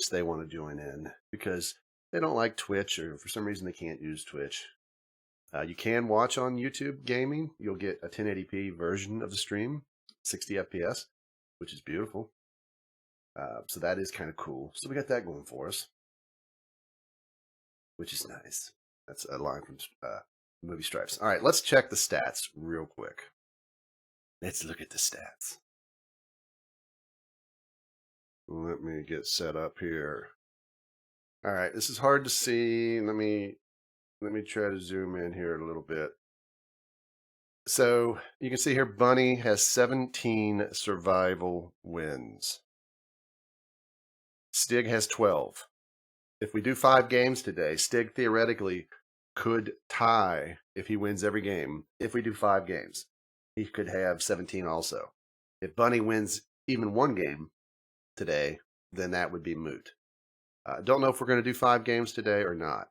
they want to join in because they don't like Twitch, or for some reason they can't use Twitch. You can watch on YouTube gaming. You'll get a 1080p version of the stream, 60 FPS, which is beautiful. So that is kind of cool. So we got that going for us, which is nice. That's a line from Movie Stripes. All right, let's check the stats real quick. Let's look at the stats. Let me get set up here. All right, this is hard to see. Let me try to zoom in here a little bit. So you can see here, Bunny has 17 survival wins. Stig has 12. If we do 5 games today, Stig theoretically could tie if he wins every game. If we do 5 games, he could have 17 also. If Bunny wins even 1 game today, then that would be moot. Don't know if we're going to do 5 games today or not.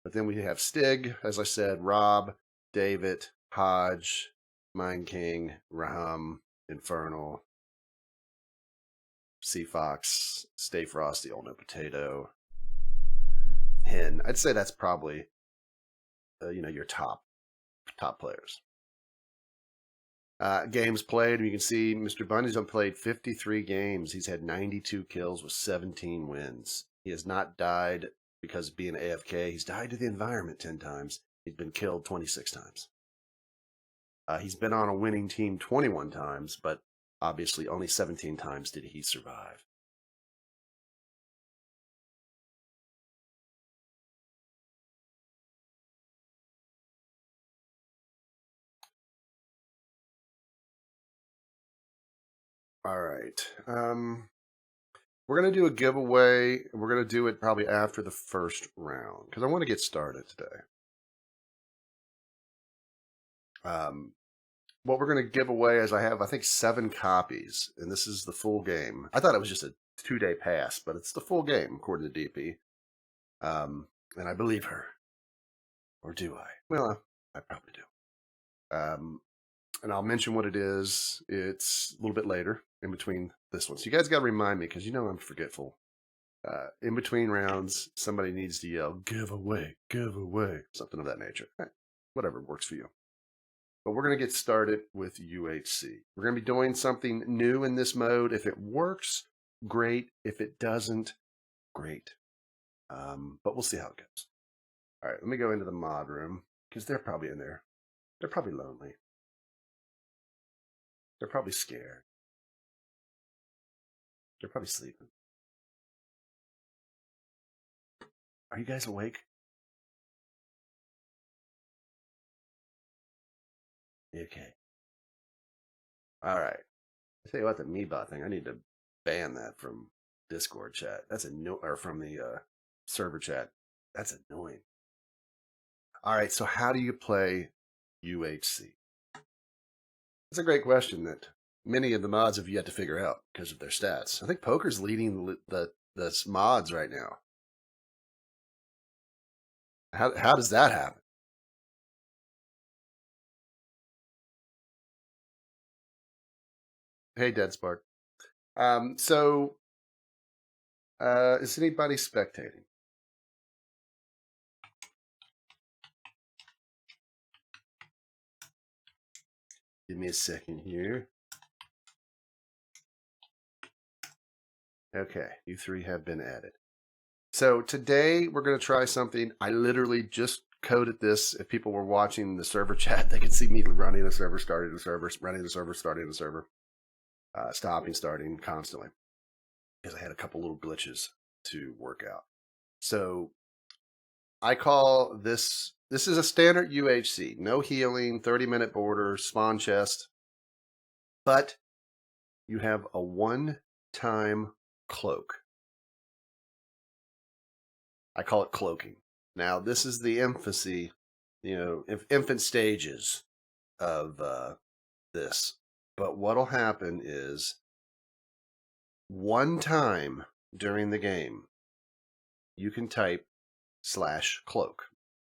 But then we have Stig, as I said, Rob, David, Hodge, Mind King, Raham, Infernal, Sea Fox, Stay Frosty, Old No Potato, Hen. I'd say that's probably your top players. Games played, you can see Mr. Bunny's played 53 games. He's had 92 kills with 17 wins. He has not died because of being AFK. He's died to the environment 10 times. He's been killed 26 times. He's been on a winning team 21 times, but obviously only 17 times did he survive. All right. We're going to do a giveaway. We're going to do it probably after the first round because I want to get started today. What we're going to give away is I have, I think, 7 copies, and this is the full game. I thought it was just a 2-day pass, but it's the full game, according to DP. And I believe her. Or do I? Well, I probably do. And I'll mention what it is. It's a little bit later in between this one. So you guys got to remind me because you know I'm forgetful. In between rounds, somebody needs to yell, give away, something of that nature. Whatever works for you. But we're going to get started with UHC. We're going to be doing something new in this mode. If it works, great. If it doesn't, great. But we'll see how it goes. All right, let me go into the mod room because they're probably in there. They're probably lonely. They're probably scared. They're probably sleeping. Are you guys awake? Okay. All right. I tell you what, the Meebot thing, I need to ban that from Discord chat. That's or from the server chat. That's annoying. All right, so how do you play UHC? That's a great question that many of the mods have yet to figure out because of their stats. I think Poker's leading the mods right now. How does that happen? Hey, Dead Spark. So is anybody spectating? Give me a second here. Okay, you 3 have been added. So today we're going to try something. I literally just coded this. If people were watching the server chat, they could see me running the server, starting the server, running the server, starting the server, stopping, starting constantly. Because I had a couple little glitches to work out. So I call this is a standard UHC. No healing, 30-minute border, spawn chest. But you have a one-time cloak. I call it cloaking. Now, this is the infancy, infant stages of this. But what'll happen is one time during the game, you can type /cloak.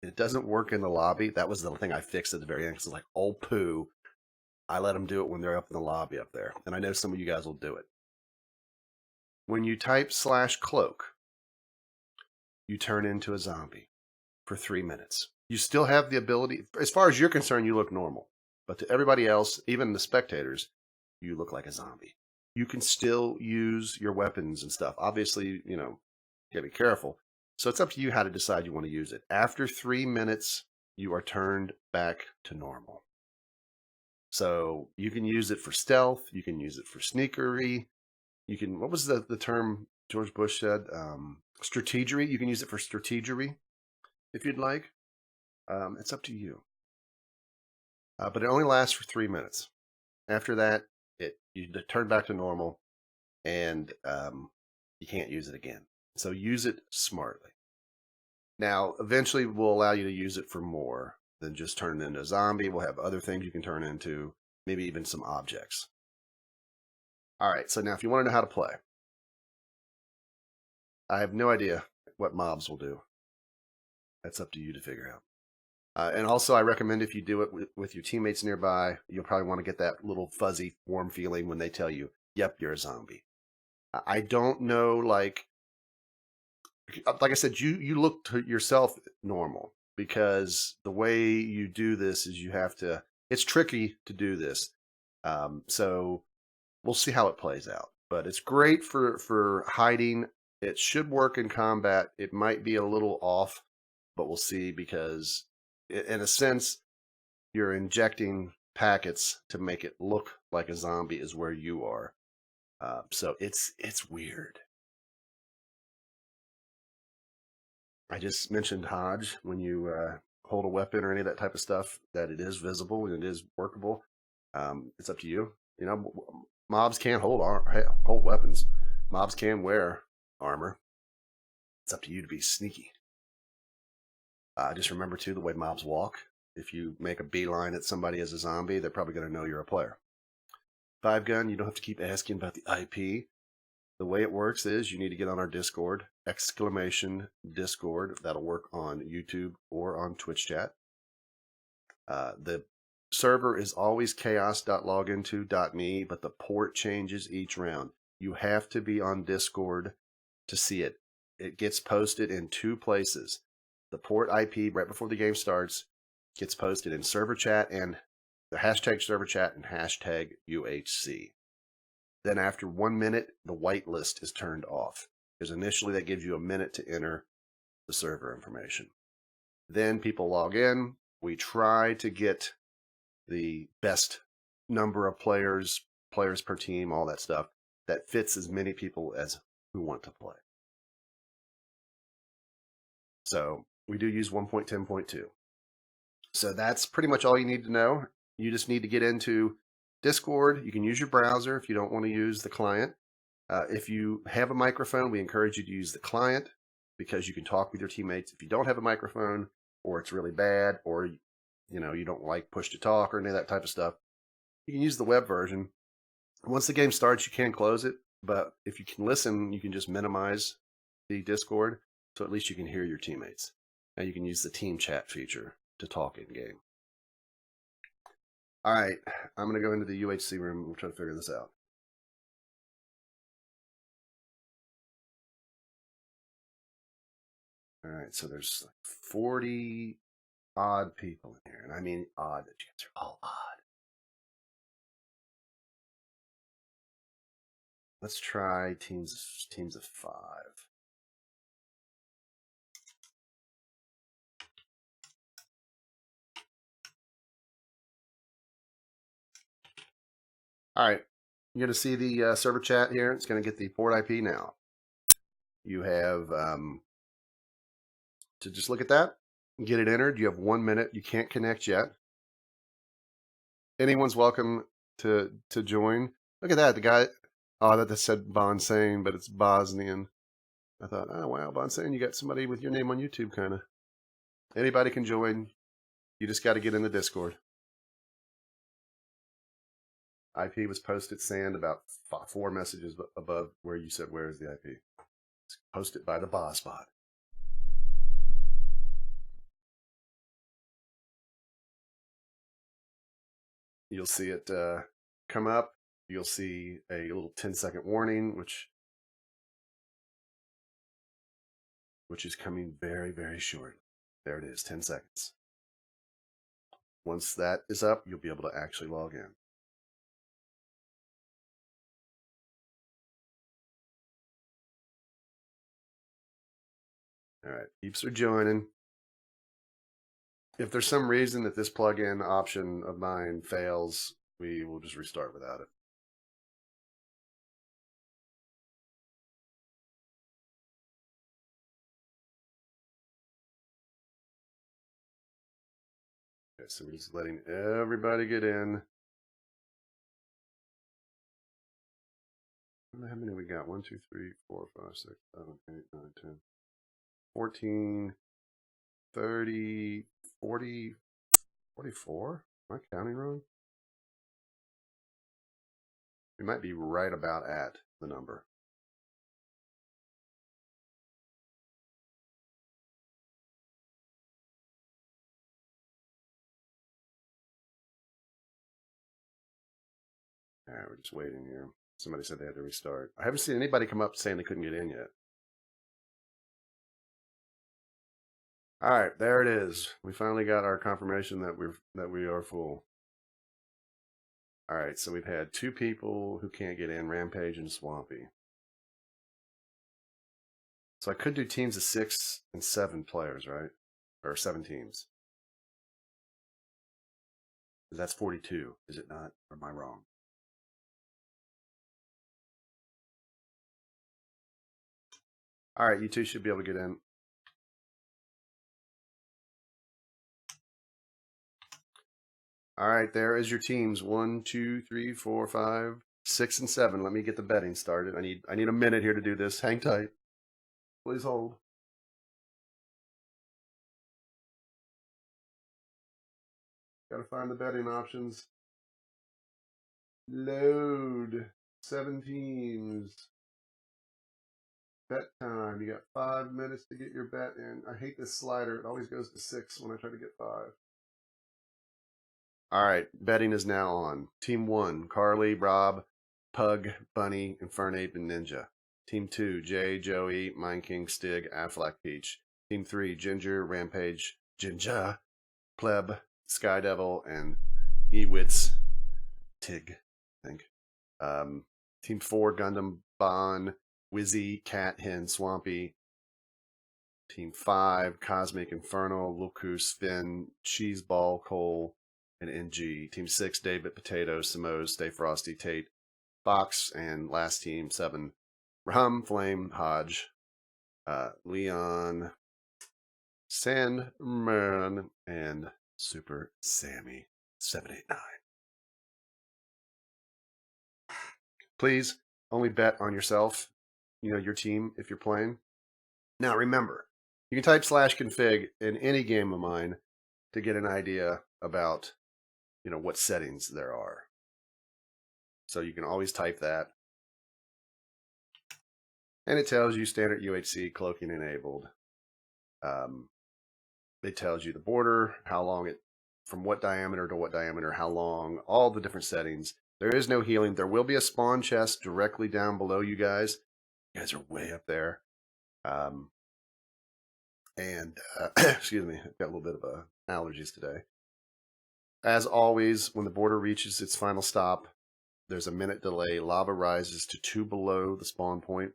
It doesn't work in the lobby. That was the thing I fixed at the very end. It's like, oh, poo. I let them do it when they're up in the lobby up there. And I know some of you guys will do it. When you type /cloak, you turn into a zombie for 3 minutes. You still have the ability, as far as you're concerned, you look normal. But to everybody else, even the spectators, you look like a zombie. You can still use your weapons and stuff. Obviously, you know, gotta be careful. So it's up to you how to decide you want to use it. After 3 minutes, you are turned back to normal. So you can use it for stealth. You can use it for sneakery. You can, what was the term George Bush said? Strategery. You can use it for strategery if you'd like. It's up to you. But it only lasts for 3 minutes. After that, you turn back to normal, and you can't use it again. So use it smartly. Now, eventually, we'll allow you to use it for more than just turning into a zombie. We'll have other things you can turn into, maybe even some objects. All right, so now if you want to know how to play, I have no idea what mobs will do. That's up to you to figure out. And also, I recommend if you do it with your teammates nearby, you'll probably want to get that little fuzzy, warm feeling when they tell you, yep, you're a zombie. I don't know, like I said, you look to yourself normal, because the way you do this is you have to, it's tricky to do this. So we'll see how it plays out. But it's great for hiding. It should work in combat. It might be a little off, but we'll see, because in a sense, you're injecting packets to make it look like a zombie is where you are. So it's weird. I just mentioned Hodge, when you hold a weapon or any of that type of stuff, that it is visible and it is workable. It's up to you. You know, mobs can't hold weapons. Mobs can wear armor. It's up to you to be sneaky. Just remember, too, the way mobs walk. If you make a beeline at somebody as a zombie, they're probably going to know you're a player. 5-gun, you don't have to keep asking about the IP. The way it works is you need to get on our Discord, !Discord. That'll work on YouTube or on Twitch chat. The server is always chaos.loginto.me, but the port changes each round. You have to be on Discord to see it. It gets posted in 2 places. The port IP right before the game starts gets posted in server chat, and the hashtag server chat and hashtag UHC. Then after 1 minute, the whitelist is turned off, because initially that gives you a minute to enter the server information. Then people log in. We try to get the best number of players per team, all that stuff, that fits as many people as who want to play. So we do use 1.10.2. So that's pretty much all you need to know. You just need to get into Discord. You can use your browser if you don't want to use the client. If you have a microphone, we encourage you to use the client, because you can talk with your teammates. If you don't have a microphone, or it's really bad, or you know, you don't like push to talk or any of that type of stuff, you can use the web version. Once the game starts, you can close it, but if you can listen, you can just minimize the Discord, so at least you can hear your teammates. Now you can use the team chat feature to talk in game. All right, I'm going to go into the UHC room. We'll try to figure this out. All right, so there's like 40 odd people in here, and I mean odd. The chats are all odd. Let's try teams of 5. All right, you're going to see the server chat here. It's going to get the port IP now. You have to just look at that and get it entered. You have 1 minute. You can't connect yet. Anyone's welcome to join. Look at that. The guy, oh, that said Bonsane, but it's Bosnian. I thought, oh, wow, Bonsane, you got somebody with your name on YouTube, kind of. Anybody can join. You just got to get in the Discord. IP was posted, Sand, about 4 messages above where you said, where is the IP? It's posted by the boss bot. You'll see it come up. You'll see a little 10-second warning, which which is coming very, very short. There it is, 10 seconds. Once that is up, you'll be able to actually log in. All right, peeps are joining. If there's some reason that this plugin option of mine fails, we will just restart without it. Okay, so we're just letting everybody get in. How many we got? 1, 2, 3, 4, 5, 6, 7, 8, 9, 10, 14, 30, 40, 44? Am I counting wrong? We might be right about at the number. All right, we're just waiting here. Somebody said they had to restart. I haven't seen anybody come up saying they couldn't get in yet. All right, there it is. We finally got our confirmation that we are full. All right, so we've had 2 people who can't get in, Rampage and Swampy. So I could do teams of 6 and 7 players, right? Or 7 teams. That's 42, is it not? Or am I wrong? All right, you 2 should be able to get in. All right, there is your teams. 1, 2, 3, 4, 5, 6, and 7. Let me get the betting started. I need a minute here to do this. Hang tight. Please hold. Gotta find the betting options. Load. 7 teams. Bet time. You got 5 minutes to get your bet in. I hate this slider. It always goes to 6 when I try to get 5. All right, betting is now on. Team 1, Carly, Rob, Pug, Bunny, Infernape, and Ninja. Team 2, Jay, Joey, Mind King, Stig, Affleck, Peach. Team 3, Ginger, Rampage, Jinja, Pleb, Skydevil, and Ewits, Tig, I think. Team 4, Gundam, Bon, Wizzy, Cat, Hen, Swampy. Team 5, Cosmic, Inferno, Lucus, Finn, Cheeseball, Cole, and NG. Team 6, David, Potato, Samos, Stay Frosty, Tate, Fox, and last team 7, Raham, Flame, Hodge, Leon, Sandman, and Super Sammy 789. Please only bet on yourself, your team if you're playing. Now remember, you can type /config in any game of mine to get an idea about what settings there are. So you can always type that. And it tells you standard UHC cloaking enabled. It tells you the border, how long from what diameter to what diameter, how long, all the different settings. There is no healing. There will be a spawn chest directly down below you guys. You guys are way up there. Excuse me, I've got a little bit of allergies today. As always, when the border reaches its final stop, there's a minute delay. Lava rises to 2 below the spawn point.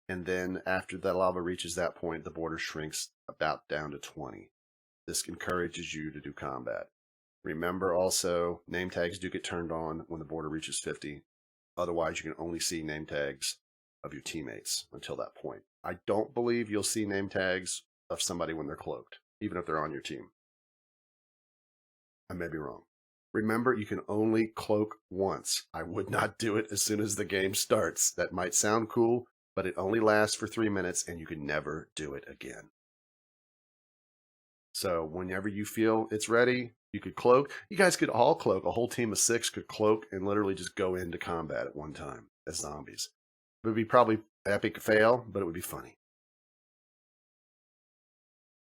And then after that lava reaches that point, the border shrinks about down to 20. This encourages you to do combat. Remember also, name tags do get turned on when the border reaches 50. Otherwise, you can only see name tags of your teammates until that point. I don't believe you'll see name tags of somebody when they're cloaked, even if they're on your team. I may be wrong. Remember, you can only cloak once. I would not do it as soon as the game starts. That might sound cool, but it only lasts for 3 minutes and you can never do it again. So whenever you feel it's ready, you could cloak. You guys could all cloak. A whole team of 6 could cloak and literally just go into combat at one time as zombies. It would be probably epic fail, but it would be funny.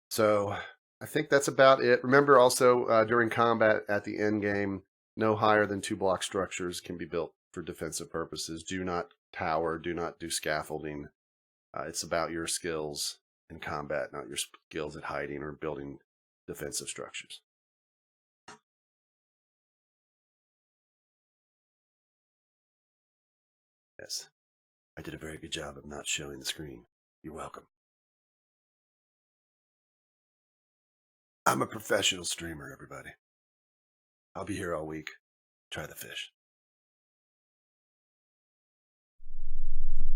So I think that's about it. Remember also during combat at the end game, no higher than 2 block structures can be built for defensive purposes. Do not tower. Do not do scaffolding. It's about your skills in combat, not your skills at hiding or building defensive structures. Yes, I did a very good job of not showing the screen. You're welcome. I'm a professional streamer, everybody. I'll be here all week. Try the fish.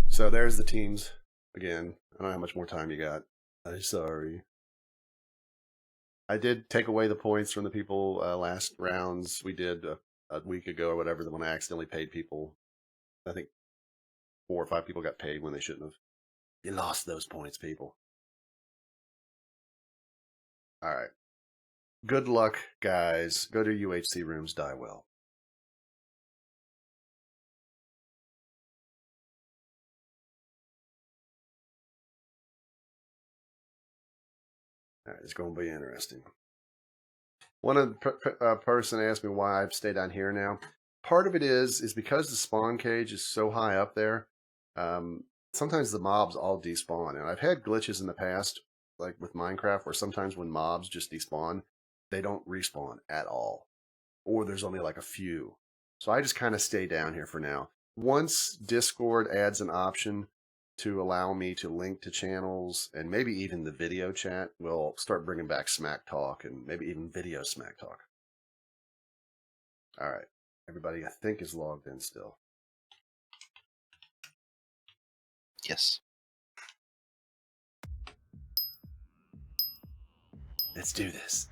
So there's the teams. Again, I don't know how much more time you got. I'm sorry. I did take away the points from the people last rounds we did a week ago or whatever, when I accidentally paid people. I think 4 or 5 people got paid when they shouldn't have. You lost those points, people. All right. Good luck, guys. Go to UHC rooms, die well. All right, it's going to be interesting. One person asked me why I've stayed down here now. Part of it is because the spawn cage is so high up there. Sometimes the mobs all despawn, and I've had glitches in the past, like with Minecraft, where sometimes when mobs just despawn, they don't respawn at all, or there's only like a few. So I just kind of stay down here for now. Once Discord adds an option to allow me to link to channels and maybe even the video chat, we'll start bringing back Smack Talk and maybe even video Smack Talk. All right. Everybody, I think, is logged in still. Yes. Let's do this.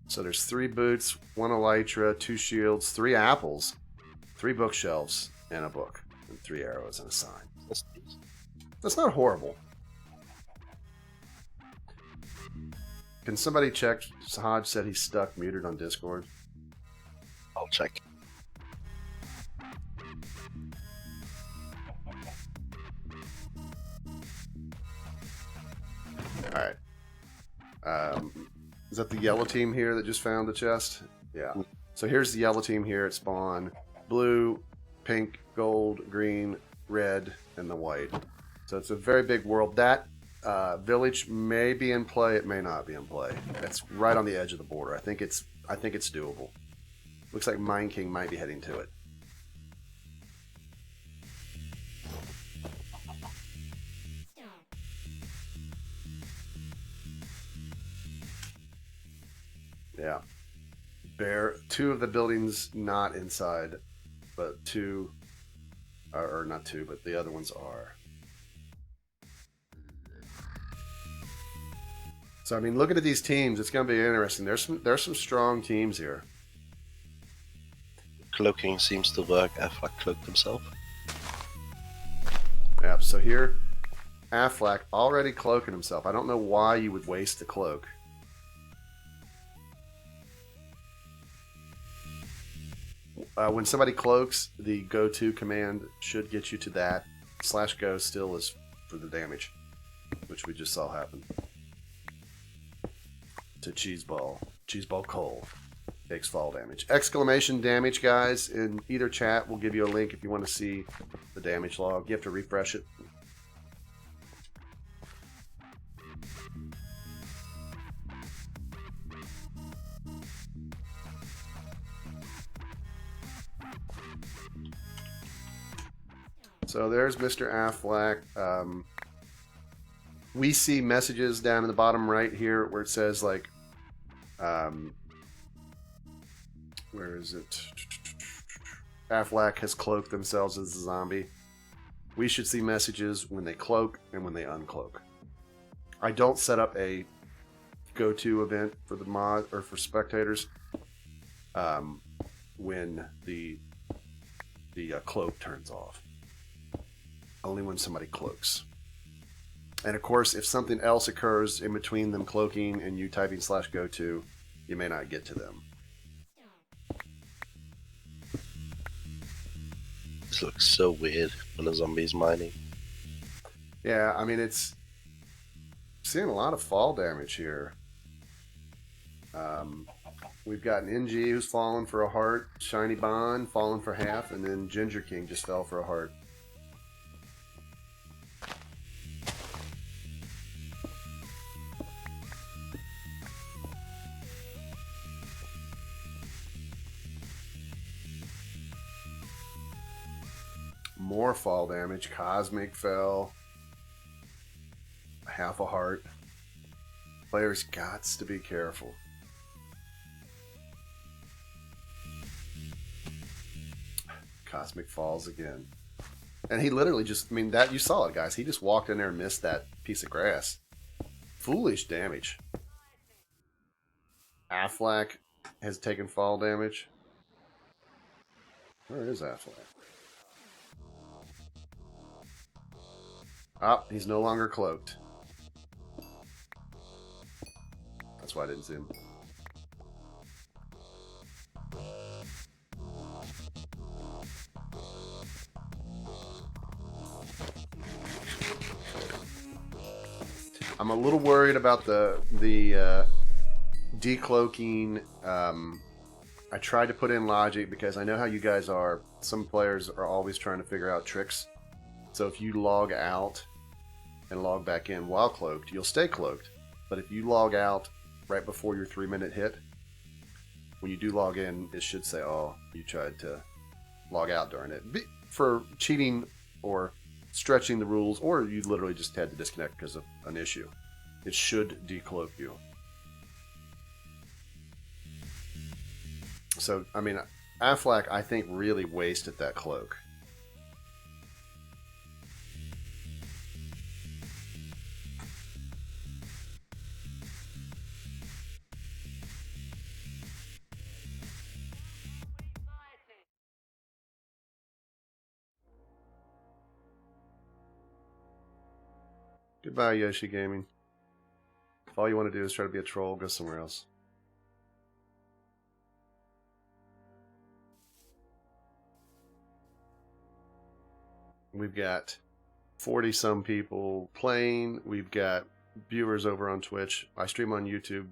So there's 3 boots, 1 elytra, 2 shields, 3 apples, 3 bookshelves, and a book, and 3 arrows and a sign. That's not horrible. Can somebody check? Hodge said he's stuck muted on Discord. I'll check. All right. Is that the yellow team here that just found the chest? Yeah. So here's the yellow team here at spawn. Blue, pink, gold, green, red, and the white. So it's a very big world. That village may be in play. It may not be in play. That's right on the edge of the border. I think it's doable. Looks like Mine King might be heading to it. Yeah. 2 of the buildings not inside, but 2, or not 2, but the other ones are. So I mean, looking at these teams, it's going to be interesting. There's some strong teams here. Cloaking seems to work. Affleck cloaked himself. Yeah. So here, Affleck already cloaking himself. I don't know why you would waste the cloak. When somebody cloaks, the go-to command should get you to that. /go still is for the damage, which we just saw happen. To Cheeseball. Cheeseball Cole. Takes fall damage. Exclamation damage, guys. In either chat, we'll give you a link if you want to see the damage log. You have to refresh it. So there's Mr. Affleck. We see messages down in the bottom right here where it says, like, where is it? Affleck has cloaked themselves as a zombie. We should see messages when they cloak and when they uncloak. I don't set up a go-to event for the mod or for spectators when the cloak turns off. Only when somebody cloaks. And of course, if something else occurs in between them cloaking and you typing /go-to, you may not get to them. This looks so weird when a zombie's mining. Yeah, I mean, it's seeing a lot of fall damage here. We've got an NG who's fallen for a heart, Shiny Bond fallen for half, and then Ginger King just fell for a heart. More fall damage. Cosmic fell. Half a heart. Players gots to be careful. Cosmic falls again. And he literally just, I mean, that you saw it, guys. He just walked in there and missed that piece of grass. Foolish damage. Affleck has taken fall damage. Where is Affleck? Ah, he's no longer cloaked. That's why I didn't see him. I'm a little worried about the decloaking. I tried to put in logic because I know how you guys are. Some players are always trying to figure out tricks. So if you log out and log back in while cloaked, you'll stay cloaked. But if you log out right before your 3-minute hit, when you do log in, it should say, oh, you tried to log out during it. For cheating or stretching the rules, or you literally just had to disconnect because of an issue. It should decloak you. So, I mean, Affleck, I think, really wasted that cloak. Goodbye, Yoshi Gaming. If all you want to do is try to be a troll, go somewhere else. We've got 40-some people playing. We've got viewers over on Twitch. I stream on YouTube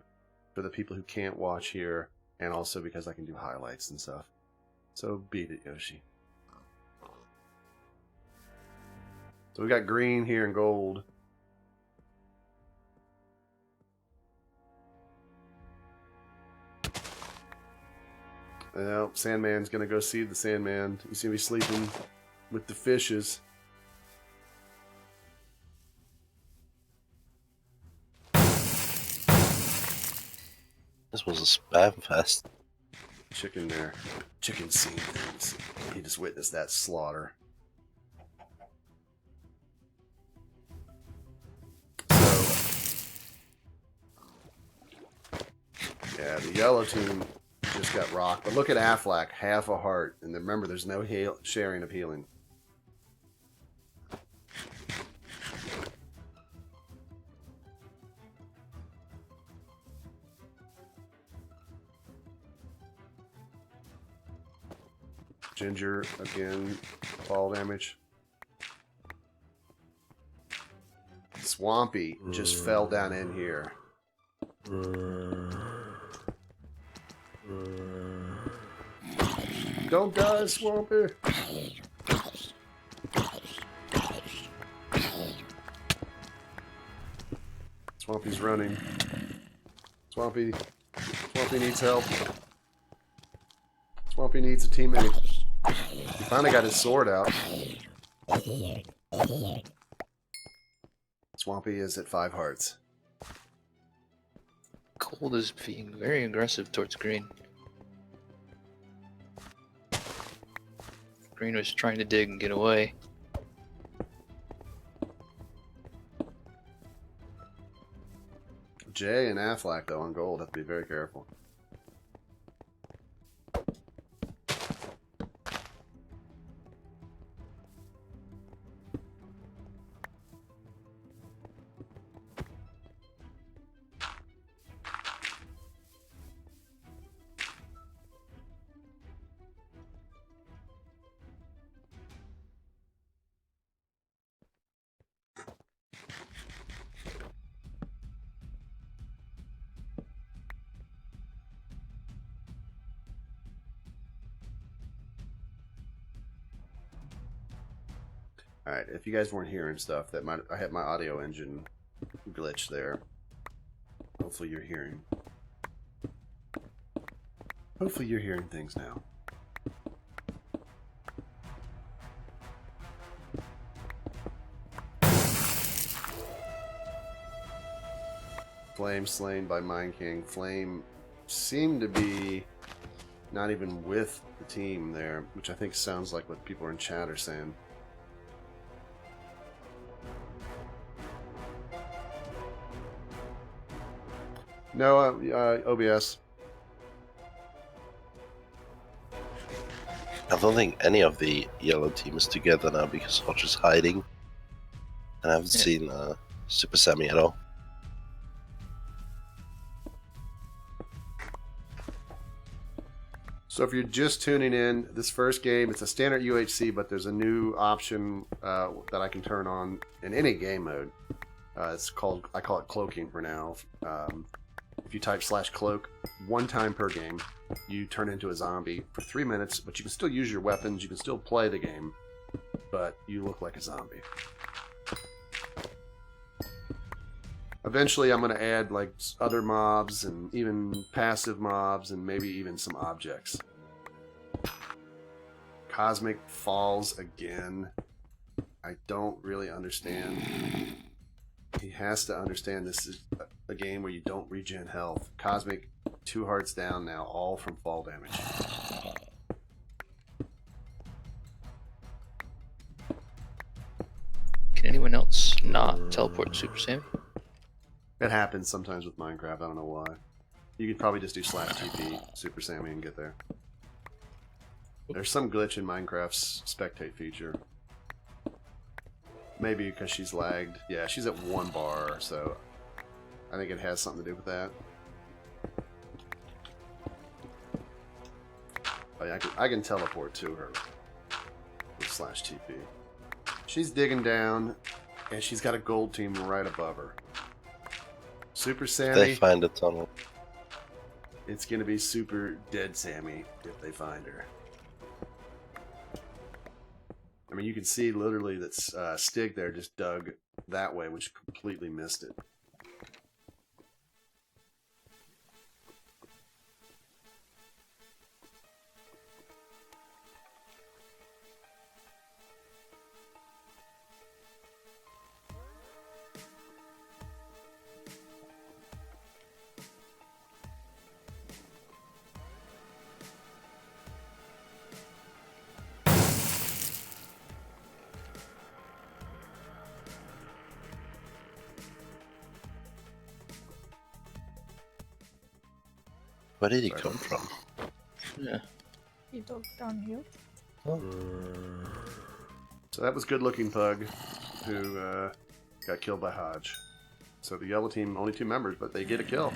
for the people who can't watch here, and also because I can do highlights and stuff. So beat it, Yoshi. So we got green here and gold. Well, Sandman's gonna go see the Sandman. He's gonna be sleeping with the fishes. This was a spam fest. Chicken there. Chicken scene things. He just witnessed that slaughter. So, yeah, the yellow team just got rocked. But look at Affleck, half a heart. And remember, there's no sharing of healing. Ginger, again, fall damage. Swampy just fell down in here. Don't die, Swampy! Swampy's running. Swampy needs help. Swampy needs a teammate. He finally got his sword out. Swampy is at 5 hearts. Gold is being very aggressive towards green. Green was trying to dig and get away. Jay and Affleck, though, on gold, have to be very careful. Alright, if you guys weren't hearing stuff, I had my audio engine glitch there. Hopefully you're hearing. Hopefully you're hearing things now. Flame slain by Mind King. Flame seemed to be not even with the team there, which I think sounds like what people in chat are saying. No, OBS. I don't think any of the yellow team is together now because Hodge is hiding. And I haven't seen Super Sammy at all. So if you're just tuning in, this first game, it's a standard UHC, but there's a new option that I can turn on in any game mode. It's called, I call it cloaking for now. If you type /cloak, 1 time per game, you turn into a zombie for 3 minutes, but you can still use your weapons, you can still play the game, but you look like a zombie. Eventually I'm going to add like other mobs and even passive mobs and maybe even some objects. Cosmic falls again. I don't really understand. He has to understand this is a game where you don't regen health. Cosmic, 2 hearts down now, all from fall damage. Can anyone else not teleport to Super Sam? It happens sometimes with Minecraft, I don't know why. You could probably just do /TP Super Sammy and get there. There's some glitch in Minecraft's spectate feature. Maybe because she's lagged. Yeah, she's at 1 bar, so I think it has something to do with that. Oh, yeah, I can teleport to her with /TP. She's digging down, and she's got a gold team right above her. Super Sammy. They find a tunnel. It's gonna be Super Dead Sammy if they find her. I mean, you can see literally that Stig there just dug that way, which completely missed it. Where did he come from? Yeah. He dug down here. Oh. So that was Good Looking Pug, who got killed by Hodge. So the yellow team, only 2 members, but they get a kill.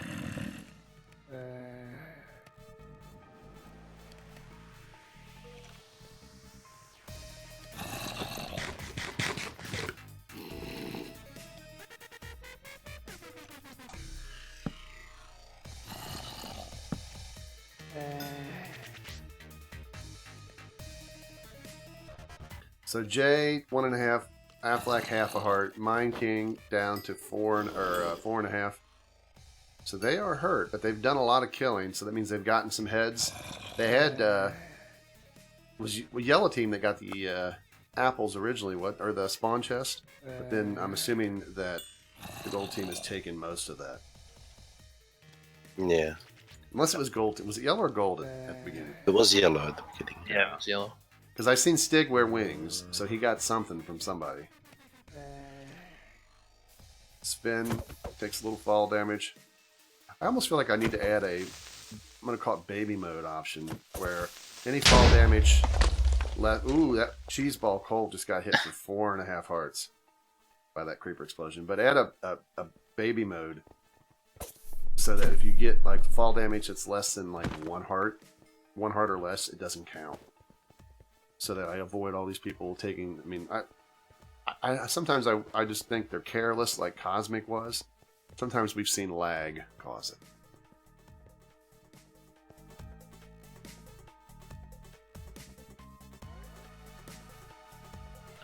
So Jay, 1.5, Affleck, half a heart, Mind King down to 4.5. So they are hurt, but they've done a lot of killing, so that means they've gotten some heads. They had was yellow team that got the apples originally, or the spawn chest, but then I'm assuming that the gold team has taken most of that. Yeah. Unless it was gold. Was it yellow or gold at the beginning? It was yellow at the beginning. Yeah, it's yellow. Because I seen Stig wear wings, so he got something from somebody. Spin, takes a little fall damage. I almost feel like I need to add I'm going to call it baby mode option, where any fall damage... Ooh, that cheese ball Cole just got hit for 4.5 hearts by that creeper explosion. But add a baby mode, so that if you get like fall damage that's less than like 1 heart or less, it doesn't count. So that I avoid all these people taking... I mean, I sometimes I just think they're careless, like Cosmic was. Sometimes we've seen lag cause it.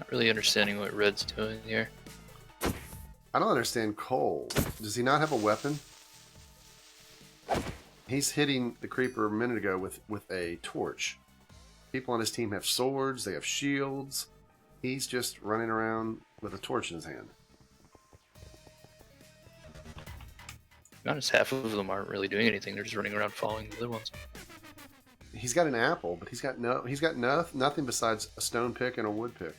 Not really understanding what red's doing here. I don't understand Cole. Does he not have a weapon? He's hitting the creeper a minute ago with a torch. People on his team have swords, they have shields. He's just running around with a torch in his hand. To be honest, half of them aren't really doing anything. They're just running around following the other ones. He's got an apple, but he's got nothing besides a stone pick and a wood pick.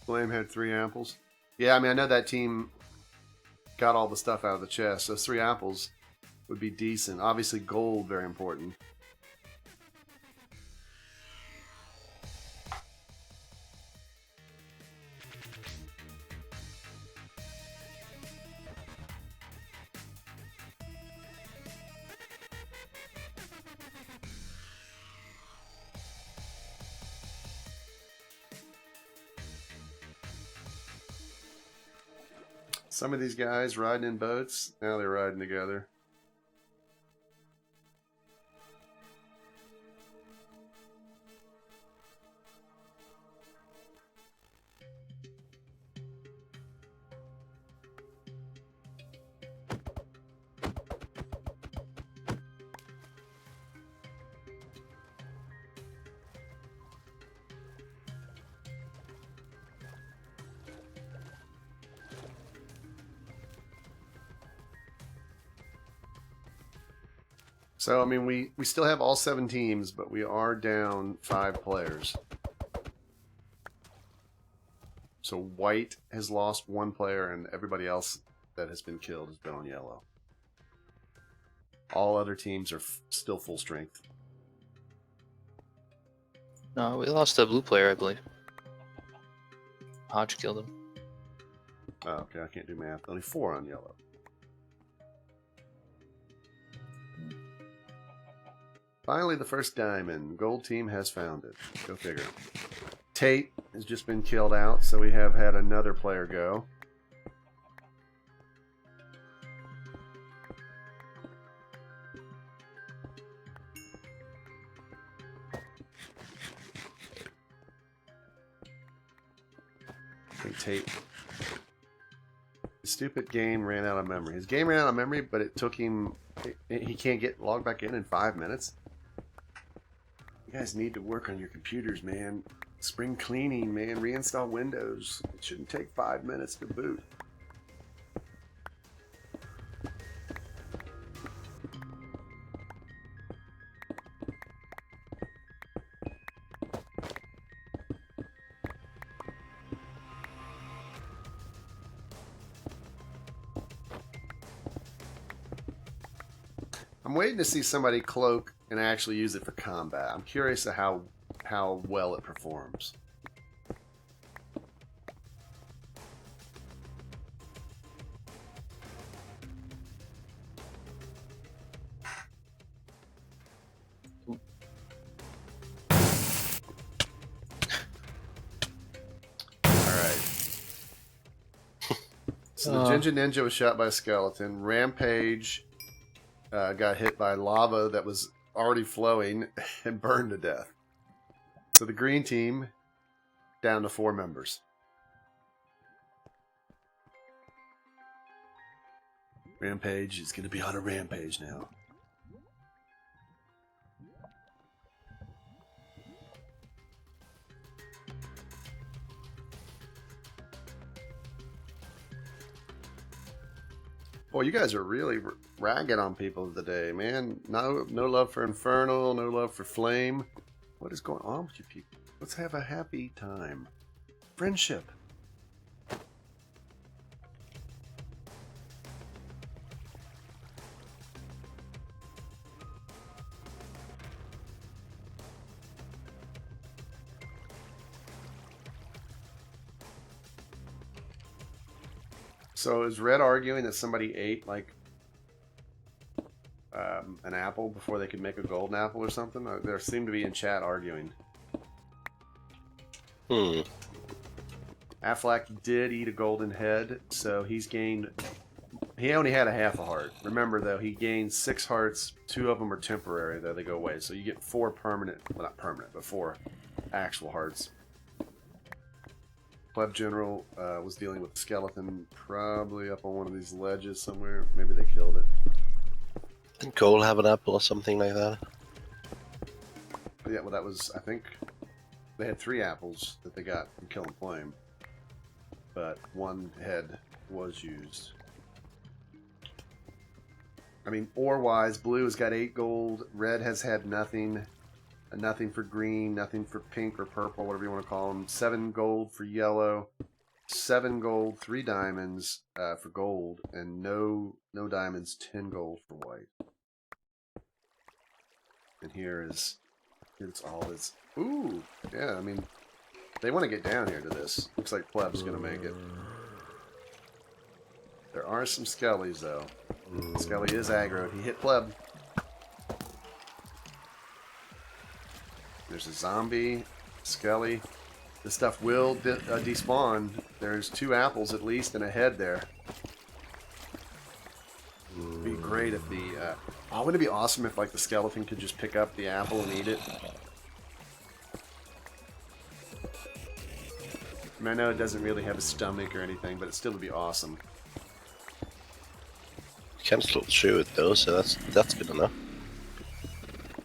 Flame had 3 apples. Yeah, I mean, I know that team got all the stuff out of the chest. Those 3 apples would be decent. Obviously, gold, very important. Some of these guys riding in boats, now they're riding together. So, I mean, we still have all 7 teams, but we are down 5 players. So white has lost 1 player, and everybody else that has been killed has been on yellow. All other teams are still full strength. No, we lost a blue player, I believe. Hodge killed him. Oh, okay, I can't do math. Only 4 on yellow. Finally, the first diamond. Gold team has found it. Go figure. Tate has just been killed out, so we have had another player go. I think Tate... His stupid game ran out of memory. His game ran out of memory, but it took him... He can't get logged back in 5 minutes. You guys need to work on your computers, man. Spring cleaning, man. Reinstall Windows. It shouldn't take 5 minutes to boot. I'm waiting to see somebody cloak and actually use it for combat. I'm curious to how well it performs. So the Ginger Ninja was shot by a skeleton. Rampage got hit by lava that was already flowing and burned to death. So the green team down to 4 members. Rampage is going to be on a rampage now. Boy, you guys are really ragging on people today, man. No love for Infernal, no love for Flame. What is going on with you people? Let's have a happy time. Friendship. So is Red arguing that somebody ate like an apple before they could make a golden apple or something? There seem to be in chat arguing. Affleck did eat a golden head, so he's gained... He only had a half a heart. Remember, though, he gained 6 hearts. 2 of them are temporary, though. They go away. So you get 4 permanent... Well, not permanent, but 4 actual hearts. Pleb General was dealing with the skeleton, probably up on one of these ledges somewhere. Maybe they killed it. Didn't Cole have an apple or something like that? But yeah, well, that was... I think they had 3 apples that they got from Kill and Flame. But 1 head was used. I mean, ore-wise, blue has got 8 gold, red has had nothing, nothing for green, nothing for pink or purple, whatever you want to call them. 7 gold for yellow, 7 gold, 3 diamonds for gold, and no diamonds, 10 gold for white. And here's all this. Ooh, yeah, I mean, they want to get down here to this. Looks like Pleb's going to make it. There are some Skellies, though. Skelly is aggro. He hit Pleb. There's a zombie. Skelly. This stuff will despawn. There's 2 apples at least and a head there. It'd be great if the... oh, wouldn't it be awesome if like the skeleton could just pick up the apple and eat it? I mean, I know it doesn't really have a stomach or anything, but it still would be awesome. Can't still chew it though, so that's good enough.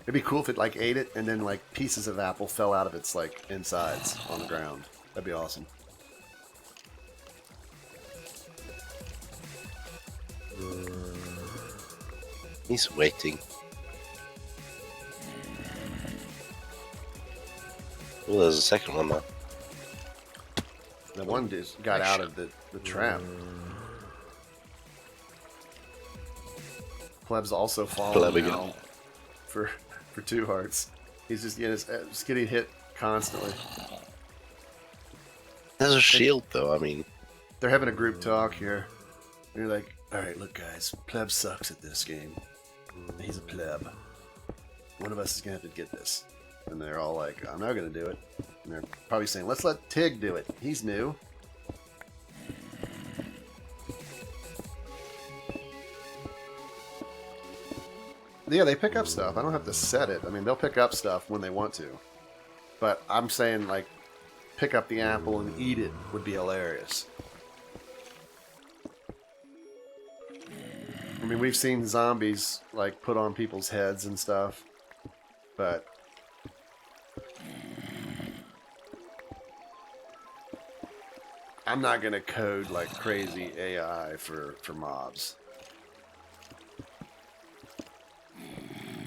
It'd be cool if it like ate it and then like pieces of apple fell out of its like insides on the ground. That'd be awesome. He's waiting. Oh, there's a second one now. The one just got out of the trap. Pleb's also falling now for 2 hearts. He's just getting hit constantly. There's a shield though, I mean. They're having a group talk here. They're like, alright, look guys, Pleb sucks at this game. He's a pleb. One of us is going to have to get this. And they're all like, I'm not going to do it. And they're probably saying, let's let Tig do it. He's new. Yeah, they pick up stuff. I don't have to set it. I mean, they'll pick up stuff when they want to. But I'm saying, like, pick up the apple and eat it would be hilarious. I mean, we've seen zombies, like, put on people's heads and stuff. But... I'm not going to code, like, crazy AI for mobs.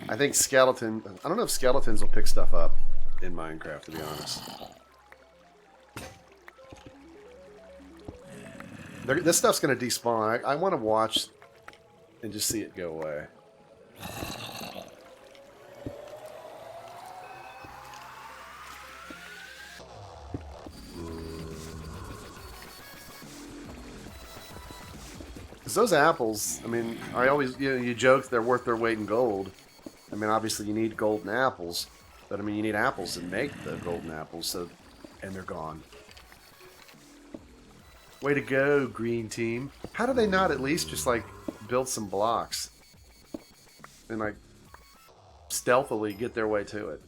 I think skeleton... I don't know if skeletons will pick stuff up in Minecraft, to be honest. This stuff's going to despawn. I want to watch and just see it go away. Because those apples, I mean, I always, you joke they're worth their weight in gold. I mean, obviously you need golden apples, but I mean, you need apples to make the golden apples, so, and they're gone. Way to go, green team. How do they not at least just, like, build some blocks and, like, stealthily get their way to it?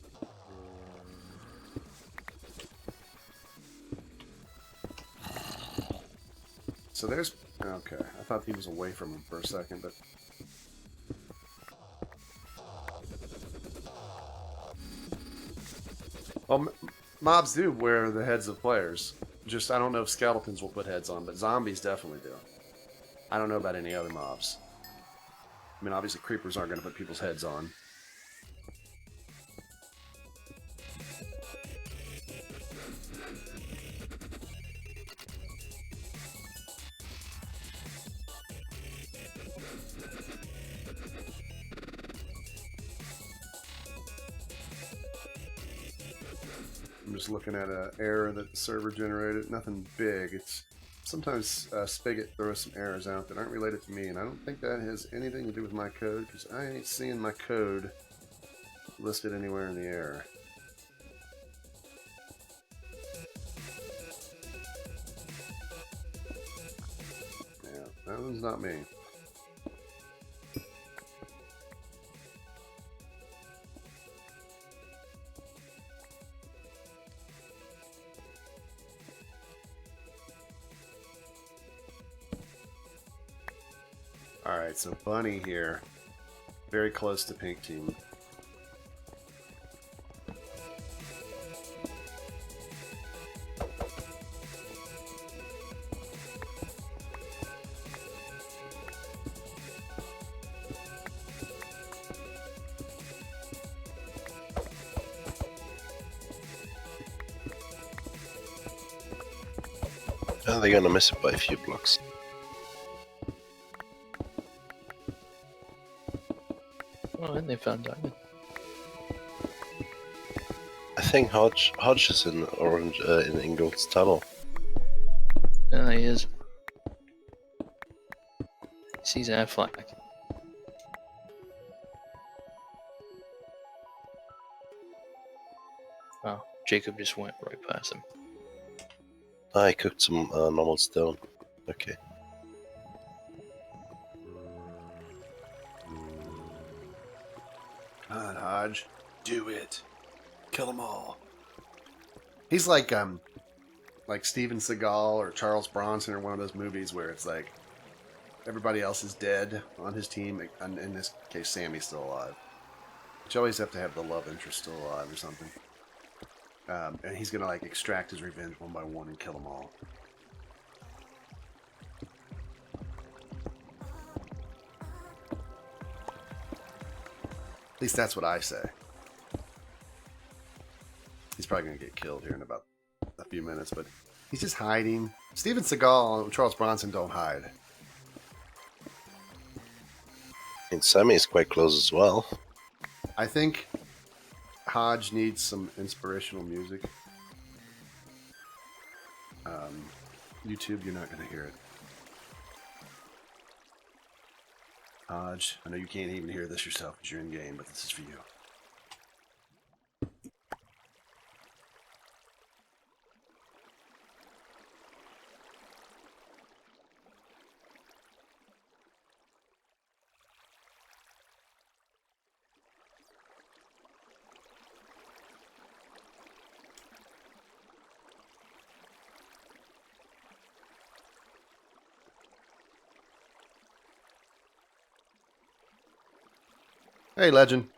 So there's... Okay, I thought he was away from him for a second, but... Well, mobs do wear the heads of players. Just, I don't know if skeletons will put heads on, but zombies definitely do. I don't know about any other mobs. I mean, obviously creepers aren't going to put people's heads on. I'm just looking at an error that the server generated. Nothing big. It's sometimes Spigot throws some errors out that aren't related to me, and I don't think that has anything to do with my code, because I ain't seeing my code listed anywhere in the error. That one's not me. Alright, so Bunny here. Very close to pink team. Oh, they're gonna miss it by a few blocks. Oh, and they found diamond. I think Hodge is in orange in Ingold's tunnel. Yeah, he is. He sees our flag. Oh, Jacob just went right past him. I cooked some normal stone. Okay. Come on, Hodge. Do it. Kill them all. He's like Steven Seagal or Charles Bronson or one of those movies where it's like everybody else is dead on his team. And in this case, Sammy's still alive. But you always have to have the love interest still alive or something. And he's gonna like extract his revenge one by one and kill them all. At least that's what I say. He's probably gonna get killed here in about a few minutes, but he's just hiding. Steven Seagal and Charles Bronson don't hide. And Sammy is quite close as well. I think Hodge needs some inspirational music. YouTube, you're not going to hear it. Hodge, I know you can't even hear this yourself because you're in game, but this is for you. Hey, Legend.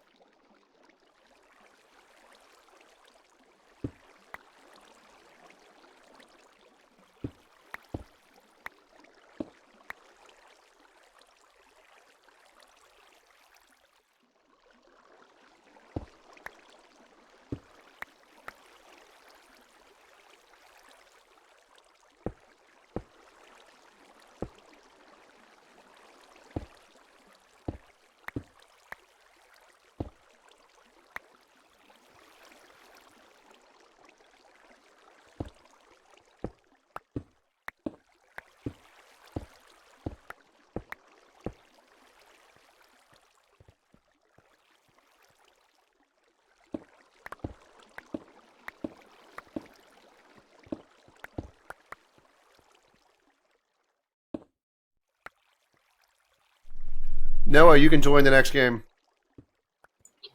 Noah, you can join the next game.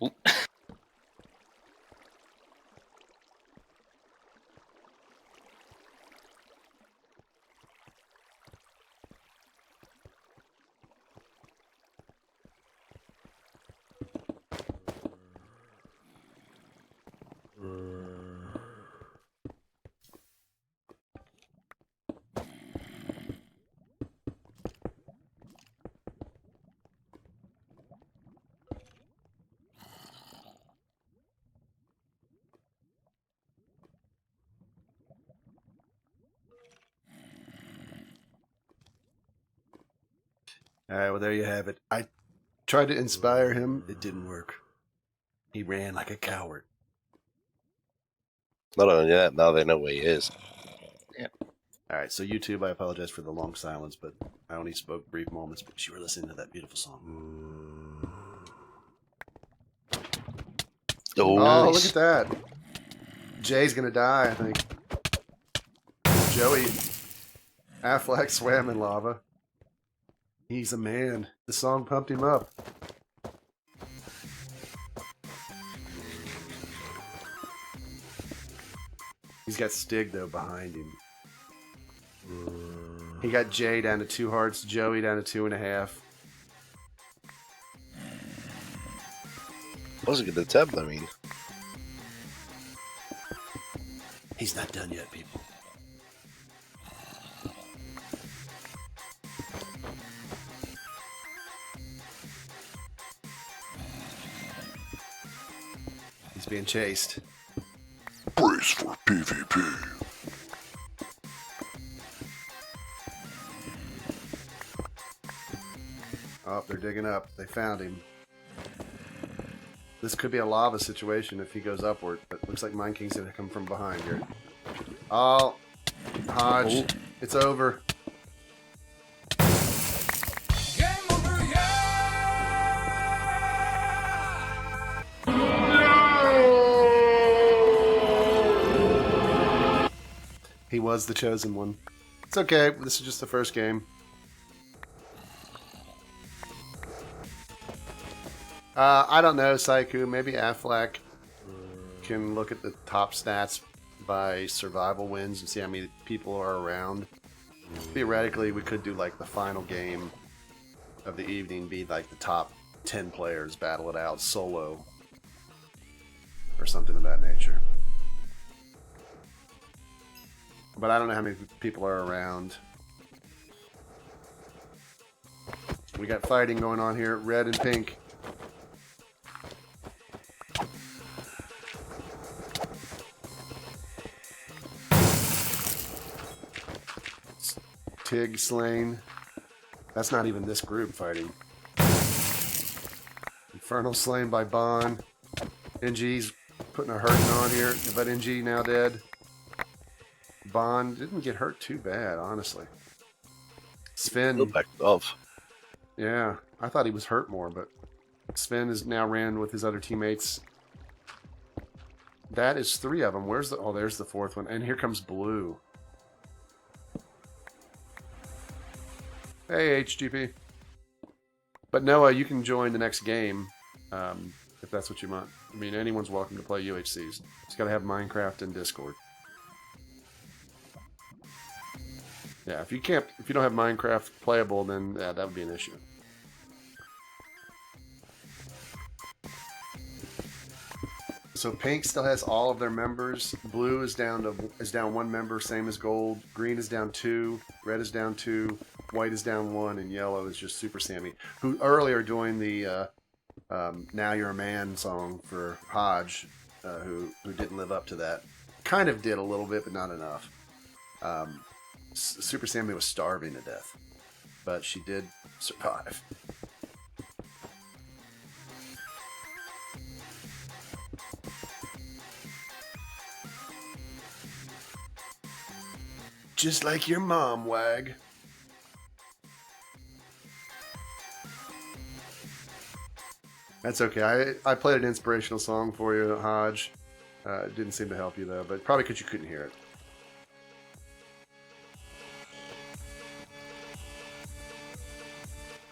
Ooh. All right, well, there you have it. I tried to inspire him. It didn't work. He ran like a coward. Not only that, now they know where he is. All right, so YouTube, I apologize for the long silence, but I only spoke brief moments because you were listening to that beautiful song. Oh, Oh, nice. look at that. Jay's going to die, I think. Joey Affleck swam in lava. He's a man. The song pumped him up. He's got Stig, though, behind him. He got Jay down to 2 hearts, Joey down to 2.5. Was a good attempt, I mean. He's not done yet, people. He's being chased. Brace for PvP. Oh, they're digging up. They found him. This could be a lava situation if he goes upward, but looks like Mind King's gonna come from behind here. Oh, Hodge, Oh. it's over. He was the chosen one. It's okay. This is just the first game. I don't know, Saiku. Maybe Aflac can look at the top stats by survival wins and see how many people are around. Theoretically, we could do like the final game of the evening be like the top 10 players battle it out solo or something of that nature. But I don't know how many people are around. We got fighting going on here, red and pink. Tig slain. That's not even this group fighting. Infernal slain by Bond. NG's putting a hurting on here, but NG now dead. Bond didn't get hurt too bad, honestly. Sven. Still backed off. Yeah, I thought he was hurt more, but Sven is now ran with his other teammates. That is 3 of them. Where's the... Oh, there's the 4th one. And here comes Blue. Hey, HGP. But Noah, you can join the next game if that's what you want. I mean, anyone's welcome to play UHCs. Just got to have Minecraft and Discord. Yeah, if you don't have Minecraft playable, then yeah, that would be an issue. So pink still has all of their members. Blue is down 1 member, same as gold. Green is down 2. Red is down 2. White is down 1, and yellow is just Super Sammy, who earlier doing the "Now You're a Man" song for Hodge, who didn't live up to that. Kind of did a little bit, but not enough. Super Sammy was starving to death, but she did survive. Just like your mom, Wag. That's okay. I played an inspirational song for you, Hodge. It didn't seem to help you, though, but probably because you couldn't hear it.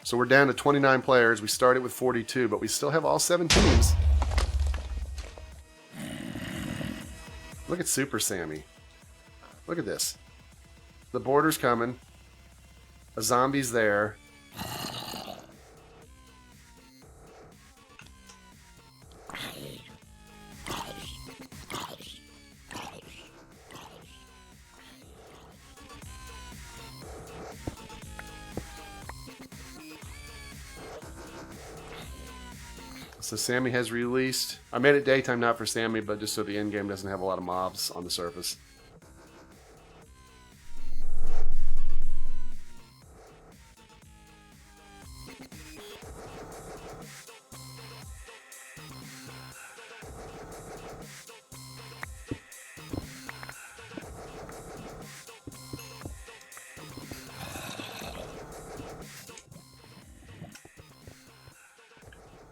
So we're down to 29 players. We started with 42, but we still have all 7 teams. Look at Super Sammy. Look at this. The border's coming. A zombie's there. So Sammy has released. I made it daytime, not for Sammy, but just so the end game doesn't have a lot of mobs on the surface.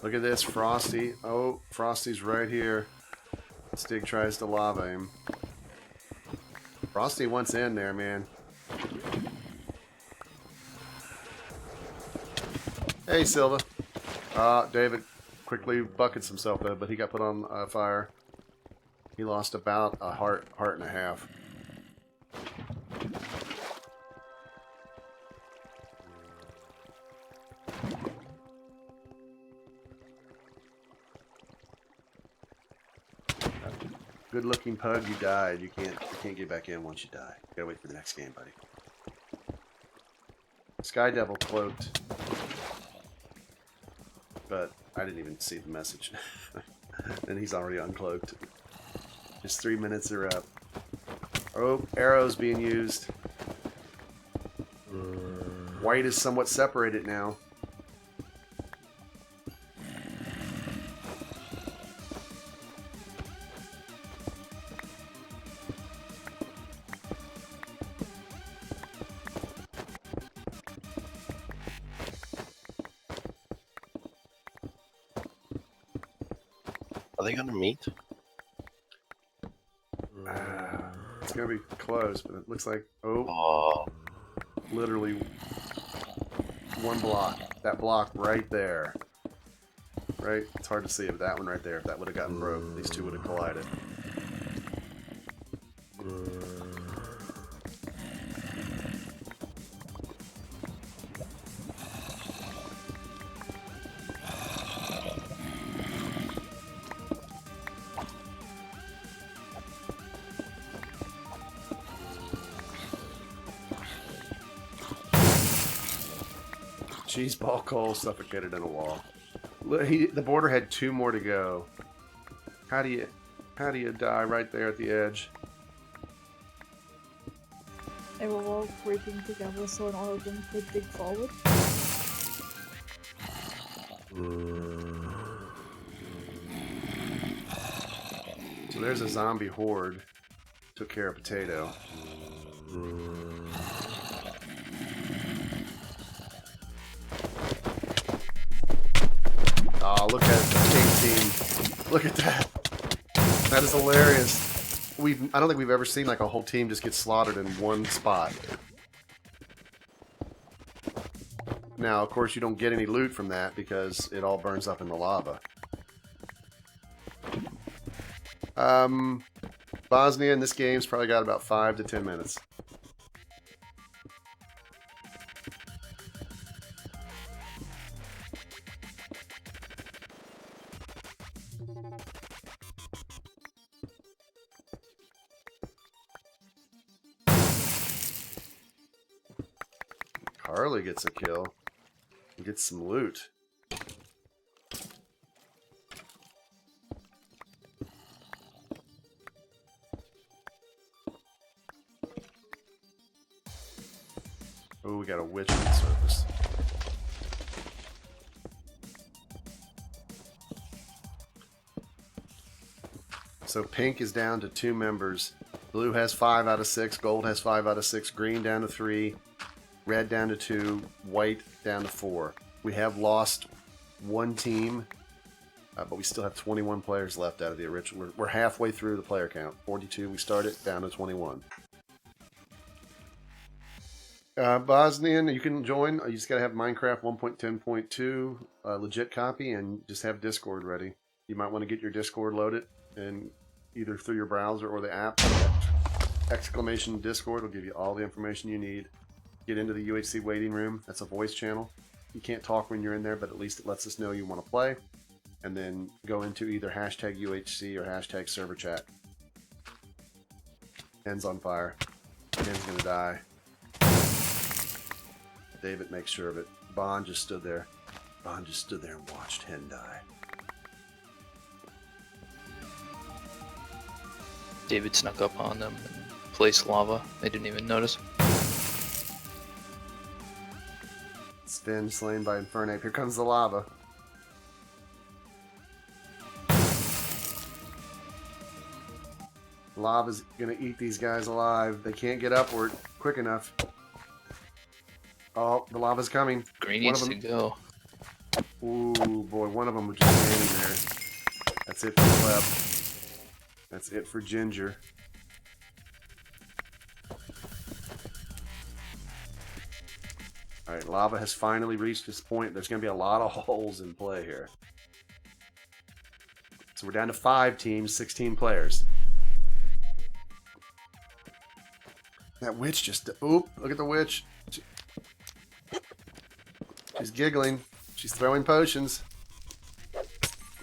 Look at this, Frosty. Oh, Frosty's right here. Stig tries to lava him. Frosty wants in there, man. Hey, Silva. David quickly buckets himself though, but he got put on fire. He lost about a heart and a half. Good looking pug, you died. You can't get back in once you die. You gotta wait for the next game, buddy. Sky Devil cloaked. But I didn't even see the message. And he's already uncloaked. His 3 minutes are up. Oh, arrows being used. White is somewhat separated now. Are they gonna meet? It's gonna be close, but it looks like Oh, literally one block. That block right there. Right? It's hard to see if that one right there, if that would have gotten broke, these two would have collided. Cheeseball Cole suffocated in a wall. Look, the border had 2 more to go. How do you die right there at the edge? They were all creeping together, so all of them could dig forward. So there's a zombie horde. Took care of Potato. Oh, look at the King team. Look at that. That is hilarious. I don't think we've ever seen like a whole team just get slaughtered in one spot. Now, of course, you don't get any loot from that because it all burns up in the lava. Bosnia in this game's probably got about 5 to 10 minutes. Harley gets a kill. He gets some loot. Oh, we got a witch on the surface. So pink is down to 2 members. Blue has 5 out of 6. Gold has 5 out of 6. Green down to 3. Red down to 2. White down to 4. We have lost 1 team, but we still have 21 players left out of the original. We're halfway through the player count. 42 we started, down to 21. Bosnian, you can join. You just got to have Minecraft 1.10.2 legit copy and just have Discord ready. You might want to get your Discord loaded and either through your browser or the app. Exclamation Discord will give you all the information you need. Get into the UHC waiting room. That's a voice channel. You can't talk when you're in there, but at least it lets us know you want to play. And then go into either hashtag UHC or hashtag server chat. Hen's on fire. Hen's gonna die. David makes sure of it. Bond just stood there. Bond just stood there and watched Hen die. David snuck up on them and placed lava. They didn't even notice. Sven slain by Infernape. Here comes the lava. Lava's gonna eat these guys alive. They can't get upward quick enough. Oh, the lava's coming. Green needs to go. Ooh, boy, one of them was just standing there. That's it for Pleb. That's it for Ginger. Alright, lava has finally reached this point. There's going to be a lot of holes in play here. So we're down to 5 teams, 16 players. That witch just... Oop, look at the witch. She's giggling. She's throwing potions.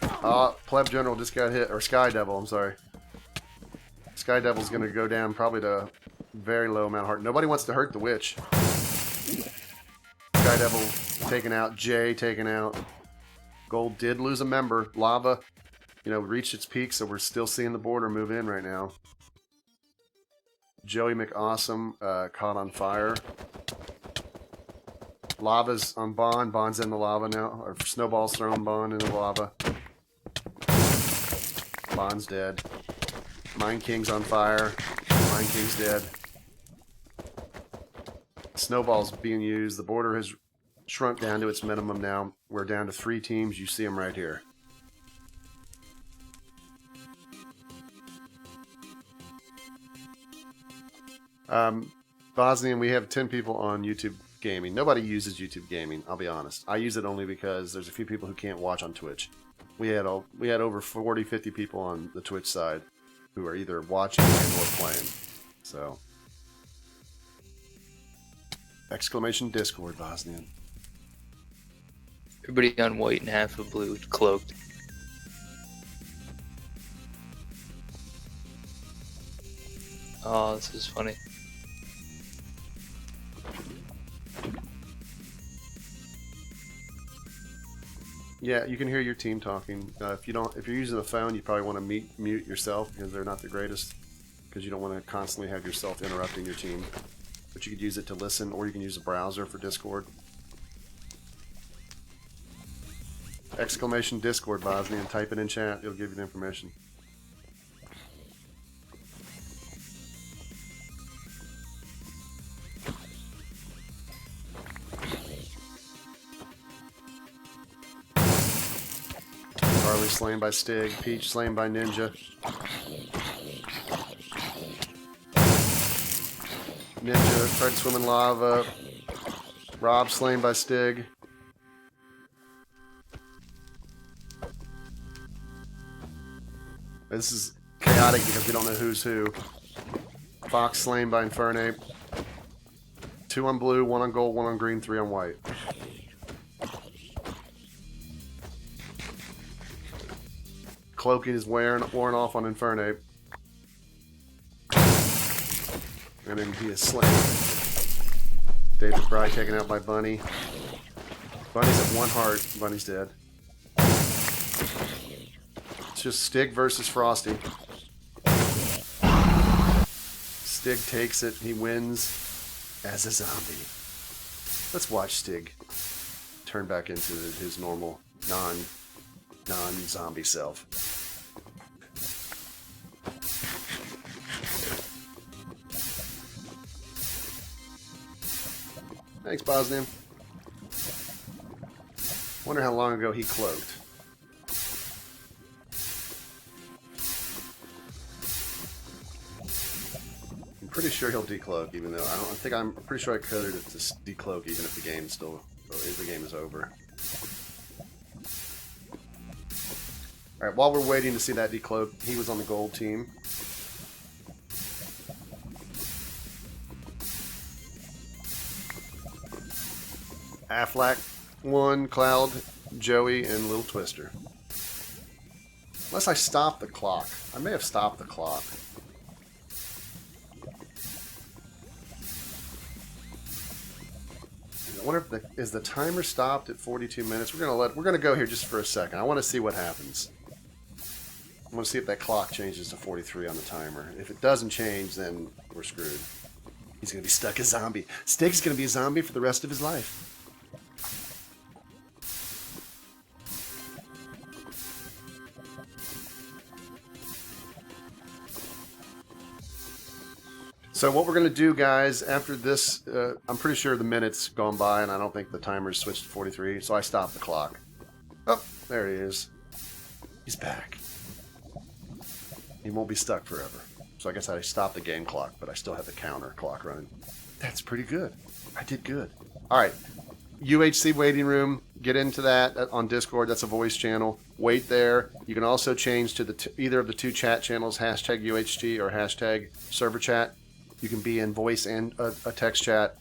Pleb General just got hit. Or Sky Devil, I'm sorry. Sky Devil's going to go down probably to very low amount of heart. Nobody wants to hurt the witch. Sky Devil taken out. Jay taken out. Gold did lose a member. Lava, you know, reached its peak, so we're still seeing the border move in right now. Joey McAwesome caught on fire. Lava's on Bond. Bond's in the lava now. Or Snowball's throwing Bond in the lava. Bond's dead. Mine King's on fire. Mine King's dead. Snowball's being used. The border has shrunk down to its minimum now. We're down to 3 teams. You see them right here. Bosnian, we have 10 people on YouTube Gaming. Nobody uses YouTube Gaming, I'll be honest. I use it only because there's a few people who can't watch on Twitch. We had over 40, 50 people on the Twitch side who are either watching or playing. So, exclamation Discord, Bosnian. Everybody on white and half of blue, cloaked. Oh, this is funny. Yeah, you can hear your team talking. If you're using a phone, you probably want to mute yourself because they're not the greatest. Because you don't want to constantly have yourself interrupting your team. But you could use it to listen, or you can use a browser for Discord. Exclamation Discord, Bosnian. Type it in chat. It'll give you the information. Harley slain by Stig. Peach slain by Ninja. Ninja tried to swim in lava. Rob slain by Stig. This is chaotic because we don't know who's who. Fox slain by Infernape. 2 on blue, 1 on gold, 1 on green, 3 on white. Cloaking is worn off on Infernape. And then he is slain. David Fry taken out by Bunny. Bunny's at 1 heart. Bunny's dead. It's just Stig versus Frosty. Stig takes it. He wins as a zombie. Let's watch Stig turn back into his normal non-zombie self. Thanks, Bosnian. Wonder how long ago he cloaked. I'm pretty sure he'll decloak, even though I'm pretty sure I coded it to decloak even if the game is over. Alright, while we're waiting to see that decloak, he was on the gold team. Affleck, 1, Cloud, Joey, and Little Twister. Unless I stop the clock. I may have stopped the clock. I wonder if is the timer stopped at 42 minutes? We're gonna go here just for a second. I want to see what happens. I want to see if that clock changes to 43 on the timer. If it doesn't change, then we're screwed. He's gonna be stuck as zombie. Stig's gonna be a zombie for the rest of his life. So what we're going to do, guys, after this, I'm pretty sure the minute's gone by, and I don't think the timer's switched to 43, so I stopped the clock. Oh, there he is. He's back. He won't be stuck forever. So I guess I stopped the game clock, but I still have the counter clock running. That's pretty good. I did good. All right. UHC Waiting Room. Get into that on Discord. That's a voice channel. Wait there. You can also change to either of the 2 chat channels, hashtag UHC or hashtag server chat. You can be in voice and a text chat.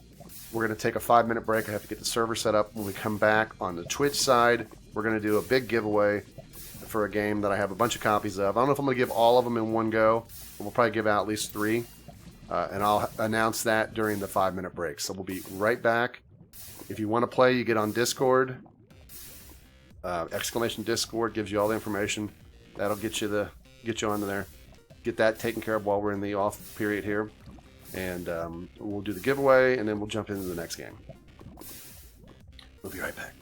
We're going to take a 5-minute break. I have to get the server set up. When we come back on the Twitch side, we're going to do a big giveaway for a game that I have a bunch of copies of. I don't know if I'm going to give all of them in one go, but we'll probably give out at least 3. And I'll announce that during the 5-minute break. So we'll be right back. If you want to play, you get on Discord. Exclamation Discord gives you all the information. That'll get you onto there. Get that taken care of while we're in the off period here. And we'll do the giveaway, and then we'll jump into the next game. We'll be right back.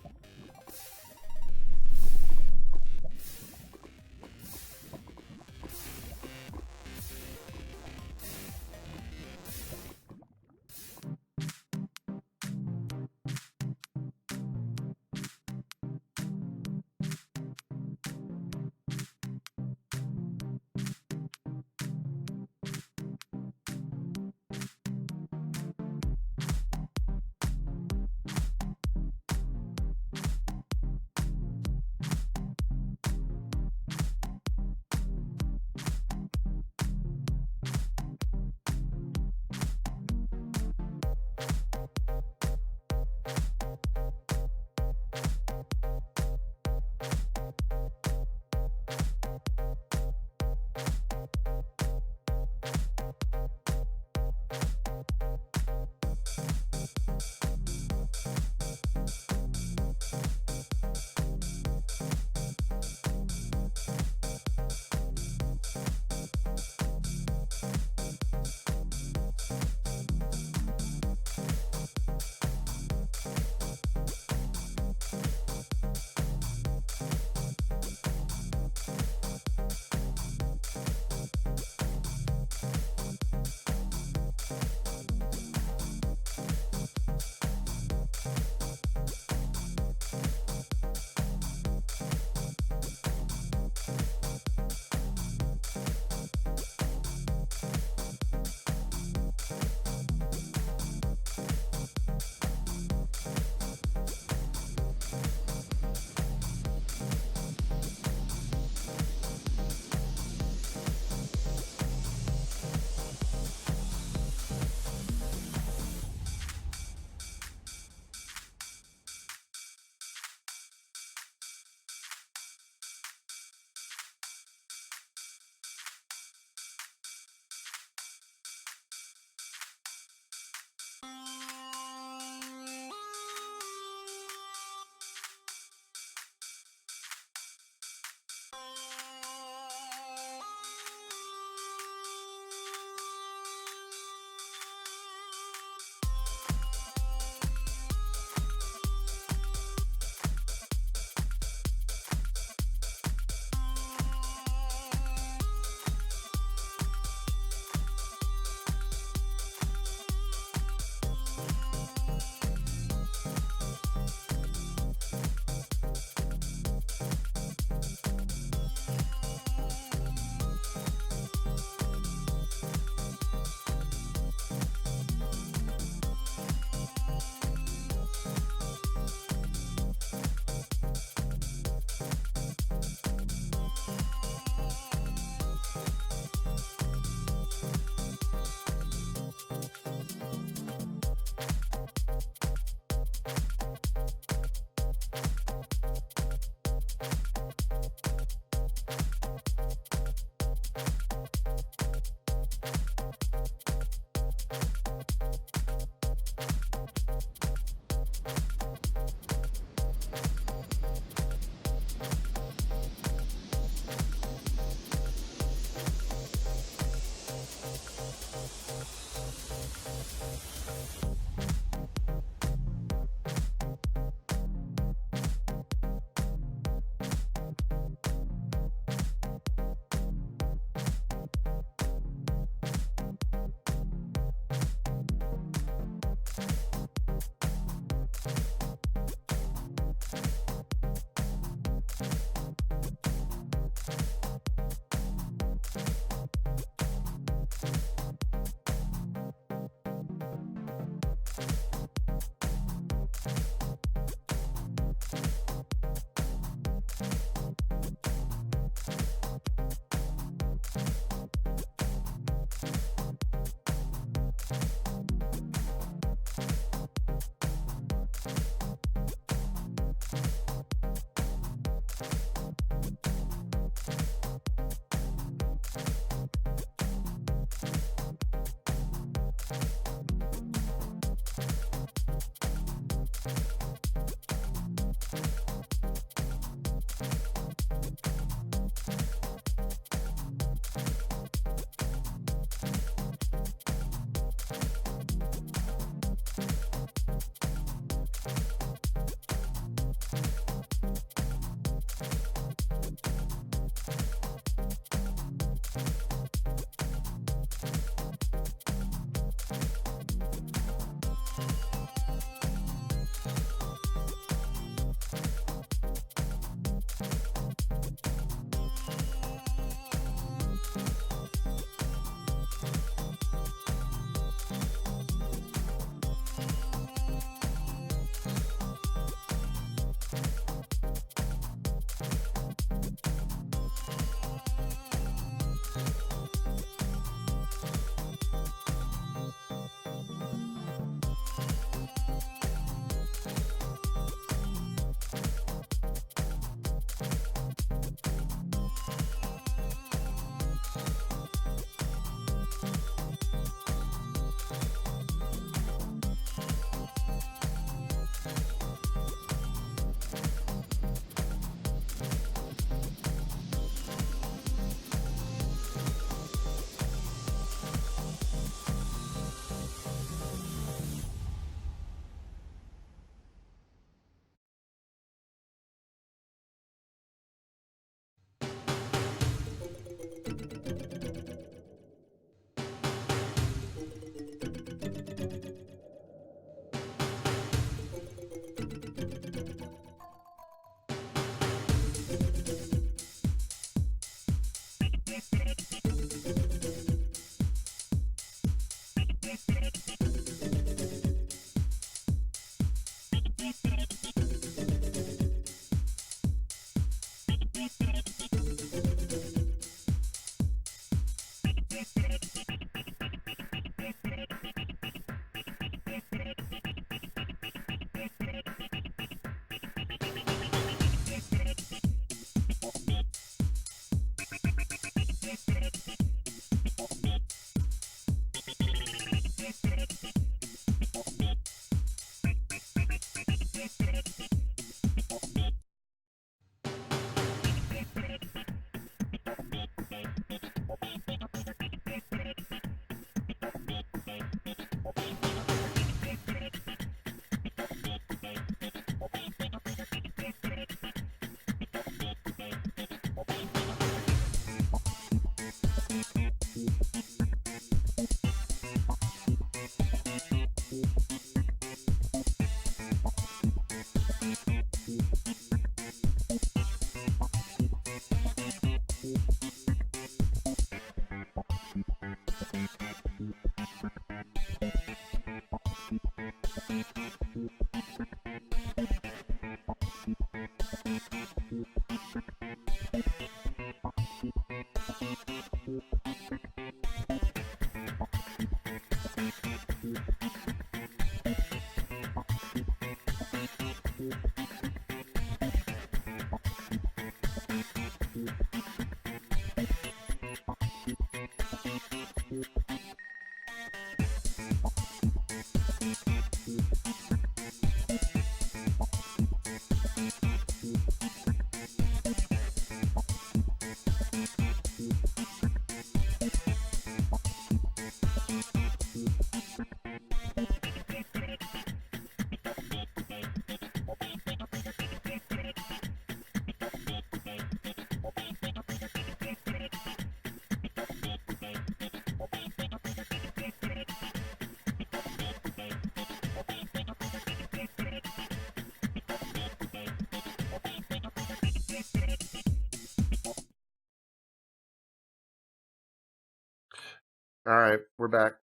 All right, we're back.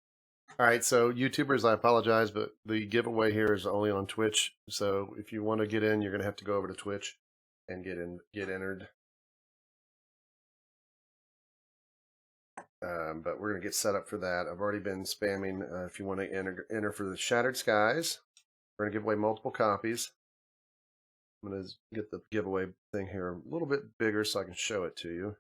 All right, so YouTubers, I apologize, but the giveaway here is only on Twitch. So if you want to get in, you're going to have to go over to Twitch and get entered. But we're going to get set up for that. I've already been spamming. If you want to enter for the Shattered Skies, we're going to give away multiple copies. I'm going to get the giveaway thing here a little bit bigger so I can show it to you.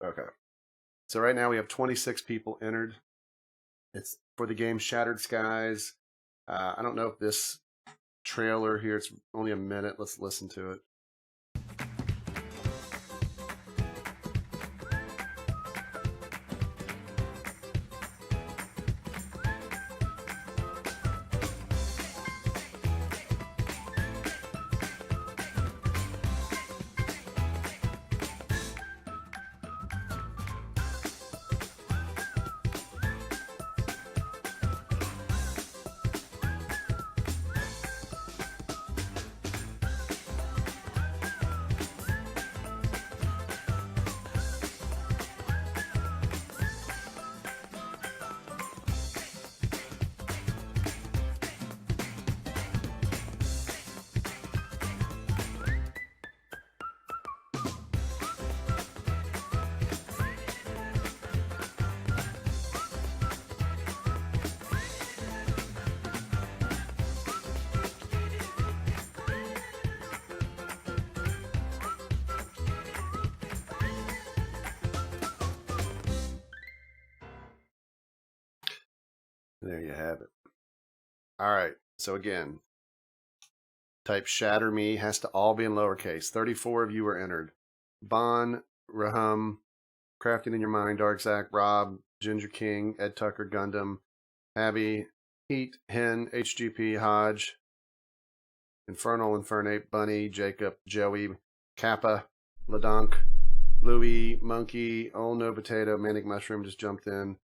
Okay. So right now we have 26 people entered. It's for the game Shattered Skies. I don't know if this trailer here, it's only a minute. Let's listen to it. There you have it. All right. So again, type Shatter Me. Has to all be in lowercase. 34 of you were entered. Bon, Rahum, Crafting in Your Mind, Darkzak, Rob, Ginger King, Ed Tucker, Gundam, Abby, Heat, Hen, HGP, Hodge, Infernal, Infernate, Bunny, Jacob, Joey, Kappa, Ladonk, Louie, Monkey, Old No Potato, Manic Mushroom just jumped in.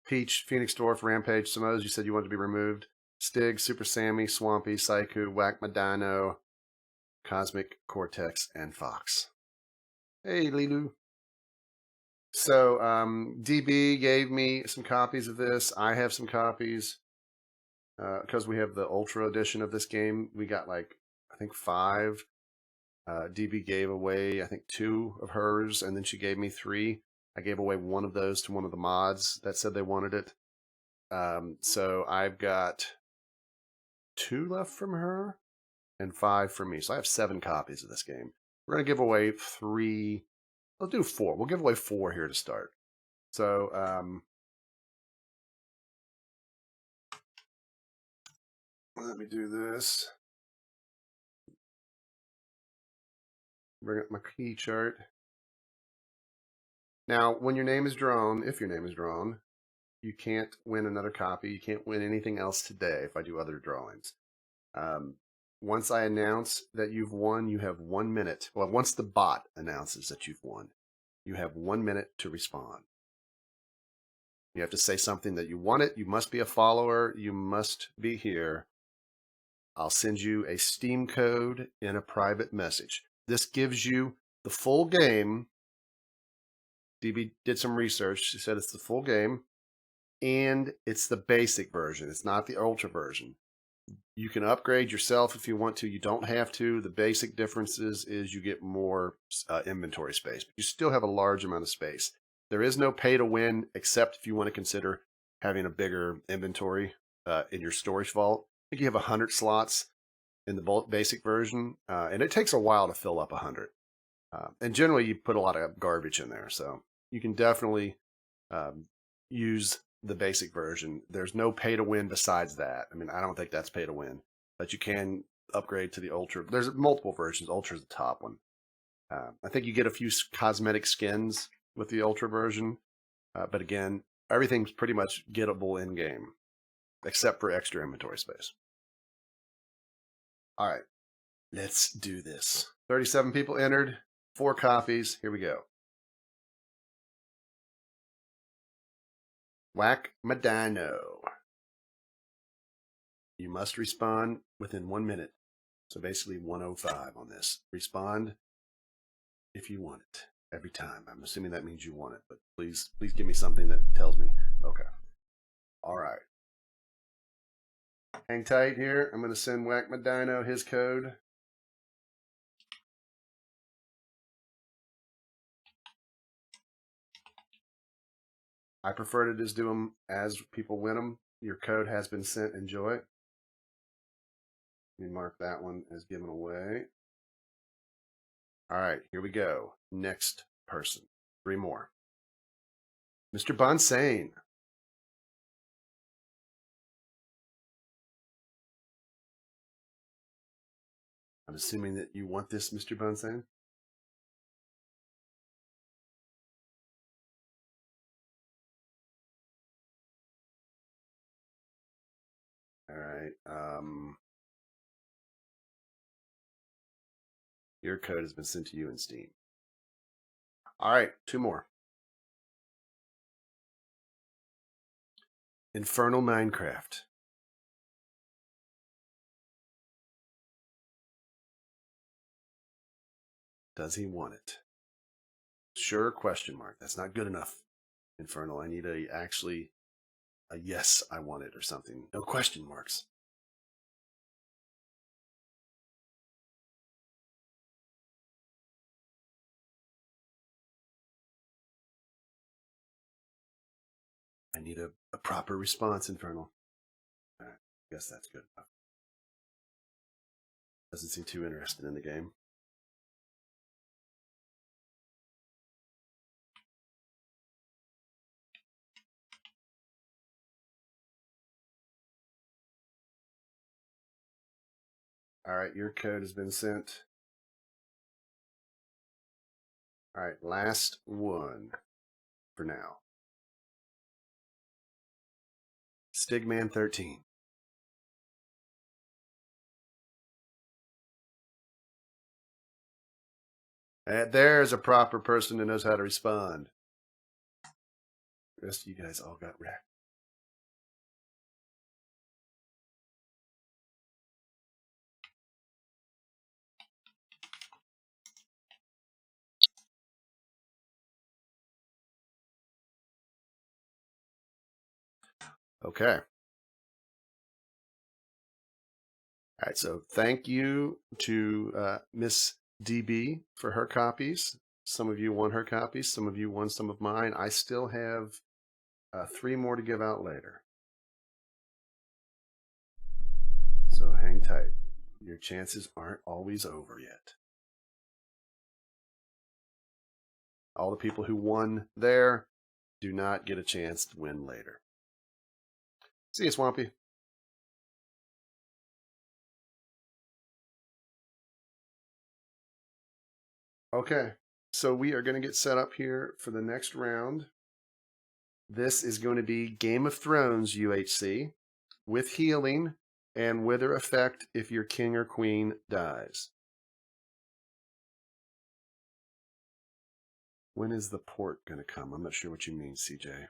Peach, Phoenix Dwarf, Rampage, Samoes, you said you wanted to be removed. Stig, Super Sammy, Swampy, Saiku, Whack Madino, Cosmic, Cortex, and Fox. Hey, Lilu. So, DB gave me some copies of this. I have some copies. Because we have the Ultra edition of this game, we got like, I think 5. DB gave away, I think 2 of hers, and then she gave me 3. I gave away 1 of those to one of the mods that said they wanted it. So I've got 2 left from her and 5 from me. So I have 7 copies of this game. We're going to give away 3. We'll do 4. We'll give away 4 here to start. So, let me do this. Bring up my key chart. Now, when your name is drawn, if your name is drawn, you can't win another copy. You can't win anything else today if I do other drawings. Once I announce that you've won, you have 1 minute. Well, once the bot announces that you've won, you have 1 minute to respond. You have to say something that you want it. You must be a follower. You must be here. I'll send you a Steam code in a private message. This gives you the full game. DB did some research. She said it's the full game and it's the basic version. It's not the ultra version. You can upgrade yourself if you want to. You don't have to. The basic differences is you get more inventory space, but you still have a large amount of space. There is no pay to win, except if you want to consider having a bigger inventory in your storage vault. I think you have 100 slots in the basic version, and it takes a while to fill up 100. And generally, you put a lot of garbage in there, so you can definitely use the basic version. There's no pay to win besides that. I mean, I don't think that's pay to win, but you can upgrade to the ultra. There's multiple versions. Ultra is the top one. I think you get a few cosmetic skins with the ultra version, but again, everything's pretty much gettable in game, except for extra inventory space. All right, let's do this. 37 people entered, 4 copies. Here we go. Whack Medino. You must respond within 1 minute. So basically 105 on this. Respond if you want it every time. I'm assuming that means you want it, but please give me something that tells me. Okay. All right. Hang tight here. I'm going to send Whack Medino his code. I prefer to just do them as people win them. Your code has been sent. Enjoy. Let me mark that one as given away. All right, here we go. Next person. 3 more. Mr. Bonsane. I'm assuming that you want this, Mr. Bonsane. All right. Your code has been sent to you in Steam. All right, 2 more. Infernal Minecraft. Does he want it? Sure, question mark. That's not good enough. Infernal, I need a yes, I want it or something. No question marks. I need a proper response, Infernal. All right, guess that's good enough. Doesn't seem too interested in the game. All right, your code has been sent. All right, last one for now. Stigman 13. And there's a proper person who knows how to respond. The rest of you guys all got wrecked. Okay. All right, so thank you to Miss DB for her copies. Some of you won her copies. Some of you won some of mine. I still have 3 more to give out later. So hang tight. Your chances aren't always over yet. All the people who won there do not get a chance to win later. See you, Swampy. Okay, so we are going to get set up here for the next round. This is going to be Game of Thrones UHC with healing and wither effect if your king or queen dies. When is the port going to come? I'm not sure what you mean, CJ.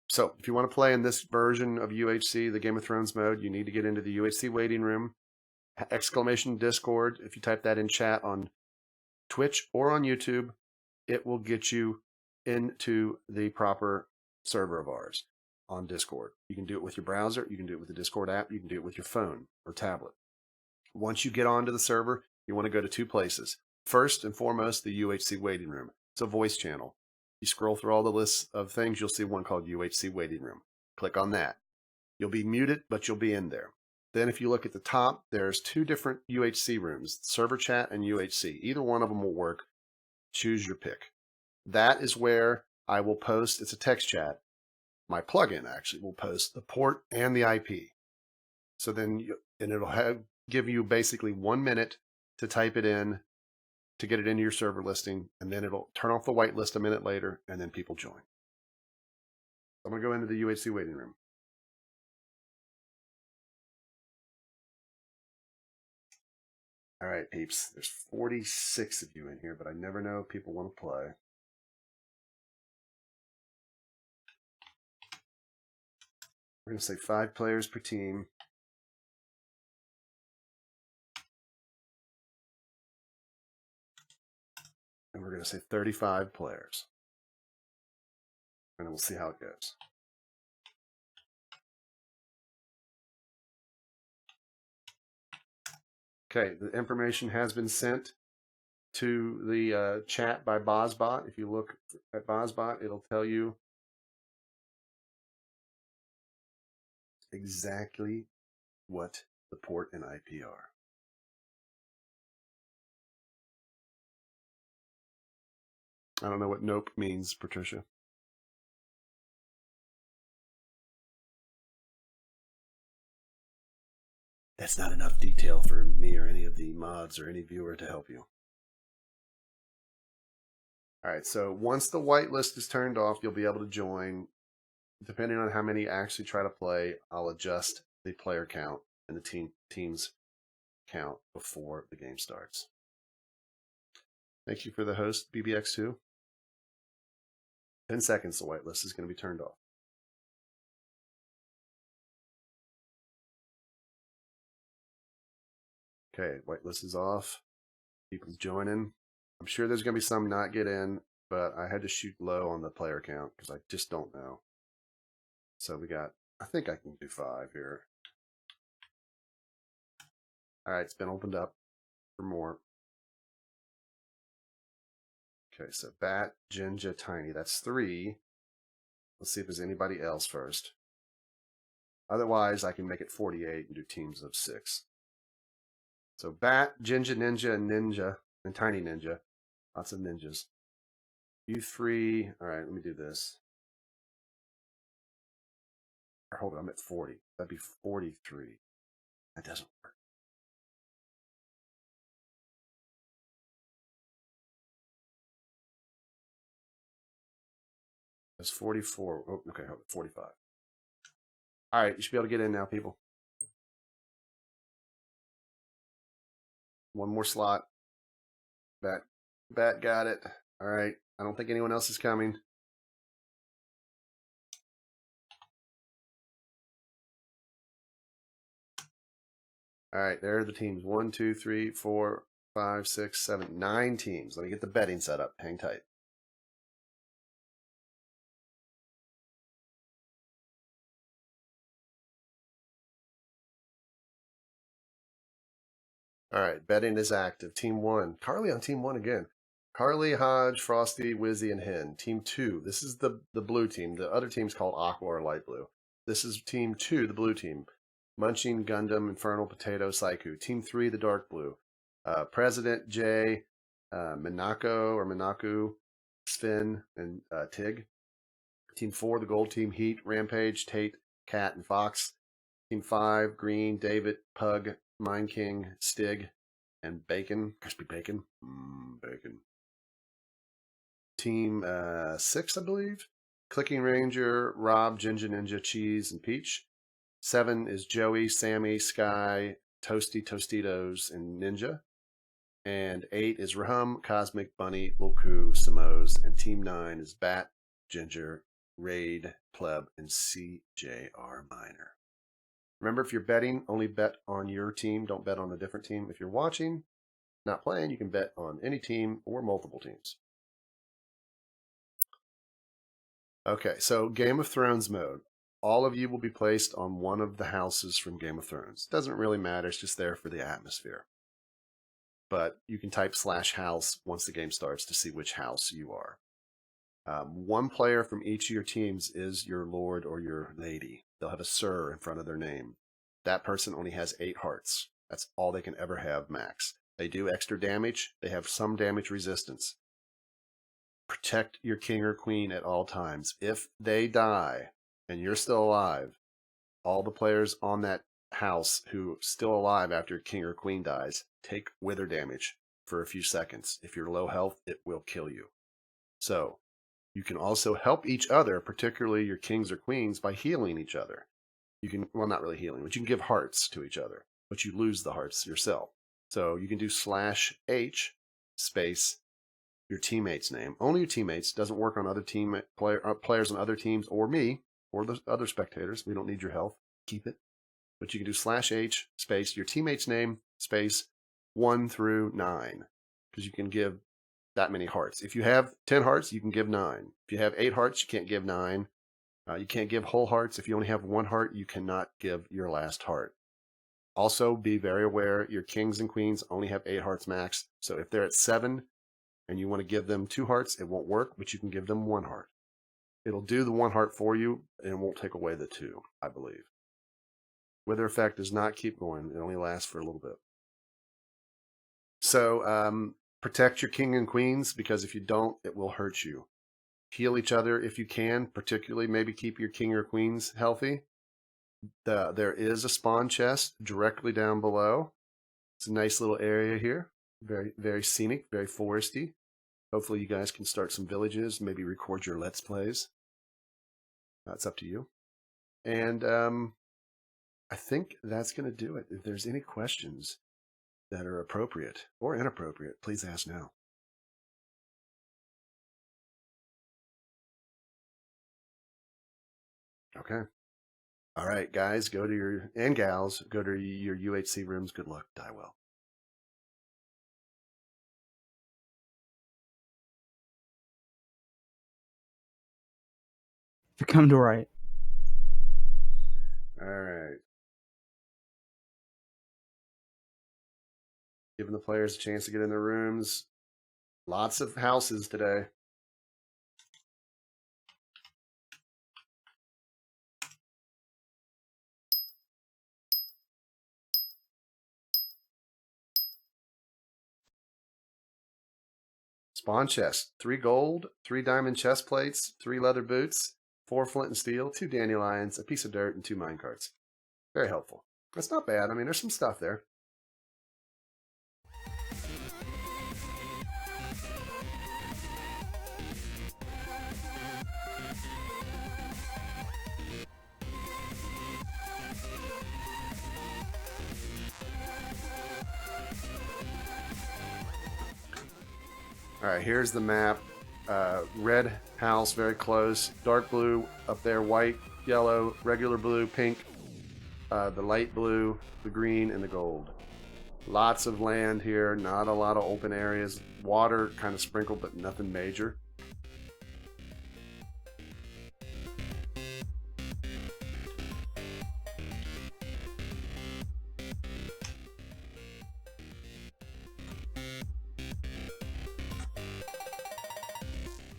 So if you want to play in this version of UHC, the Game of Thrones mode, you need to get into the UHC waiting room. ! Discord. If you type that in chat on Twitch or on YouTube, it will get you into the proper server of ours on Discord. You can do it with your browser. You can do it with the Discord app. You can do it with your phone or tablet. Once you get onto the server, you want to go to two places. First and foremost, the UHC Waiting Room. It's a voice channel. You scroll through all the lists of things, you'll see one called UHC Waiting Room. Click on that. You'll be muted, but you'll be in there. Then if you look at the top, there's two different UHC rooms, server chat and UHC. Either one of them will work. Choose your pick. That is where I will post, it's a text chat. My plugin actually will post the port and the IP. So then, it'll give you basically 1 minute to type it in, to get it into your server listing, and then it'll turn off the whitelist a minute later, and then people join. I'm going to go into the UHC waiting room. All right, peeps. There's 46 of you in here, but I never know if people want to play. We're going to say 5 players per team. And we're going to say 35 players. And we'll see how it goes. Okay, the information has been sent to the chat by Bozbot. If you look at Bozbot, it'll tell you exactly what the port and IP are. I don't know what nope means, Patricia. That's not enough detail for me or any of the mods or any viewer to help you. All right, so once the whitelist is turned off, you'll be able to join. Depending on how many actually try to play, I'll adjust the player count and the team's count before the game starts. Thank you for the host, BBX2. 10 seconds, the whitelist is going to be turned off. Okay, whitelist is off. People's joining. I'm sure there's going to be some not get in, but I had to shoot low on the player count because I just don't know. So we got, I think I can do 5 here. All right, it's been opened up for more. Okay, so Bat, Jinja, Tiny, that's 3. Let's see if there's anybody else first. Otherwise, I can make it 48 and do teams of 6. So Bat, Jinja, Ninja, and Ninja, and Tiny Ninja. Lots of ninjas. You 3. All right, let me do this. Or hold on, I'm at 40. That'd be 43. That doesn't work. That's 44. Oh, okay, hold on, 45. All right, you should be able to get in now, people. One more slot. Bat got it. All right. I don't think anyone else is coming. All right, there are the teams. 1, 2, 3, 4, 5, 6, 7, 9 teams. Let me get the betting set up. Hang tight. All right, betting is active. Team 1. Carly on team 1 again. Carly, Hodge, Frosty, Wizzy, and Hen. Team 2. This is the blue team. The other team's called Aqua or Light Blue. This is team 2, the blue team. Munching, Gundam, Infernal, Potato, Saiku. Team 3, the dark blue. President, Jay, Minaku, Sven, and Tig. Team 4, the gold team, Heat, Rampage, Tate, Cat, and Fox. Team 5, Green, David, Pug, Mind King, Stig, and Bacon. Crispy Bacon. Bacon. Team 6, I believe. Clicking Ranger, Rob, Ginger Ninja, Cheese, and Peach. 7 is Joey, Sammy, Sky, Toasty, Tostitos, and Ninja. And 8 is Rahum, Cosmic, Bunny, Loku, Samos. And Team 9 is Bat, Ginger, Raid, Pleb, and CJR Minor. Remember, if you're betting, only bet on your team. Don't bet on a different team. If you're watching, not playing, you can bet on any team or multiple teams. Okay, so Game of Thrones mode. All of you will be placed on one of the houses from Game of Thrones. Doesn't really matter, it's just there for the atmosphere. But you can type /house once the game starts to see which house you are. One player from each of your teams is your lord or your lady. They'll have a sir in front of their name. That person only has 8 hearts. That's all they can ever have max. They do extra damage. They have some damage resistance. Protect your king or queen at all times. If they die and you're still alive, all the players on that house who are still alive after king or queen dies take wither damage for a few seconds. If you're low health, it will kill you. So you can also help each other, particularly your kings or queens, by healing each other. You can, well, not really healing, but you can give hearts to each other, but you lose the hearts yourself. So you can do /H space your teammate's name. Only your teammates. Doesn't work on other players on other teams or me or the other spectators. We don't need your health. Keep it. But you can do /H space your teammate's name space 1 through 9 because you can give that many hearts. If you have 10 hearts, you can give 9. If you have 8 hearts, you can't give 9. You can't give whole hearts. If you only have 1 heart, you cannot give your last heart. Also, be very aware your kings and queens only have 8 hearts max. So if they're at 7 and you want to give them 2 hearts, it won't work, but you can give them 1 heart. It'll do the 1 heart for you and it won't take away the 2, I believe. Wither effect does not keep going. It only lasts for a little bit. So protect your king and queens because if you don't, it will hurt you. Heal each other if you can, particularly maybe keep your king or queens healthy. There is a spawn chest directly down below. It's a nice little area here. Very, very scenic, very foresty. Hopefully you guys can start some villages, maybe record your Let's Plays. That's up to you. And I think that's going to do it. If there's any questions that are appropriate or inappropriate, please ask now. Okay. All right, guys, go to your, and gals, go to your UHC rooms. Good luck. Die well. Come to right. All right. Giving the players a chance to get in their rooms. Lots of houses today. Spawn chest. 3 gold, 3 diamond chest plates, 3 leather boots, 4 flint and steel, 2 dandelions, a piece of dirt, and 2 minecarts. Very helpful. That's not bad. I mean, there's some stuff there. All right, here's the map. Red house, very close. Dark blue up there, white, yellow, regular blue, pink, the light blue, the green, and the gold. Lots of land here, not a lot of open areas. Water kind of sprinkled, but nothing major.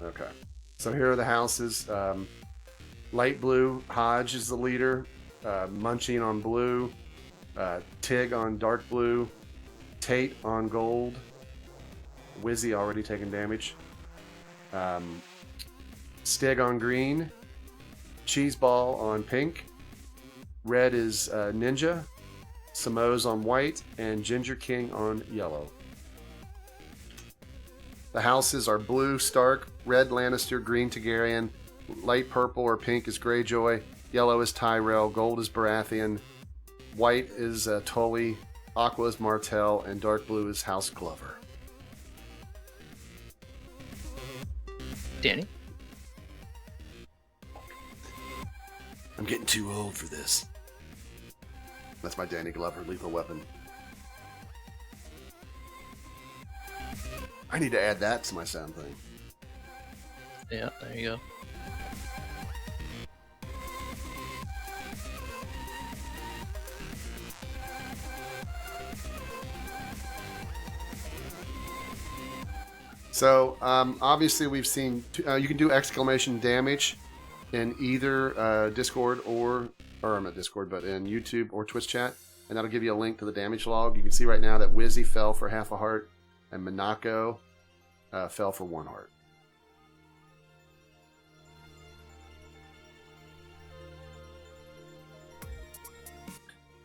Okay, so here are the houses. Light blue, Hodge is the leader. Munching on blue. Tig on dark blue. Tate on gold. Wizzy already taking damage. Stig on green. Cheeseball on pink. Red is Ninja. Samo's on white. And Ginger King on yellow. The houses are blue, Stark, red, Lannister, green, Targaryen, light purple or pink is Greyjoy, yellow is Tyrell, gold is Baratheon, white is Tully, aqua is Martell, and dark blue is House Glover. Danny? I'm getting too old for this. That's my Danny Glover lethal weapon. I need to add that to my sound thing. Yeah, there you go. So obviously we've seen you can do exclamation damage in either Discord or not Discord, but in YouTube or Twitch chat, and that'll give you a link to the damage log. You can see right now that Wizzy fell for half a heart, and Minako fell for 1 heart.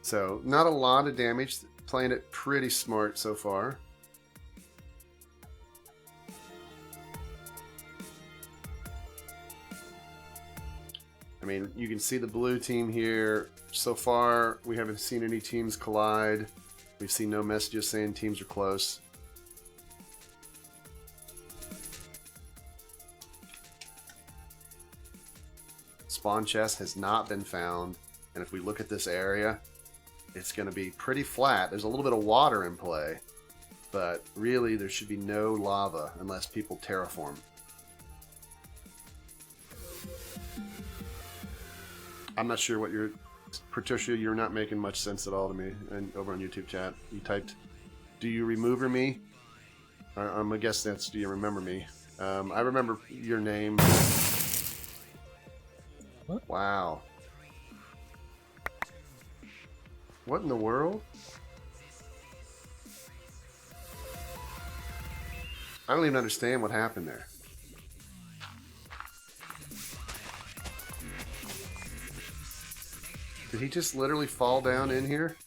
So not a lot of damage. Playing it pretty smart so far. I mean, you can see the blue team here. So far, we haven't seen any teams collide. We've seen no messages saying teams are close. Spawn chest has not been found. And if we look at this area, it's going to be pretty flat. There's a little bit of water in play. But really, there should be no lava unless people terraform. I'm not sure what you're... Patricia, you're not making much sense at all to me. And over on YouTube chat, you typed, "Do you remember me?" I'm gonna guess that's, "Do you remember me?" I remember your name. What? Wow. What in the world? I don't even understand what happened there. Did he just literally fall down in here?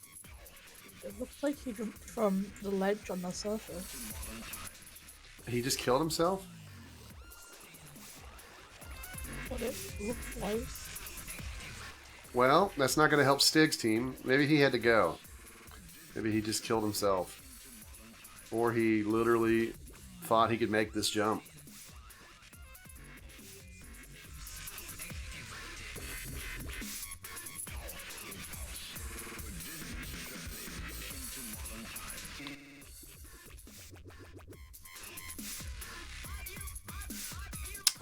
It looks like he jumped from the ledge on the surface. He just killed himself? What it looked like. Well, that's not going to help Stig's team. Maybe he had to go. Maybe he just killed himself. Or he literally thought he could make this jump.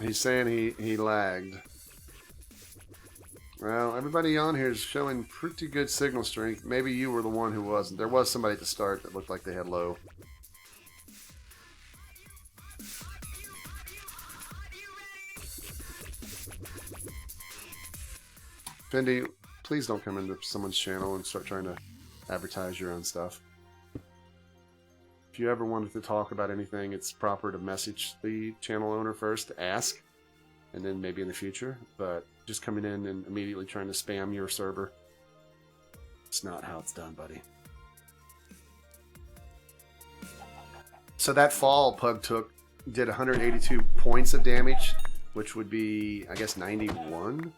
He's saying he lagged. Well, everybody on here is showing pretty good signal strength. Maybe you were the one who wasn't. There was somebody at the start that looked like they had low. Fendi, please don't come into someone's channel and start trying to advertise your own stuff. If you ever wanted to talk about anything, it's proper to message the channel owner first to ask, and then maybe in the future. But just coming in and immediately trying to spam your server, it's not how it's done, buddy. So that fall Pug took did 182 points of damage, which would be, I guess, 91.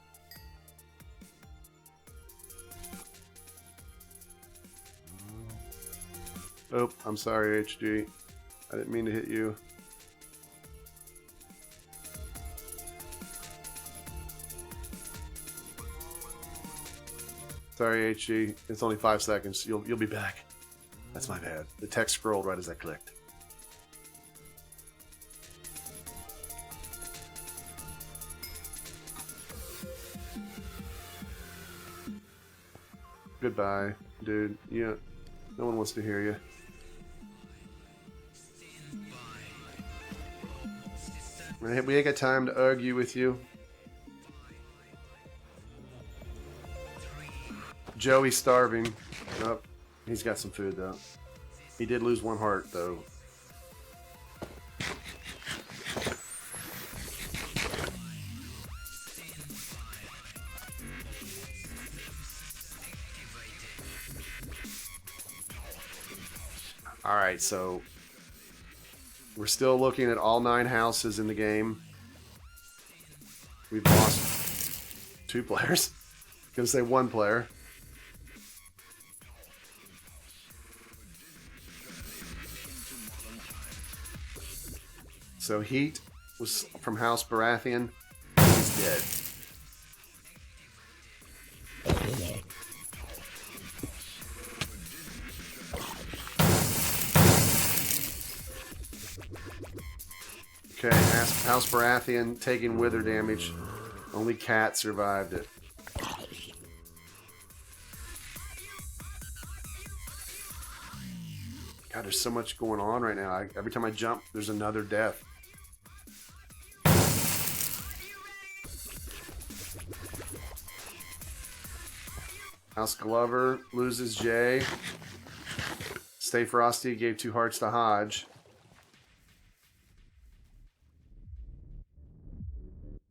Oh, I'm sorry, HG. I didn't mean to hit you. Sorry, HG. It's only 5 seconds. You'll be back. That's my bad. The text scrolled right as I clicked. Goodbye, dude. Yeah, no one wants to hear you. We ain't got time to argue with you. Joey's starving. Oh, he's got some food though. He did lose 1 heart though. Alright, so we're still looking at all 9 houses in the game. We've lost 2 players. I'm gonna say 1 player. So Heat was from House Baratheon. He's dead. Okay, House Baratheon taking wither damage. Only Cat survived it. God, there's so much going on right now. Every time I jump, there's another death. House Glover loses Jay. Stay Frosty gave 2 hearts to Hodge.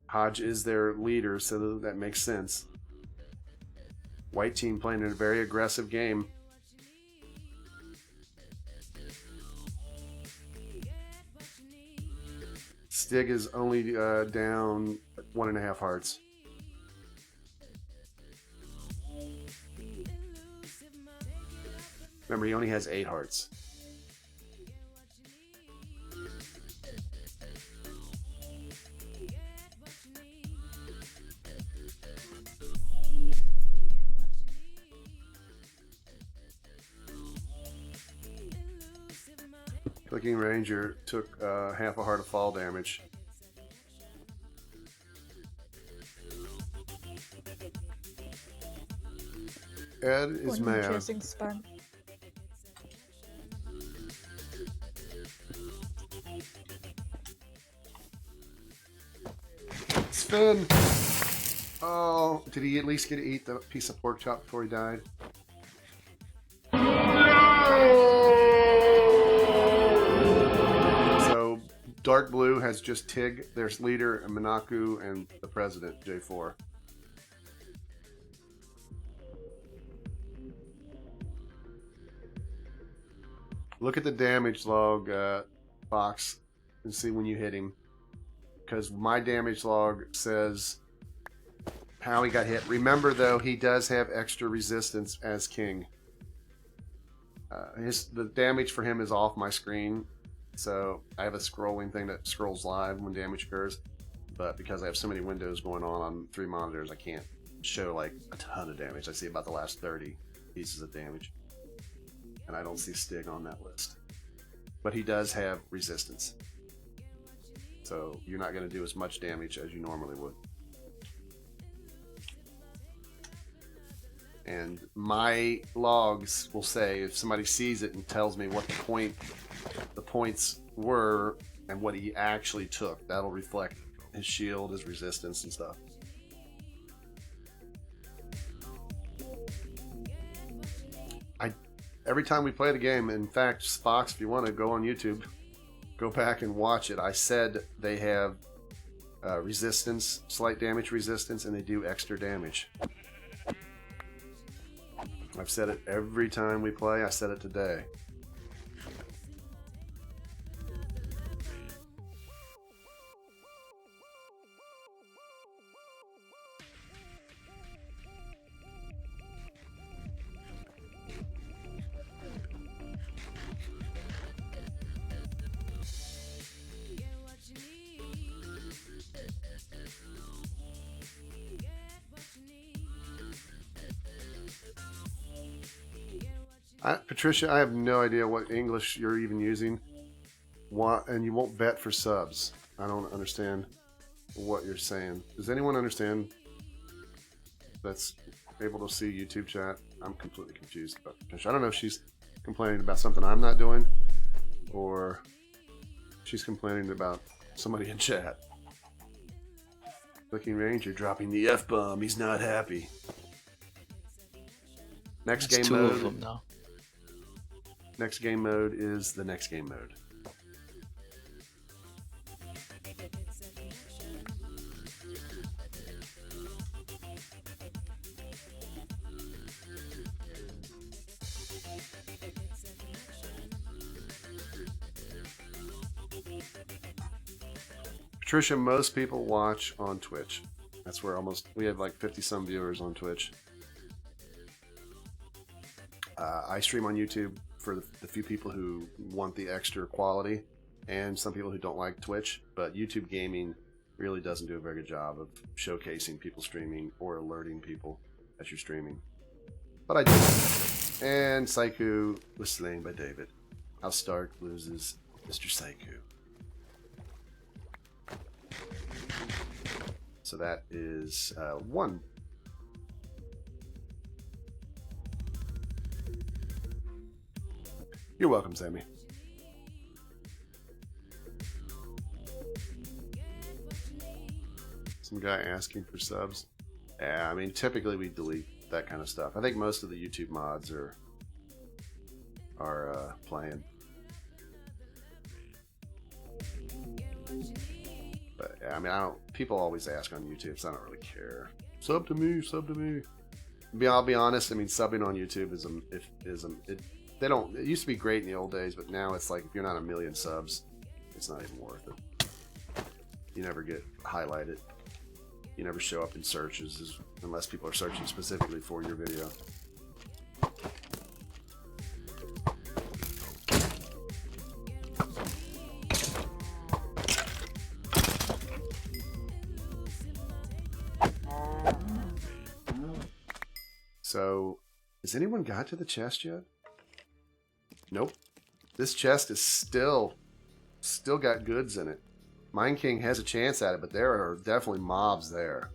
Hodge is their leader, so that makes sense. White team playing a very aggressive game. Stig is only down 1.5 hearts. Remember, he only has 8 hearts. Clicking Ranger took half a heart of fall damage. Ed is One mad. chasing spam. Sven! Oh, did he at least get to eat the piece of pork chop before he died? So, Dark Blue has just Tig, their leader, and Minaku, and the president, J4. Look at the damage log, Fox, and see when you hit him. Because my damage log says how he got hit. Remember, though, he does have extra resistance as king. The damage for him is off my screen, so I have a scrolling thing that scrolls live when damage occurs. But because I have so many windows going on 3 monitors, I can't show like a ton of damage. I see about the last 30 pieces of damage, and I don't see Stig on that list. But he does have resistance. So you're not going to do as much damage as you normally would. And my logs will say, if somebody sees it and tells me what the points were and what he actually took, that'll reflect his shield, his resistance, and stuff. Every time we play the game, in fact, Fox, if you want to go on YouTube, go back and watch it. I said they have resistance, slight damage resistance, and they do extra damage. I've said it every time we play. I said it today. Patricia, I have no idea what English you're even using. And you won't bet for subs. I don't understand what you're saying. Does anyone understand that's able to see YouTube chat? I'm completely confused about Patricia. I don't know if she's complaining about something I'm not doing, or she's complaining about somebody in chat. Looking Ranger dropping the F-bomb. He's not happy. Next That's game two mode. of them now. Next game mode is the next game mode. Patricia, most people watch on Twitch. That's where we have like 50 some viewers on Twitch. I stream on YouTube for the few people who want the extra quality, and some people who don't like Twitch, but YouTube gaming really doesn't do a very good job of showcasing people streaming or alerting people that you're streaming. But I do. And Saiku was slain by David. House Stark loses Mr. Saiku. So that is 1. You're welcome, Sammy. Some guy asking for subs. Yeah, I mean, typically we delete that kind of stuff. I think most of the YouTube mods are playing. But yeah, I mean, people always ask on YouTube, so I don't really care. Sub to me, sub to me. I'll be honest. I mean, subbing on YouTube it used to be great in the old days, but now it's like if you're not a million subs, it's not even worth it. You never get highlighted. You never show up in searches unless people are searching specifically for your video. So, has anyone got to the chest yet? Nope. This chest is still got goods in it. Mine King has a chance at it, but there are definitely mobs there.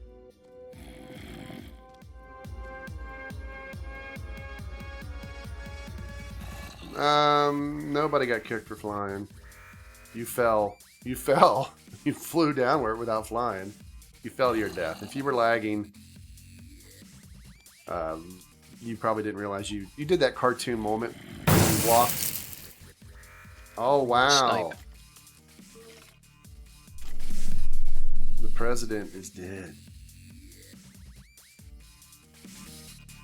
Nobody got kicked for flying. You fell. You fell. You flew downward without flying. You fell to your death. If you were lagging, you probably didn't realize you did that cartoon moment when you walked. Oh, wow. Snipe. The president is dead.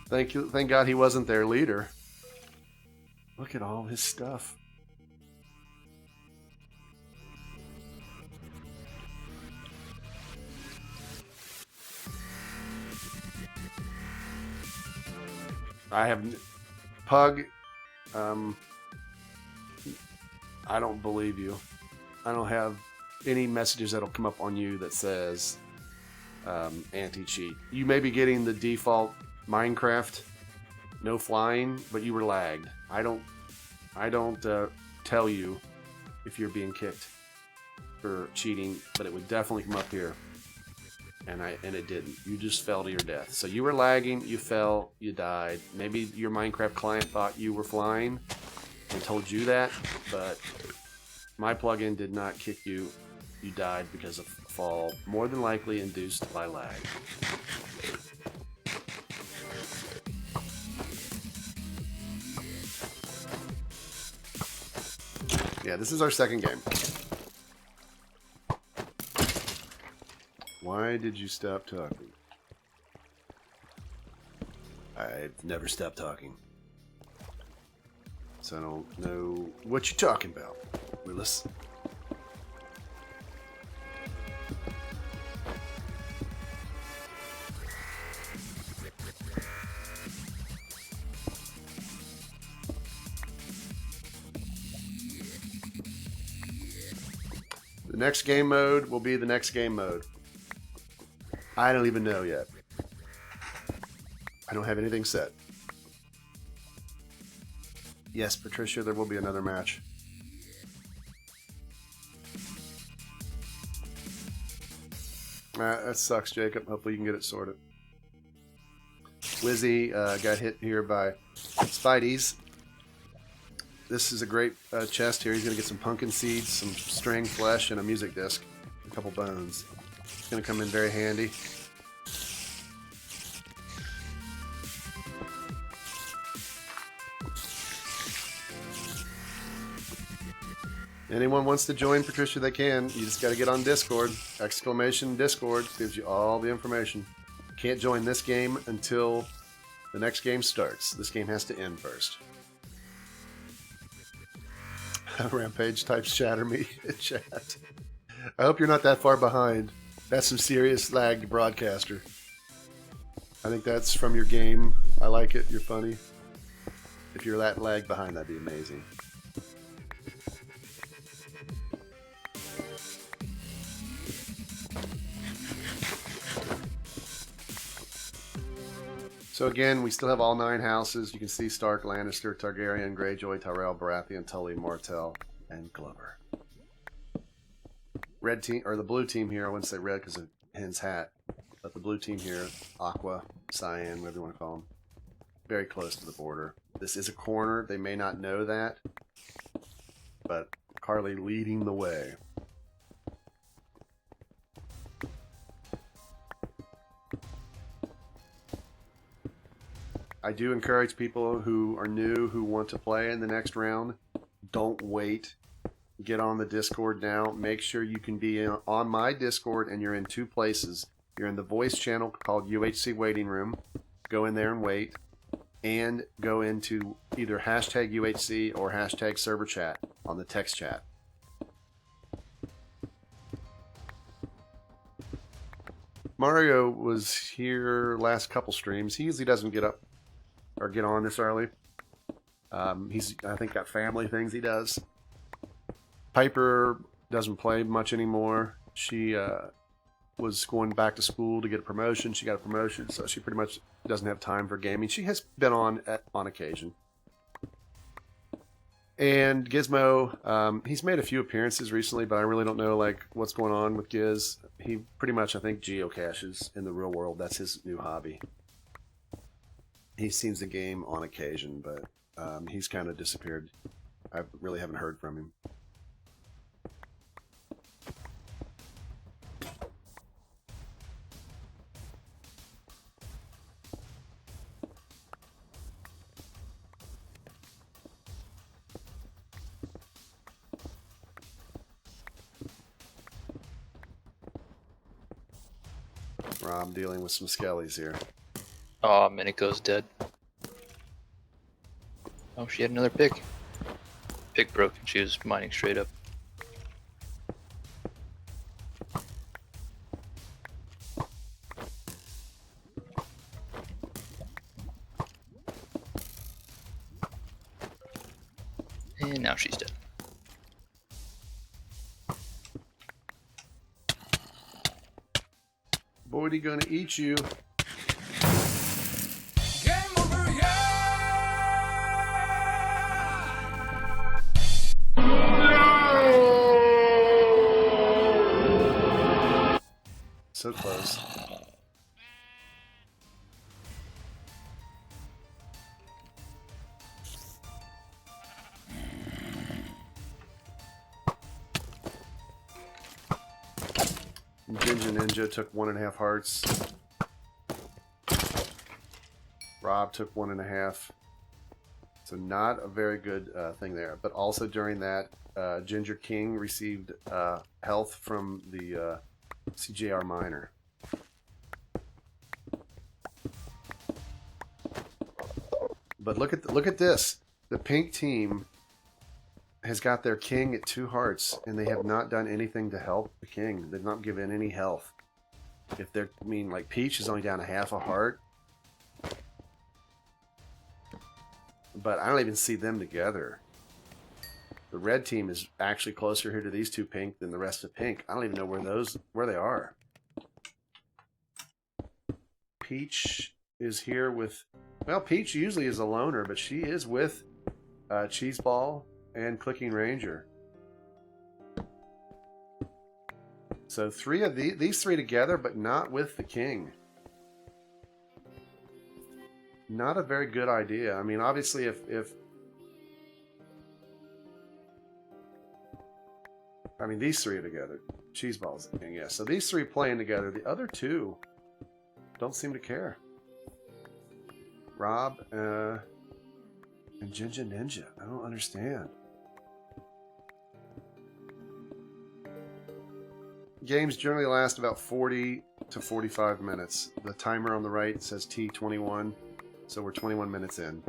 Thank God he wasn't their leader. Look at all his stuff. I have Pug. I don't believe you. I don't have any messages that'll come up on you that says anti-cheat. You may be getting the default Minecraft no flying, but you were lagged. I don't tell you if you're being kicked for cheating, but it would definitely come up here. And it didn't. You just fell to your death. So you were lagging, you fell, you died. Maybe your Minecraft client thought you were flying and told you that, but my plugin did not kick you. You died because of a fall, more than likely induced by lag. Yeah, this is our second game. Why did you stop talking? I've never stopped talking. So I don't know what you're talking about, Willis. The next game mode will be the next game mode. I don't even know yet. I don't have anything set. Yes, Patricia, there will be another match. That sucks, Jacob. Hopefully you can get it sorted. Wizzy got hit here by Spidey's. This is a great chest here. He's going to get some pumpkin seeds, some string flesh, and a music disc. A couple bones. It's going to come in very handy. Anyone wants to join Patricia, they can. You just got to get on Discord. Exclamation Discord gives you all the information. Can't join this game until the next game starts. This game has to end first. Rampage types shatter me in chat. I hope you're not that far behind. That's some serious lagged broadcaster. I think that's from your game. I like it. You're funny. If you're that lag behind, that'd be amazing. So again, we still have all 9 houses. You can see Stark, Lannister, Targaryen, Greyjoy, Tyrell, Baratheon, Tully, Martell, and Glover. Red team, or the blue team here, I wouldn't say red because of Hen's hat, but the blue team here, Aqua, Cyan, whatever you want to call them, very close to the border. This is a corner. They may not know that, but Carly leading the way. I do encourage people who are new, who want to play in the next round, don't wait. Get on the Discord now. Make sure you can be on my Discord, and you're in two places. You're in the voice channel called UHC Waiting Room. Go in there and wait. And go into either hashtag UHC or hashtag server chat on the text chat. Mario was here last couple streams. He usually doesn't get up or get on this early. He's, I think, got family things he does. Piper doesn't play much anymore. She was going back to school to get a promotion. She got a promotion, so she pretty much doesn't have time for gaming. She has been on occasion. And Gizmo, he's made a few appearances recently, but I really don't know like what's going on with Giz. He pretty much, I think, geocaches in the real world. That's his new hobby. He seems to game on occasion, but he's kind of disappeared. I really haven't heard from him. I'm dealing with some skellies here. Oh, Minico's dead. Oh, she had another pick. Pick broke and she was mining straight up. And now she's dead. Boydie gonna eat you. Game over, yeah! So close. Ninja took 1.5 hearts. Rob took 1.5. So not a very good thing there. But also during that, Ginger King received health from the CJR miner. But look at this. The pink team has got their king at 2 hearts, and they have not done anything to help the king. They've not given any health. If they're, I mean, like Peach is only down 1/2 heart. But I don't even see them together. The red team is actually closer here to these two pink than the rest of pink. I don't even know where they are. Peach is here with, well, Peach usually is a loner, but she is with Cheeseball and Clicking Ranger. So 3 of these 3 together, but not with the king. Not a very good idea. I mean, obviously, if I mean, these 3 are together. Cheeseball's the king, yeah. So these 3 playing together. The other 2 don't seem to care. Rob and Ginger Ninja. I don't understand. Games generally last about 40 to 45 minutes. The timer on the right says T21, so we're 21 minutes in.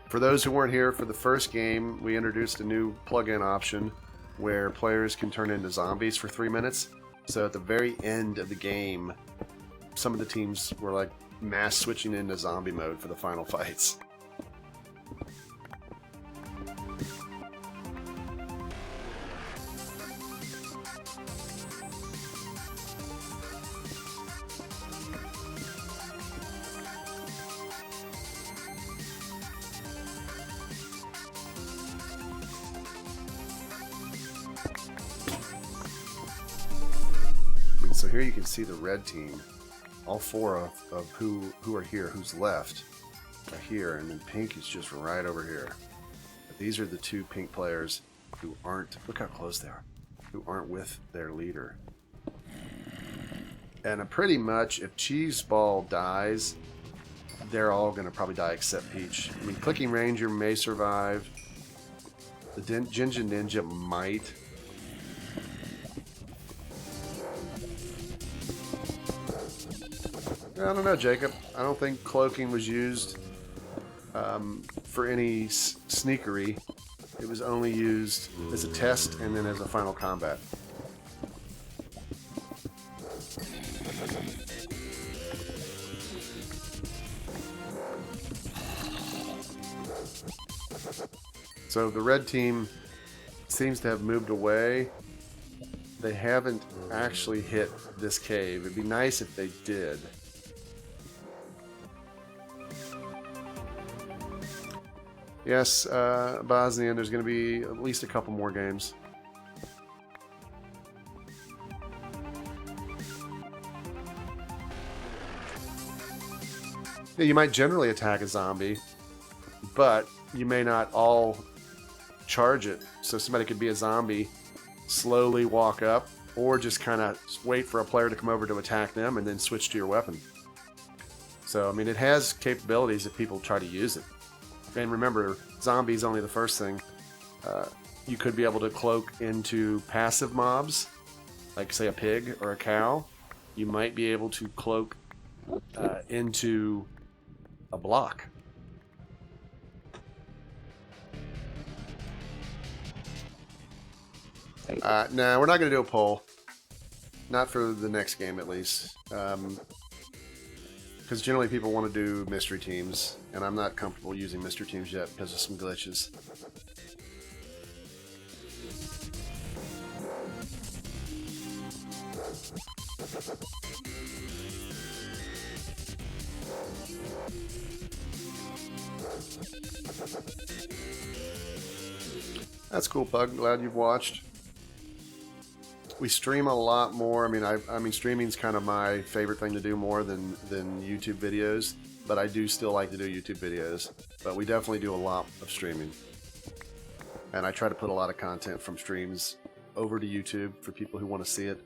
For those who weren't here for the first game, we introduced a new plug-in option where players can turn into zombies for 3 minutes. So at the very end of the game, some of the teams were like mass switching into zombie mode for the final fights. so here you can see the red team. All four of who are here, who's left, are here, and then pink is just right over here. But these are the two pink players who aren't, look how close they are, who aren't with their leader. And pretty much, if Cheese Ball dies, they're all going to probably die except Peach. I mean, Clicking Ranger may survive. The Jinja Ninja might. I don't know, Jacob. I don't think cloaking was used for any sneakery. It was only used as a test and then as a final combat. So the red team seems to have moved away. They haven't actually hit this cave. It'd be nice if they did. Yes, Bosnian, there's going to be at least a couple more games. Yeah, you might generally attack a zombie, but you may not all charge it. So somebody could be a zombie, slowly walk up, or just kind of wait for a player to come over to attack them and then switch to your weapon. So, I mean, it has capabilities if people try to use it. And remember, zombies only the first thing. You could be able to cloak into passive mobs, like say a pig or a cow. You might be able to cloak into a block. No, we're not going to do a poll. Not for the next game, at least. Because generally people want to do mystery teams, and I'm not comfortable using mystery teams yet because of some glitches. That's cool, Pug. Glad you've watched. We stream a lot more. I mean, streaming's kind of my favorite thing to do more than YouTube videos, but I do still like to do YouTube videos. But we definitely do a lot of streaming, and I try to put a lot of content from streams over to YouTube for people who want to see it.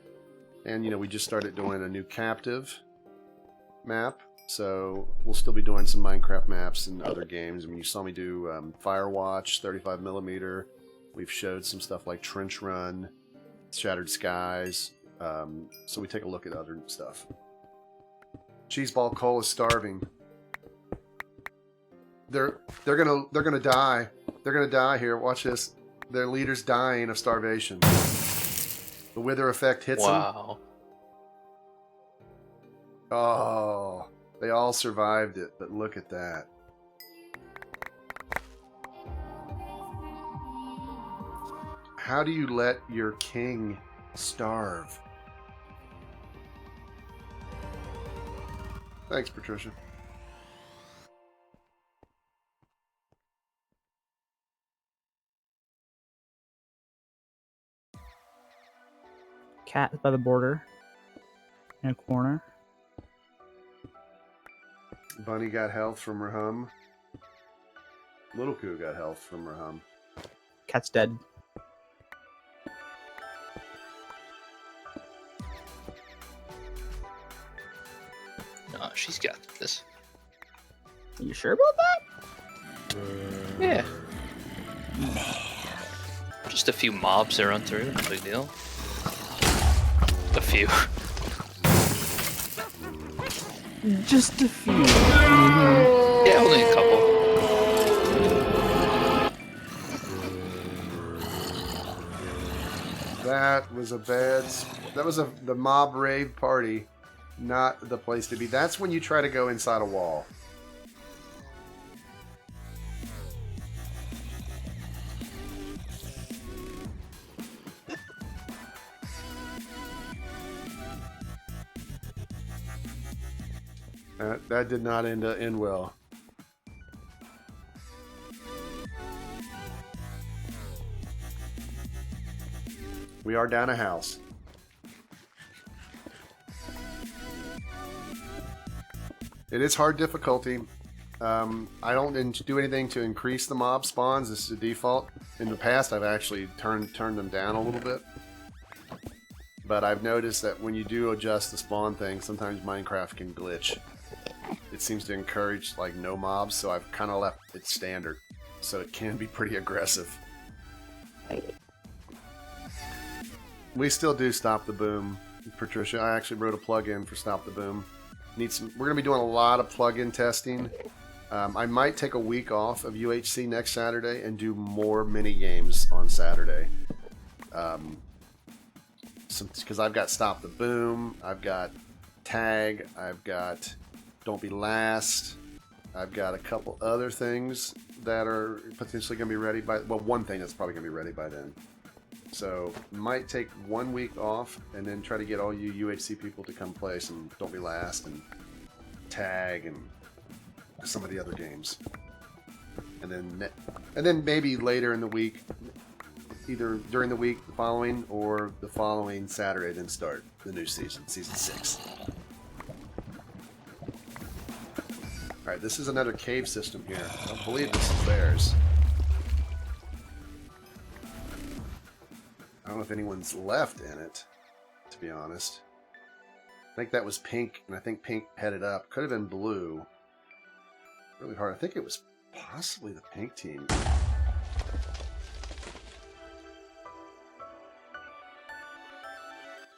And you know, we just started doing a new captive map, so we'll still be doing some Minecraft maps and other games. I mean, you saw me do Firewatch 35mm. We've showed some stuff like Trench Run, Shattered Skies, so we take a look at other stuff. Cheeseball Cole is starving. They're gonna die. They're gonna die here. Watch this. Their leader's dying of starvation. The wither effect hits them. Wow. Oh, they all survived it, but look at that. How do you let your king starve? Thanks, Patricia. Cat is by the border. In a corner. Bunny got health from Rahum. Little Coo got health from Rahum. Cat's dead. No, she's got this. Are you sure about that? Yeah. Just a few mobs to run through, no big deal. A few. Just a few. Yeah, only a couple. That was a bad... That was the mob rave party. Not the place to be. That's when you try to go inside a wall. That did not end well. We are down a house. It is hard difficulty. I don't do anything to increase the mob spawns. This is a default. In the past, I've actually turned them down a little bit. But I've noticed that when you do adjust the spawn thing, sometimes Minecraft can glitch. It seems to encourage like no mobs, so I've kind of left it standard. So it can be pretty aggressive. We still do Stop the Boom, Patricia. I actually wrote a plugin for Stop the Boom. We're going to be doing a lot of plugin testing. I might take a week off of UHC next Saturday and do more mini games on Saturday. Because I've got Stop the Boom, I've got Tag, I've got Don't Be Last, I've got a couple other things that are potentially going to be ready by... Well, one thing that's probably going to be ready by then. So, might take 1 week off and then try to get all you UHC people to come play some Don't Be Last and Tag and some of the other games. And then maybe later in the week, either during the week following or the following Saturday, then start the new season, Season 6. Alright, this is another cave system here. I don't believe this is theirs. I don't know if anyone's left in it, to be honest. I think that was pink, and I think pink headed up. Could have been blue. Really hard. I think it was possibly the pink team.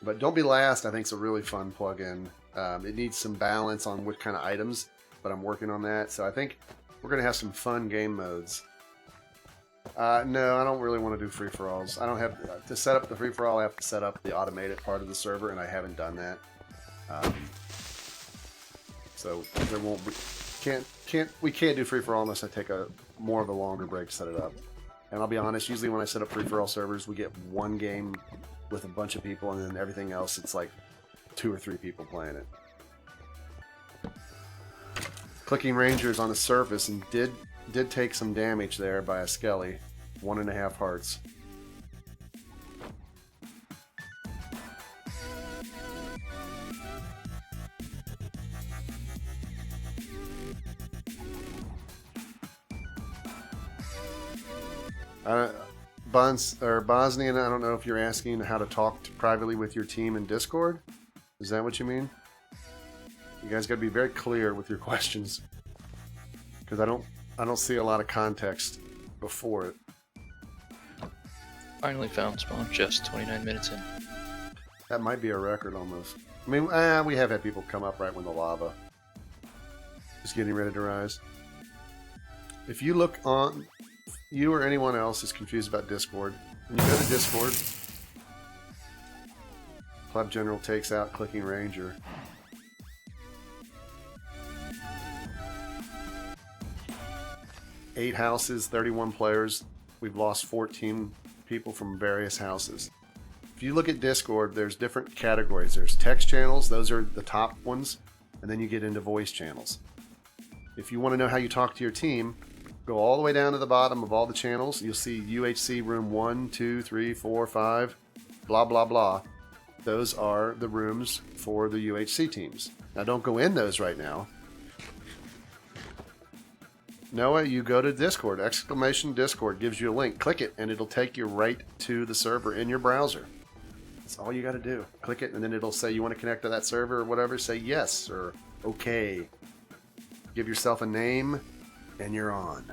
But Don't Be Last, I think, is a really fun plugin. It needs some balance on what kind of items, but I'm working on that. So I think we're going to have some fun game modes. No, I don't really want to do free-for-alls. I don't have... to set up the free-for-all, I have to set up the automated part of the server, and I haven't done that. So there won't be... We can't do free-for-all unless I take more of a longer break to set it up. And I'll be honest, usually when I set up free-for-all servers, we get one game with a bunch of people, and then everything else, it's like 2 or 3 people playing it. Clicking Rangers on the surface and did take some damage there by a Skelly. 1.5 hearts. Bosnian, I don't know if you're asking how to talk privately with your team in Discord. Is that what you mean? You guys got to be very clear with your questions, because I don't see a lot of context before it. Finally found spawn just 29 minutes in. That might be a record almost. I mean, we have had people come up right when the lava is getting ready to rise. If you look on... You or anyone else is confused about Discord, when you go to Discord, Club General takes out Clicking Ranger. Eight houses, 31 players. We've lost 14 people from various houses. If you look at Discord, there's different categories. There's text channels, those are the top ones, and then you get into voice channels. If you want to know how you talk to your team, go all the way down to the bottom of all the channels. You'll see UHC room 1, 2, 3, 4, 5, blah, blah, blah. Those are the rooms for the UHC teams. Now, don't go in those right now. Noah, you go to Discord. Exclamation Discord gives you a link. Click it, and it'll take you right to the server in your browser. That's all you got to do. Click it, and then it'll say you want to connect to that server or whatever. Say yes or okay. Give yourself a name, and you're on.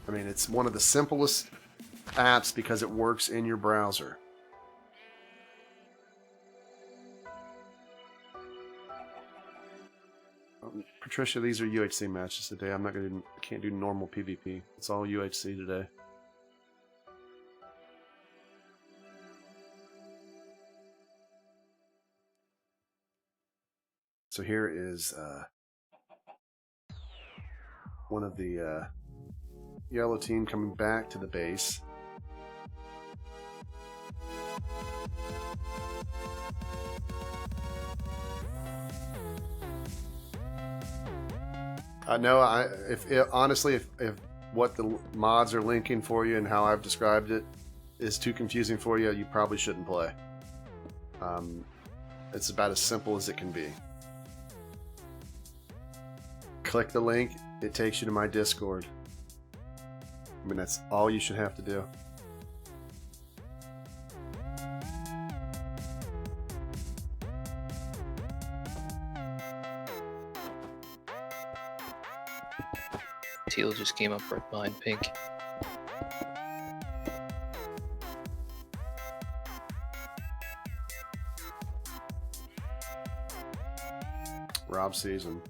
I mean, it's one of the simplest apps because it works in your browser. Patricia, these are UHC matches today. Can't do normal PvP. It's all UHC today. So here is one of the yellow team coming back to the base. Honestly, if what the mods are linking for you and how I've described it is too confusing for you, you probably shouldn't play. It's about as simple as it can be. Click the link. It takes you to my Discord. I mean, that's all you should have to do. Teal just came up right behind pink. Rob sees them.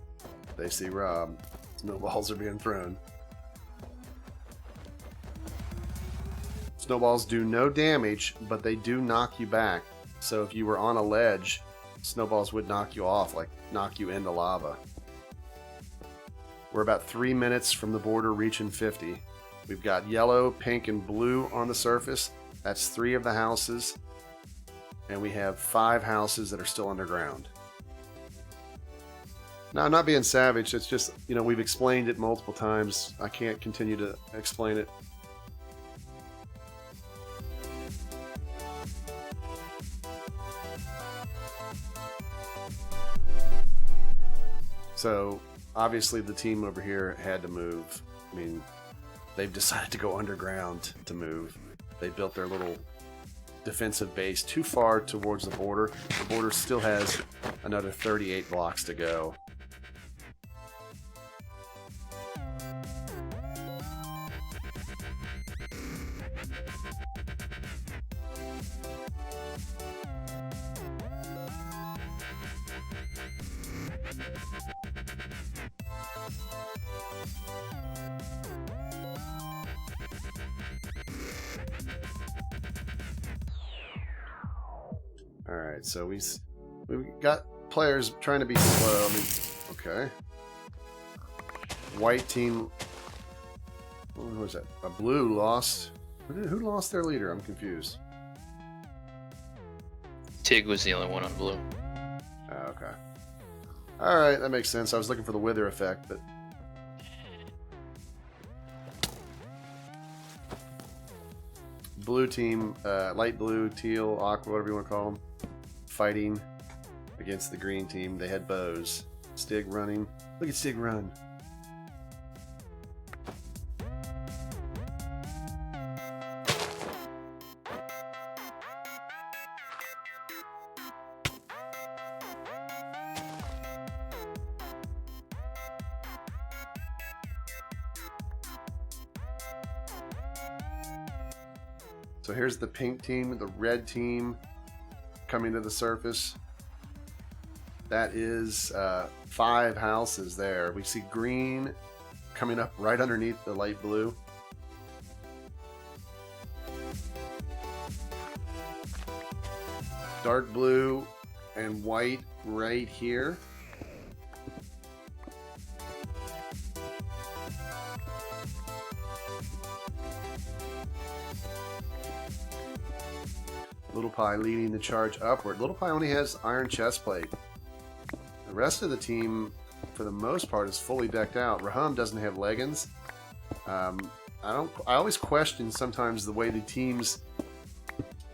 They see Rob. Snowballs are being thrown. Snowballs do no damage, but they do knock you back. So if you were on a ledge, snowballs would knock you off, like knock you into lava. We're about 3 minutes from the border reaching 50. We've got yellow, pink, and blue on the surface. That's 3 of the houses. And we have 5 houses that are still underground. Now, I'm not being savage. It's just, you know, we've explained it multiple times. I can't continue to explain it. So, obviously, the team over here had to move. I mean, they've decided to go underground to move. They built their little defensive base too far towards the border. The border still has another 38 blocks to go. Alright, so we've got players trying to be slow. I mean, okay. White team. What was that? A blue lost. Who lost their leader? I'm confused. Tig was the only one on blue. Oh, okay. Alright, that makes sense. I was looking for the wither effect, but. Blue team, light blue, teal, aqua, whatever you want to call them, fighting against the green team. They had bows. Stig running. Look at Stig run. So here's the pink team, the red team coming to the surface. That is 5 houses there. We see green coming up right underneath the light blue. Dark blue and white right here. Little Pie leading the charge upward. Little Pie only has iron chestplate. The rest of the team, for the most part, is fully decked out. Raham doesn't have leggings. I always question sometimes the way the teams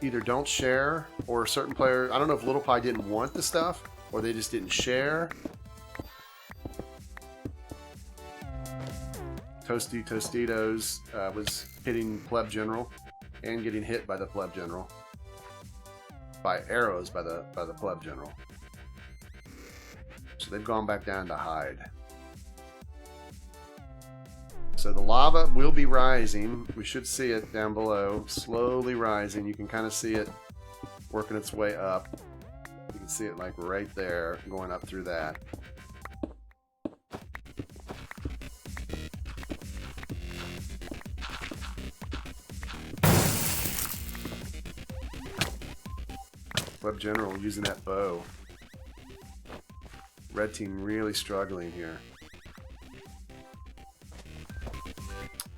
either don't share or a certain player. I don't know if Little Pie didn't want the stuff or they just didn't share. Toasty Tostitos was hitting Pleb General and getting hit by the Pleb General. By arrows by the Pleb General. So they've gone back down to hide. So the lava will be rising. We should see it down below, slowly rising. You can kind of see it working its way up. You can see it like right there, going up through that. Pleb General using that bow. Red team really struggling here.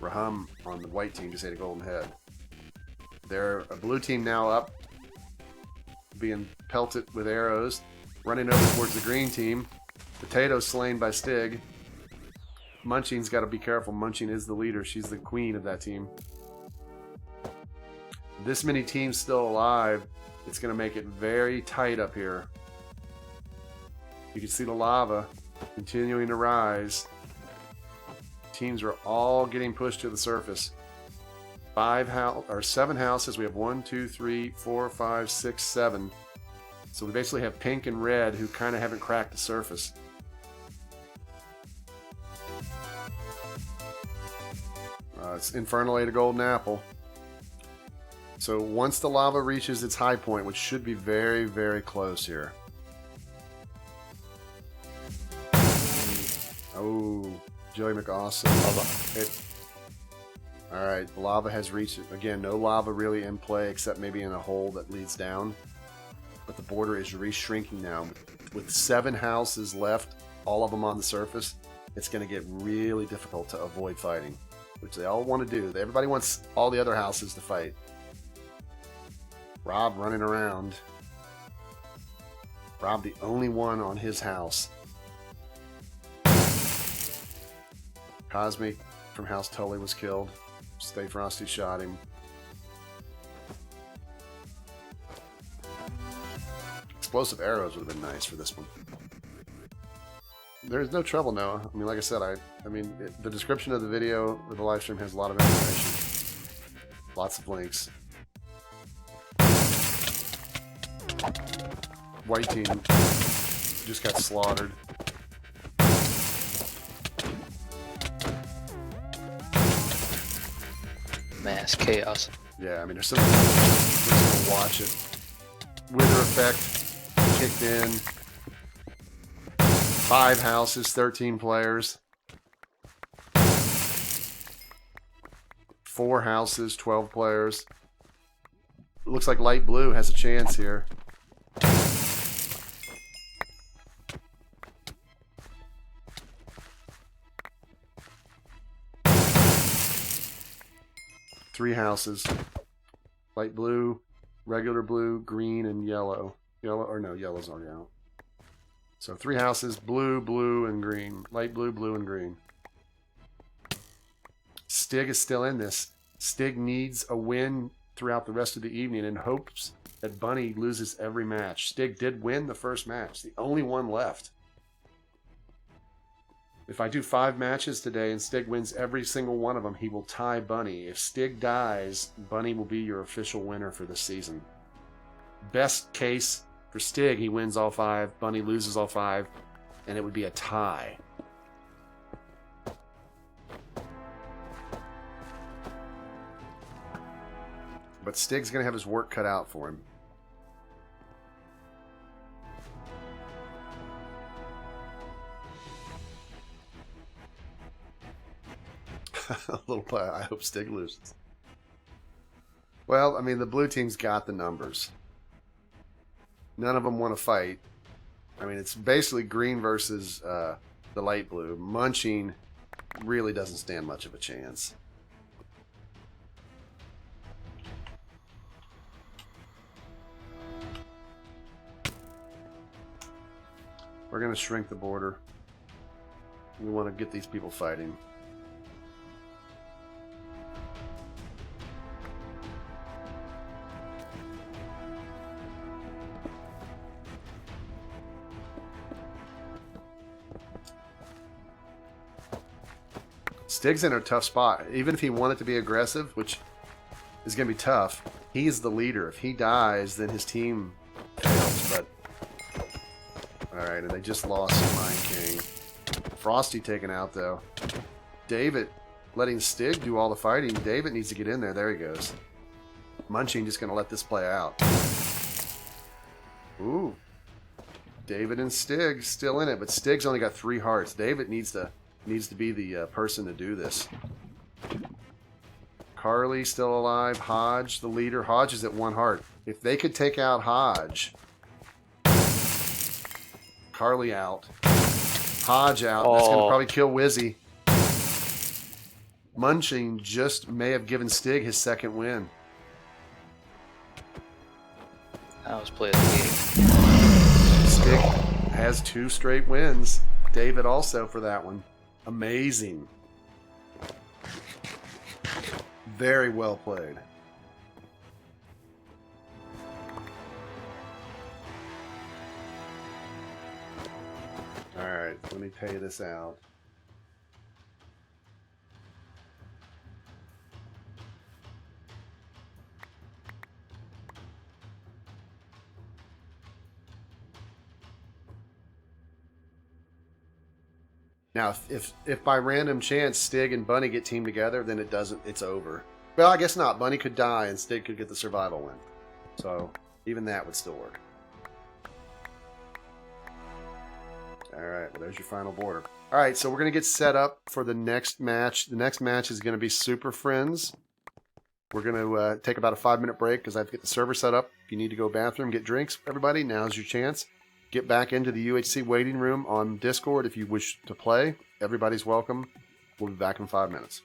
Raham on the white team just had a golden head. They're a blue team now up, being pelted with arrows, running over towards the green team. Potato slain by Stig. Munching's got to be careful. Munching is the leader. She's the queen of that team. This many teams still alive. It's going to make it very tight up here. You can see the lava continuing to rise. Teams are all getting pushed to the surface. 7 houses. We have 1, 2, 3, 4, 5, 6, 7. So we basically have pink and red who kind of haven't cracked the surface. It's Infernal ate a golden apple. So once the lava reaches its high point, which should be very, very close here. Oh, Joey McAwesome. All right, the lava has reached it. Again, no lava really in play except maybe in a hole that leads down. But the border is re-shrinking now. With 7 houses left, all of them on the surface, it's going to get really difficult to avoid fighting, which they all want to do. Everybody wants all the other houses to fight. Rob running around. Rob the only one on his house. Cosmic from House Tully was killed. Stay Frosty shot him. Explosive arrows would have been nice for this one. There's no trouble, Noah. I mean, like I said, the description of the video or the live stream has a lot of information. Lots of links. White team just got slaughtered. Mass chaos. Yeah, I mean, there's some people watch it. Wither effect kicked in. 5 houses, 13 players. 4 houses, 12 players. It looks like light blue has a chance here. Three houses. Light blue, regular blue, green, and yellow. Yellow's already out. So 3 houses, blue, blue, and green. Light blue, blue, and green. Stig is still in this. Stig needs a win throughout the rest of the evening and hopes that Bunny loses every match. Stig did win the first match, the only one left. If I do 5 matches today and Stig wins every single one of them, he will tie Bunny. If Stig dies, Bunny will be your official winner for this season. Best case for Stig, he wins all 5, Bunny loses all 5, and it would be a tie. But Stig's going to have his work cut out for him. A little play. I hope Stig loses. Well, I mean, the blue team's got the numbers. None of them want to fight. I mean, it's basically green versus the light blue. Munching really doesn't stand much of a chance. We're going to shrink the border. We want to get these people fighting. Stig's in a tough spot. Even if he wanted to be aggressive, which is going to be tough, he's the leader. If he dies, then his team fails. But alright, and they just lost Mine King. Frosty taken out, though. David letting Stig do all the fighting. David needs to get in there. There he goes. Munching just going to let this play out. Ooh. David and Stig still in it, but Stig's only got 3 hearts. David needs to be the person to do this. Carly still alive. Hodge, the leader. Hodge is at 1 heart. If they could take out Hodge... Carly out. Hodge out. That's going to probably kill Wizzy. Munching just may have given Stig his 2nd win. That was play of the game. Stig has 2 straight wins. David also for that one. Amazing. Very well played. right, let me pay this out. Now, if by random chance Stig and Bunny get teamed together, then it doesn't. It's over. Well, I guess not. Bunny could die and Stig could get the survival win. So even that would still work. All right. Well, there's your final border. All right. So we're gonna get set up for the next match. The next match is gonna be Super Friends. We're gonna take about a 5-minute break because I have to get the server set up. If you need to go bathroom, get drinks, everybody, now's your chance. Get back into the UHC waiting room on Discord if you wish to play. Everybody's welcome. We'll be back in 5 minutes.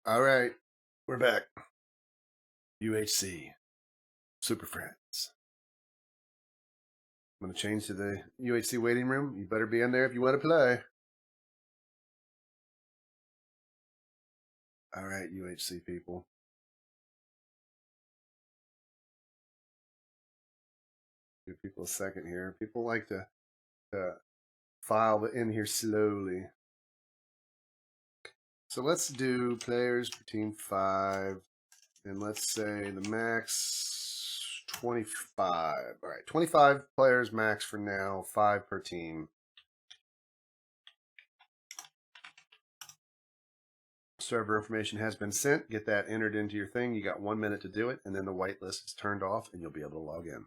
All right, we're back. UHC Super Friends. I'm going to change to the UHC waiting room. You better be in there if you want to play. All right, UHC people. Give people a second here. People like to file in here slowly. So let's do players per team 5. And let's say the max 25. All right, 25 players max for now, 5 per team. Server information has been sent. Get that entered into your thing. You got 1 minute to do it, and then the whitelist is turned off, and you'll be able to log in.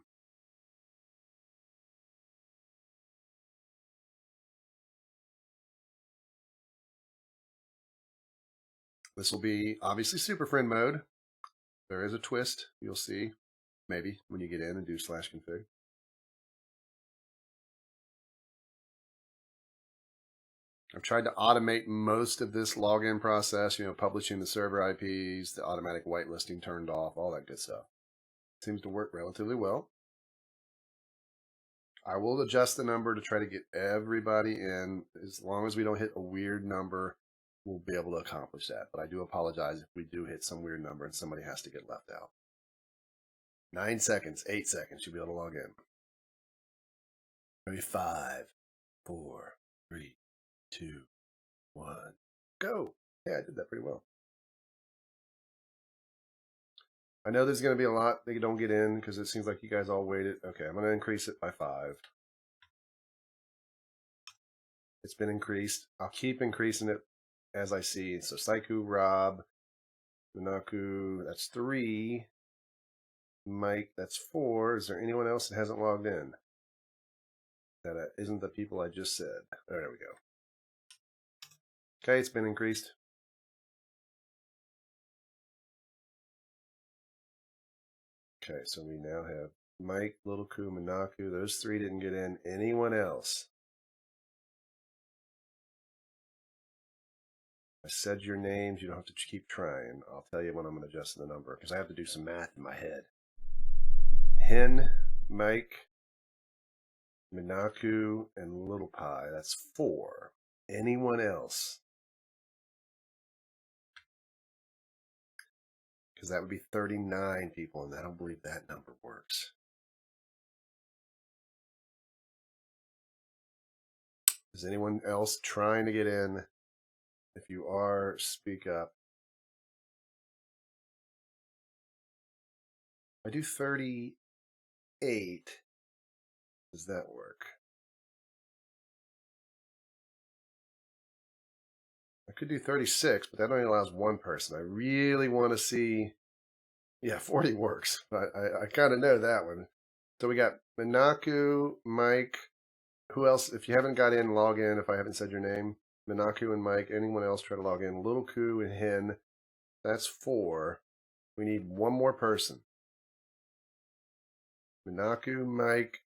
This will be obviously Super Friend mode. There is a twist, you'll see, maybe, when you get in and do /config. I've tried to automate most of this login process, publishing the server IPs, the automatic whitelisting turned off, all that good stuff. Seems to work relatively well. I will adjust the number to try to get everybody in. As long as we don't hit a weird number, we'll be able to accomplish that. But I do apologize if we do hit some weird number and somebody has to get left out. 9 seconds, 8 seconds, you'll be able to log in. Maybe 5, 4, 3, 2, 1, go. Yeah, I did that pretty well. I know there's going to be a lot that you don't get in because it seems like you guys all waited. Okay, I'm going to increase it by 5. It's been increased. I'll keep increasing it as I see. So Saiku, Rob, Minaku, that's 3. Mike, that's 4. Is there anyone else that hasn't logged in? That isn't the people I just said. Oh, there we go. Okay, it's been increased. Okay, so we now have Mike, Little Ku, Minaku. Those 3 didn't get in. Anyone else? I said your names. You don't have to keep trying. I'll tell you when I'm going to adjust the number because I have to do some math in my head. Hen, Mike, Minaku, and Little Pie. That's 4. Anyone else? Because that would be 39 people, and I don't believe that number works. Is anyone else trying to get in? If you are, speak up. I do 38. Does that work? I could do 36, but that only allows 1 person. I really want to see. Yeah, 40 works, but I kind of know that one. So we got Minaku, Mike. Who else? If you haven't got in, log in. If I haven't said your name, Minaku and Mike. Anyone else try to log in? Little Ku and Hen. That's 4. We need 1 more person. Minaku, Mike,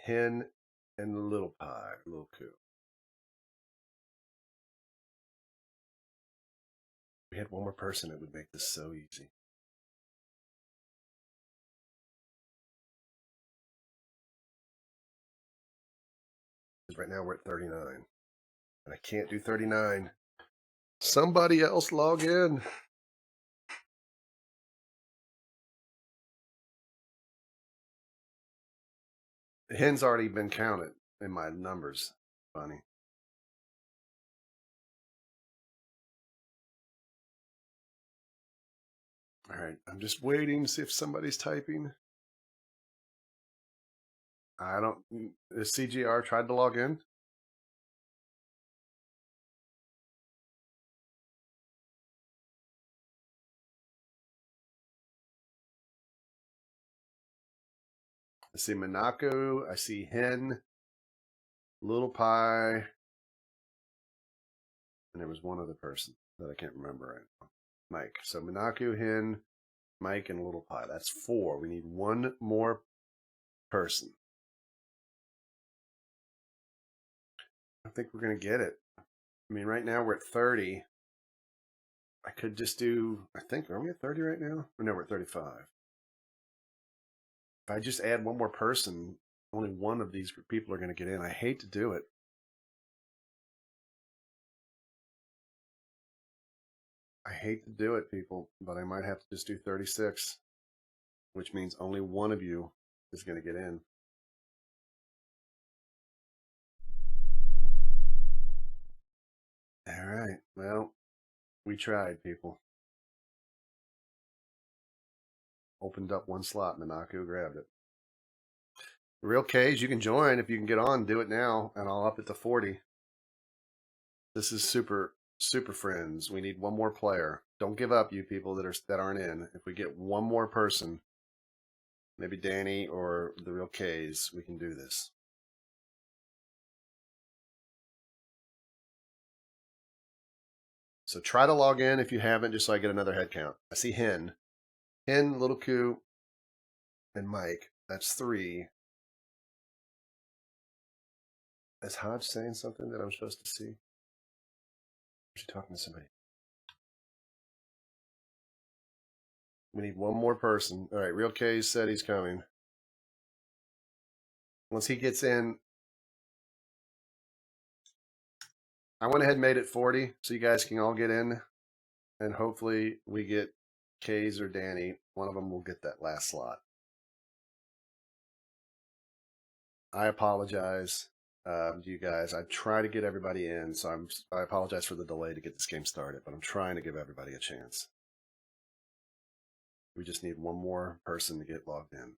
Hen, and Little Pie. Little Ku. If we had 1 more person, it would make this so easy. Right now we're at 39. And I can't do 39. Somebody else log in. The hen's already been counted in my numbers, Bonnie. right, I'm just waiting to see if somebody's typing. I don't. Is CGR tried to log in? I see Monaco. I see Hen, Little Pie, and there was one other person that I can't remember right now. Mike. So Monaco, Hen, Mike, and Little Pie. That's 4. We need one more person. I think we're going to get it. I mean, right now we're at 30. I could just do, I think, are we at 30 right now? Or no, we're at 35. If I just add one more person, only one of these people are going to get in. I hate to do it. I hate to do it, people, but I might have to just do 36, which means only one of you is going to get in. All right. Well, we tried, people. Opened up one slot. Monaco grabbed it. The real K's, you can join if you can get on. Do it now, and I'll up it to 40. This is super friends. We need one more player. Don't give up, you people that aren't in. If we get one more person, maybe Danny or the real K's, we can do this. So try to log in if you haven't, just so I get another head count. I see Hen, Little Coo, and Mike. That's 3. Is Hodge saying something that I'm supposed to see? Is she talking to somebody? We need one more person. All right, Real K said he's coming. Once he gets in, I went ahead and made it 40 so you guys can all get in. And hopefully we get K's or Danny. One of them will get that last slot. I apologize to you guys. I try to get everybody in, so I apologize for the delay to get this game started, but I'm trying to give everybody a chance. We just need one more person to get logged in.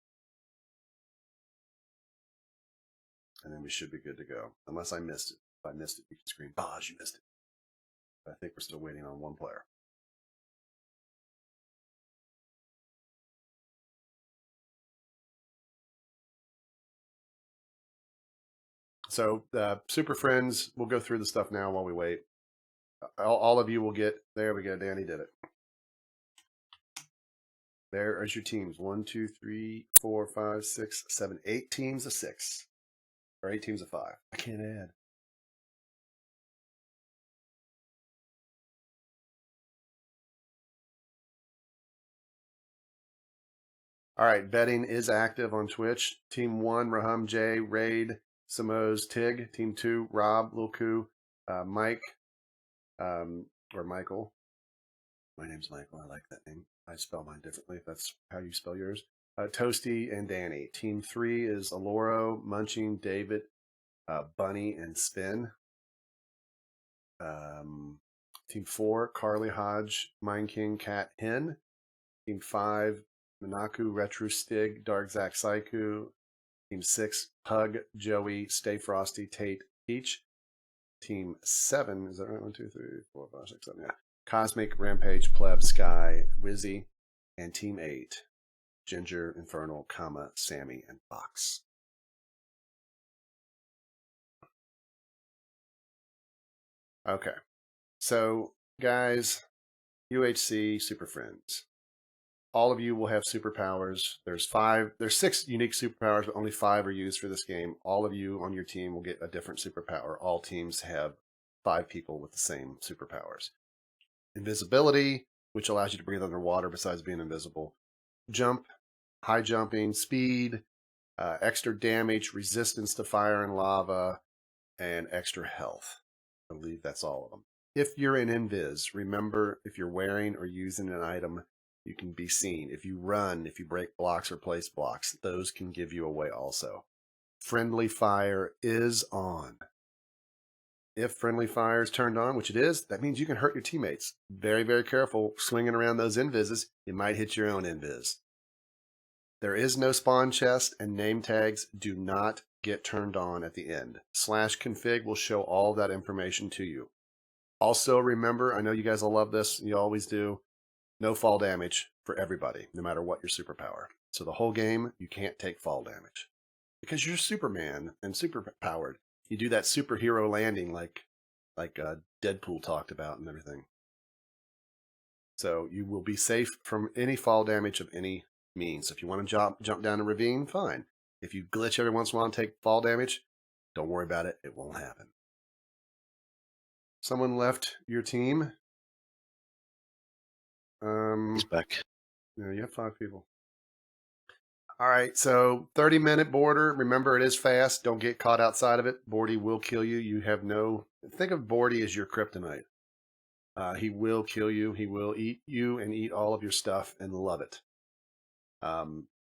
And then we should be good to go. Unless I missed it. If I missed it, you can scream, Boz, you missed it. But I think we're still waiting on one player. So, Super Friends, we'll go through the stuff now while we wait. All of you will get, there we go, Danny did it. There is your teams. 1, 2, 3, 4, 5, 6, 7, 8 teams of 6. Or 8 teams of 5. I can't add. All right, betting is active on Twitch. Team 1, Raham J, Raid, Samoz, Tig. Team 2, Rob, Lilku, Mike, or Michael. My name's Michael. I like that name. I spell mine differently if that's how you spell yours. Toasty and Danny. Team 3 is Aloro, Munching, David, Bunny, and Spin. Team 4, Carly, Hodge, Mine King, Cat, Hen. Team 5, Monaco, Retro Stig, Dark Zack, Saiku. Team 6, Pug, Joey, Stay Frosty, Tate, Peach. Team 7, is that right? 1, 2, 3, 4, 5, 6, 7, yeah. Cosmic, Rampage, Pleb, Sky, Wizzy. And Team 8, Ginger, Infernal, Kama, Sammy, and Fox. Okay. So, guys, UHC Super Friends. All of you will have superpowers. There's 6 unique superpowers, but only 5 are used for this game. All of you on your team will get a different superpower. All teams have 5 people with the same superpowers. Invisibility, which allows you to breathe underwater besides being invisible. Jump, high jumping, speed, extra damage, resistance to fire and lava, and extra health. I believe that's all of them. If you're in Invis, remember if you're wearing or using an item, you can be seen. If you run, if you break blocks or place blocks, those can give you away also. Friendly fire is on. If friendly fire is turned on, which it is, that means you can hurt your teammates. Very, very careful swinging around those invises. You might hit your own invis. There is no spawn chest, and name tags do not get turned on at the end. /config will show all that information to you. Also, remember, I know you guys will love this. You always do. No fall damage for everybody, no matter what your superpower. So the whole game, you can't take fall damage. Because you're Superman and superpowered. You do that superhero landing like Deadpool talked about and everything. So you will be safe from any fall damage of any means. If you want to jump down a ravine, fine. If you glitch every once in a while and take fall damage, don't worry about it. It won't happen. Someone left your team. He's back. Yeah, you have 5 people. All right, so 30-minute border. Remember, it is fast. Don't get caught outside of it. Bordy will kill you. You have no... Think of Bordy as your kryptonite. He will kill you. He will eat you and eat all of your stuff and love it.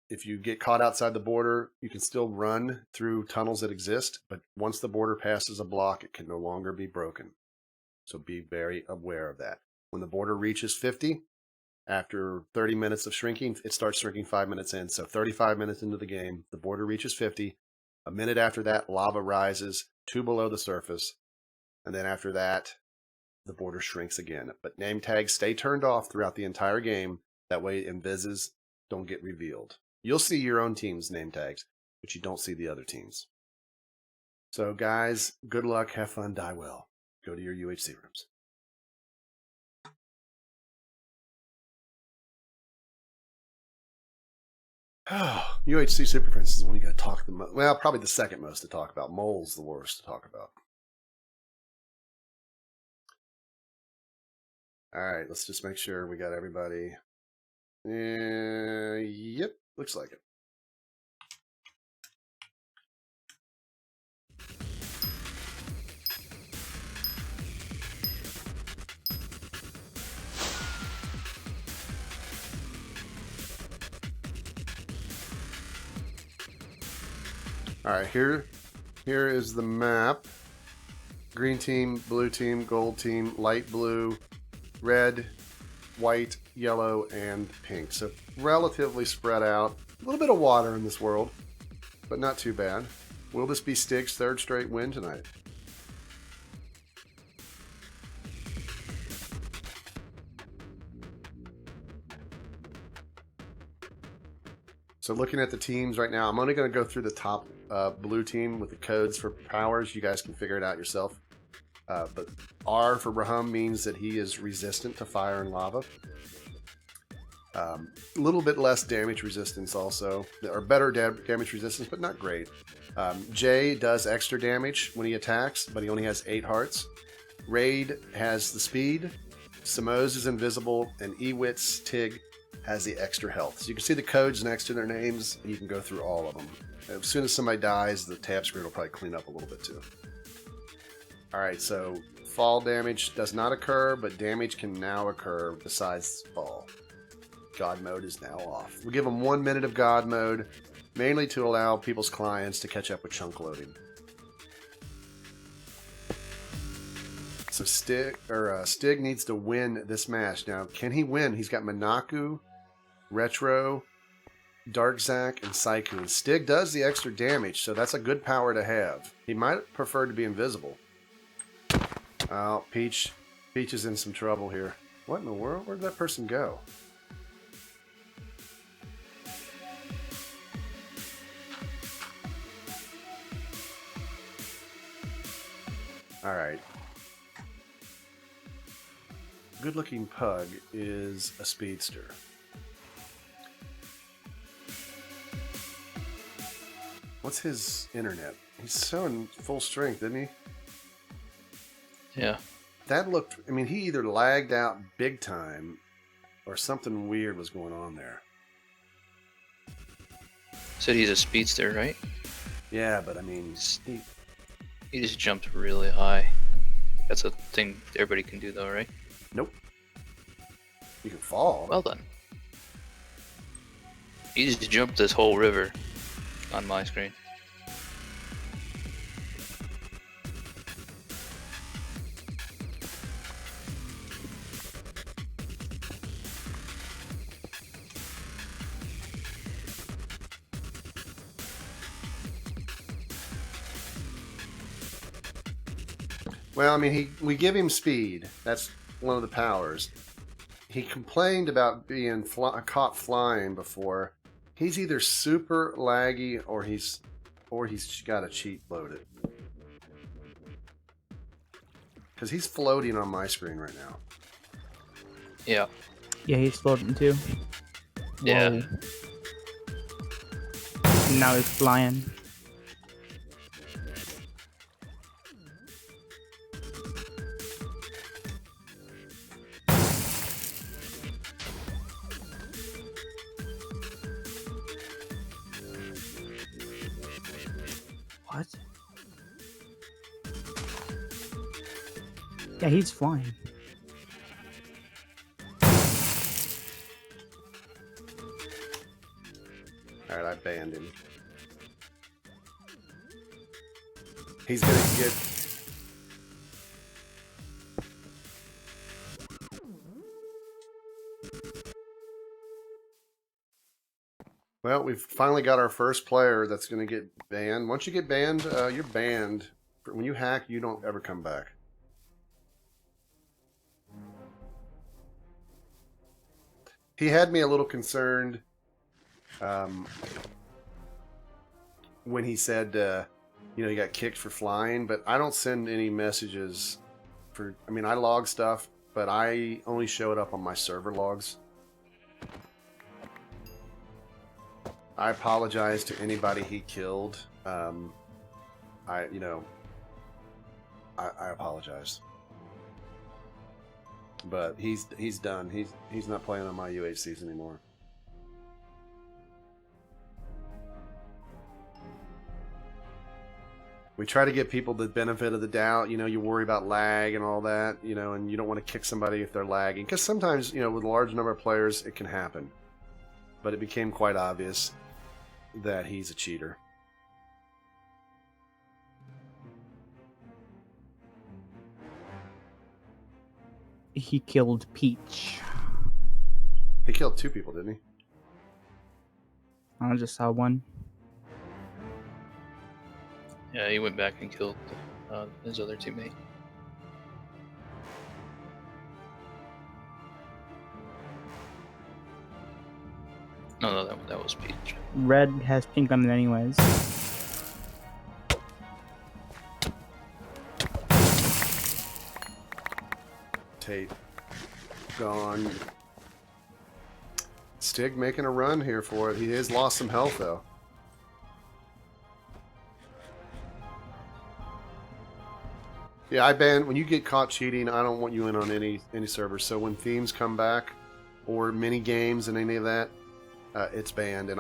If you get caught outside the border, you can still run through tunnels that exist, but once the border passes a block, it can no longer be broken. So be very aware of that. When the border reaches 50, after 30 minutes of shrinking, it starts shrinking 5 minutes in. So 35 minutes into the game, the border reaches 50. A minute after that, lava rises 2 below the surface. And then after that, the border shrinks again. But name tags stay turned off throughout the entire game. That way, invises don't get revealed. You'll see your own team's name tags, but you don't see the other teams. So guys, good luck, have fun, die well. Go to your UHC rooms. UHC Super Prince is the one you got to talk the most. Well, probably the second most to talk about. Mole's the worst to talk about. All right, let's just make sure we got everybody. Yep, looks like it. All right, here is the map. Green team, blue team, gold team, light blue, red, white, yellow, and pink. So relatively spread out. A little bit of water in this world, but not too bad. Will this be Stig's 3rd straight win tonight? So looking at the teams right now, I'm only going to go through the top blue team with the codes for powers. You guys can figure it out yourself. But R for Rahum means that he is resistant to fire and lava. A little bit less damage resistance also, or better damage resistance, but not great. J does extra damage when he attacks, but he only has 8 hearts. Raid has the speed. Simo's is invisible, and Ewit's Tig has the extra health. So you can see the codes next to their names, and you can go through all of them. As soon as somebody dies, the tab screen will probably clean up a little bit too. Alright, so fall damage does not occur, but damage can now occur besides fall. God mode is now off. We'll give them 1 minute of God mode, mainly to allow people's clients to catch up with chunk loading. So Stig needs to win this match. Now, can he win? He's got Minaku, Retro, Darkzak, and Psycho. Stig does the extra damage, so that's a good power to have. He might prefer to be invisible. Oh, Peach is in some trouble here. What in the world? Where did that person go? Alright. Good-looking pug is a speedster. What's his internet? He's so in full strength, isn't he? Yeah. That looked... I mean, he either lagged out big time or something weird was going on there. Said he's a speedster, right? Yeah, but I mean... He just jumped really high. That's a thing everybody can do, though, right? Nope. You can fall. Well done. He just jumped this whole river on my screen. Well, I mean, we give him speed. That's one of the powers. He complained about being caught flying before. He's either super laggy or he's got a cheat loaded. Because he's floating on my screen right now. Yeah. Yeah, he's floating too. Yeah. Whoa. Now he's flying. What? Yeah, he's flying. Alright, I banned him. He's gonna get... Well, we've finally got our first player that's gonna get banned. Once you get banned, you're banned. When you hack, you don't ever come back. He had me a little concerned when he said, you know, he got kicked for flying, but I don't send any messages for, I mean, I log stuff, but I only show it up on my server logs. I apologize to anybody he killed. I apologize. But he's done. He's not playing on my UHCs anymore. We try to give people the benefit of the doubt. You know, you worry about lag and all that, you know, and you don't want to kick somebody if they're lagging. Because sometimes, you know, with a large number of players, it can happen. But it became quite obvious that he's a cheater. He killed Peach. He killed 2 people, didn't he? I just saw one. Yeah, he went back and killed his other teammate. No, that was Peach. Red has pink on it anyways. Tate gone. Stig making a run here for it. He has lost some health though. Yeah, I ban when you get caught cheating. I don't want you in on any server. So when themes come back, or mini games and any of that, it's banned. And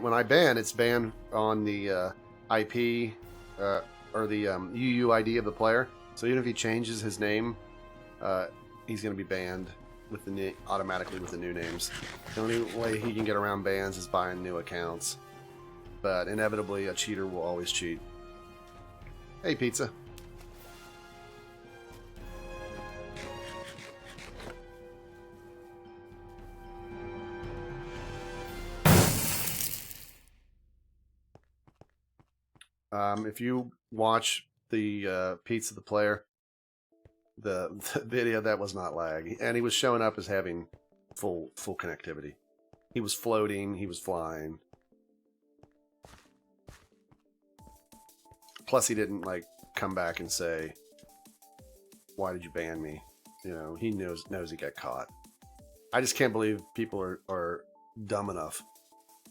when I ban, it's banned on the IP or the UUID of the player. So even if he changes his name, he's going to be banned with automatically with the new names. The only way he can get around bans is buying new accounts. But inevitably, a cheater will always cheat. Hey, pizza. If you watch the Pizza the Player, the video, that was not lag. And he was showing up as having full connectivity. He was floating, he was flying. Plus he didn't like come back and say, why did you ban me? You know, he knows he got caught. I just can't believe people are dumb enough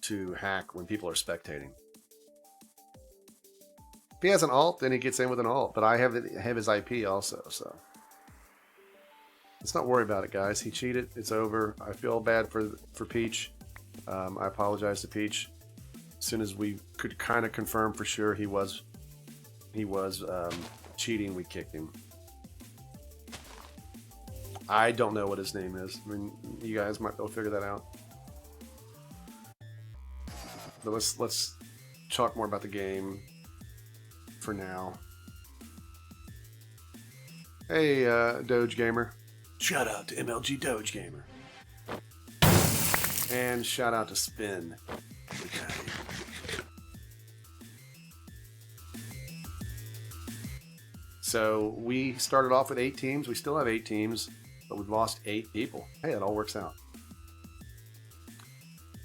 to hack when people are spectating. If he has an alt, then he gets in with an alt. But I have his IP also, so let's not worry about it, guys. He cheated. It's over. I feel bad for Peach. I apologize to Peach. As soon as we could kind of confirm for sure he was cheating, we kicked him. I don't know what his name is. I mean, you guys might be able to figure that out. But let's talk more about the game for now. Hey, Doge Gamer. Shout out to MLG Doge Gamer. And shout out to Spin. So we started off with 8 teams. We still have 8 teams, but we've lost 8 people. Hey, it all works out.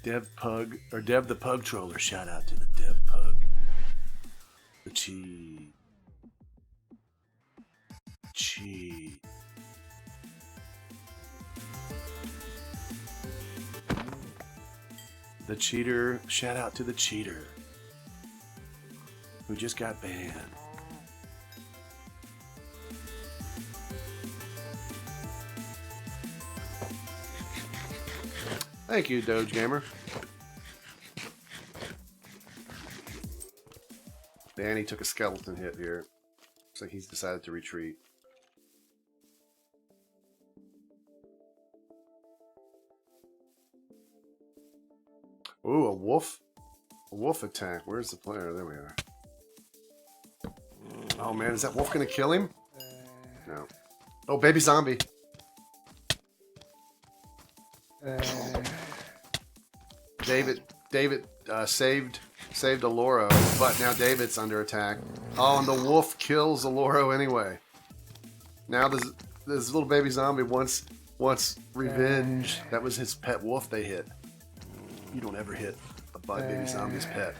Dev the Pug Troller. Shout out to the Dev Pug. The cheat. Cheat. The cheater. Shout out to the cheater who just got banned. Thank you, Doge Gamer. Danny took a skeleton hit here. Looks like he's decided to retreat. Ooh, a wolf. A wolf attack. Where's the player? There we are. Oh man, is that wolf gonna kill him? No. Oh, baby zombie. David saved Aloro, but now David's under attack. Oh, and the wolf kills Aloro anyway. Now this little baby zombie wants revenge. That was his pet wolf they hit. You don't ever hit a baby zombie's pet.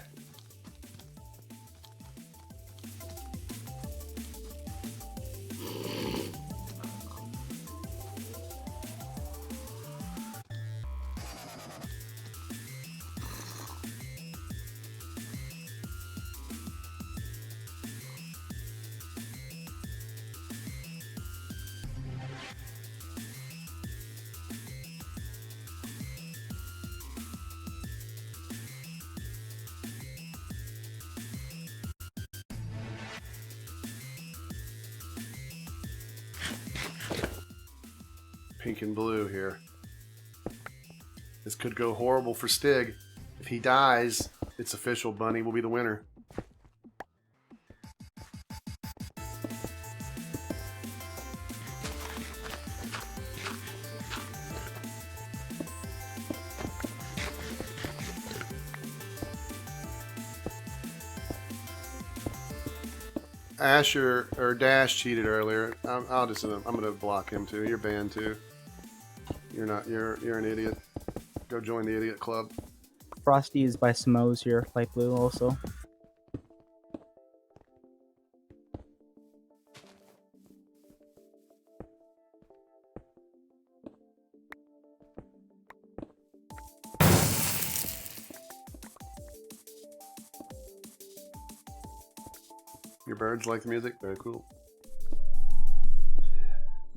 Pink and blue here. This could go horrible for Stig. If he dies, it's official. Bunny will be the winner. Asher or Dash cheated earlier. I'm gonna block him too. You're banned too. You're not. You're an idiot. Go join the idiot club. Frosty is by Samo's here, light blue also. Your birds like the music? Very cool.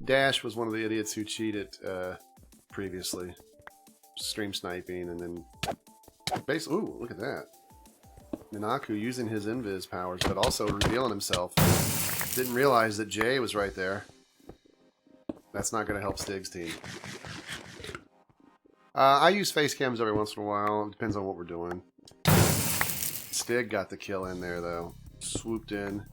Dash was one of the idiots who cheated previously. Stream sniping and then basically, ooh, look at that. Minaku using his invis powers, but also revealing himself. Didn't realize that Jay was right there. That's not going to help Stig's team. I use face cams every once in a while. It depends on what we're doing. Stig got the kill in there, though. Swooped in.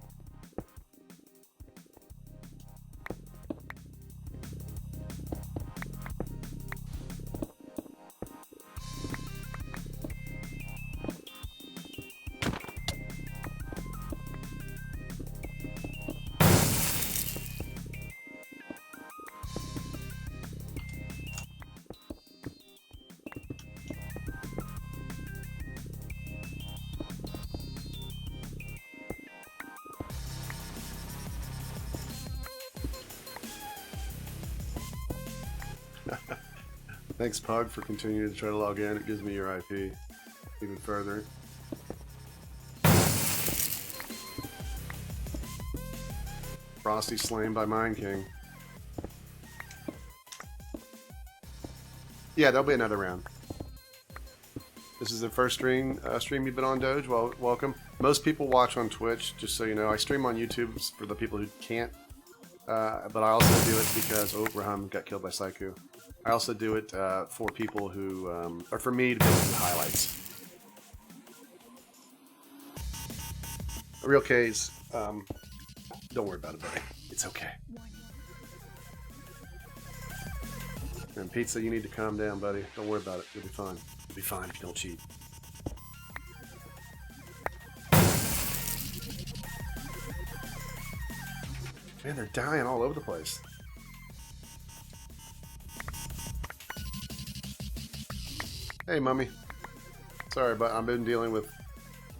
Thanks, Pug, for continuing to try to log in. It gives me your IP even further. Frosty slain by Mind King. Yeah, there'll be another round. This is the first stream you've been on, Doge. Well, welcome. Most people watch on Twitch, just so you know. I stream on YouTube for the people who can't. But I also do it because... Oh, Raham got killed by Saiku. I also do it for people who... or for me to be able to do highlights. Real K's, don't worry about it, buddy. It's okay. And Pizza, you need to calm down, buddy. Don't worry about it. You'll be fine. You'll be fine if you don't cheat. Man, they're dying all over the place. Hey, Mummy. Sorry, but I've been dealing with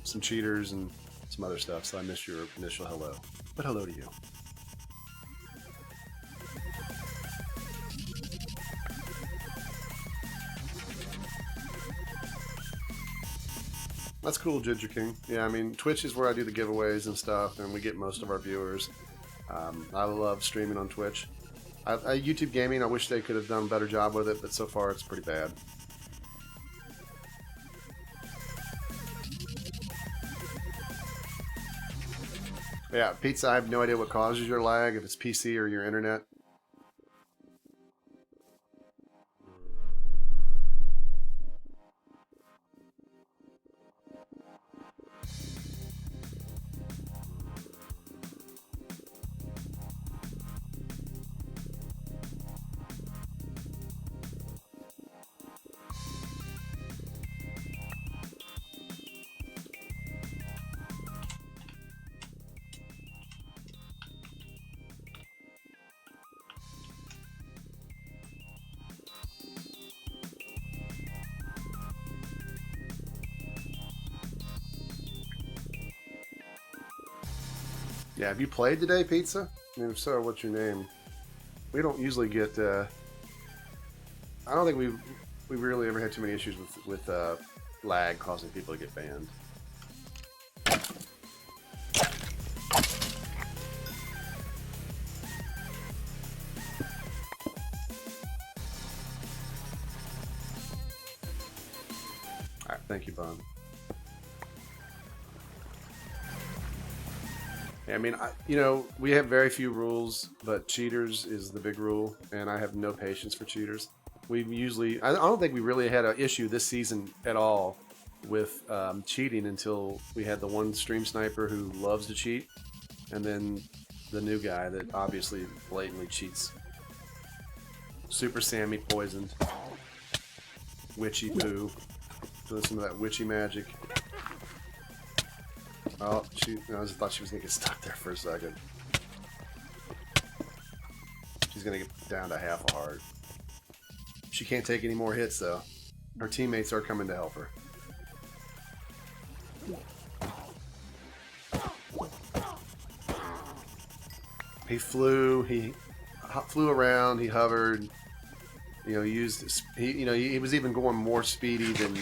some cheaters and some other stuff, so I missed your initial hello. But hello to you. That's cool, Ginger King. Yeah, I mean, Twitch is where I do the giveaways and stuff, and we get most of our viewers. I love streaming on Twitch. YouTube Gaming, I wish they could have done a better job with it, but so far it's pretty bad. Yeah, Pizza, I have no idea what causes your lag, if it's PC or your internet. Yeah, have you played today, Pizza? And if so, what's your name? We don't usually get. I don't think we really ever had too many issues with lag causing people to get banned. All right, thank you, Bon. I mean, we have very few rules, but cheaters is the big rule, and I have no patience for cheaters. I don't think we really had an issue this season at all with cheating until we had the one stream sniper who loves to cheat, and then the new guy that obviously blatantly cheats. Super Sammy poisoned. Witchy poo. Listen to that witchy magic. Oh, I just thought she was going to get stuck there for a second. She's going to get down to half a heart. She can't take any more hits, though. Her teammates are coming to help her. He flew around, he hovered. He used he was even going more speedy than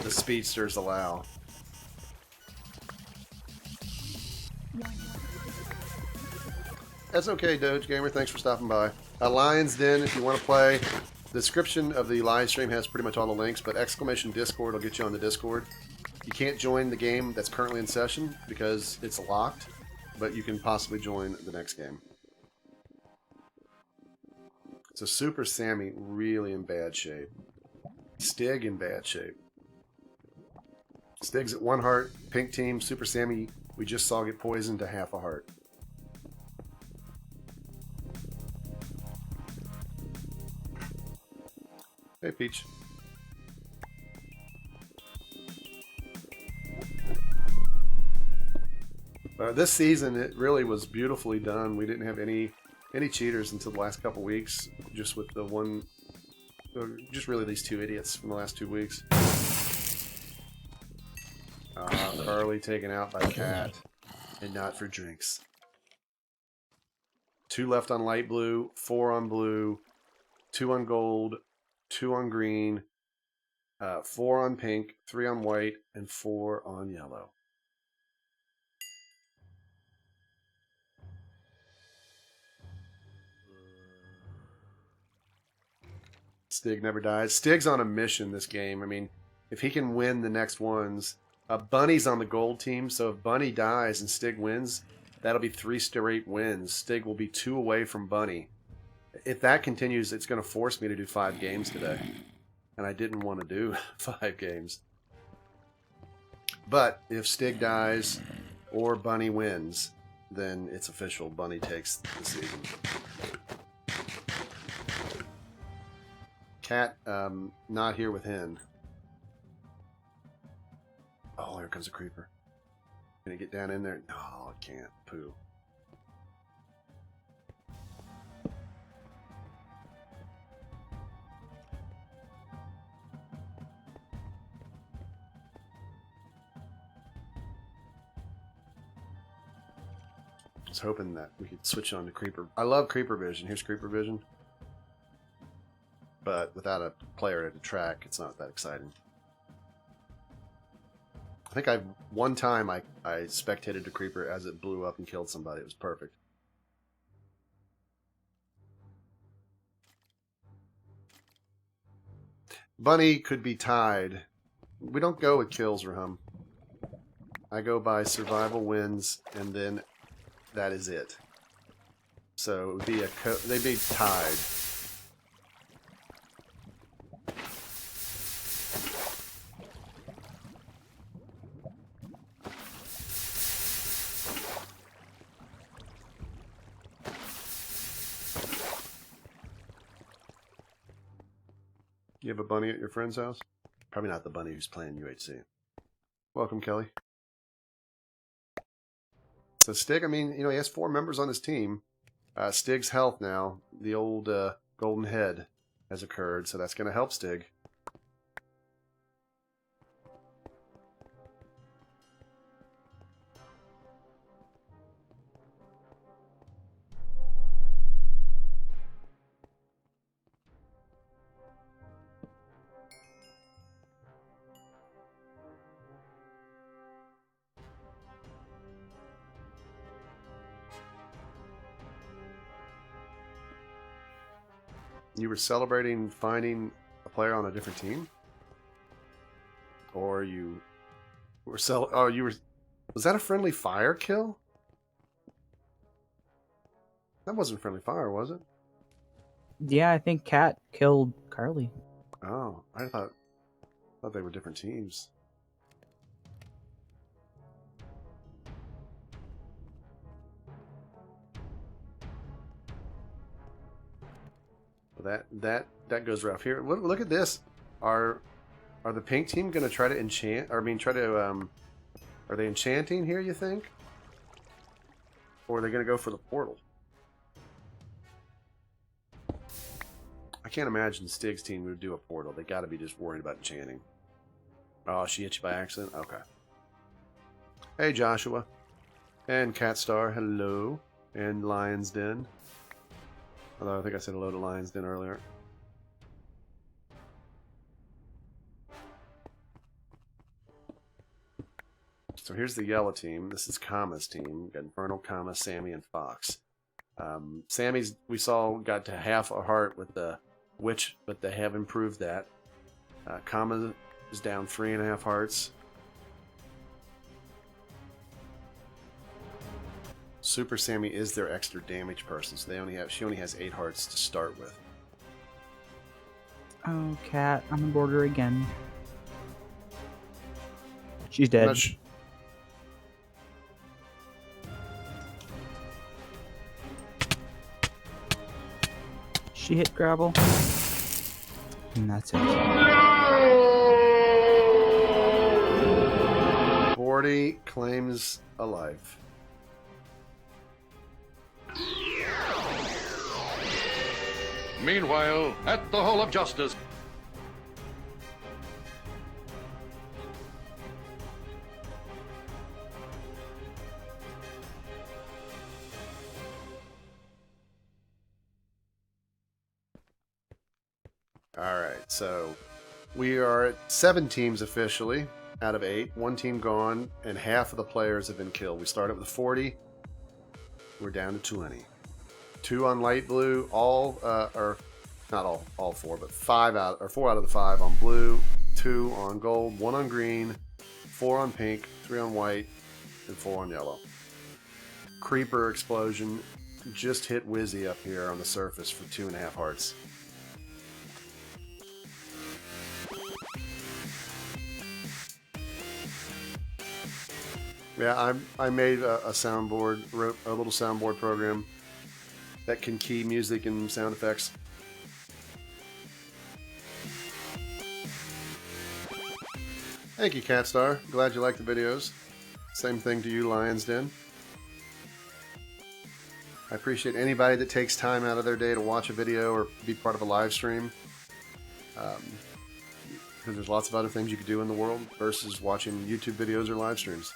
the speedsters allow. That's okay, Doge Gamer. Thanks for stopping by. Lion's Den, if you want to play. The description of the live stream has pretty much all the links, but exclamation Discord will get you on the Discord. You can't join the game that's currently in session because it's locked, but you can possibly join the next game. So Super Sammy really in bad shape. Stig in bad shape. Stig's at 1 heart. Pink team. Super Sammy we just saw get poisoned to half a heart. Hey, Peach. This season, it really was beautifully done. We didn't have any cheaters until the last couple weeks, just with the one, just really these two idiots from the last 2 weeks. Carly taken out by Cat, and not for drinks. 2 left on light blue, 4 on blue, 2 on gold, 2 on green, 4 on pink, 3 on white, and 4 on yellow. Stig never dies. Stig's on a mission this game. I mean, if he can win the next ones, Bunny's on the gold team, so if Bunny dies and Stig wins, that'll be 3 straight wins. Stig will be 2 away from Bunny. If that continues, it's going to force me to do 5 games today. And I didn't want to do 5 games. But if Stig dies or Bunny wins, then it's official. Bunny takes the season. Cat, not here with Hen. Oh, here comes a creeper. Can it get down in there? No, it can't. Poo. was hoping that we could switch on to Creeper. I love Creeper Vision. Here's Creeper Vision. But without a player to track, it's not that exciting. I think one time I spectated the Creeper as it blew up and killed somebody. It was perfect. Bunny could be tied. We don't go with kills, Rahum. I go by survival wins, and then that is it. So it would be they'd be tied. You have a bunny at your friend's house? Probably not the bunny who's playing UHC. Welcome, Kelly. So Stig, I mean, you know, he has 4 members on his team. Stig's health now, the old golden head has occurred, so that's going to help Stig. You were celebrating finding a player on a different team? Or you were was that a friendly fire kill? That wasn't friendly fire, was it? Yeah, I think Cat killed Carly. Oh, I thought they were different teams. That goes rough here. Look at this. Are the pink team going to try to enchant? Or I mean, are they enchanting here? You think? Or are they going to go for the portal? I can't imagine Stig's team would do a portal. They got to be just worried about enchanting. Oh, she hit you by accident. Okay. Hey, Joshua, and Catstar. Hello, and Lion's Den. Although I think I said hello to Lion's Den earlier. So here's the yellow team. This is Kama's team. We've got Infernal, Kama, Sammy, and Fox. Sammy's, we saw, got to half a heart with the Witch, but they have improved that. Kama is down 3.5 hearts. Super Sammy is their extra damage person, so she only has 8 hearts to start with. Oh, Cat, I'm on border again. She's dead. She hit gravel. And that's it. 40 claims alive. Meanwhile, at the Hall of Justice. Alright, so we are at 7 teams officially out of 8. 1 team gone, and half of the players have been killed. We started with 40. We're down to 20. 2 on light blue, or not all 4, but 4 out of the 5 on blue, 2 on gold, 1 on green, 4 on pink, 3 on white, and 4 on yellow. Creeper explosion just hit Wizzy up here on the surface for 2.5 hearts. Yeah, I made a soundboard, wrote a little soundboard program that can key music and sound effects. Thank you, Catstar. Glad you like the videos. Same thing to you, Lion's Den. I appreciate anybody that takes time out of their day to watch a video or be part of a live stream. Because there's lots of other things you could do in the world versus watching YouTube videos or live streams.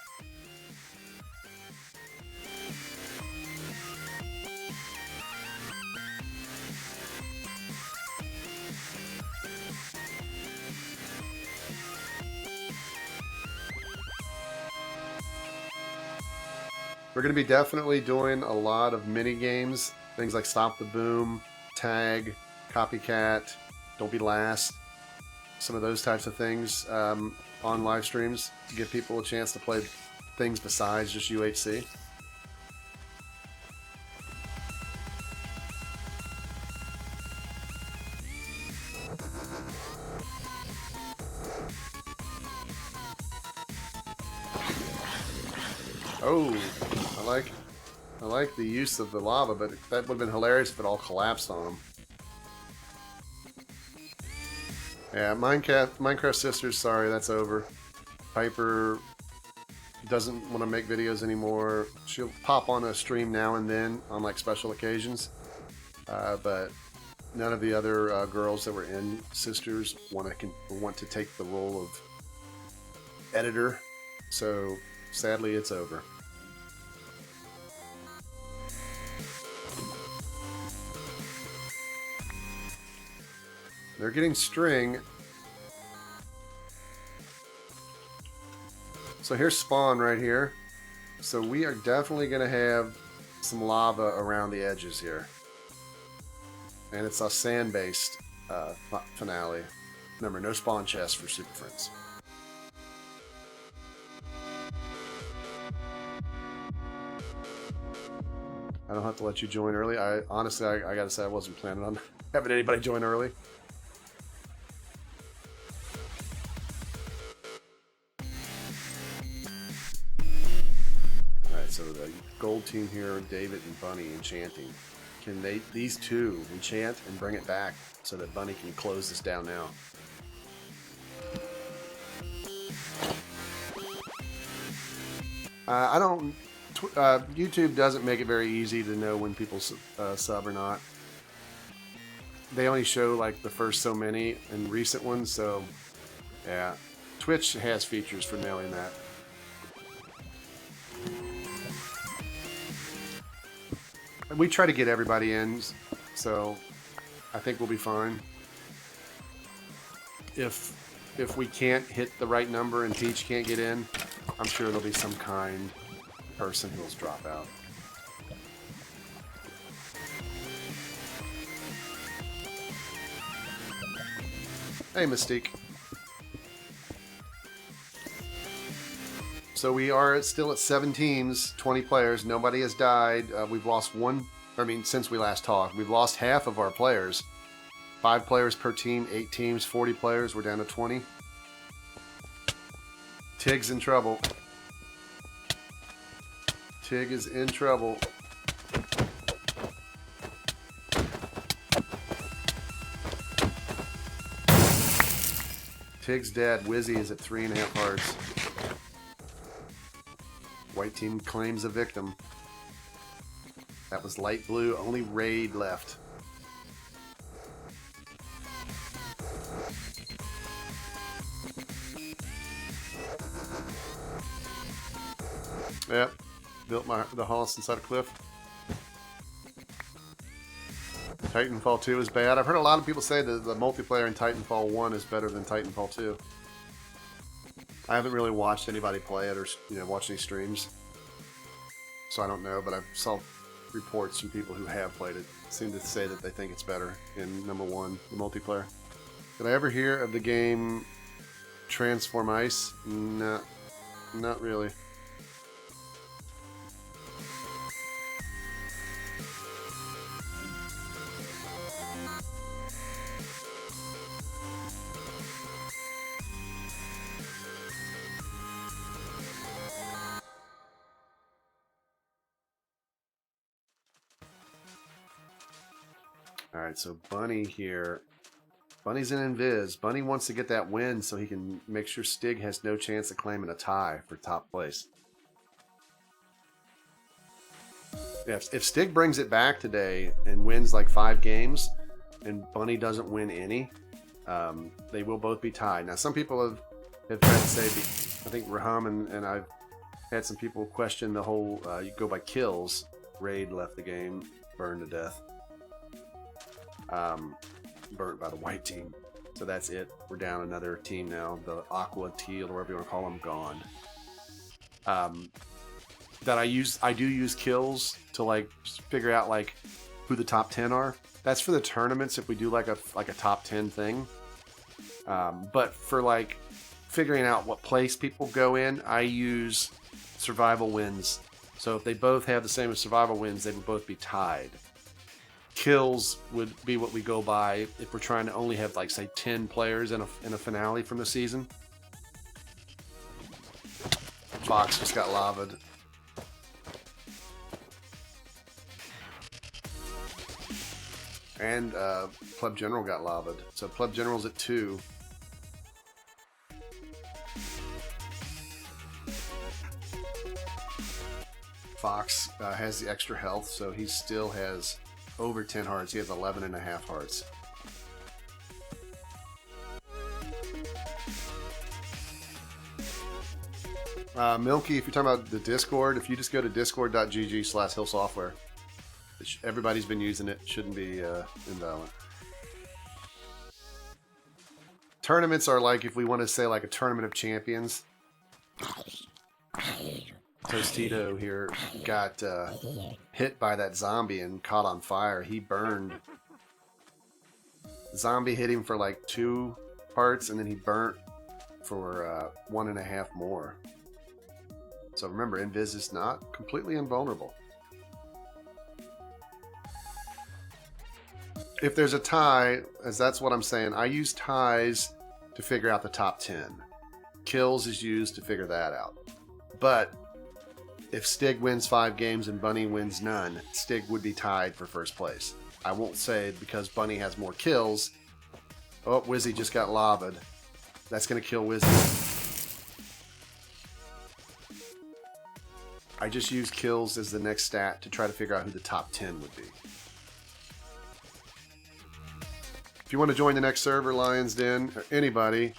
We're going to be definitely doing a lot of mini games, things like Stop the Boom, Tag, Copycat, Don't Be Last, some of those types of things on live streams to give people a chance to play things besides just UHC. Oh, I like the use of the lava, but that would have been hilarious if it all collapsed on them. Yeah, Minecraft Sisters, sorry, that's over. Piper doesn't want to make videos anymore. She'll pop on a stream now and then on like special occasions, but none of the other girls that were in Sisters want to take the role of editor. So sadly, it's over. They're getting string. So here's spawn right here. So we are definitely going to have some lava around the edges here. And it's a sand-based finale. Remember, no spawn chest for Super Friends. I don't have to let you join early. Honestly, I gotta say I wasn't planning on having anybody join early. So the gold team here, David and Bunny enchanting. Can these two enchant and bring it back so that Bunny can close this down now? I don't. YouTube doesn't make it very easy to know when people sub or not. They only show like the first so many and recent ones, so yeah. Twitch has features for nailing that. We try to get everybody in, so I think we'll be fine. If we can't hit the right number and Peach can't get in, I'm sure there'll be some kind person who'll drop out. Hey, Mystique. So we are still at 7 teams, 20 players. Nobody has died. We've lost one. I mean, since we last talked, we've lost half of our players. 5 players per team, 8 teams, 40 players. We're down to 20. Tig's in trouble. Tig is in trouble. Tig's dead. Wizzy is at 3.5 hearts. White team claims a victim. That was light blue. Only Raid left. Yep. Built the house inside a cliff. Titanfall 2 is bad. I've heard a lot of people say that the multiplayer in Titanfall 1 is better than Titanfall 2. I haven't really watched anybody play it or watched any streams, so I don't know. But I saw reports from people who have played it seem to say that they think it's better in number 1, the multiplayer. Did I ever hear of the game Transform Ice? No, not really. Alright, so Bunny here. Bunny's in Invis. Bunny wants to get that win so he can make sure Stig has no chance of claiming a tie for top place. Yeah, if Stig brings it back today and wins like 5 games and Bunny doesn't win any, they will both be tied. Now, some people have tried to say, I think Raham and I've had some people question the whole, you go by kills. Raid left the game, burned to death. Burnt by the white team. So that's it. We're down another team now. The Aqua, Teal, or whatever you want to call them, gone. that I do use kills to like figure out like who the top 10 are. That's for the tournaments if we do like a top 10 thing. But for like figuring out what place people go in, I use survival wins. So if they both have the same as survival wins, they would both be tied. Kills would be what we go by if we're trying to only have like say 10 players in a finale from the season. Fox just got lavaed. And Pleb General got lavaed. So Pleb General's at 2. Fox has the extra health, so he still has over 10 hearts. He has 11.5 hearts. Milky, if you're talking about the Discord, if you just go to discord.gg/hillsoftware, everybody's been using it. Shouldn't be invalid. Tournaments are like, if we want to say like a tournament of champions. Tostito here got hit by that zombie and caught on fire. He burned. Zombie hit him for like 2 hearts, and then he burnt for 1.5 more. So remember, Invis is not completely invulnerable. If there's a tie, as that's what I'm saying, I use ties to figure out the top 10. Kills is used to figure that out. But if Stig wins 5 games and Bunny wins none, Stig would be tied for first place. I won't say because Bunny has more kills. Oh, Wizzy just got lavaed. That's going to kill Wizzy. I just use kills as the next stat to try to figure out who the top 10 would be. If you want to join the next server, Lion's Den, or anybody,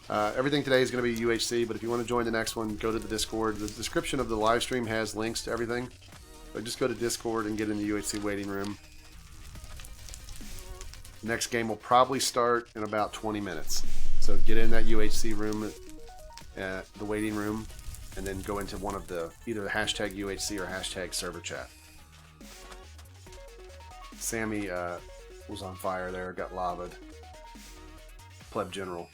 everything today is going to be UHC, but if you want to join the next one, go to the Discord. The description of the live stream has links to everything. So just go to Discord and get in the UHC waiting room. The next game will probably start in about 20 minutes. So get in that UHC room, the waiting room, and then go into one of the, either the hashtag UHC or hashtag server chat. Sammy was on fire there, got lavaed. Pleb General.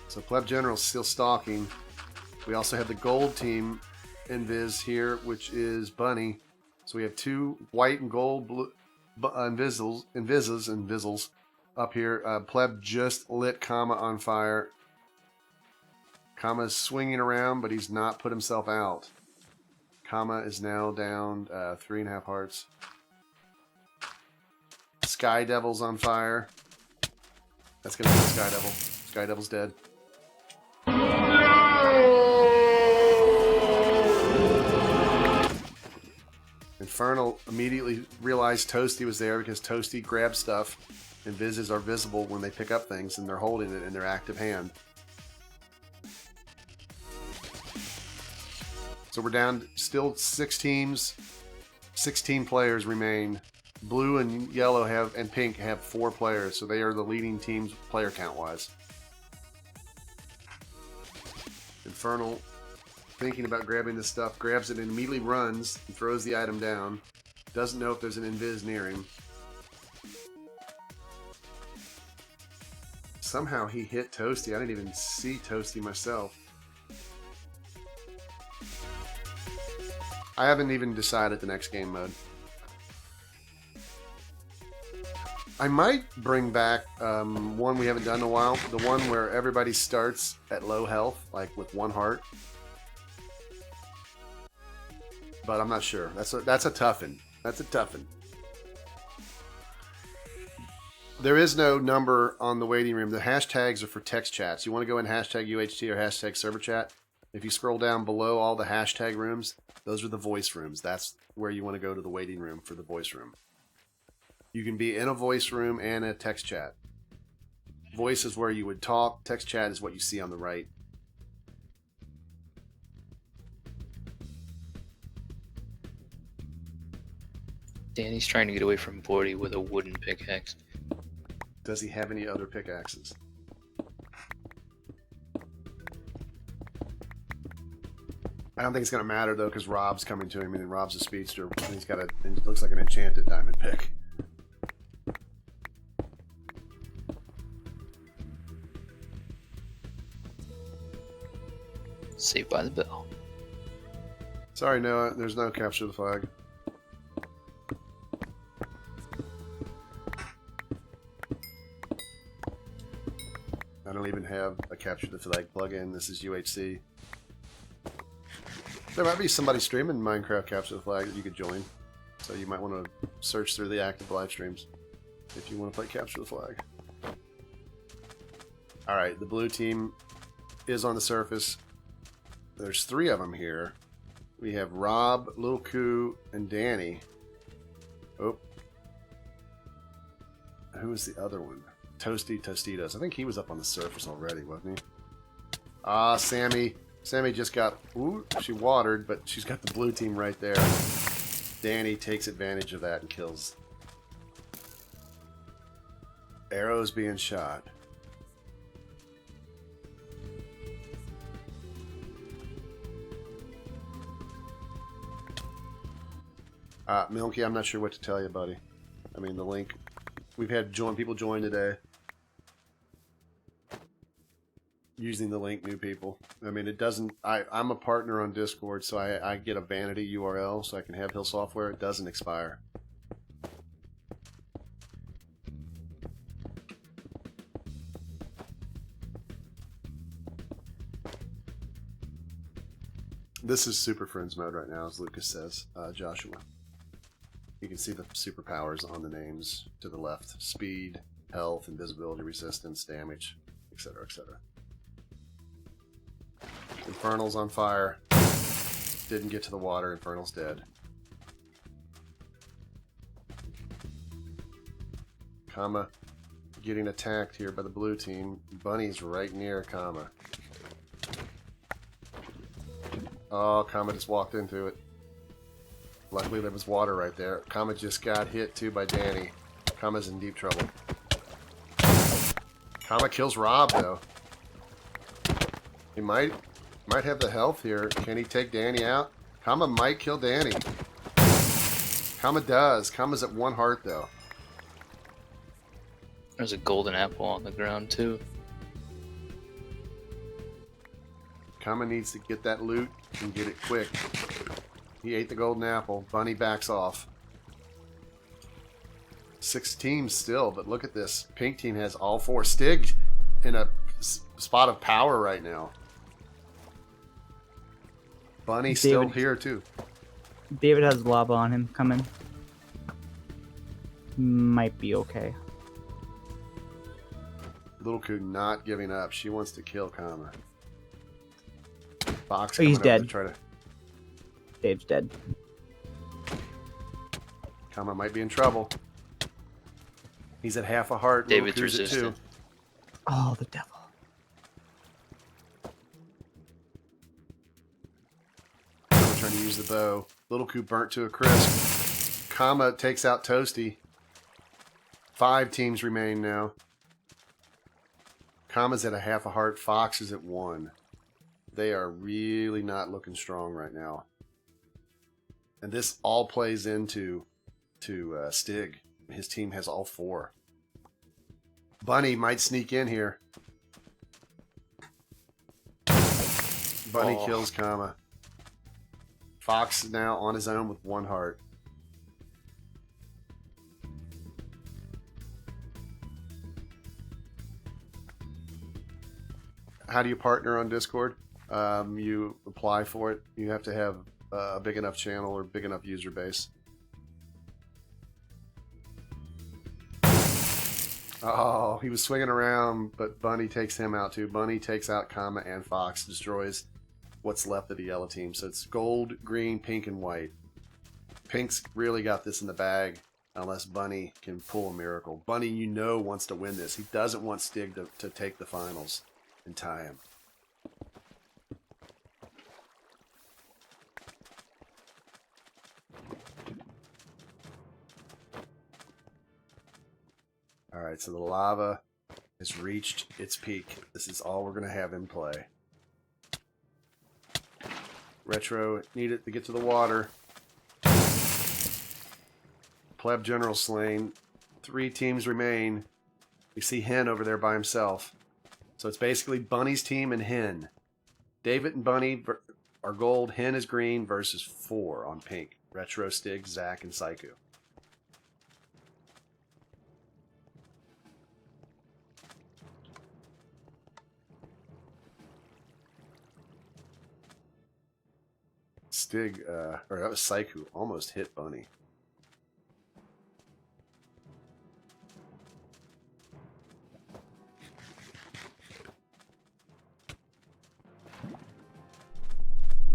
So Pleb General's still stalking. We also have the gold team Invis here, which is Bunny. So we have 2 white and gold Invisals up here. Pleb just lit Kama on fire. Kama's swinging around, but he's not put himself out. Kama is now down 3.5 hearts. Sky Devil's on fire. That's going to be Sky Devil. Sky Devil's dead. Infernal immediately realized Toasty was there because Toasty grabs stuff, and Vizes are visible when they pick up things, and they're holding it in their active hand. So we're down still 6 teams. 16 players remain. Blue and yellow and pink have 4 players, so they are the leading teams player count wise. Infernal, thinking about grabbing this stuff, grabs it and immediately runs and throws the item down. Doesn't know if there's an invis near him. Somehow he hit Toasty. I didn't even see Toasty myself. I haven't even decided the next game mode. I might bring back one we haven't done in a while. The one where everybody starts at low health, like with 1 heart. But I'm not sure. That's a toughin'. That's a toughin'. There is no number on the waiting room. The hashtags are for text chats. You want to go in hashtag UHT or hashtag server chat. If you scroll down below all the hashtag rooms, those are the voice rooms. That's where you want to go to the waiting room for the voice room. You can be in a voice room and a text chat. Voice is where you would talk. Text chat is what you see on the right. Danny's trying to get away from Bordy with a wooden pickaxe. Does he have any other pickaxes? I don't think it's going to matter, though, because Rob's coming to him, and Rob's a speedster, and he's got a, it looks like an enchanted diamond pick. Saved by the bell. Sorry, Noah, there's no capture the flag. I don't even have a capture the flag plugin. This is UHC. There might be somebody streaming Minecraft Capture the Flag that you could join. So you might want to search through the active live streams if you want to play Capture the Flag. Alright, the blue team is on the surface. There's 3 of them here. We have Rob, Lil Koo, and Danny. Oh. Who is the other one? Toasty Tostitos. I think he was up on the surface already, wasn't he? Ah, Sammy. Sammy just got... Ooh, she watered, but she's got the blue team right there. Danny takes advantage of that and kills. Arrows being shot. Milky, I'm not sure what to tell you, buddy. I mean, the link... We've had people join today. Using the link, new people. I mean, it doesn't... I'm a partner on Discord, so I get a vanity URL so I can have Hill software. It doesn't expire. This is Super Friends mode right now, as Lucas says. Joshua. You can see the superpowers on the names to the left. Speed, health, invisibility, resistance, damage, etc., etc. Infernal's on fire. Didn't get to the water. Infernal's dead. Kama getting attacked here by the blue team. Bunny's right near Kama. Oh, Kama just walked into it. Luckily there was water right there. Kama just got hit too by Danny. Kama's in deep trouble. Kama kills Rob though. He might have the health here. Can he take Danny out? Kama might kill Danny. Kama does. Kama's at 1 heart though. There's a golden apple on the ground too. Kama needs to get that loot and get it quick. He ate the golden apple. Bunny backs off. 6 teams still, but look at this. Pink team has all 4. Stig in a spot of power right now. Bunny's still here too. David has lava on him coming. Might be okay. Little Koo not giving up. She wants to kill Kama. Fox Oh, he's coming up dead. to try to... Dave's dead. Kama might be in trouble. He's at half a heart. David's Little Koo's at 2. resistant. Oh, the devil. Kama trying to use the bow. Little Koo burnt to a crisp. Kama takes out Toasty. 5 teams remain now. Kama's at a half a heart. Fox is at 1. They are really not looking strong right now. And this all plays into Stig. His team has all 4. Bunny might sneak in here. Bunny kills Kama. Fox is now on his own with 1 heart. How do you partner on Discord? You apply for it. You have to have a big enough channel or big enough user base. Oh, he was swinging around, but Bunny takes him out too. Bunny takes out Kama and Fox, destroys what's left of the yellow team. So it's gold, green, pink, and white. Pink's really got this in the bag unless Bunny can pull a miracle. Bunny, you know, wants to win this. He doesn't want Stig to take the finals and tie him. Alright, so the lava has reached its peak. This is all we're going to have in play. Retro needed to get to the water. Pleb General slain. 3 teams remain. We see Hen over there by himself. So it's basically Bunny's team and Hen. David and Bunny are gold, Hen is green versus 4 on pink. Retro, Stig, Zach, and Saiku. Stig, or that was Saiku, almost hit Bunny.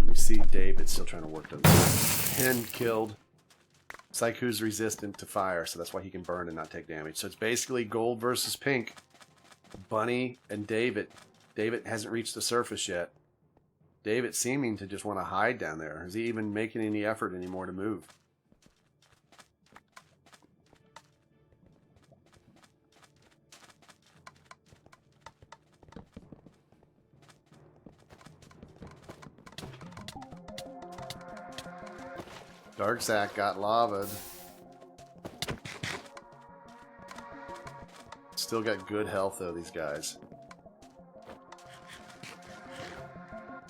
You see David still trying to work those. Hen killed. Saiku's resistant to fire, so that's why he can burn and not take damage. So it's basically gold versus pink. Bunny and David. David hasn't reached the surface yet. David seeming to just want to hide down there. Is he even making any effort anymore to move? Dark Sack got lavaed. Still got good health though, these guys.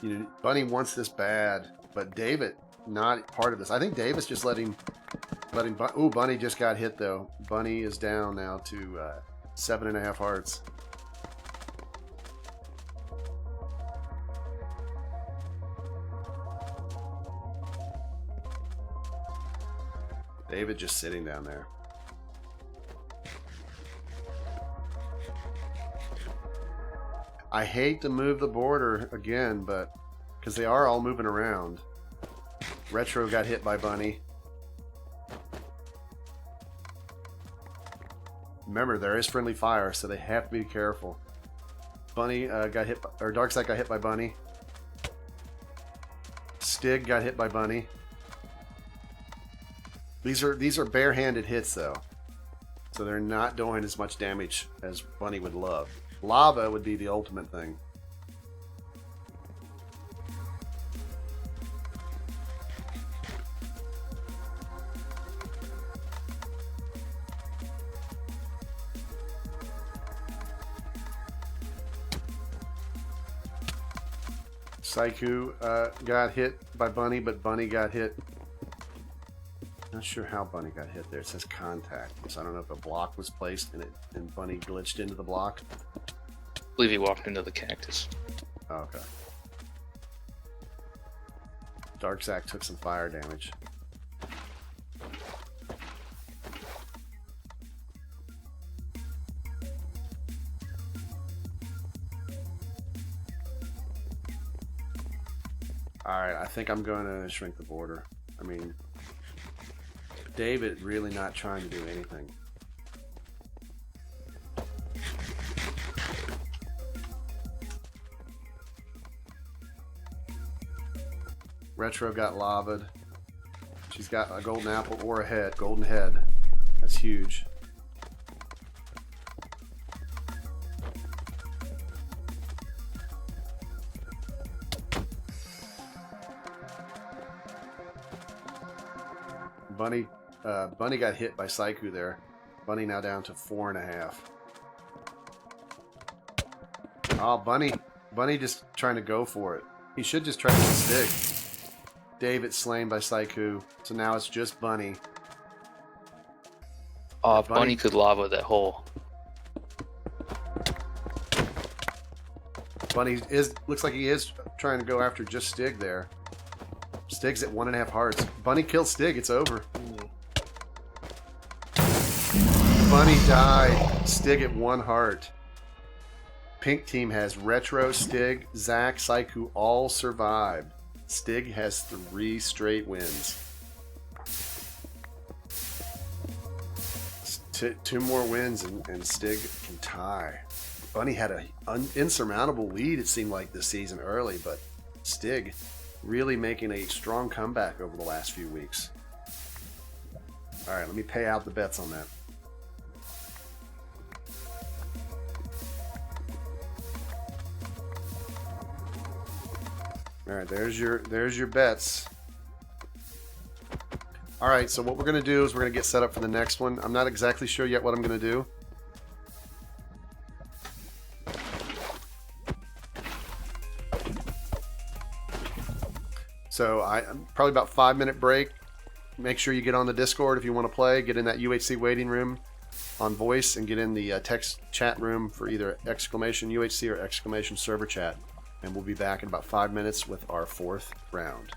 You know, Bunny wants this bad, but David not part of this. I think David's just letting ooh, Bunny just got hit though. Bunny is down now to 7.5 hearts. David just sitting down there. I hate to move the border again, but because they are all moving around. Retro got hit by Bunny. Remember, there is friendly fire, so they have to be careful. Bunny got hit, or Darkseid got hit by Bunny. Stig got hit by Bunny. These are barehanded hits though, so they're not doing as much damage as Bunny would love. Lava would be the ultimate thing. Saiku got hit by Bunny, but Bunny got hit. Not sure how Bunny got hit there. It says contact. So I don't know if a block was placed and Bunny glitched into the block. I believe he walked into the cactus. Oh, okay. Darksack took some fire damage. Alright, I think I'm going to shrink the border. I mean, David really not trying to do anything. Retro got lavaed. She's got a golden apple or a head, golden head. That's huge. Bunny got hit by Saiku there. Bunny now down to 4.5. Oh, Bunny just trying to go for it. He should just try to stick. David slain by Saiku. So now it's just Bunny. Oh, Bunny could lava that hole. Bunny looks like he is trying to go after just Stig there. Stig's at 1.5 hearts. Bunny kills Stig. It's over. Bunny died. Stig at 1 heart. Pink team has Retro, Stig, Zach, Saiku all survived. Stig has 3 straight wins. 2 more wins and Stig can tie. Bunny had an insurmountable lead, it seemed like, this season early, but Stig really making a strong comeback over the last few weeks. Alright, let me pay out the bets on that. All right, there's your bets. All right, so what we're gonna do is we're gonna get set up for the next one. I'm not exactly sure yet what I'm gonna do. So I'm probably about 5-minute break. Make sure you get on the Discord if you want to play. Get in that UHC waiting room on voice and get in the text chat room for either exclamation UHC or exclamation server chat. And we'll be back in about 5 minutes with our 4th round.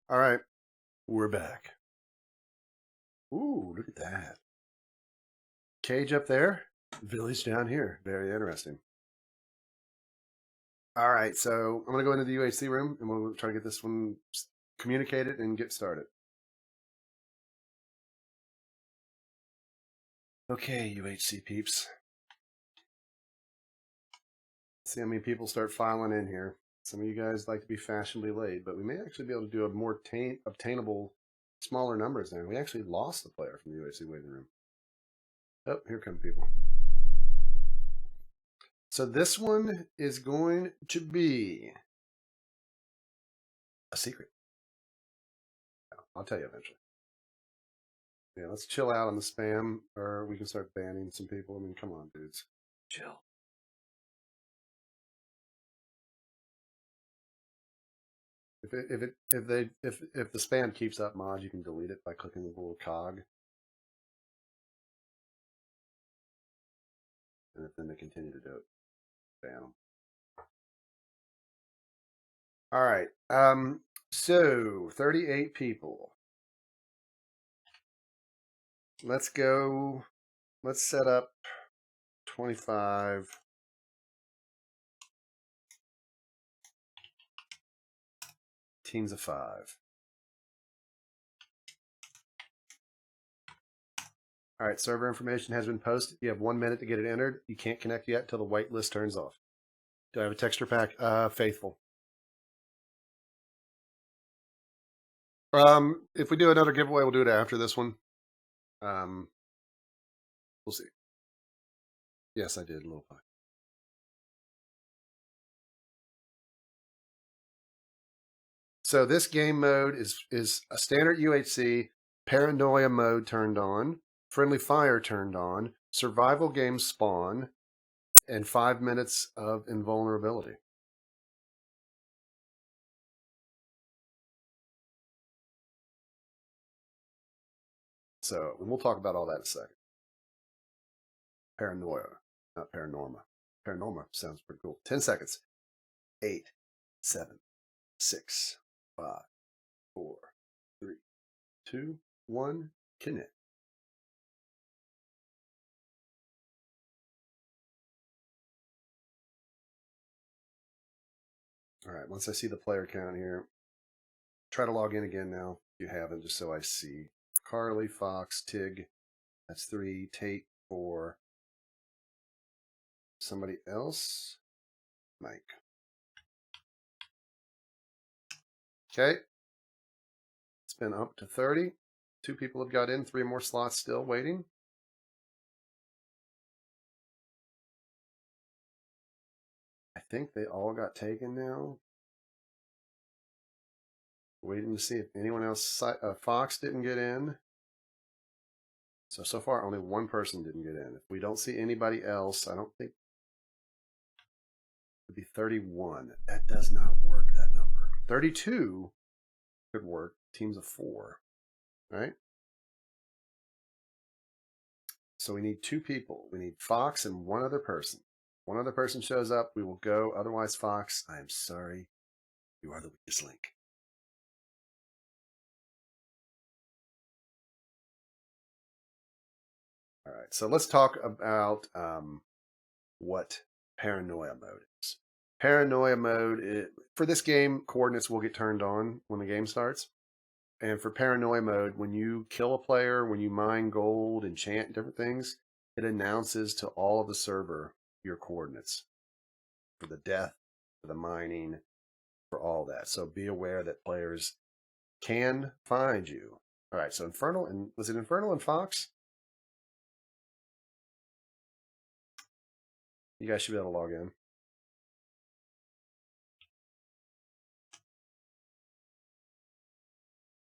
All right, we're back. Ooh, look at that. Cage up there, village down here. Very interesting. All right, so I'm going to go into the UHC room and we'll try to get this one communicated and get started. Okay, UHC peeps. Let's see how many people start filing in here. Some of you guys like to be fashionably late, but we may actually be able to do a more obtainable, smaller numbers now. We actually lost the player from the UHC waiting room. Oh, here come people. So this one is going to be a secret. I'll tell you eventually. Yeah, let's chill out on the spam, or we can start banning some people. I mean, come on, dudes. Chill. If the spam keeps up, mods, you can delete it by clicking the little cog. And if then they continue to do it, ban them. All right. So 38 people. Let's go. Let's set up 25. Teams of 5. All right, server information has been posted. You have 1 minute to get it entered. You can't connect yet until the white list turns off. Do I have a texture pack? Faithful. If we do another giveaway, we'll do it after this one. We'll see. Yes, I did, little pie. So this game mode is a standard UHC, paranoia mode turned on, friendly fire turned on, survival game spawn, and 5 minutes of invulnerability. So we'll talk about all that in a second. Paranoia, not paranorma. Paranorma sounds pretty cool. 10 seconds. 8, 7, 6, 5, 4, 3, 2, 1, connect. All right, once I see the player count here, try to log in again now if you haven't, just so I see. Carly, Fox, Tig, that's 3, Tate, 4. Somebody else? Mike. Okay. It's been up to 30. 2 people have got in, 3 more slots still waiting. I think they all got taken now. Waiting to see if anyone else. Fox didn't get in. So far, only 1 person didn't get in. If we don't see anybody else, I don't think. It would be 31. That does not work, that number. 32 could work. Teams of 4. Right? So we need 2 people. We need Fox and 1 other person. 1 other person shows up, we will go. Otherwise, Fox, I am sorry. You are the weakest link. All right, so let's talk about what paranoia mode is. Paranoia mode, for this game, coordinates will get turned on when the game starts. And for paranoia mode, when you kill a player, when you mine gold, enchant different things, it announces to all of the server, your coordinates for the death, for the mining, for all that. So be aware that players can find you. All right, so Infernal, and was it Infernal and Fox? You guys should be able to log in.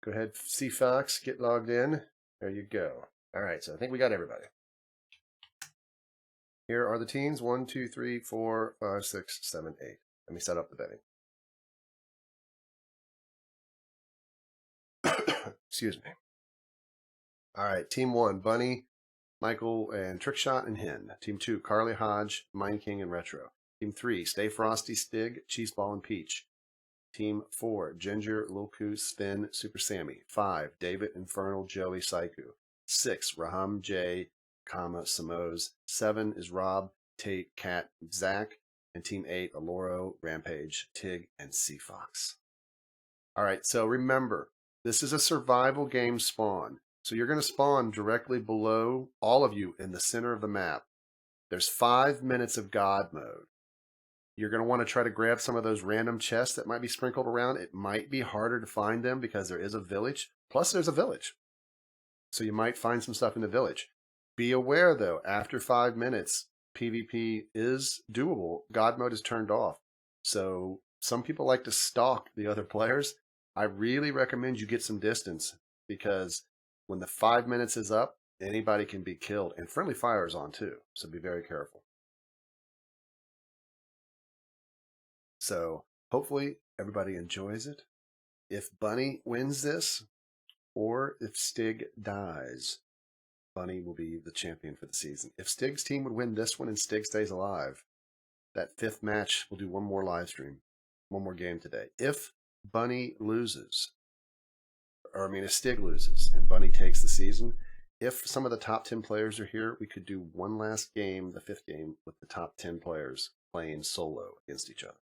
Go ahead, see Fox, get logged in. There you go. All right, so I think we got everybody. Here are the teams: 1, 2, 3, 4, 5, 6, 7, 8. Let me set up the betting. Excuse me. All right, team 1, Bunny, Michael, and Trickshot and Hen. Team 2, Carly Hodge, Mind King, and Retro. Team 3, Stay Frosty, Stig, Cheeseball, and Peach. Team 4, Ginger, Lilku, Spin, Super Sammy. 5, David, Infernal, Joey, Saiku. 6, Raham, J, Samoes. 7 is Rob, Tate, Cat, Zach. And Team 8, Aloro, Rampage, Tig, and Sea Fox. All right, so remember, this is a survival game spawn. So you're going to spawn directly below all of you in the center of the map. There's 5 minutes of God mode. You're going to want to try to grab some of those random chests that might be sprinkled around. It might be harder to find them because there is a village. Plus, there's a village. So you might find some stuff in the village. Be aware, though, after 5 minutes, PvP is doable. God mode is turned off. So some people like to stalk the other players. I really recommend you get some distance because when the 5 minutes is up, anybody can be killed. And friendly fire is on, too. So be very careful. So hopefully everybody enjoys it. If Bunny wins this, or if Stig dies, Bunny will be the champion for the season. If Stig's team would win this one and Stig stays alive, that 5th match, we'll do one more live stream, one more game today. If Bunny loses, if Stig loses and Bunny takes the season, if some of the top 10 players are here, we could do one last game, the 5th game, with the top 10 players playing solo against each other.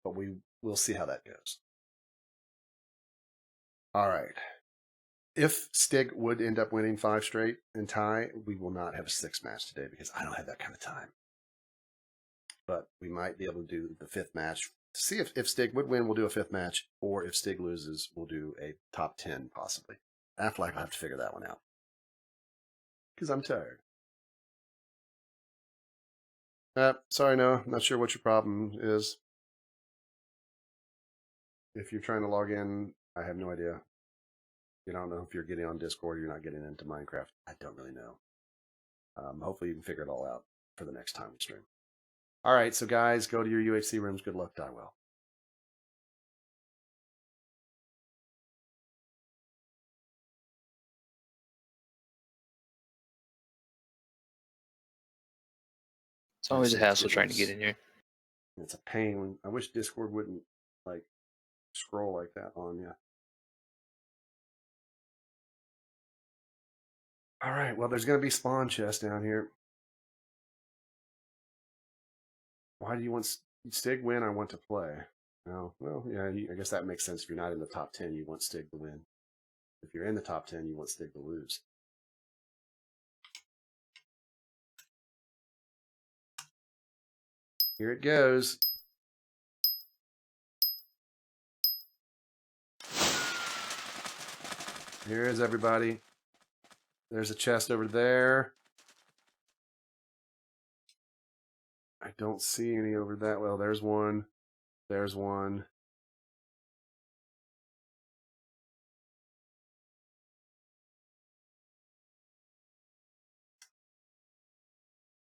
But we'll see how that goes. All right. If Stig would end up winning 5 straight and tie, we will not have a 6th match today because I don't have that kind of time. But we might be able to do the 5th match. See if Stig would win, we'll do a 5th match. Or if Stig loses, we'll do a top 10 possibly. Afterlife, I'll have to figure that one out. Because I'm tired. Sorry, no. Not sure what your problem is. If you're trying to log in, I have no idea. You don't know if you're getting on Discord or you're not getting into Minecraft. I don't really know. Hopefully you can figure it all out for the next time we stream. All right, so guys, go to your UHC rooms. Good luck, die well. It's always a hassle trying to get in here. It's a pain. I wish Discord wouldn't like scroll like that on you. All right, well, there's going to be spawn chests down here. Why do you want Stig win? I want to play. No, well, yeah, I guess that makes sense. If you're not in the top 10, you want Stig to win. If you're in the top 10, you want Stig to lose. Here it goes. Here is everybody. There's a chest over there. I don't see any over that. Well, there's one. There's one.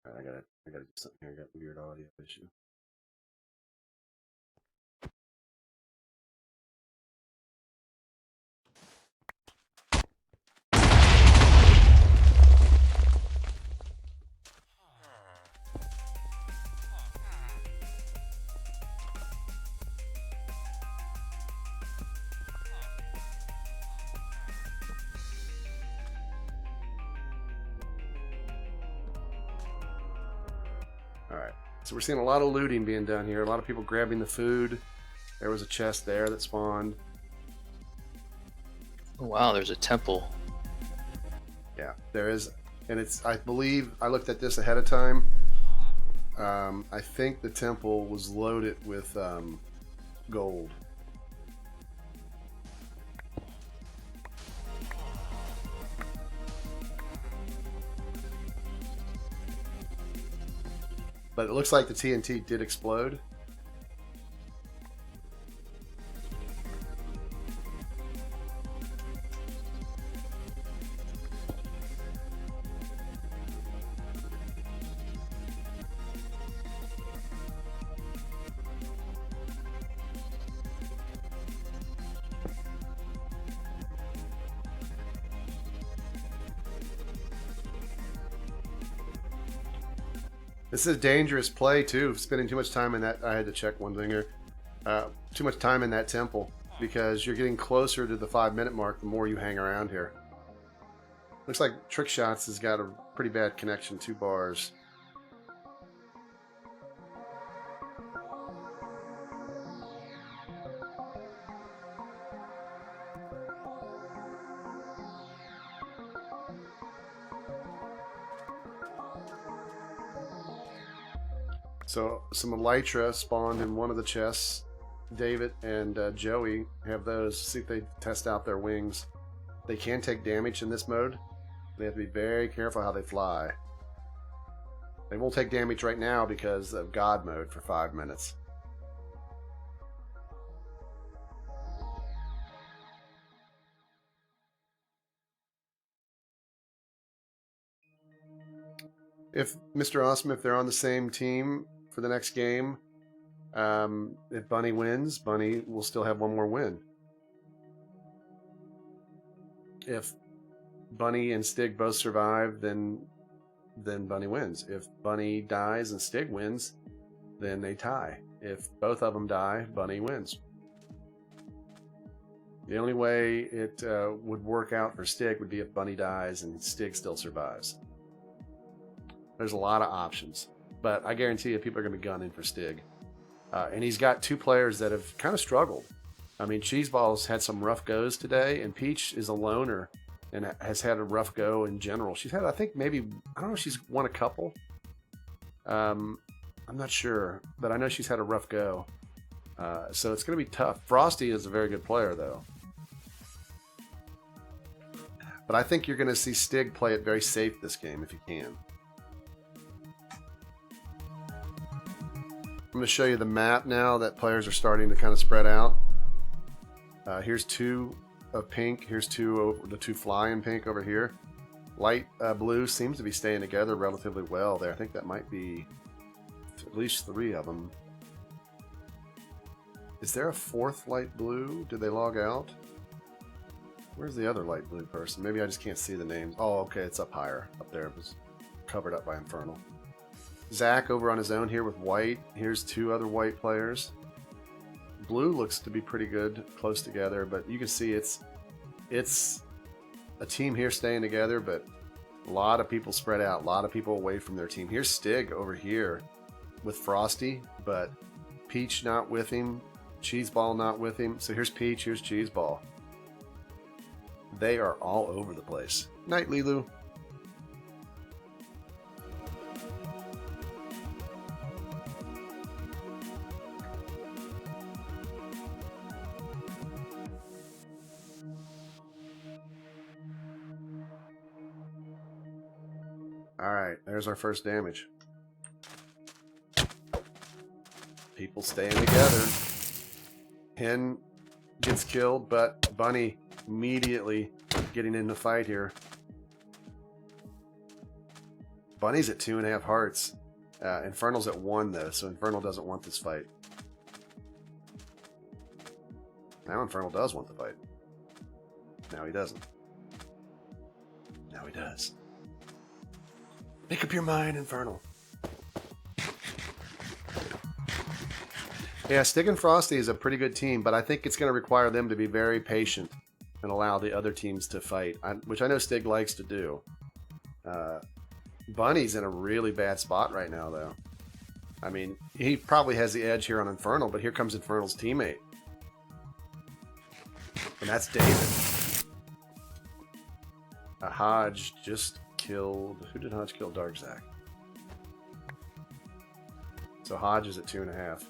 All right, I gotta do something here. I got a weird audio issue. So we're seeing a lot of looting being done here. A lot of people grabbing the food. There was a chest there that spawned. Oh, wow, there's a temple. Yeah, there is. And it's, I believe, I looked at this ahead of time. I think the temple was loaded with gold. But it looks like the TNT did explode. This is a dangerous play too. Spending too much time in that, I had to check one thing here. Too much time in that temple because you're getting closer to the 5-minute mark the more you hang around here. Looks like Trick Shots has got a pretty bad connection. 2 bars. So some Elytra spawned in one of the chests. David and Joey have those. See if they test out their wings. They can take damage in this mode. They have to be very careful how they fly. They won't take damage right now because of God mode for 5 minutes. If Mr. Awesome, if they're on the same team for the next game, if Bunny wins, Bunny will still have one more win. If Bunny and Stig both survive, then Bunny wins. If Bunny dies and Stig wins, then they tie. If both of them die, Bunny wins. The only way it would work out for Stig would be if Bunny dies and Stig still survives. There's a lot of options, but I guarantee you people are going to be gunning for Stig. And he's got 2 players that have kind of struggled. I mean, Cheeseball's had some rough goes today, and Peach is a loner and has had a rough go in general. She's had, I think, maybe, I don't know if she's won a couple. I'm not sure, but I know she's had a rough go. So it's going to be tough. Frosty is a very good player, though. But I think you're going to see Stig play it very safe this game if you can. I'm going to show you the map now that players are starting to kind of spread out. Here's 2 of pink. Here's 2 of the 2 flying pink over here. Light blue seems to be staying together relatively well there. I think that might be at least 3 of them. Is there a 4th light blue? Did they log out? Where's the other light blue person? Maybe I just can't see the names. Oh, okay, it's up higher. Up there. It was covered up by Infernal. Zach over on his own here with white. Here's 2 other white players. Blue looks to be pretty good, close together, but you can see it's a team here staying together, but a lot of people spread out, a lot of people away from their team. Here's Stig over here with Frosty, but Peach not with him, Cheeseball not with him. So here's Peach, here's Cheeseball. They are all over the place. Night, Lilu. Alright, there's our first damage. People staying together. Hen gets killed, but Bunny immediately getting in the fight here. Bunny's at 2.5 hearts. Infernal's at 1 though, so Infernal doesn't want this fight. Now Infernal does want the fight. Now he doesn't. Now he does. Make up your mind, Infernal. Yeah, Stig and Frosty is a pretty good team, but I think it's going to require them to be very patient and allow the other teams to fight, which I know Stig likes to do. Bunny's in a really bad spot right now, though. I mean, he probably has the edge here on Infernal, but here comes Infernal's teammate. And that's David. Hodge just killed... Who did Hodge kill? Dark Zach. So Hodge is at 2.5.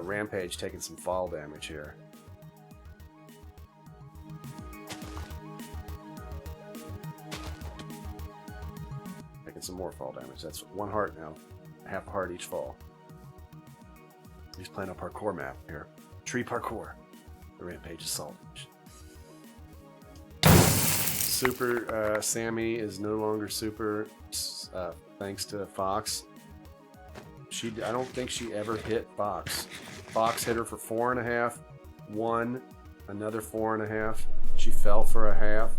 Rampage taking some fall damage here. Taking some more fall damage. That's 1 heart now. Half a heart each fall. He's playing a parkour map here. Tree parkour. The Rampage Assault. Super Sammy is no longer super thanks to Fox. I don't think she ever hit Fox. Fox hit her for 4.5, 1, another 4.5. She fell for a half.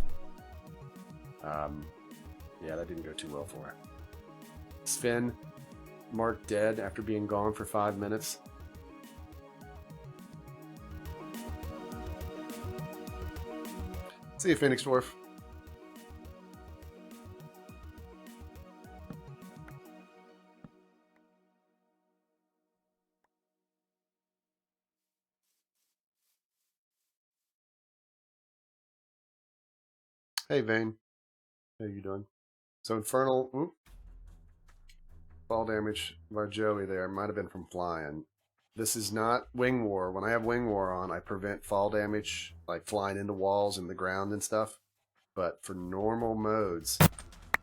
Yeah, that didn't go too well for her. Sven marked dead after being gone for 5 minutes. See you, Phoenix Dwarf. Hey, Vane. How you doing? So Infernal, fall damage by Joey there. Might have been from flying. This is not Wing War. When I have Wing War on, I prevent fall damage, like flying into walls and the ground and stuff. But for normal modes,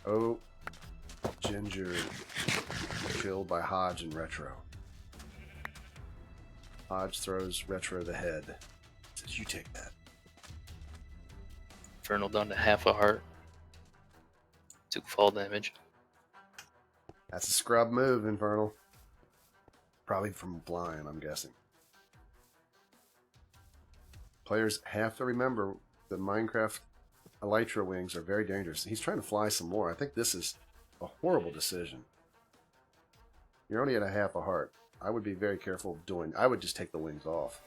oh, Ginger killed by Hodge and Retro. Hodge throws Retro the head. Says, "You take that." Infernal down to half a heart. Took fall damage. That's a scrub move, Infernal. Probably from flying, I'm guessing. Players have to remember that Minecraft Elytra wings are very dangerous. He's trying to fly some more. I think this is a horrible decision. You're only at a half a heart. I would be very careful of doing... I would just take the wings off.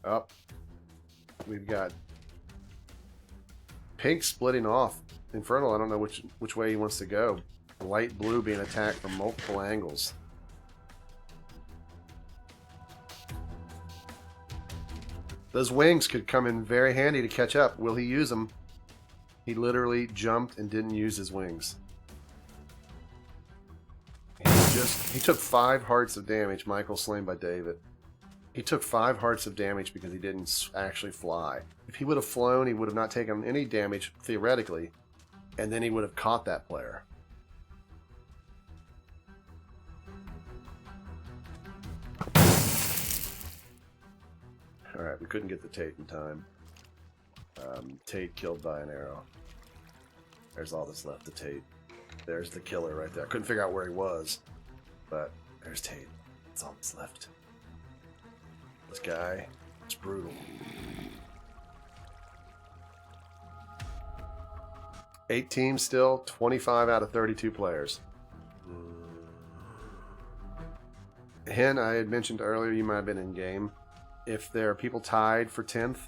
Up. We've got Pink splitting off. Infernal, I don't know which way he wants to go. Light blue being attacked from multiple angles. Those wings could come in very handy to catch up. Will he use them? He literally jumped and didn't use his wings. He took 5 hearts of damage. Michael slain by David. He took 5 hearts of damage because he didn't actually fly. If he would have flown, he would have not taken any damage, theoretically, and then he would have caught that player. Alright, we couldn't get the Tate in time. Tate killed by an arrow. There's all that's left of Tate. There's the killer right there. I couldn't figure out where he was, but there's Tate. That's all that's left. This guy is brutal. 8 teams still, 25 out of 32 players. Hen, I had mentioned earlier, you might have been in game. If there are people tied for 10th,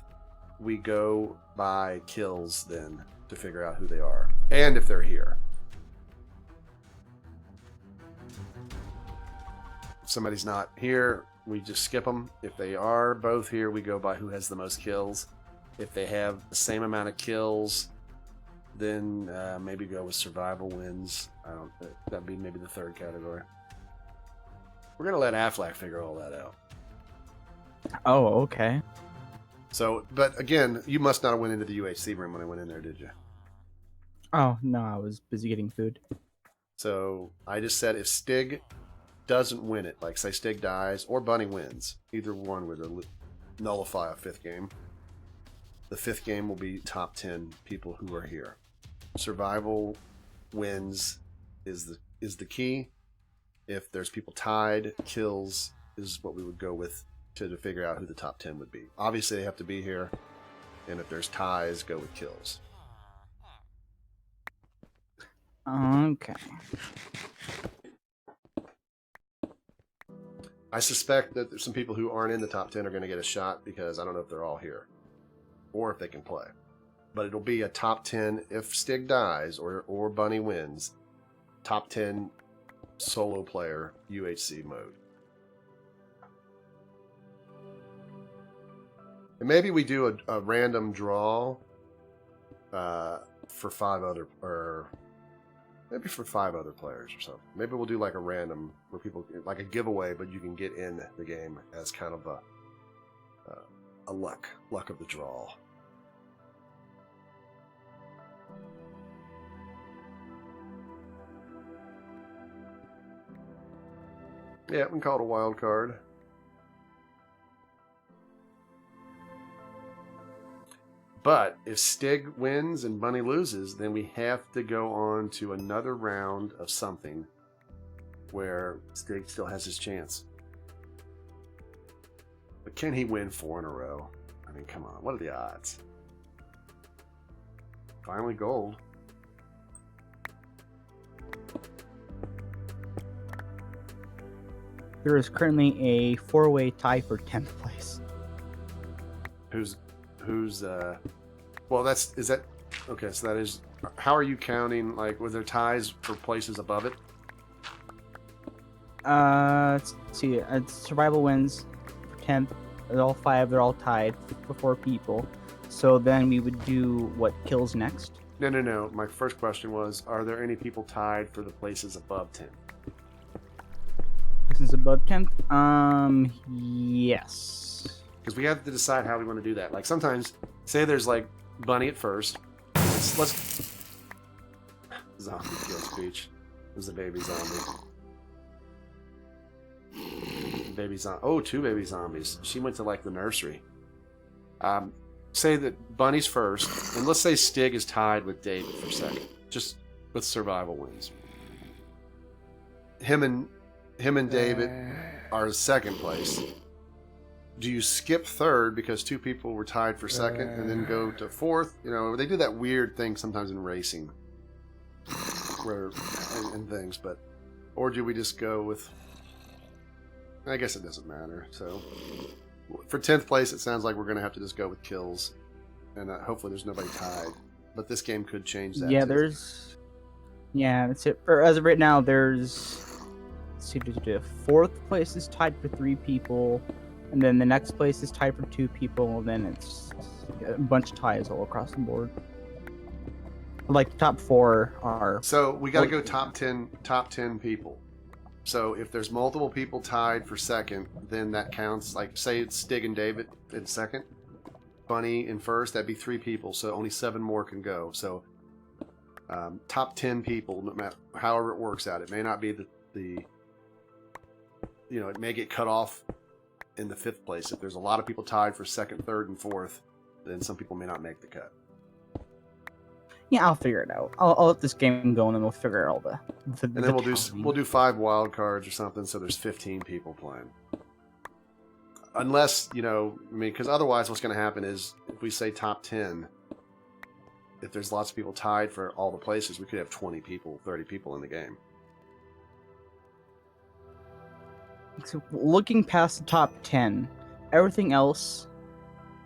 we go by kills then to figure out who they are. And if they're here. If somebody's not here, we just skip them. If they are both here, we go by who has the most kills. If they have the same amount of kills, then maybe go with survival wins. That'd be maybe the 3rd category. We're going to let Affleck figure all that out. Oh, okay. So, but again, you must not have went into the UHC room when I went in there, did you? Oh, no, I was busy getting food. So, I just said if Stig doesn't win it, like say Stig dies or Bunny wins, either one would nullify a 5th game. The 5th game will be top 10 people who are here. Survival wins is the key. If there's people tied, kills is what we would go with to figure out who the top 10 would be. Obviously, they have to be here. And if there's ties, go with kills. Okay. I suspect that there's some people who aren't in the top 10 are going to get a shot because I don't know if they're all here. Or if they can play. But it'll be a top 10 if Stig dies or Bunny wins. Top 10 solo player UHC mode. And maybe we do a random draw for 5 other, or Maybe for 5 other players or something. Maybe we'll do like a random where people like a giveaway, but you can get in the game as kind of a luck of the draw. Yeah, we can call it a wild card. But if Stig wins and Bunny loses, then we have to go on to another round of something where Stig still has his chance. But can he win 4 in a row? I mean, come on. What are the odds? Finally gold. There is currently a 4-way tie for 10th place. Who's well, is that okay, so that is, how are you counting, like, were there ties for places above it? Let's see, survival wins for 10th. They're all 5, they're all tied for 4 people. So then we would do what kills next. No. My first question was, are there any people tied for the places above 10? This is above 10th? Yes. Because we have to decide how we want to do that. Like, sometimes, say there's like Bunny at first. Let's zombie kill speech. There's a baby zombie. Baby zombie. Oh, 2 baby zombies. She went to like the nursery. Say that Bunny's first, and let's say Stig is tied with David for second, just with survival wins. Him and David are second place. Do you skip third because 2 people were tied for second and then go to fourth? You know, they do that weird thing sometimes in racing, where and things. But or do we just go with? I guess it doesn't matter. So for 10th place, it sounds like we're going to have to just go with kills, and hopefully there's nobody tied. But this game could change that. Yeah, too. that's it. For as of right now, there's. Let's see, 4th place is tied for 3 people. And then the next place is tied for 2 people, and then it's a bunch of ties all across the board. Like the top 4 are. So we got to go top 10 people. So if there's multiple people tied for second, then that counts. Like, say it's Stig and David in second, Bunny in first. That'd be 3 people. So only 7 more can go. So top 10 people, no matter however it works out. It may not be the it may get cut off in the 5th place. If there's a lot of people tied for second, third, and fourth, then some people may not make the cut. Yeah, I'll figure it out. I'll let this game go, and then we'll figure out all the and then we'll do 5 wild cards or something, so there's 15 people playing. Unless, because otherwise what's going to happen is, if we say top 10, if there's lots of people tied for all the places, we could have 20 people, 30 people in the game. So looking past the top 10, everything else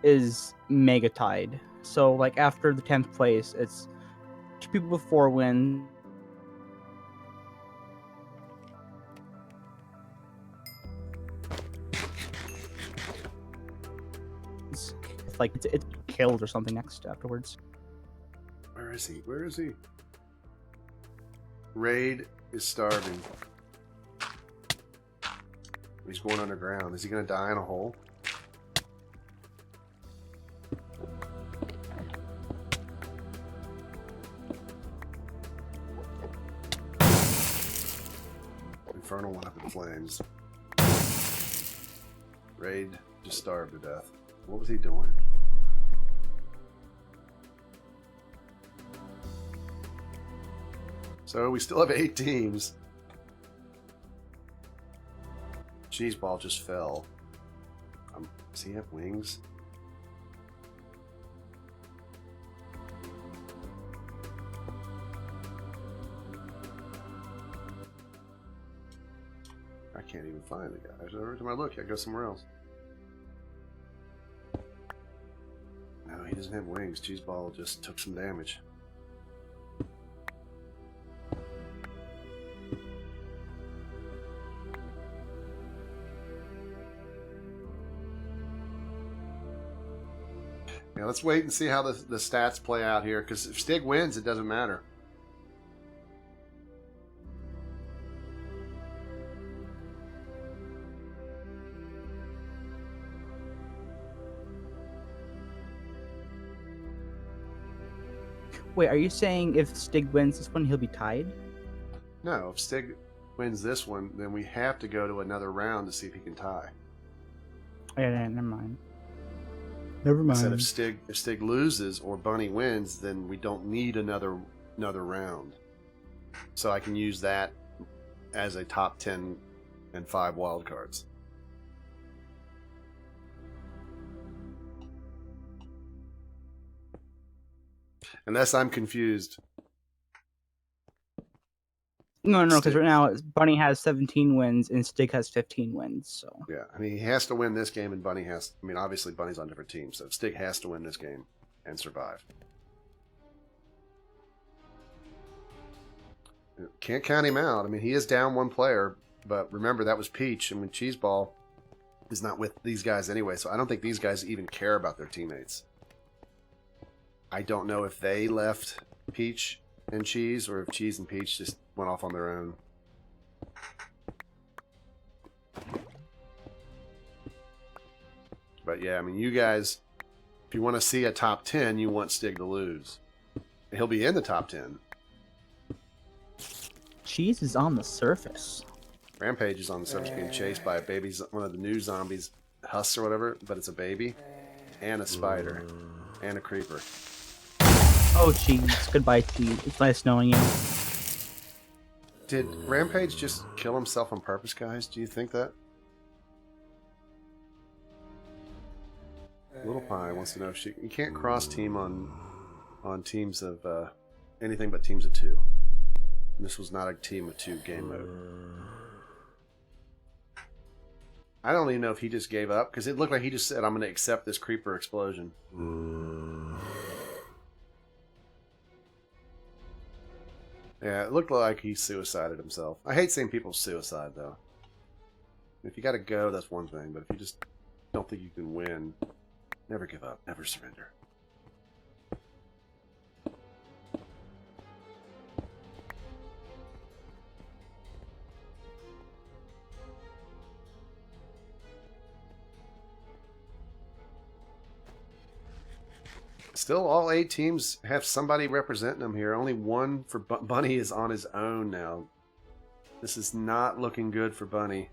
is mega tied. So like after the 10th place, it's 2 people with 4 wins. It's killed or something next afterwards. Where is he? Raid is starving. He's going underground. Is he going to die in a hole? Infernal went up in flames. Raid just starved to death. What was he doing? So we still have 8 teams. Cheeseball just fell. Does he have wings? I can't even find the guy. Every time I look, I go somewhere else. No, he doesn't have wings. Cheeseball just took some damage. Yeah, let's wait and see how the stats play out here, because if Stig wins, it doesn't matter. Wait, are you saying if Stig wins this one, he'll be tied? No, if Stig wins this one, then we have to go to another round to see if he can tie. Yeah, never mind. Never mind. Said if Stig loses or Bunny wins, then we don't need another round. So I can use that as a top 10 and 5 wild cards. Unless I'm confused. No, because Stig. right now Bunny has 17 wins and Stig has 15 wins. So Yeah, I mean, he has to win this game, and Bunny has. I mean, obviously, Bunny's on different teams, so Stig has to win this game and survive. Can't count him out. I mean, he is down one player, but remember that was Peach. I mean, Cheeseball is not with these guys anyway, so I don't think these guys even care about their teammates. I don't know if they left Peach and Cheese, or if Cheese and Peach just went off on their own. But yeah, I mean, you guys, if you want to see a top 10, you want Stig to lose. He'll be in the top 10. Cheese is on the surface. Rampage is on the surface being chased by a baby, one of the new zombies, Huss or whatever, but it's a baby, and a spider, and a creeper. Oh, Cheese. Goodbye, Cheese. It's nice knowing you. Did Rampage just kill himself on purpose, guys? Do you think that? Little Pie wants to know if you can't cross team on teams of anything but teams of 2. This was not a team of 2 game mode. I don't even know if he just gave up, because it looked like he just said, I'm going to accept this creeper explosion. Yeah, it looked like he suicided himself. I hate seeing people suicide, though. If you got to go, that's one thing, but if you just don't think you can win, never give up, never surrender. Still, all 8 teams have somebody representing them here. Only one for Bunny is on his own now. This is not looking good for Bunny.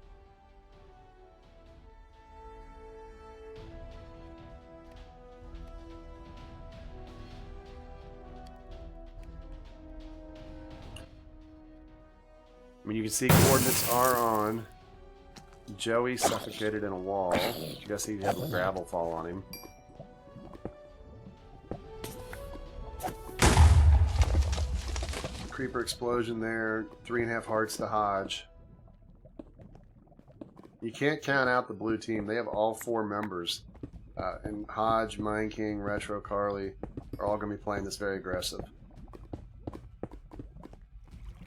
I mean, you can see coordinates are on. Joey suffocated in a wall. I guess he had gravel fall on him. Creeper explosion there. 3.5 hearts to Hodge. You can't count out the blue team. They have all 4 members. And Hodge, Mine King, Retro, Carly are all going to be playing this very aggressive.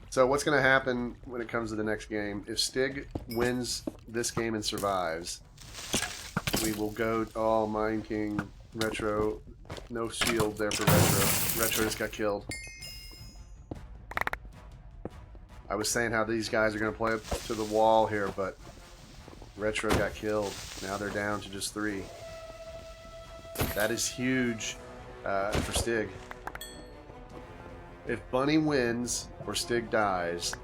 So what's going to happen when it comes to the next game? If Stig wins this game and survives, we will go... Oh, Mine King, Retro. No shield there for Retro. Retro just got killed. I was saying how these guys are going to play up to the wall here, but Retro got killed. Now they're down to just 3. That is huge for Stig. If Bunny wins or Stig dies,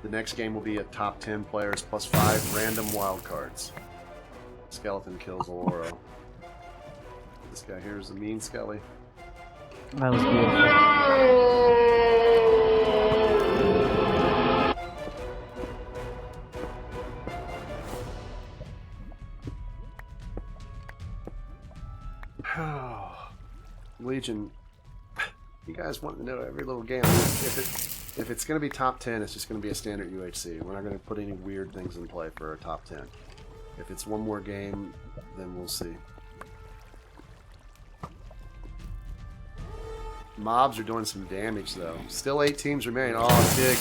the next game will be a top 10 players plus 5 random wildcards. Skeleton kills Oro. This guy here is the mean Skelly. That was beautiful. Legion, you guys want to know every little game. If it's going to be top 10, it's just going to be a standard UHC. We're not going to put any weird things in play for a top 10. If it's one more game, then we'll see. Mobs are doing some damage, though. Still 8 teams remain. Oh,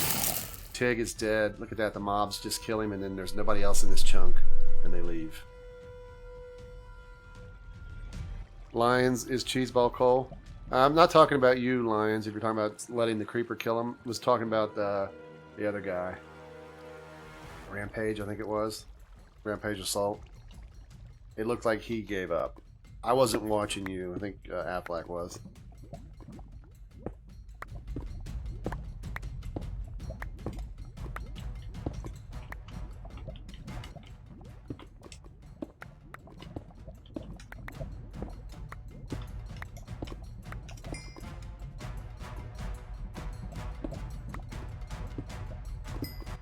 Tig is dead. Look at that. The mobs just kill him, and then there's nobody else in this chunk, and they leave. Lions is Cheeseball Cole. I'm not talking about you, Lions, if you're talking about letting the creeper kill him. I was talking about the other guy. Rampage, I think it was. Rampage Assault. It looked like he gave up. I wasn't watching you. I think Affleck was.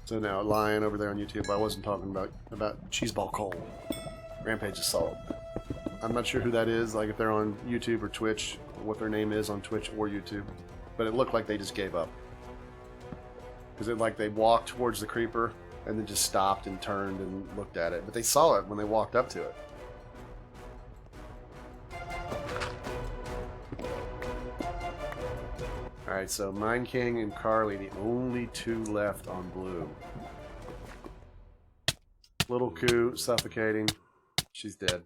So now, Lion over there on YouTube, I wasn't talking about Cheeseball Cole. Rampage Assault. I'm not sure who that is, like if they're on YouTube or Twitch, what their name is on Twitch or YouTube. But it looked like they just gave up. Because it like they walked towards the creeper and then just stopped and turned and looked at it. But they saw it when they walked up to it. Alright, so Mine King and Carly, the only two left on blue. Little Coup, suffocating. She's dead.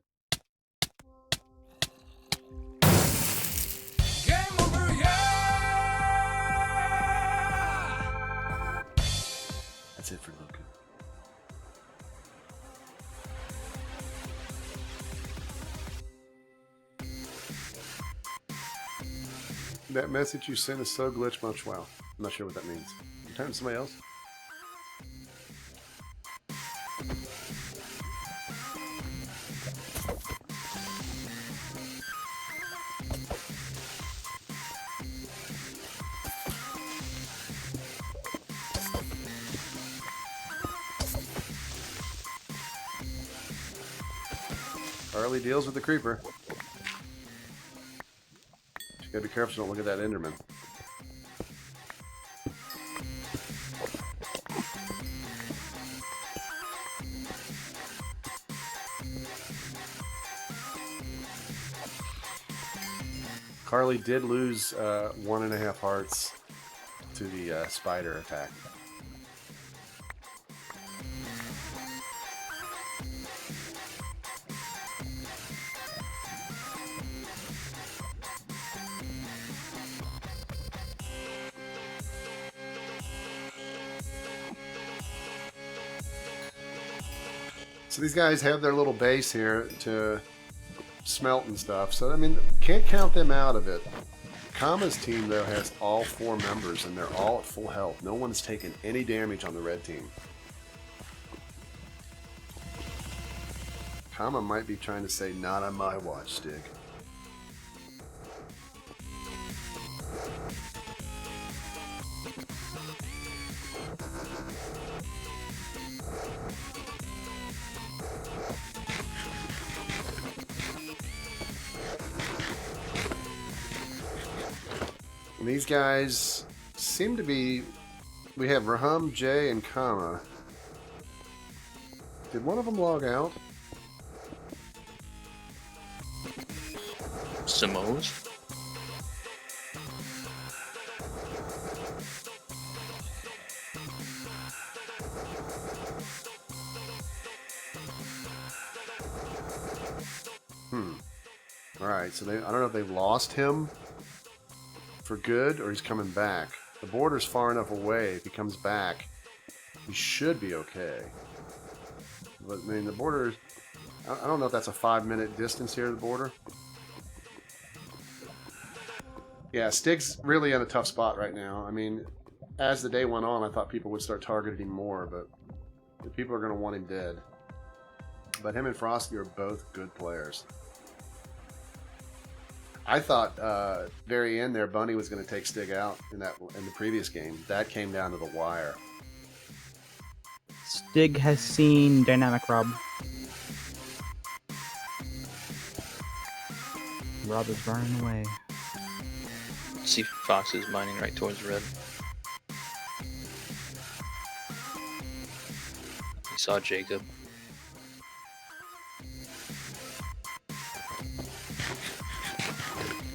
Game over, yeah! That's it for Little Coup. That message you sent is so glitch much. Wow. I'm not sure what that means. You turn to somebody else? Harley deals with the creeper. You gotta be careful so don't look at that Enderman. Carly did lose 1.5 hearts to the spider attack. So these guys have their little base here to smelt and stuff. So, I mean, can't count them out of it. Kama's team, though, has all 4 members, and they're all at full health. No one's taken any damage on the red team. Kama might be trying to say, not on my watch, Stig. And these guys seem to be... We have Raham, Jay, and Kama. Did one of them log out? Samoas? Alright, so I don't know if they've lost him for good or he's coming back. The border's far enough away. If he comes back, he should be okay. But, I mean, the border... I don't know if that's a 5-minute distance here to the border. Yeah, Stig's really in a tough spot right now. I mean, as the day went on, I thought people would start targeting him more, but the people are going to want him dead. But him and Frosty are both good players. I thought very end there, Bunny was going to take Stig out in the previous game. That came down to the wire. Stig has seen Dynamic Rob. Rob is running away. See Fox is mining right towards red. He saw Jacob.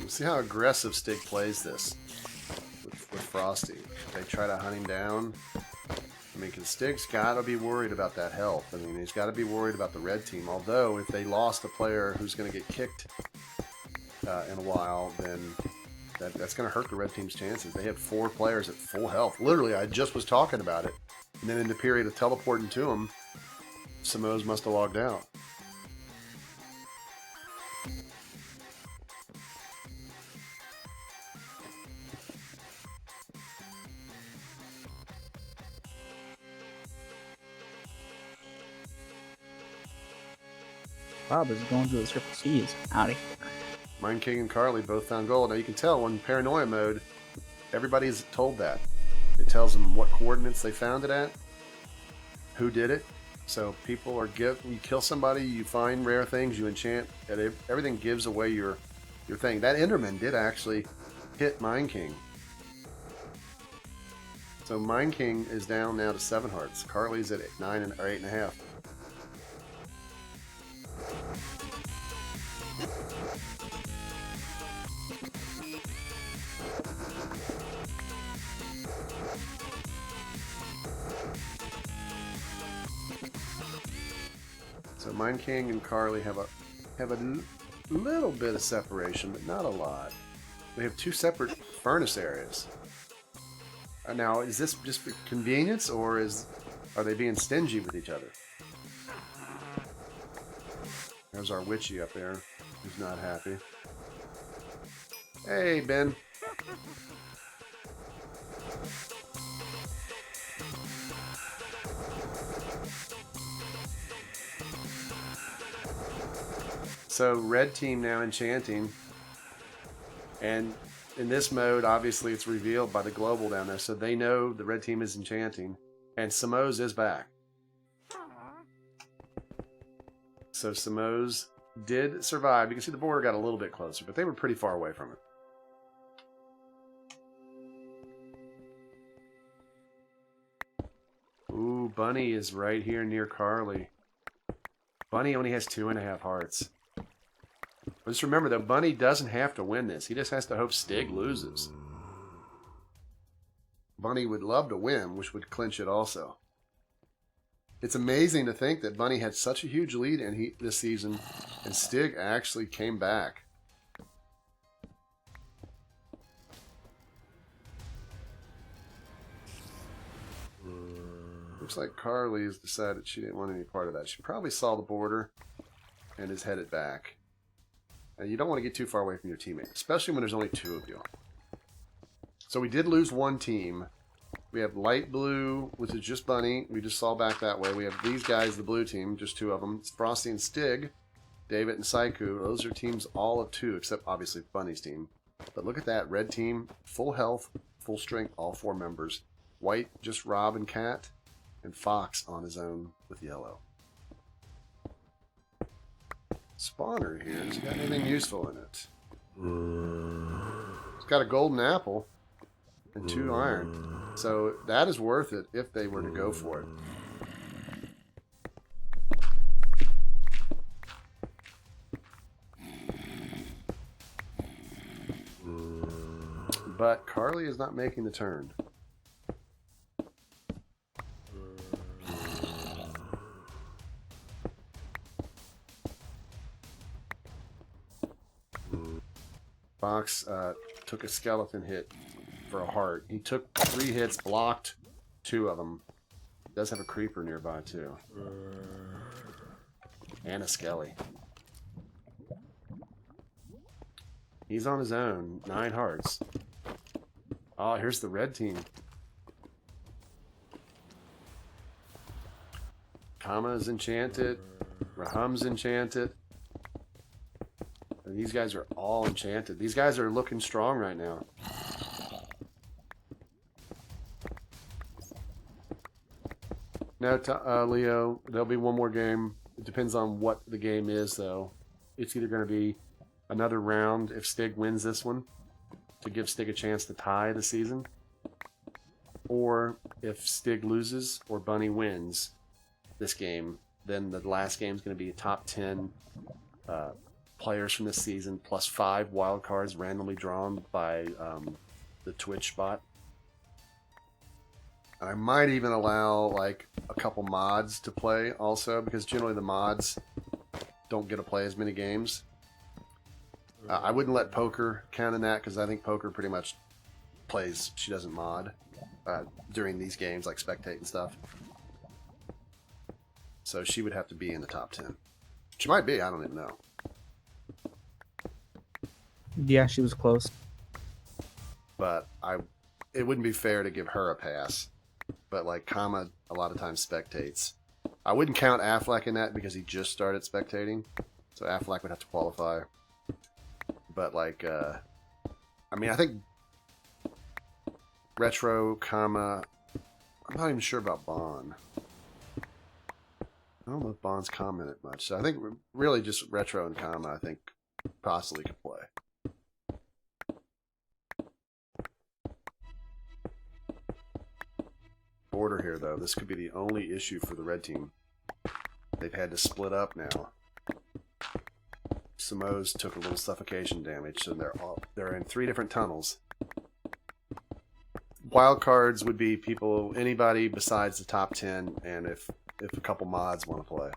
See how aggressive Stig plays this with Frosty. They try to hunt him down. I mean, because Stig's got to be worried about that health. I mean, he's got to be worried about the red team. Although, if they lost a player who's going to get kicked in a while, then that's going to hurt the red team's chances. They had 4 players at full health. Literally, I just was talking about it. And then in the period of teleporting to them, Samoas must have logged out. Rob is going to the Triple C's. Out of here. Mine King and Carly both found gold. Now you can tell when paranoia mode, everybody's told that. It tells them what coordinates they found it at. who did it. So people are you kill somebody, you find rare things, you enchant, and everything gives away your thing. That Enderman did actually hit Mine King. So Mine King is down now to 7 hearts. Carly's at 9 or 8.5. So Mine King and Carly have a little bit of separation, but not a lot. They have 2 separate furnace areas. Now, is this just for convenience, or are they being stingy with each other? There's our witchy up there, who's not happy. Hey, Ben. So red team now enchanting, and in this mode, obviously it's revealed by the global down there, so they know the red team is enchanting, and Simo's is back. So Simo's did survive. You can see the border got a little bit closer, but they were pretty far away from it. Ooh, Bunny is right here near Carly. Bunny only has 2.5 hearts. But just remember, though, Bunny doesn't have to win this. He just has to hope Stig loses. Bunny would love to win, which would clinch it also. It's amazing to think that Bunny had such a huge lead this season, and Stig actually came back. Looks like Carly has decided she didn't want any part of that. She probably saw the border and is headed back. And you don't want to get too far away from your teammate, especially when there's only 2 of you. So we did lose 1 team. We have light blue, which is just Bunny. We just saw back that way. We have these guys, the blue team, just 2 of them. It's Frosty and Stig, David and Saiku. Those are teams all of 2, except obviously Bunny's team. But look at that. Red team, full health, full strength, all 4 members. White, just Rob and Cat. And Fox on his own with yellow. Spawner here. Has he got anything useful in it? It's got a golden apple and 2 iron. So that is worth it if they were to go for it. But Carly is not making the turn. Fox took a skeleton hit for a heart. He took 3 hits, blocked 2 of them. Does have a creeper nearby too. And a skelly. He's on his own. 9 hearts. Oh, here's the red team. Kama's enchanted. Raham's enchanted. And these guys are all enchanted. These guys are looking strong right now. Now, Leo, there'll be one more game. It depends on what the game is, though. It's either going to be another round if Stig wins this one to give Stig a chance to tie the season. Or if Stig loses or Bunny wins this game, then the last game is going to be a top 10 players from this season plus 5 wild cards randomly drawn by the Twitch bot. And I might even allow like a couple mods to play also, because generally the mods don't get to play as many games. I wouldn't let Poker count in that, because I think Poker pretty much plays, she doesn't mod during these games, like spectate and stuff. So she would have to be in the top 10. She might be, I don't even know. Yeah, she was close. But it wouldn't be fair to give her a pass. But like Kama a lot of times spectates. I wouldn't count Affleck in that because he just started spectating. So Affleck would have to qualify. But like, I mean, I think Retro, Kama, I'm not even sure about Bond. I don't know if Bond's commented much. So I think really just Retro and Kama, I think, possibly could play. Border here, though. This could be the only issue for the red team. They've had to split up now. Samoa's took a little suffocation damage, so they're in 3 different tunnels. Wild cards would be anybody besides the top 10, and if a couple mods want to play.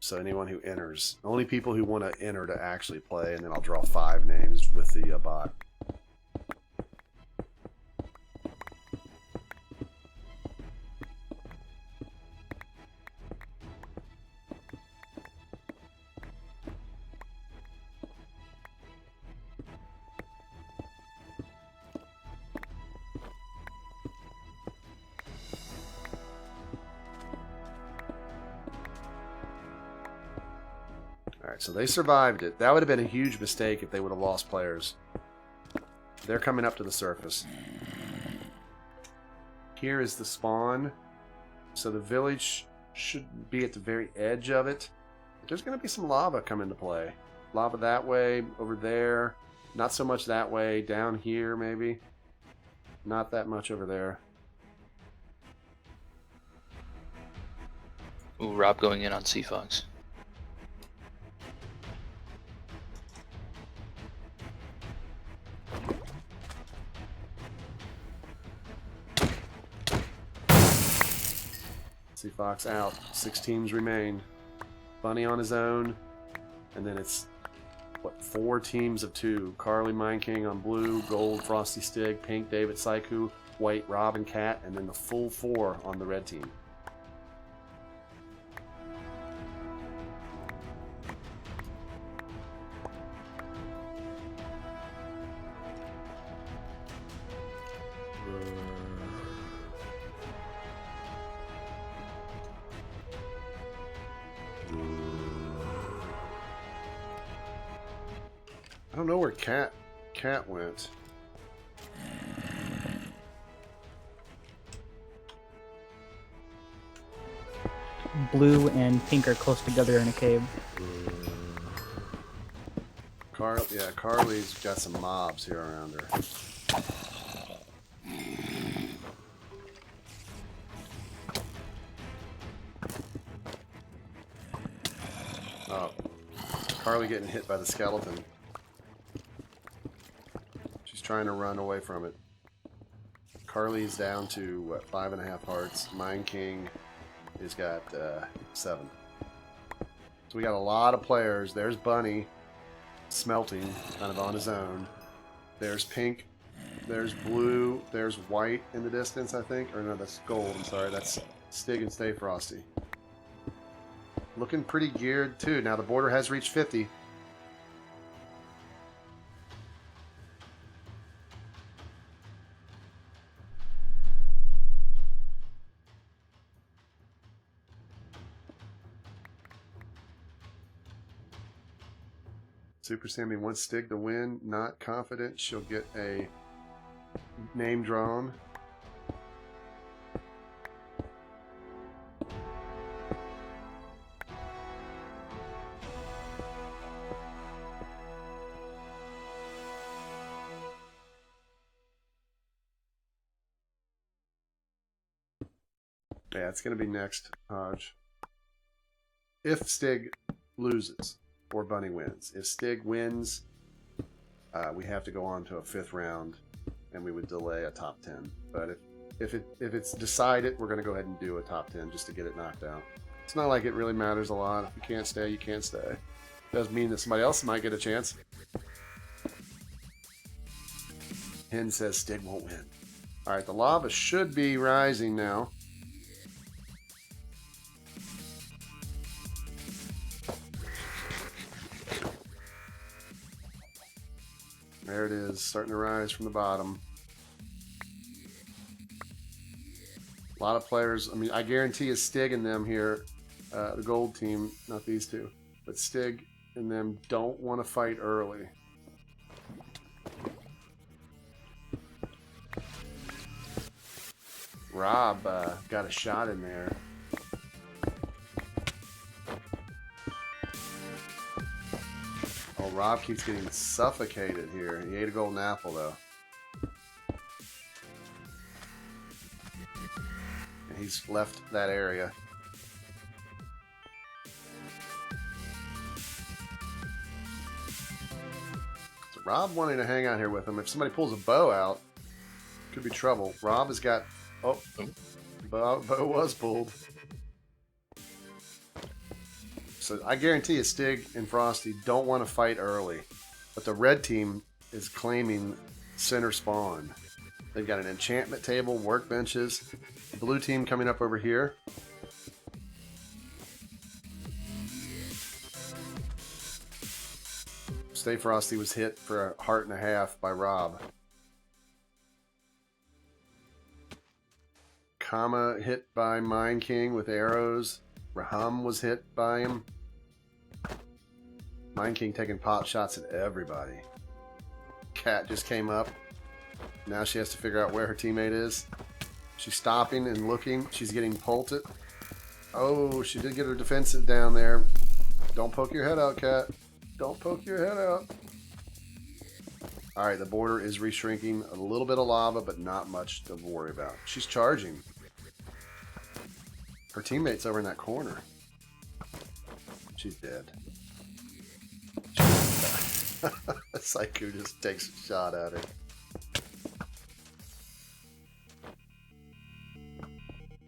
So anyone who enters, only people who want to enter to actually play, and then I'll draw 5 names with the bot. Alright, so they survived it. That would have been a huge mistake if they would have lost players. They're coming up to the surface. Here is the spawn. So the village should be at the very edge of it. There's going to be some lava come into play. Lava that way, over there. Not so much that way. Down here, maybe. Not that much over there. Ooh, Rob going in on Sea Fox. Sea Fox out. 6 teams remain. Bunny on his own. And then it's, what, 4 teams of 2. Carly, Mine King on blue, gold, Frosty Stig, pink, David, Saiku, white, Rob, and Cat, and then the full 4 on the red team. I don't know where Cat went. Blue and pink are close together in a cave. Yeah, Carly's got some mobs here around her. Oh, Carly getting hit by the skeleton. She's trying to run away from it. Carly's down to, what, 5.5 hearts. Mine King has got 7. So we got a lot of players. There's Bunny smelting, kind of on his own. There's pink. There's blue. There's white in the distance, I think. Or no, that's gold. I'm sorry. That's Stig and Stay Frosty. Looking pretty geared, too. Now the border has reached 50. Super Sammy wants Stig to win. Not confident she'll get a name drawn. Yeah, it's going to be next, Hodge. If Stig loses. Or Bunny wins. If Stig wins, we have to go on to a 5th round, and we would delay a top 10. But if it's decided, we're going to go ahead and do a top 10 just to get it knocked out. It's not like it really matters a lot. If you can't stay, you can't stay. Does mean that somebody else might get a chance. Hen says Stig won't win. All right, the lava should be rising now. There it is, starting to rise from the bottom. A lot of players, I mean, I guarantee is Stig and them here, the gold team, not these two, but Stig and them don't want to fight early. Rob got a shot in there. Rob keeps getting suffocated here. He ate a golden apple, though. And he's left that area. So Rob wanting to hang out here with him. If somebody pulls a bow out, could be trouble. Rob has got... Oh, bow was pulled. So I guarantee you Stig and Frosty don't want to fight early. But the red team is claiming center spawn. They've got an enchantment table, workbenches. The blue team coming up over here. Stay Frosty was hit for a heart and a half by Rob. Kama hit by Mine King with arrows. Raham was hit by him. Mine King taking pot shots at everybody. Cat just came up. Now she has to figure out where her teammate is. She's stopping and looking. She's getting pulted. Oh, she did get her defensive down there. Don't poke your head out, Cat. Don't poke your head out. Alright, the border is re-shrinking. A little bit of lava, but not much to worry about. She's charging. Her teammate's over in that corner. She's dead. Saiku just takes a shot at her.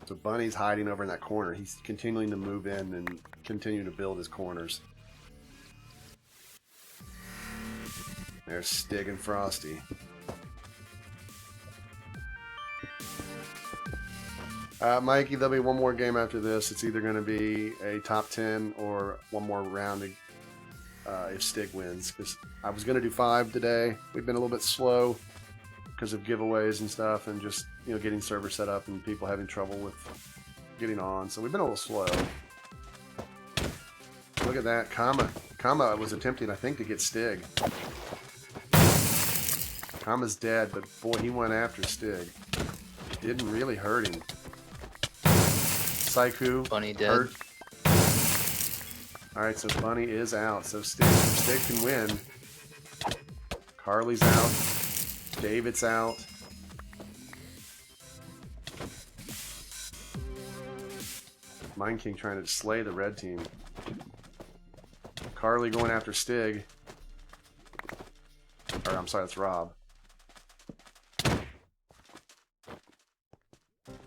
So Bunny's hiding over in that corner. He's continuing to move in and continue to build his corners. There's Stig and Frosty. Mikey, there'll be one more game after this. It's either going to be a top 10 or one more round if Stig wins. Because I was going to do 5 today. We've been a little bit slow because of giveaways and stuff, and just getting server set up and people having trouble with getting on. So we've been a little slow. Look at that, Kama. Kama was attempting, I think, to get Stig. Kama's dead, but boy, he went after Stig. Didn't really hurt him. Saiku Bunny dead. hurt. Alright, so Bunny is out. So Stig can win. Carly's out. David's out. Mine King trying to slay the red team. Carly going after Stig. Or, I'm sorry, that's Rob.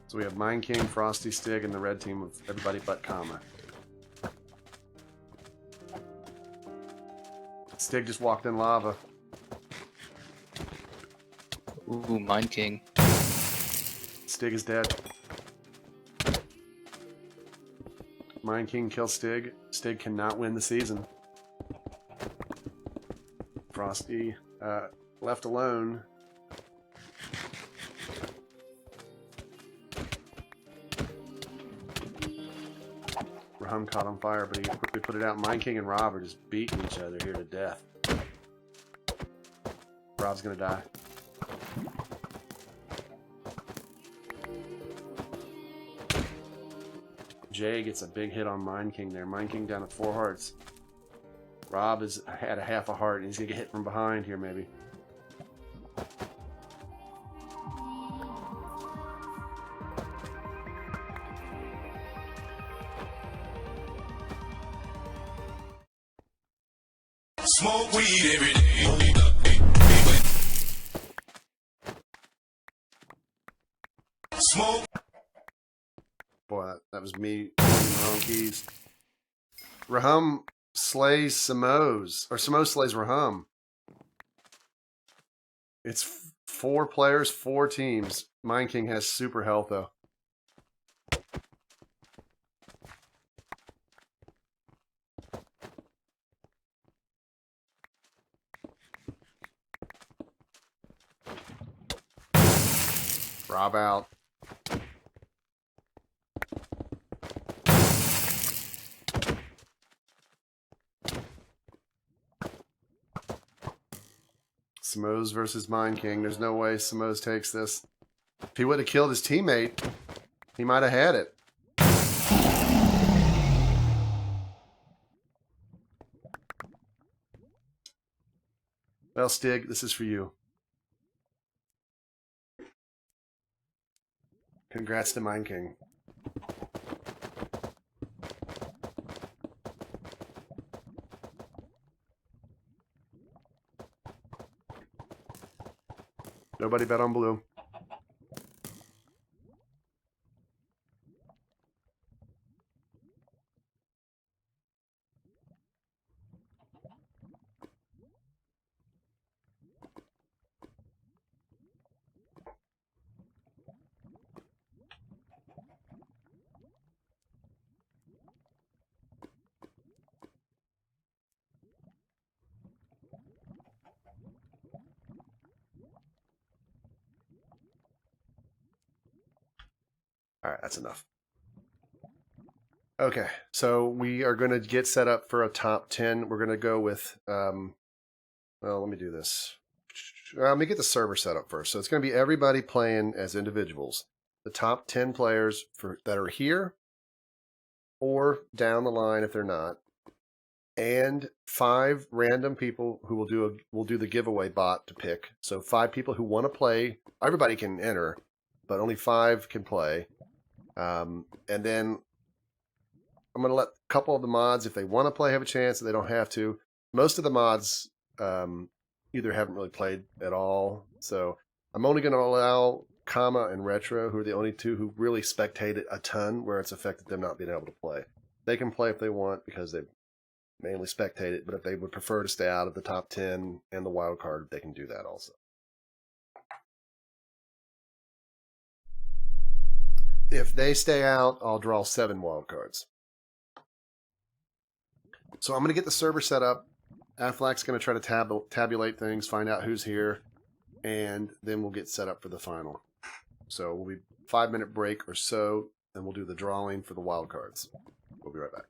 So we have Mine King, Frosty, Stig, and the red team with everybody but Kama. Stig just walked in lava. Ooh, Mine King. Stig is dead. Mine King kills Stig. Stig cannot win the season. Frosty left alone. Raham caught on fire, but he quickly put it out. Mine King and Rob are just beating each other here to death. Rob's gonna die. Jay gets a big hit on Mine King there. Mine King down to 4 hearts. Rob has had a half a heart, and he's gonna get hit from behind here, maybe. Smoke weed every day. Smoke. Boy, that was me wrong keys. Raham slays Samoes, or Samoes slays Raham. It's 4 players, 4 teams. Mine King has super health though. Rob out. Samoes versus Mine King. There's no way Samoes takes this. If he would have killed his teammate, he might have had it. Well, Stig, this is for you. Congrats to Mine King. Nobody bet on blue. All right, that's enough. Okay, so we are going to get set up for a top 10. We're going to go with, well, let me do this. Let me get the server set up first. So it's going to be everybody playing as individuals. The top 10 players that are here or down the line if they're not, and 5 random people who will do the giveaway bot to pick. So 5 people who want to play. Everybody can enter, but only 5 can play. And then I'm going to let a couple of the mods, if they want to play, have a chance. If they don't have to. Most of the mods either haven't really played at all. So I'm only going to allow Comma and Retro, who are the only 2 who really spectated a ton, where it's affected them not being able to play. They can play if they want because they've mainly spectated, but if they would prefer to stay out of the top 10 and the wild card, they can do that also. If they stay out, I'll draw 7 wild cards. So I'm going to get the server set up. Affleck's going to try to tabulate things, find out who's here, and then we'll get set up for the final. So we'll be 5-minute break or so, and we'll do the drawing for the wild cards. We'll be right back.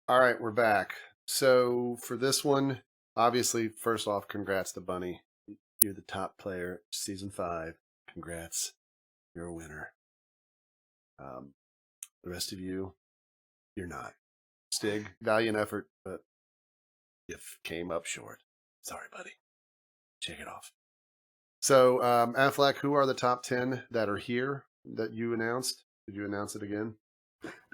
All right, we're back. So for this one, obviously, first off, congrats to Bunny. You're the top player, season 5. Congrats, you're a winner. The rest of you, you're not. Stig, valiant effort, but you came up short. Sorry, buddy. Shake it off. So, Affleck, who are the top 10 that are here that you announced? Did you announce it again?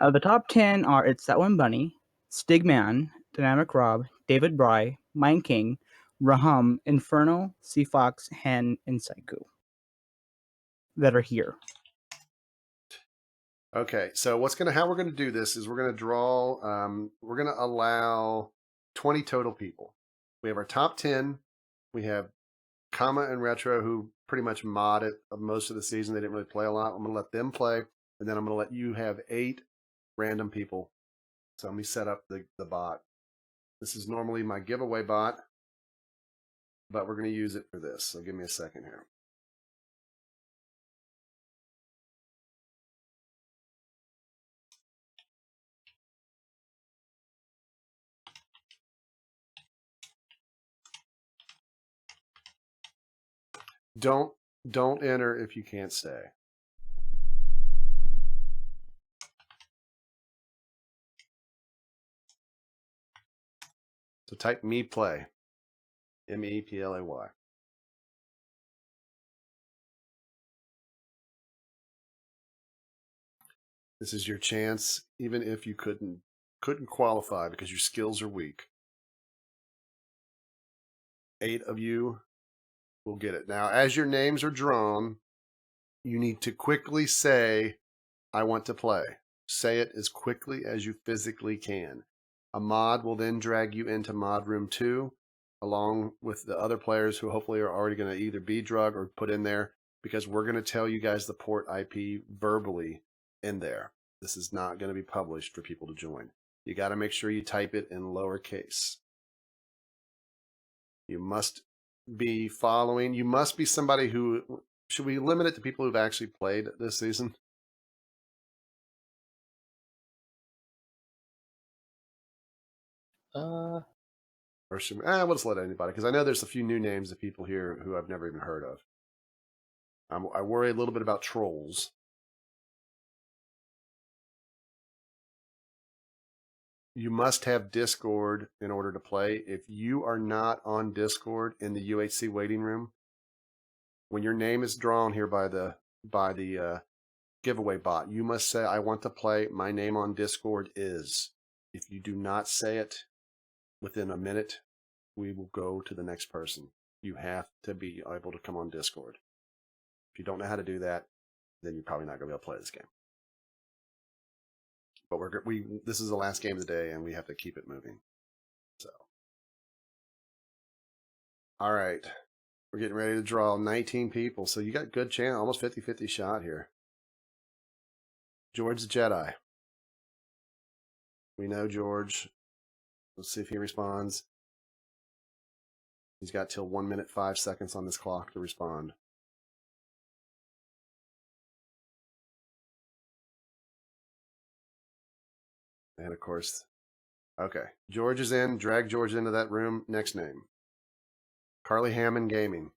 The top 10 are It's That One Bunny, Stigman, Dynamic Rob, David Bry, Mind King, Raham, Inferno, Seafox, Hen, and Saiku that are here. Okay, so how we're gonna do this is we're gonna draw. We're gonna allow 20 total people. We have our top 10. We have Kama and Retro, who pretty much mod it most of the season. They didn't really play a lot. I'm gonna let them play, and then I'm gonna let you have 8 random people. So let me set up the bot. This is normally my giveaway bot, but we're gonna use it for this. So give me a second here. Don't enter if you can't stay. So type me play. MEPLAY. This is your chance, even if you couldn't qualify because your skills are weak. 8 of you will get it. Now, as your names are drawn, you need to quickly say, I want to play. Say it as quickly as you physically can. A mod will then drag you into mod room 2, along with the other players who hopefully are already going to either be drugged or put in there, because we're going to tell you guys the port IP verbally in there. This is not going to be published for people to join. You got to make sure you type it in lowercase. You must be following. You must be somebody who... Should we limit it to people who've actually played this season? Or should we'll just let anybody, because I know there's a few new names of people here who I've never even heard of. I worry a little bit about trolls. You must have Discord in order to play. If you are not on Discord in the UHC waiting room, when your name is drawn here by the giveaway bot, you must say, I want to play. My name on Discord is. If you do not say it within a minute, we will go to the next person. You have to be able to come on Discord. If you don't know how to do that, then you're probably not going to be able to play this game. But this is the last game of the day, and we have to keep it moving. So, all right, we're getting ready to draw 19 people. So you got good chance, almost 50-50 shot here. George the Jedi. We know George. Let's see if he responds. He's got till 1 minute 5 seconds on this clock to respond. And of course, okay. George is in. Drag George into that room. Next name. Carly Hammond Gaming.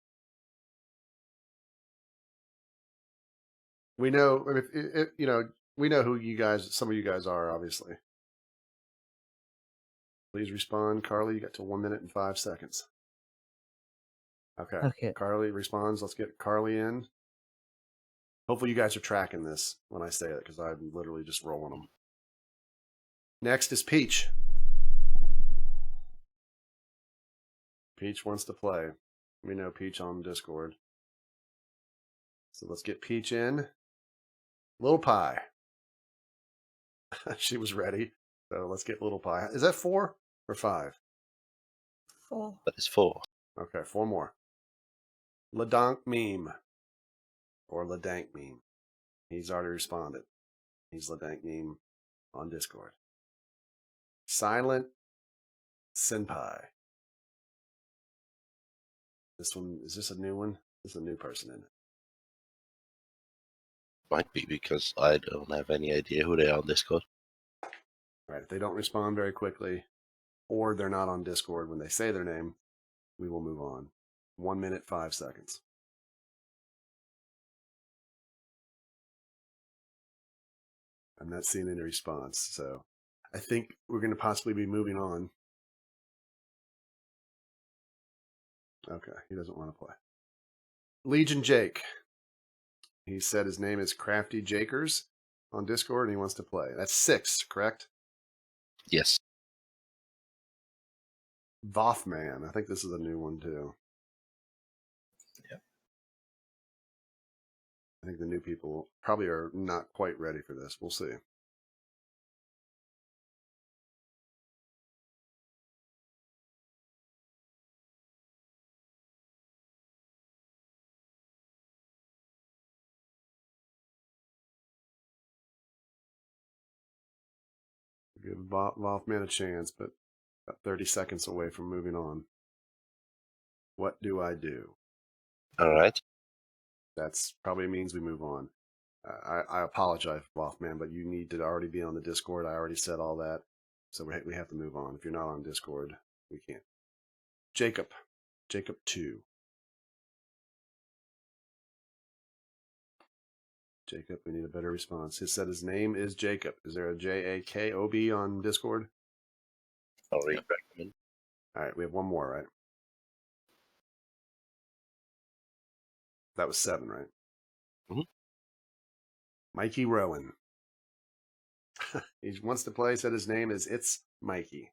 We know, we know who you guys, some of you guys are, obviously. Please respond. Carly, you got till 1 minute and 5 seconds. Okay. Carly responds. Let's get Carly in. Hopefully you guys are tracking this when I say it, because I'm literally just rolling them. Next is Peach. Peach wants to play. We know Peach on Discord. So let's get Peach in. Little Pie. She was ready. So let's get Little Pie. Is that 4 or 5? 4. That is 4. Okay, 4 more. Ladonk Meme. Or Ladank Meme. He's already responded. He's Ladank Meme on Discord. Silent Senpai. This one, is this a new one? This is a new person in it. Might be, because I don't have any idea who they are on Discord. All right, if they don't respond very quickly, or they're not on Discord when they say their name, we will move on. 1 minute, 5 seconds. I'm not seeing any response, so I think we're going to possibly be moving on. Okay, he doesn't want to play. Legion Jake. He said his name is Crafty Jakers on Discord and he wants to play. That's 6, correct? Yes. Vothman. I think this is a new one too. Yep. I think the new people probably are not quite ready for this. We'll see. Give Vothman a chance, but about 30 seconds away from moving on. What do I do? All right. That's probably means we move on. I apologize, Vothman, but you need to already be on the Discord. I already said all that. So we have to move on. If you're not on Discord, we can't. Jacob 2. Jacob, we need a better response. He said his name is Jacob. Is there a Jakob on Discord? I'll recommend. All right, we have one more, right? That was 7, right? Mhm. Mikey Rowan. He wants to play. Said his name is It's Mikey.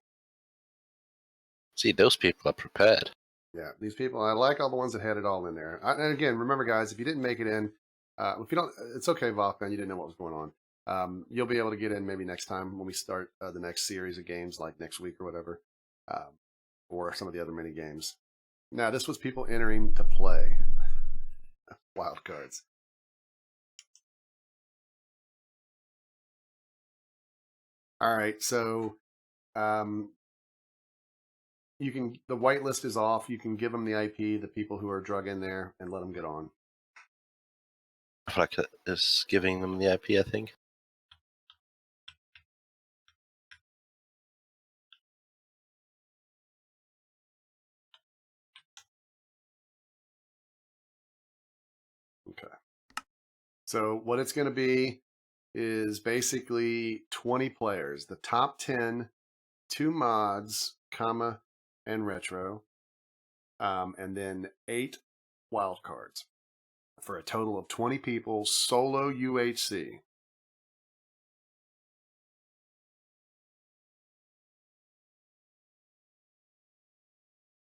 See, those people are prepared. Yeah, these people, I like all the ones that had it all in there. And again, remember, guys, if you didn't make it in, if you don't, it's okay, Vothman, you didn't know what was going on. You'll be able to get in maybe next time when we start the next series of games, like next week or whatever, or some of the other mini games. Now, this was people entering to play wild cards. All right, so you can, the whitelist is off. You can give them the IP, the people who are drug in there, and let them get on. I feel like it's giving them the IP, I think. Okay. So what it's going to be is basically 20 players. The top 10, 2 mods, comma, and retro, and then 8 wild cards for a total of 20 people, solo UHC.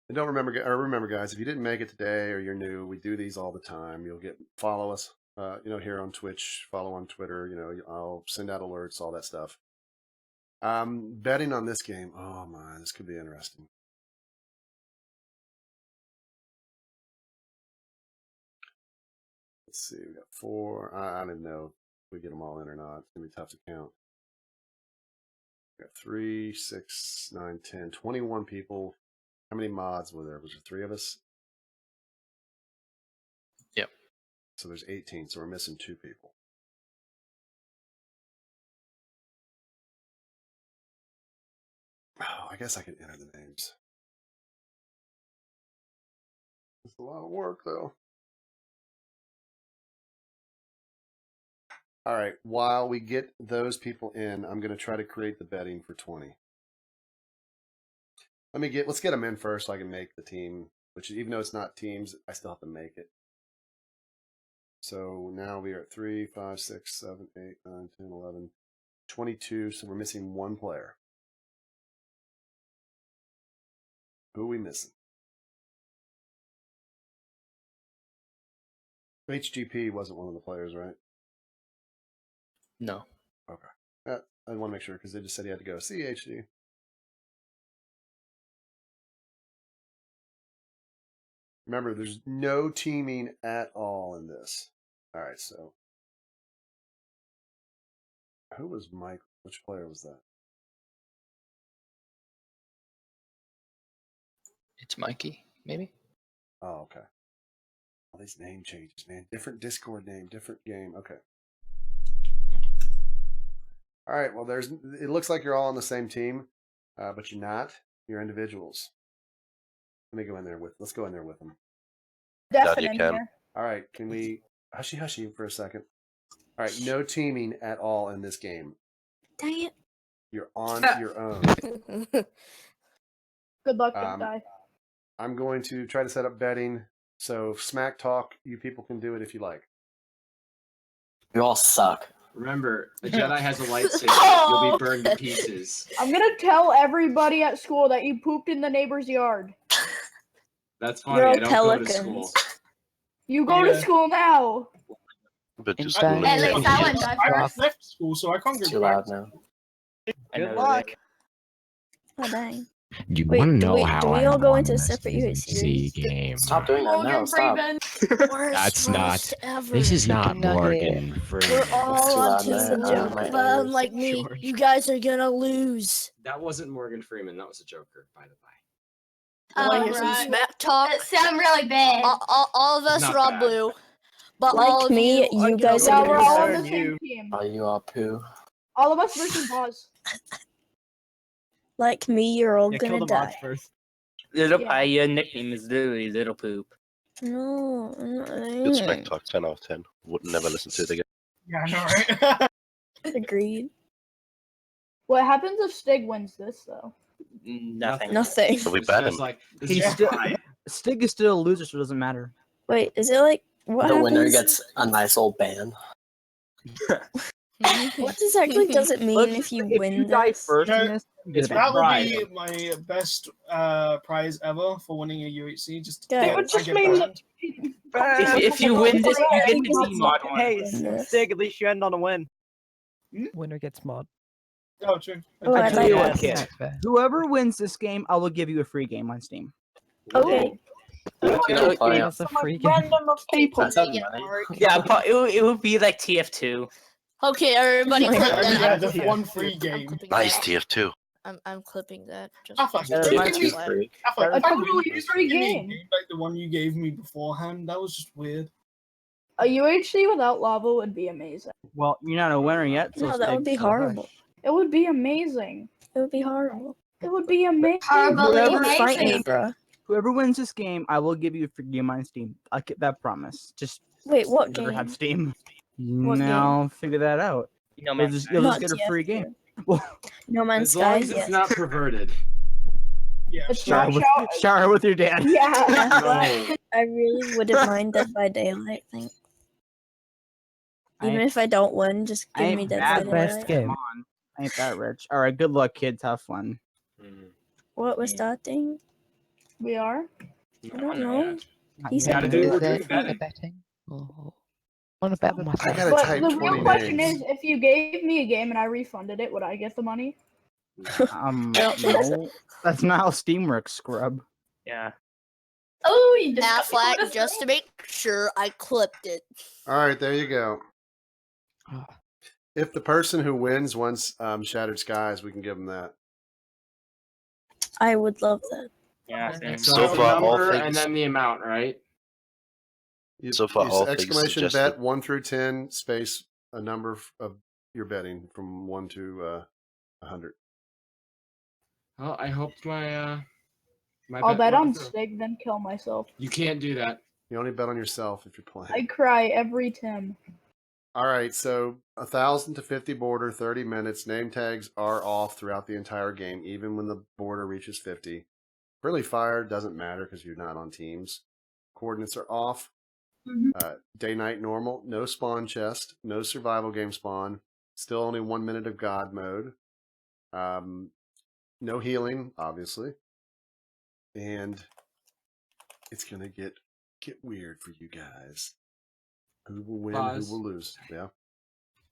And don't remember, guys, if you didn't make it today or you're new, we do these all the time. You'll follow us, here on Twitch, follow on Twitter. I'll send out alerts, all that stuff. Betting on this game. Oh my, this could be interesting. Let's see, we got 4. I don't know if we get them all in or not. It's gonna be tough to count. We got 3, 6, 9, 10, 21 people. How many mods were there? Was there 3 of us? Yep. So there's 18, so we're missing 2 people. Oh, I guess I could enter the names. It's a lot of work, though. All right, while we get those people in, I'm going to try to create the betting for 20. Let's get them in first so I can make the team, which even though it's not teams, I still have to make it. So now we are at 3, 5, 6, 7, 8, 9, 10, 11, 22. So we're missing 1 player. Who are we missing? HGP wasn't one of the players, right? No. Okay. I want to make sure because they just said he had to go. CHD. Remember, there's no teaming at all in this. All right, so who was Mike? Which player was that? It's Mikey, maybe? Oh, okay. All these name changes, man. Different Discord name, different game. Okay. All right. Well, it looks like you're all on the same team, but you're not. You're individuals. Let's go in there with them. Glad you Definitely. can. Here. All right. Can we hushy for a second? All right. No teaming at all in this game. Dang it. You're on your own. Good luck, big guy. I'm going to try to set up betting. So smack talk, you people can do it if you like. You all suck. Remember, a Jedi has a lightsaber. You'll be burned to pieces. I'm gonna tell everybody at school that you pooped in the neighbor's yard. That's funny. You're all I don't go to pelicans. school. You go to school now. But In just fact, leave. At least I went off. left school, so I can't go Too back. loud now. Good luck. Oh, dang. You Wait, want to do know we- how do we I all go won into this separate UHC UHC game? Stop doing that now. Stop. That's not. This is not Morgan Freeman. We're all too on loud, team man. joke. My But ears. unlike me, you guys are gonna lose. That wasn't Morgan Freeman. That was a Joker, by the way. Wanna hear some smack talk? It sounded really bad. All of us Not are all bad. blue. But all of me, you guys Yeah, are we're all on gonna the same team. Are you all poo? All of us versus Boz. Like me, you're all Yeah, kill gonna the mods die. first. Little Yeah. Pie, your nickname is literally Little Poop. No. Good smack talk, 10 out of 10. Would never listen to it again. Yeah, I know, right? Agreed. What happens if Stig wins this, though? Nothing. Nothing. So we It's ban just him. like, this He's is still, fine. Stig is still a loser, so it doesn't matter. Wait, is it like what The winner happens? gets a nice old ban. What exactly does it mean Look, if you if win you die this? first No, in this, you get a That ban. will Right. be my best prize ever for winning a UHC. Just Yeah. It would I just get mean banned. If you win this, you get to Hey, be mod one. Hey, Stig, at least you end on a win. Winner gets mod. Oh, true. Oh, I I tell you like what, that. kid. Whoever wins this game, I will give you a free game on Steam. Okay. Don't play That's a free game. Random of people. That's not money. Yeah, but it would be like TF2. Okay, everybody Oh my clip God. Yeah, that. the one free I'm game. clipping Nice that. TF2. I'm clipping that. Just I thought Yeah, you mine's gave me- fine. Freak. I thought- A I thought totally you free gave me game. like the one you gave me beforehand. That was just weird. A UHC without lava would be amazing. Well, you're not a winner yet, so No, that would Stig, be so horrible. hush. It would be amazing. It would be horrible. It would be amazing. Oh, Whoever fight me, bro. Whoever wins this game, I will give you a free game on Steam. I get that promise. Just Wait, what never game? had Steam. What Now figure that out. No, You'll just get a Not free TF2. game. Well, No Man's As Sky. long as it's Yes. not perverted. Yeah. It's shower not with, shower. shower with your dad. Yeah. No. I really wouldn't mind Dead by Daylight. Think. Even if I don't win, just I give ain't me Dead bad, by best Daylight. game. Come on. I ain't that rich. All right, good luck, kids. Have fun. What was that thing? We are. I don't know. He You said gotta we do were it. doing The betting. Oh. I want to bet on I myself. gotta But type the 20 real question names. is, if you gave me a game and I refunded it, would I get the money? I don't think so. No, that's not how Steam works, scrub. Yeah. Oh, you Affleck, just to make sure I clipped it. All right, there you go. Oh. If the person who wins wants Shattered Skies, we can give them that. I would love that. Yeah. Same. So, So the far, all number and things- then the amount, right? You, So far, you all s- things exclamation suggested. bet 1 through 10 space a number of your betting from 1 to 100. Well, I hoped my my I'll bet on went through. Stig, then kill myself. You can't do that. You only bet on yourself if you're playing. I cry every Tim. All right, so 1,000 to 50 border, 30 minutes. Name tags are off throughout the entire game, even when the border reaches 50. Friendly fire doesn't matter because you're not on teams. Coordinates are off. Day, night, normal. No spawn chest. No survival game spawn. Still only 1 minute of God mode. No healing, obviously. And it's going to get weird for you guys. Who will win? Pause. Who will lose? Yeah.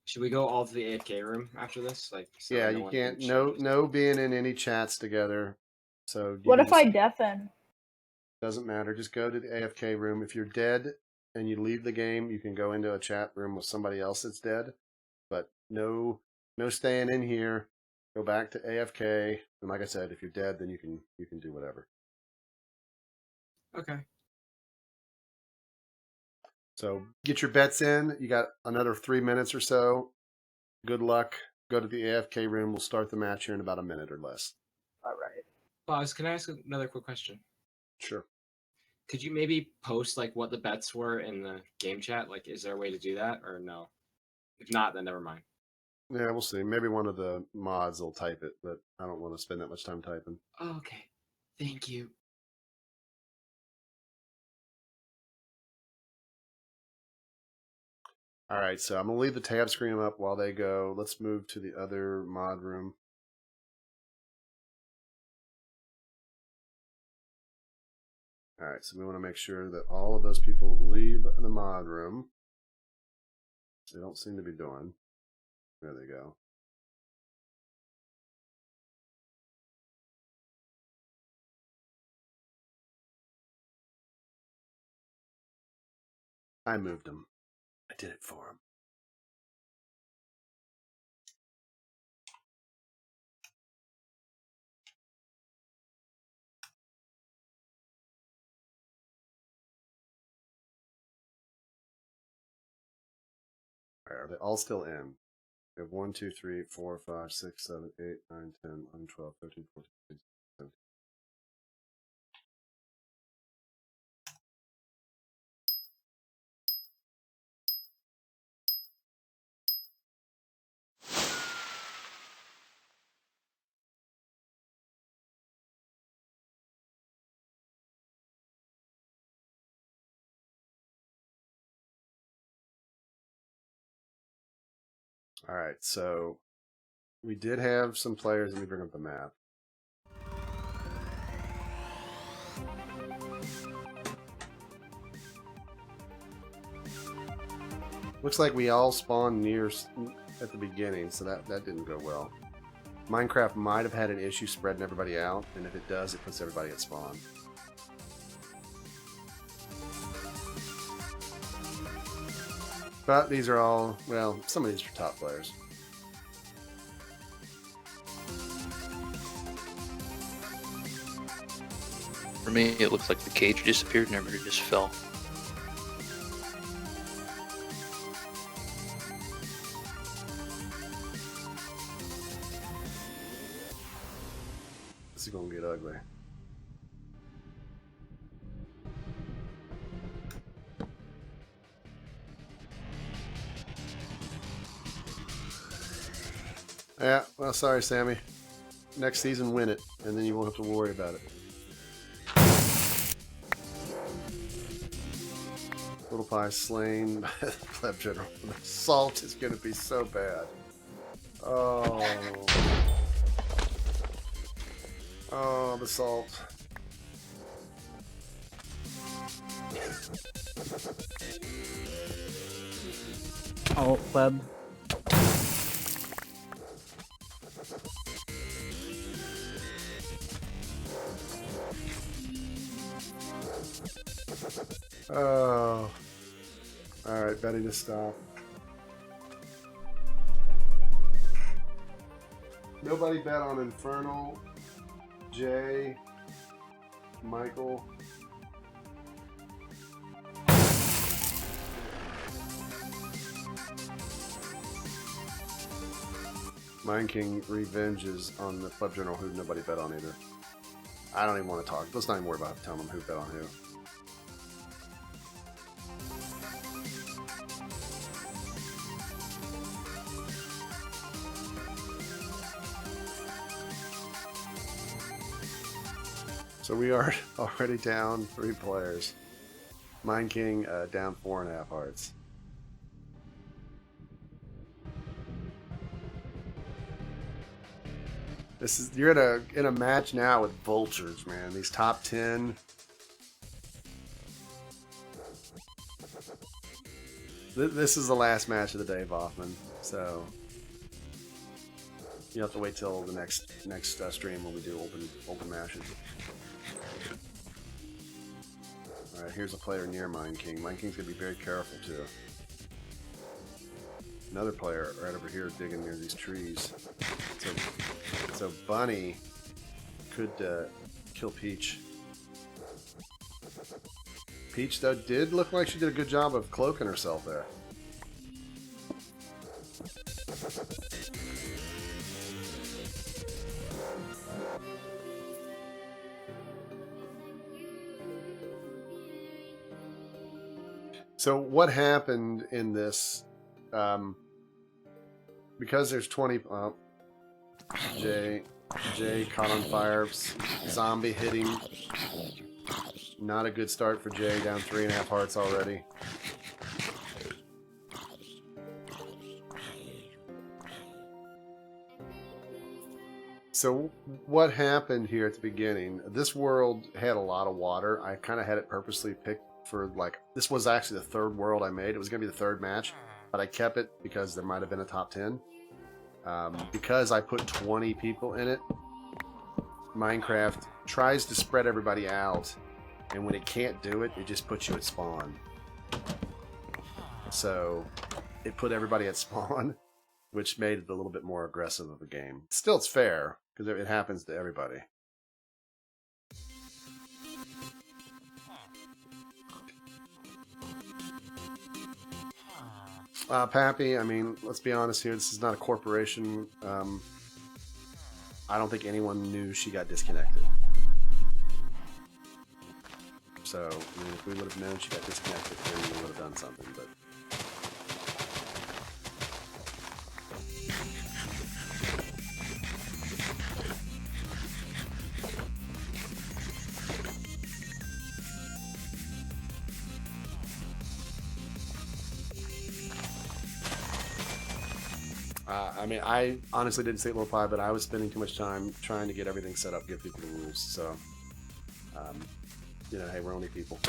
Should we go all to the AFK room after this? Like, so Yeah, no you one can't. can No, choose? no being in any chats together. So you What can if I just- deafen? Doesn't matter. Just go to the AFK room. If you're dead and you leave the game, you can go into a chat room with somebody else that's dead. But no staying in here. Go back to AFK. And like I said, if you're dead, then you can do whatever. Okay. So get your bets in. You got another 3 minutes or so. Good luck. go to the AFK room. We'll start the match here in about a minute or less. All right. Boss, can I ask another quick question? Sure. Could you maybe post like what the bets were in the game chat? Like, is there a way to do that or no? If not, then never mind. Yeah, we'll see. Maybe one of the mods will type it, but I don't want to spend that much time typing. Oh, okay. Thank you. All right, so I'm going to leave the tab screen up while they go. Let's move to the other mod room. All right, so we want to make sure that all of those people leave the mod room. They don't seem to be doing. There they go. I moved them. I did it for them. All right, are they all still in? We have 1, 2, 3, 4, 5, 6, 7, 8, 9, 10, 11, 12, 13, 14, 15, 16, 17. All right, so we did have some players. Let me bring up the map. Looks like we all spawned near at the beginning, so that didn't go well. Minecraft might have had an issue spreading everybody out, and if it does, it puts everybody at spawn. But these are all, well, some of these are top players. For me, it looks like the cage disappeared and everybody just fell. This is gonna get ugly. Yeah, well, sorry, Sammy. Next season, win it, and then you won't have to worry about it. Little Pie slain by the pleb general. The salt is going to be so bad. Oh. Oh, the salt. Oh, pleb. Oh. Alright, betting to stop. Nobody bet on Infernal, Jay, Michael. Mind King revenges on the Club General who nobody bet on either. I don't even want to talk. Let's not even worry about telling them who bet on who. So we are already down 3 players. Mind King down 4.5 hearts. This is, you're in a match now with vultures, man. These top 10. This is the last match of the day, Voffman. So you have to wait till the next stream when we do open matches. All right, here's a player near Mind King. Mind King's gonna be very careful too. Another player right over here digging near these trees. So Bunny could kill Peach. Peach, though, did look like she did a good job of cloaking herself there. So what happened in this? Because there's 20. Jay caught on fire. Zombie hitting. Not a good start for Jay. Down 3.5 hearts already. So what happened here at the beginning? This world had a lot of water. I kind of had it purposely picked for, like, this was actually the third world I made. It was going to be the third match, but I kept it because there might have been a top 10. Because I put 20 people in it, Minecraft tries to spread everybody out, and when it can't do it, it just puts you at spawn. So it put everybody at spawn, which made it a little bit more aggressive of a game. Still, it's fair, because it happens to everybody. Pappy, I mean, let's be honest here. This is not a corporation. I don't think anyone knew she got disconnected. So, I mean, if we would have known she got disconnected, then we would have done something, but... I mean, I honestly didn't say low pie, but I was spending too much time trying to get everything set up, give people the rules. So, you know, hey, we're only people.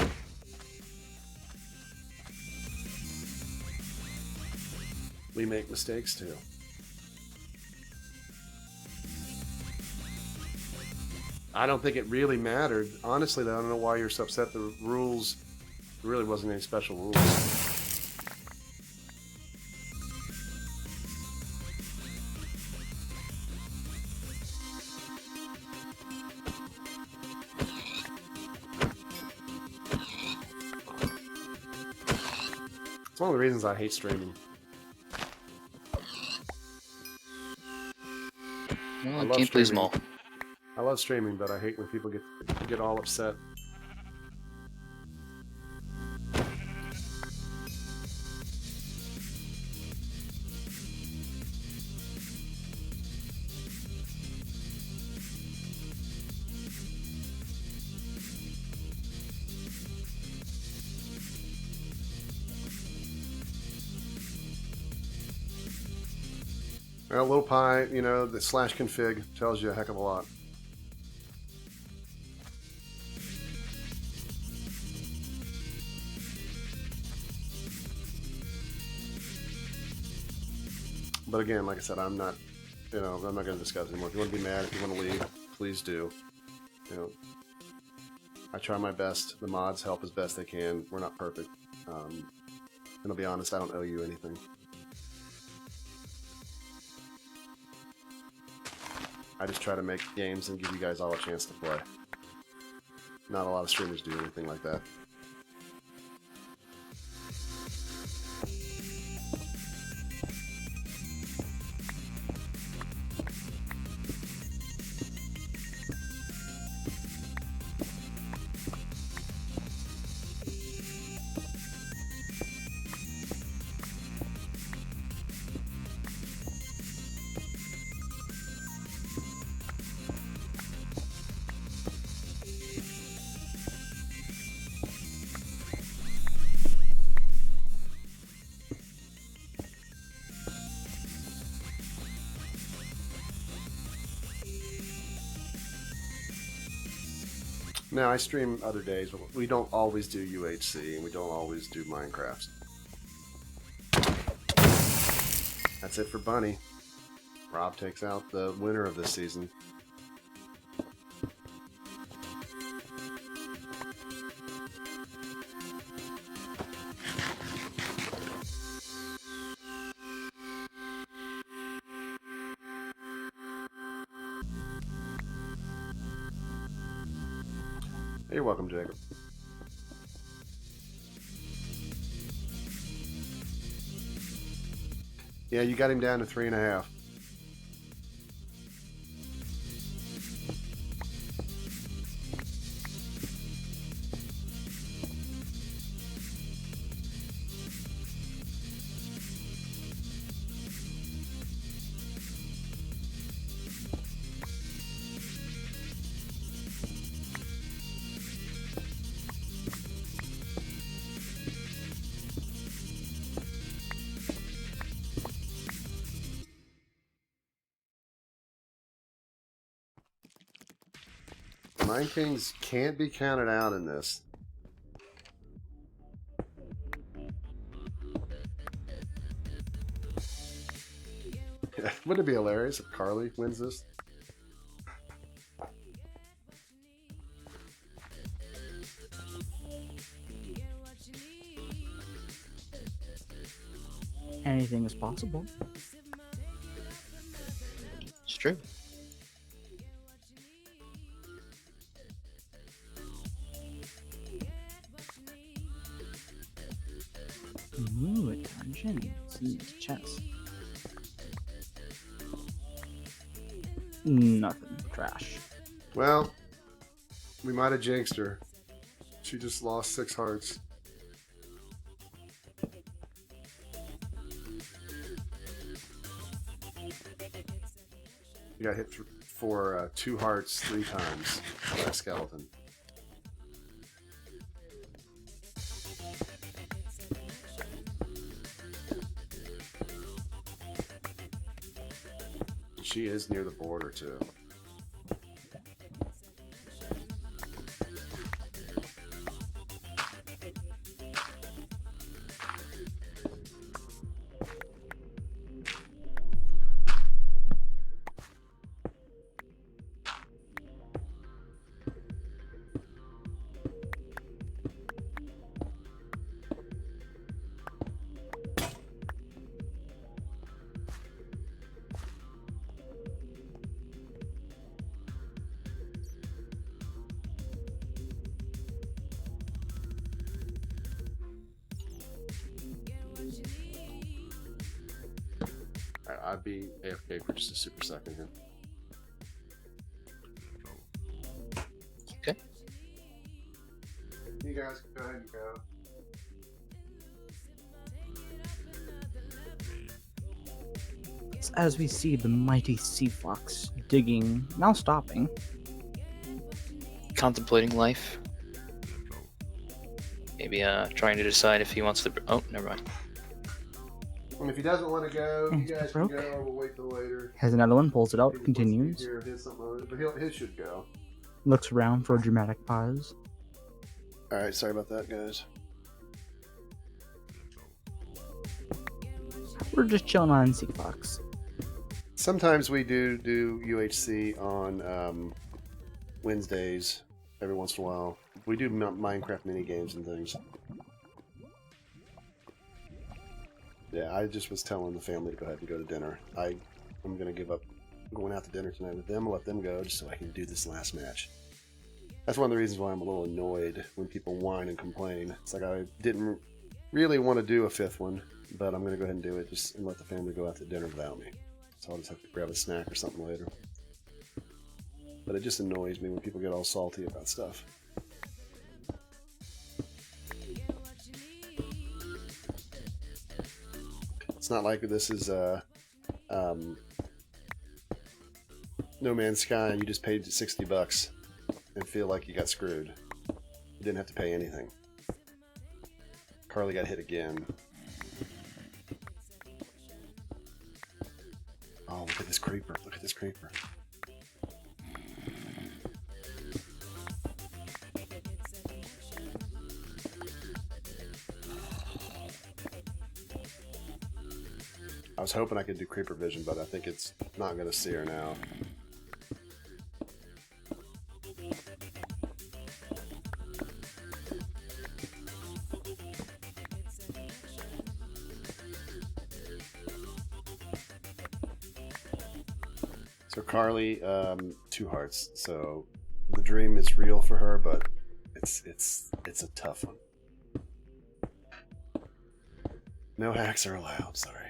We make mistakes too. I don't think it really mattered. Honestly, though, I don't know why you're so upset. The rules, there really wasn't any special rules. It's one of the reasons I hate streaming. Well, gameplay's small. I love streaming, but I hate when people get all upset. Well, little pie, you know, the /config tells you a heck of a lot. But again, like I said, I'm not, you know, I'm not going to discuss anymore. If you want to be mad, if you want to leave, please do. You know, I try my best. The mods help as best they can. We're not perfect. And I'll be honest, I don't owe you anything. I just try to make games and give you guys all a chance to play. Not a lot of streamers do anything like that. Now, I stream other days, but we don't always do UHC, and we don't always do Minecraft. That's it for Bunny. Rob takes out the winner of this season. You're welcome, Jacob. Yeah, you got him down to 3.5. Mind Kings can't be counted out in this. Wouldn't it be hilarious if Carly wins this? Anything is possible. It's true. Ooh, a dungeon. Chest. Nothing. Trash. Well, we might have jinxed her. She just lost 6 hearts. You got hit for 2 hearts 3 times by a skeleton. She is near the border too. I'd be AFK for just a super second here. Okay. You guys go ahead and go. As we see the mighty sea fox digging, now stopping. Contemplating life. Maybe trying to decide if he wants to. Oh, never mind. And if he doesn't want to go, you guys can broke. go, or we'll wait till later. Has another one, pulls it out, Maybe continues. Here, his something, but his should go. Looks around for a dramatic pause. Alright, sorry about that, guys. We're just chilling on Sea Fox. Sometimes we do UHC on Wednesdays, every once in a while. We do Minecraft mini games and things. Yeah, I just was telling the family to go ahead and go to dinner. I'm going to give up going out to dinner tonight with them. I'll let them go just so I can do this last match. That's one of the reasons why I'm a little annoyed when people whine and complain. It's like I didn't really want to do a 5th one, but I'm going to go ahead and do it just and let the family go out to dinner without me. So I'll just have to grab a snack or something later. But it just annoys me when people get all salty about stuff. It's not like this is No Man's Sky and you just paid $60 and feel like you got screwed. You didn't have to pay anything. Carly got hit again. Oh, look at this creeper. Look at this creeper. I was hoping I could do creeper vision, but I think it's not going to see her now. So Carly, 2 hearts. So the dream is real for her, but it's a tough one. No hacks are allowed. Sorry.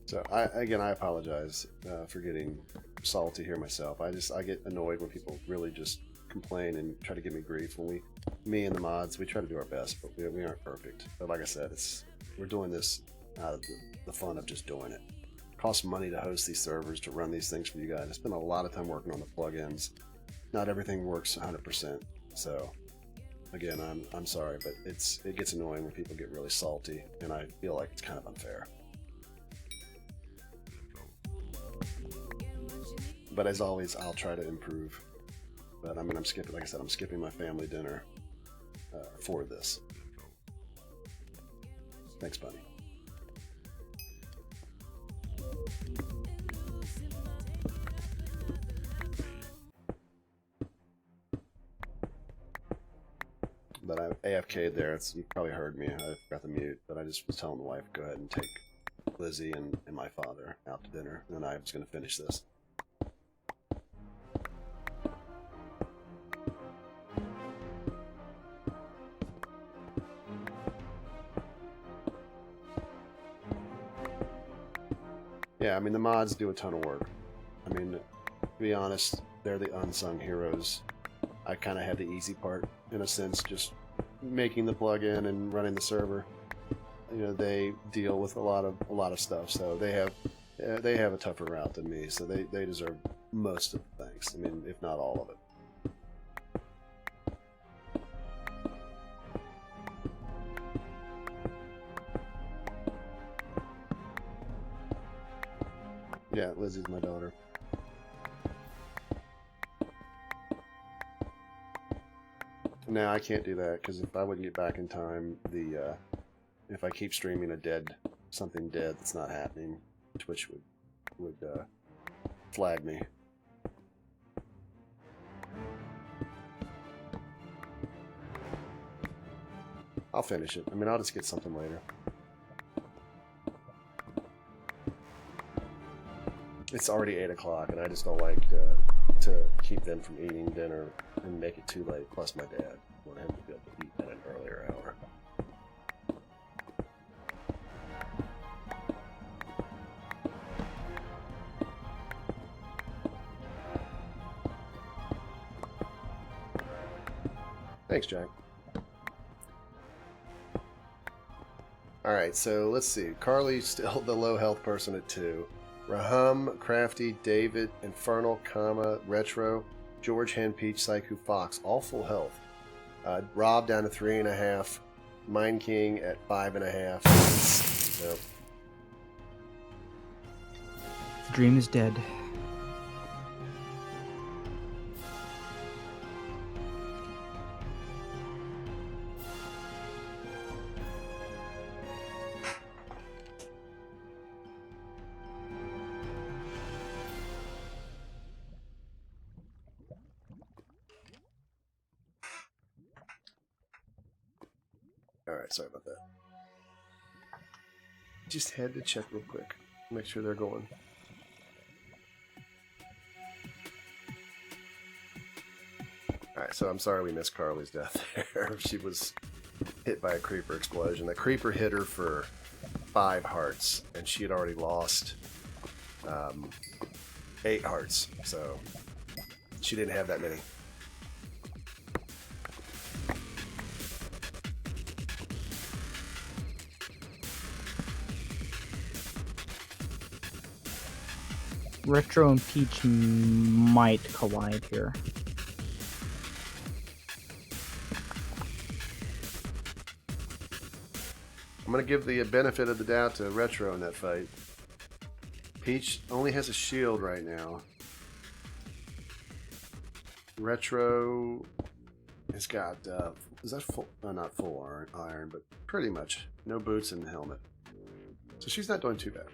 So I apologize for getting salty here myself. I get annoyed when people really just complain and try to give me grief. When me and the mods, we try to do our best, but we aren't perfect. But like I said, we're doing this out of the fun of just doing it. It costs money to host these servers, to run these things for you guys. I spend a lot of time working on the plugins. Not everything works 100%. So again, I'm sorry, but it gets annoying when people get really salty, and I feel like it's kind of unfair. But as always, I'll try to improve. But I mean, I'm skipping, like I said, I'm skipping my family dinner for this. Thanks, Bunny. But I AFK'd there. You probably heard me. I forgot to mute, but I just was telling the wife, go ahead and take Lizzie and my father out to dinner, and then I was going to finish this. Yeah, I mean, the mods do a ton of work. I mean, to be honest, they're the unsung heroes. I kind of had the easy part, in a sense, just making the plugin and running the server. You know, they deal with a lot of stuff, so they have a tougher route than me, so they deserve most of the thanks. I mean, if not all of it. Yeah, Lizzie's my daughter. Now I can't do that because if I wouldn't get back in time, if I keep streaming something dead that's not happening, Twitch would flag me. I'll finish it. I mean, I'll just get something later. It's already 8 o'clock, and I just don't like to keep them from eating dinner and make it too late. Plus, my dad want him to be able to eat at an earlier hour. Thanks, Jack. All right, so let's see. Carly's still the low health person at 2. Rahum, Crafty, David, Infernal, Kama, Retro, George, Hen, Peach, Saiku, Fox, all full health. Rob down to 3.5. Mind King at 5.5. So. The dream is dead. Alright, sorry about that. Just had to check real quick. Make sure they're going. Alright, so I'm sorry we missed Carly's death there. She was hit by a creeper explosion. The creeper hit her for 5 hearts, and she had already lost 8 hearts, so she didn't have that many. Retro and Peach might collide here. I'm going to give the benefit of the doubt to Retro in that fight. Peach only has a shield right now. Retro has got, is that full? Not full iron, but pretty much. No boots and helmet. So she's not doing too bad.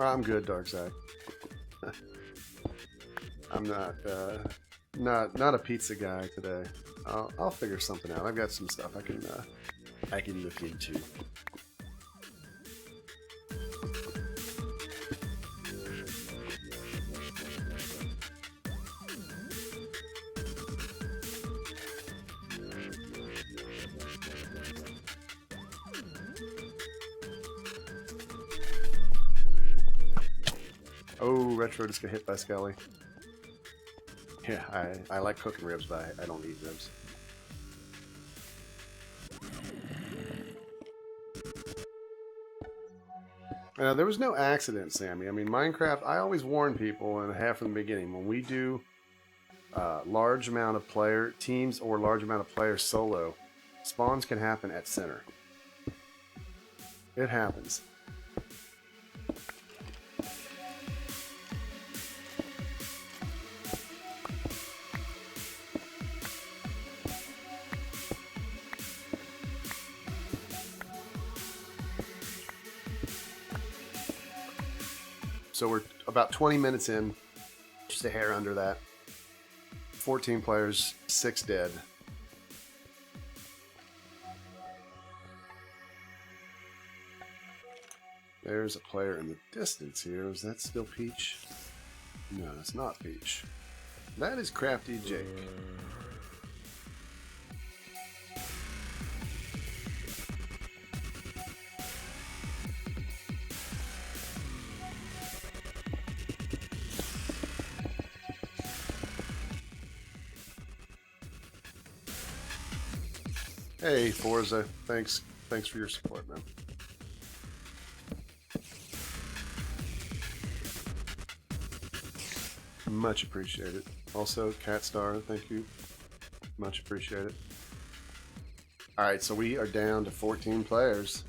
I'm good, Darkside. I'm not a pizza guy today. I'll figure something out. I've got some stuff I can look into. Oh, Retro just got hit by Skelly. Yeah, I like cooking ribs, but I don't eat ribs. There was no accident, Sammy. I mean, Minecraft, I always warn people and have from the beginning, when we do large amount of player teams or large amount of players solo, spawns can happen at center. It happens. So we're about 20 minutes in, just a hair under that. 14 players, 6 dead. There's a player in the distance here. Is that still Peach? No, it's not Peach. That is Crafty Jake. Hey, Forza. Thanks for your support, man. Much appreciated. Also, Catstar, thank you. Much appreciated. Alright, so we are down to 14 players.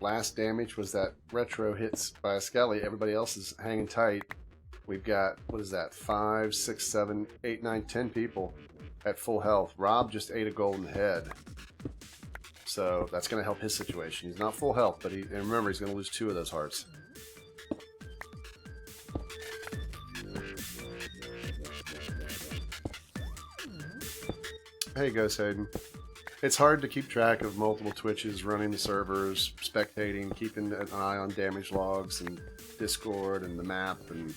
Last damage was that retro hits by a Skelly. Everybody else is hanging tight. We've got, what is that, 5, 6, 7, 8, 9, 10 people at full health. Rob just ate a golden head. So that's going to help his situation. He's not full health, but and remember, he's going to lose 2 of those hearts. Hey, Ghost Hayden. It's hard to keep track of multiple Twitches, running the servers, spectating, keeping an eye on damage logs and Discord and the map, and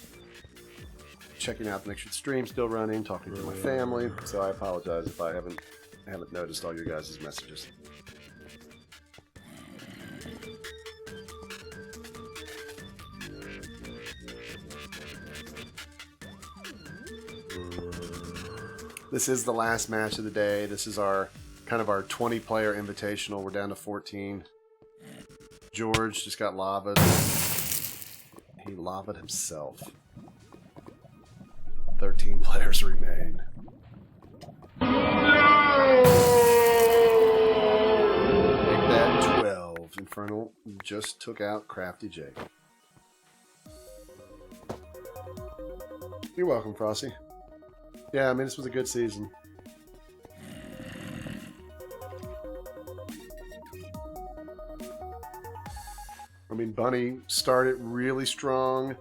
checking out to make sure the stream's still running, talking to my family. So I apologize if I haven't noticed all your guys' messages. This is the last match of the day. This is our kind of our 20-player invitational. We're down to 14. George just got lavaed. He lavaed himself. 13 players remain. Make that 12. Infernal just took out Crafty Jake. You're welcome, Frosty. Yeah, I mean, this was a good season. I mean, Bunny started really strong,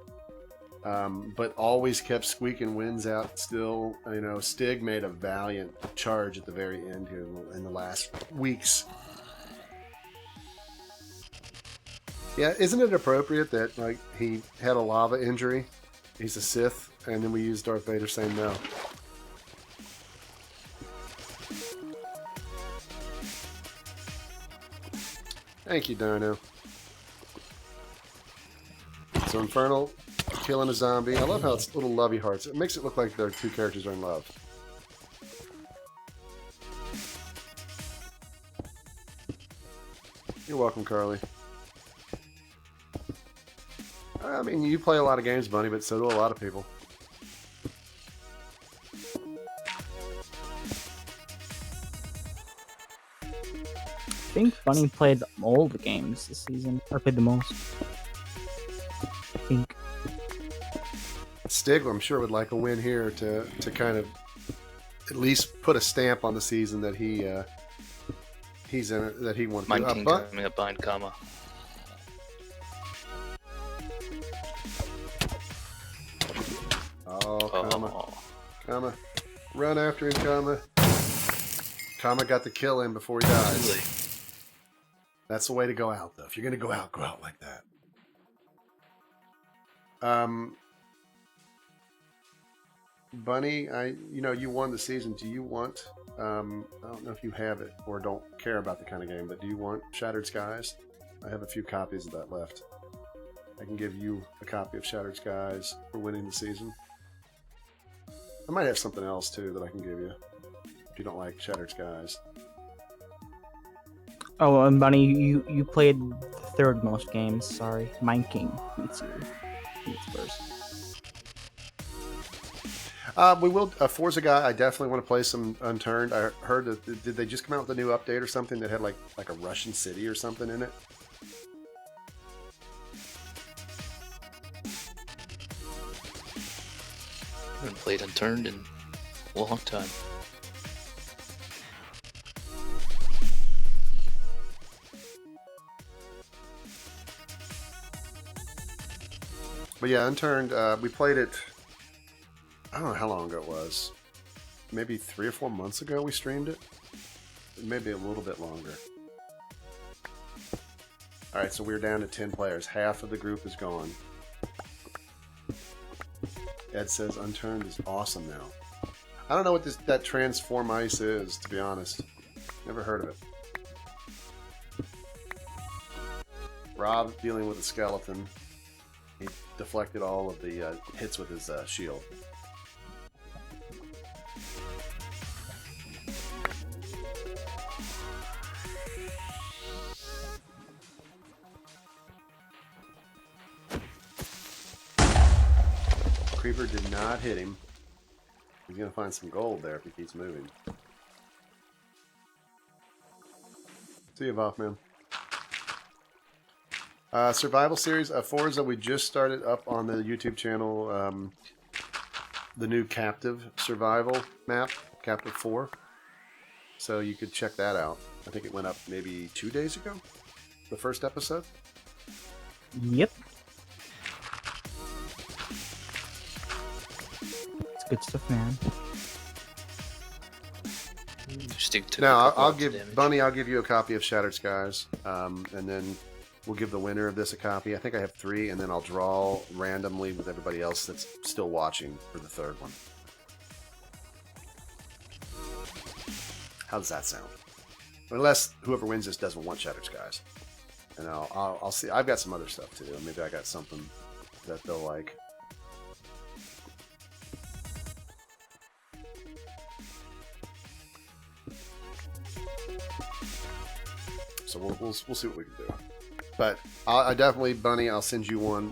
but always kept squeaking wins out still. You know, Stig made a valiant charge at the very end here in the last weeks. Yeah, isn't it appropriate that, like, he had a lava injury? He's a Sith, and then we used Darth Vader saying no. Thank you, Dino. So Infernal killing a zombie. I love how it's little lovey hearts. It makes it look like their 2 characters are in love. You're welcome, Carly. I mean, you play a lot of games, Bunny, but so do a lot of people. I think Bunny played all the games this season, or played the most. I think. Stig, I'm sure, would like a win here to kind of at least put a stamp on the season that he's in it, that he wanted Mine to. team coming up behind Kama. Oh, Kama. Run after him, Kama. Kama got the kill in before he dies. Really? That's the way to go out, though. If you're going to go out like that. Bunny, you won the season. Do you want, I don't know if you have it or don't care about the kind of game, but do you want Shattered Skies? I have a few copies of that left. I can give you a copy of Shattered Skies for winning the season. I might have something else too that I can give you if you don't like Shattered Skies. Oh, and Bunny, you played the third most games. Sorry, Mine King beats you. Beats first. We will. Forza guy, I definitely want to play some Unturned. I heard that did they just come out with a new update or something that had like a Russian city or something in it? I haven't played Unturned in a long time. But yeah, Unturned. We played it. I don't know how long ago it was. Maybe 3 or 4 months ago we streamed it. Maybe a little bit longer. Alright, so we're down to 10 players. Half of the group is gone. Ed says Unturned is awesome now. I don't know what that transform ice is, to be honest. Never heard of it. Rob dealing with a skeleton. He deflected all of the hits with his shield. Creeper did not hit him. He's gonna find some gold there if he keeps moving. See you, Vothman. Survival series, Forza, we just started up on the YouTube channel the new Captive Survival map, Captive 4. So you could check that out. I think it went up maybe 2 days ago, the first episode. Yep. It's good stuff, man. Now, I'll give Bunny. I'll give you a copy of Shattered Skies, and then we'll give the winner of this a copy. I think I have 3, and then I'll draw randomly with everybody else that's still watching for the third one. How does that sound? Unless whoever wins this doesn't want Shattered Skies, and I'll see. I've got some other stuff too. Maybe I got something that they'll like. So we'll see what we can do. But I definitely, Bunny, I'll send you one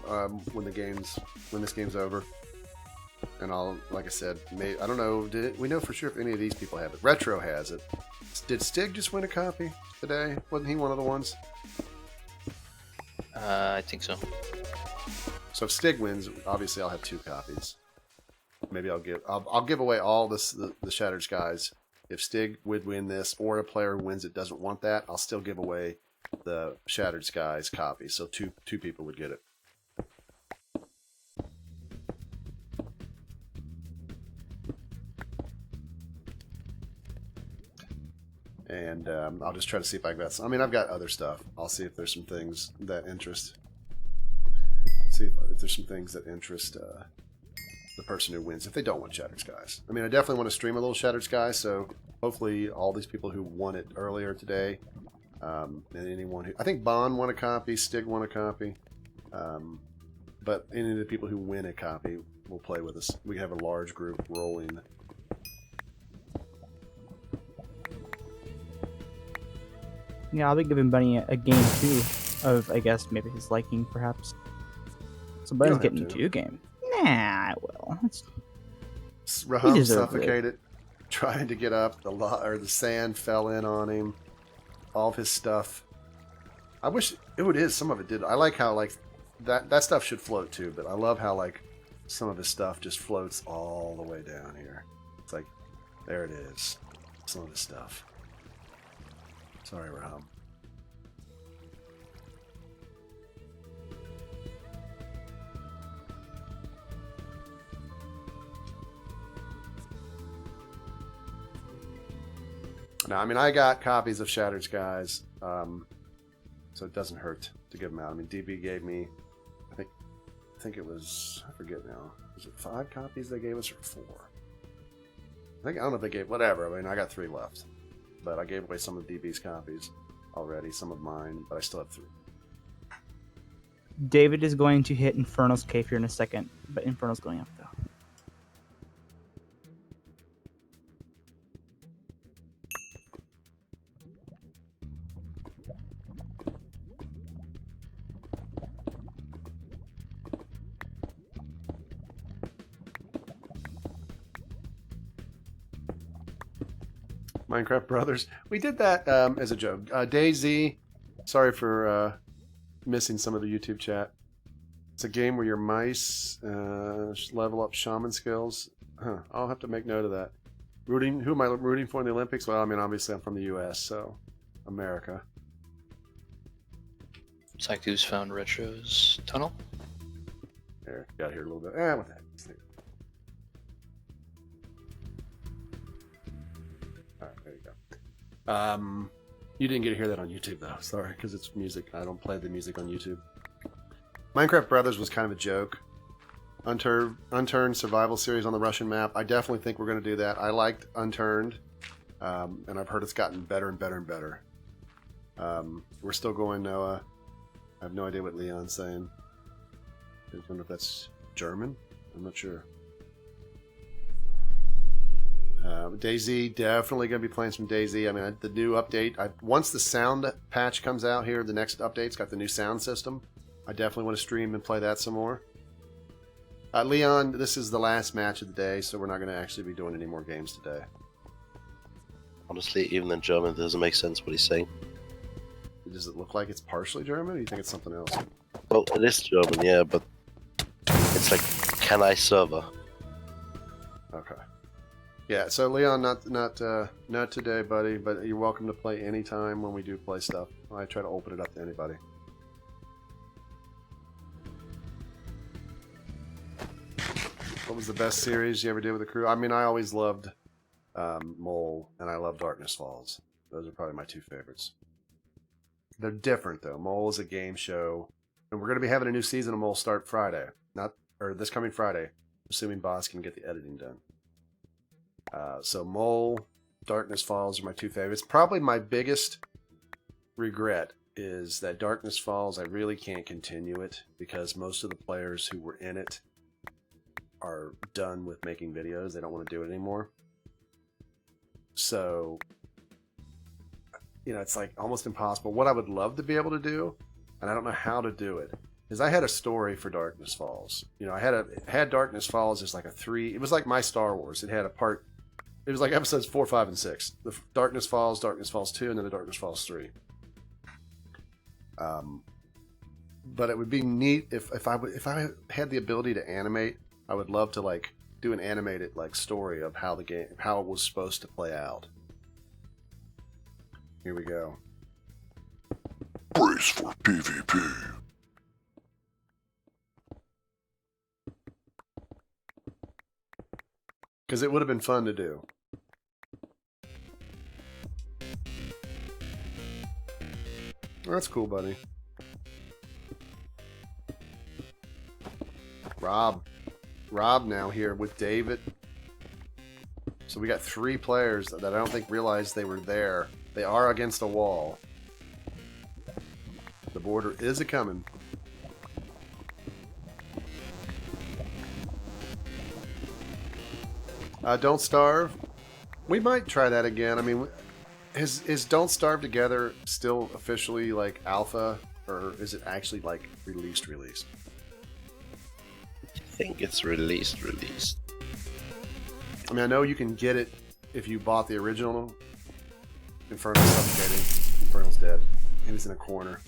when this game's over. And I'll, like I said, I don't know. We know for sure if any of these people have it? Retro has it. Did Stig just win a copy today? Wasn't he one of the ones? I think so. So if Stig wins, obviously I'll have 2 copies. Maybe I'll give away all the Shattered Skies. If Stig would win this, or a player who wins it doesn't want that, I'll still give away the Shattered Skies copy. So two people would get it. And I'll just try to see if I got some. I mean, I've got other stuff. I'll see if there's some things that interest. See if there's some things that interest the person who wins if they don't want Shattered Skies. I mean, I definitely want to stream a little Shattered Skies, so hopefully all these people who won it earlier today, and anyone who... I think Bond won a copy, Stig won a copy, but any of the people who win a copy will play with us. We have a large group rolling. Yeah, I'll be giving Bunny a game too of, I guess, maybe his liking, perhaps. So Bunny's getting 2 games. Nah, I will. Raham suffocated, trying to get up. The sand fell in on him. All of his stuff. I wish it would. Some of it did. I like how that stuff should float too. But I love how some of his stuff just floats all the way down here. It's like there it is. Some of his stuff. Sorry, Raham. Now, I mean, I got copies of Shattered Skies, so it doesn't hurt to give them out. I mean, DB gave me, I think it was, I forget now, was it 5 copies they gave us or 4? I don't know if they gave, whatever. I mean, I got 3 left, but I gave away some of DB's copies already, some of mine, but I still have 3. David is going to hit Inferno's cave here in a second, but Inferno's going up though. Minecraft Brothers. We did that as a joke. DayZ, sorry for missing some of the YouTube chat. It's a game where your mice level up shaman skills. Huh, I'll have to make note of that. Who am I rooting for in the Olympics? Well, I mean, obviously I'm from the U.S., so America. Psycho's found Retro's tunnel. There, got here a little bit. What the heck? Alright, there you go. You didn't get to hear that on YouTube, though. Sorry, because it's music. I don't play the music on YouTube. Minecraft Brothers was kind of a joke. Unturned survival series on the Russian map. I definitely think we're going to do that. I liked Unturned, and I've heard it's gotten better and better and better. We're still going, Noah. I have no idea what Leon's saying. I don't know if that's German. I'm not sure. DayZ, definitely going to be playing some DayZ. I mean, the new update. Once the sound patch comes out here, the next update's got the new sound system. I definitely want to stream and play that some more. Leon, this is the last match of the day, so we're not going to actually be doing any more games today. Honestly, even in German, it doesn't make sense what he's saying. Does it look like it's partially German, or do you think it's something else? Well, it is German, yeah, but it's like, can I server? Okay. Yeah, so Leon, not today, buddy, but you're welcome to play anytime when we do play stuff. I try to open it up to anybody. What was the best series you ever did with the crew? I mean, I always loved Mole, and I love Darkness Falls. Those are probably my two favorites. They're different, though. Mole is a game show, and we're going to be having a new season of Mole start Friday. This coming Friday, assuming Boss can get the editing done. So Mole, Darkness Falls are my two favorites. Probably my biggest regret is that Darkness Falls, I really can't continue it because most of the players who were in it are done with making videos. They don't want to do it anymore. So, it's like almost impossible. What I would love to be able to do, and I don't know how to do it, is I had a story for Darkness Falls. I had Darkness Falls as like it was like my Star Wars. It had it was like episodes 4, 5, and 6. The Darkness Falls 2, and then the Darkness Falls 3. But it would be neat if I had the ability to animate. I would love to do an animated story of how it was supposed to play out. Here we go. Brace for PvP. Because it would have been fun to do. That's cool, buddy. Rob now here with David. So we got 3 players that I don't think realized they were there. They are against a wall. The border is a-coming. Don't Starve. We might try that again. I mean, is Don't Starve Together still officially alpha, or is it actually released? I think it's released. I mean, I know you can get it if you bought the original. Infernal's suffocating. Infernal's dead. He was in a corner.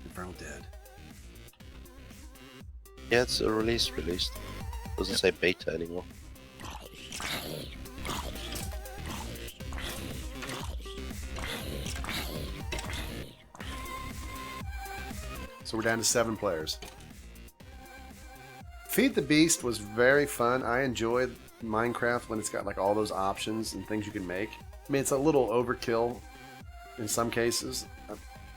Infernal dead. Yeah, it's a released. Doesn't say beta anymore. So we're down to 7 players. Feed the Beast was very fun. I enjoyed Minecraft when it's got all those options and things you can make. I mean, it's a little overkill in some cases.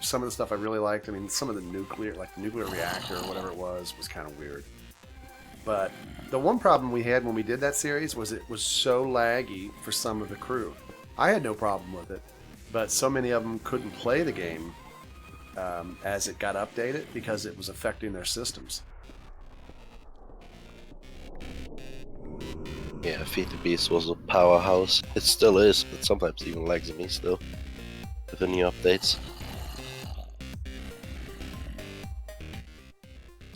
Some of the stuff I really liked. I mean, some of the nuclear reactor or whatever it was kind of weird. But the one problem we had when we did that series was it was so laggy for some of the crew. I had no problem with it, but so many of them couldn't play the game as it got updated because it was affecting their systems. Yeah, Feed the Beast was a powerhouse. It still is, but sometimes even lags me still with the new updates.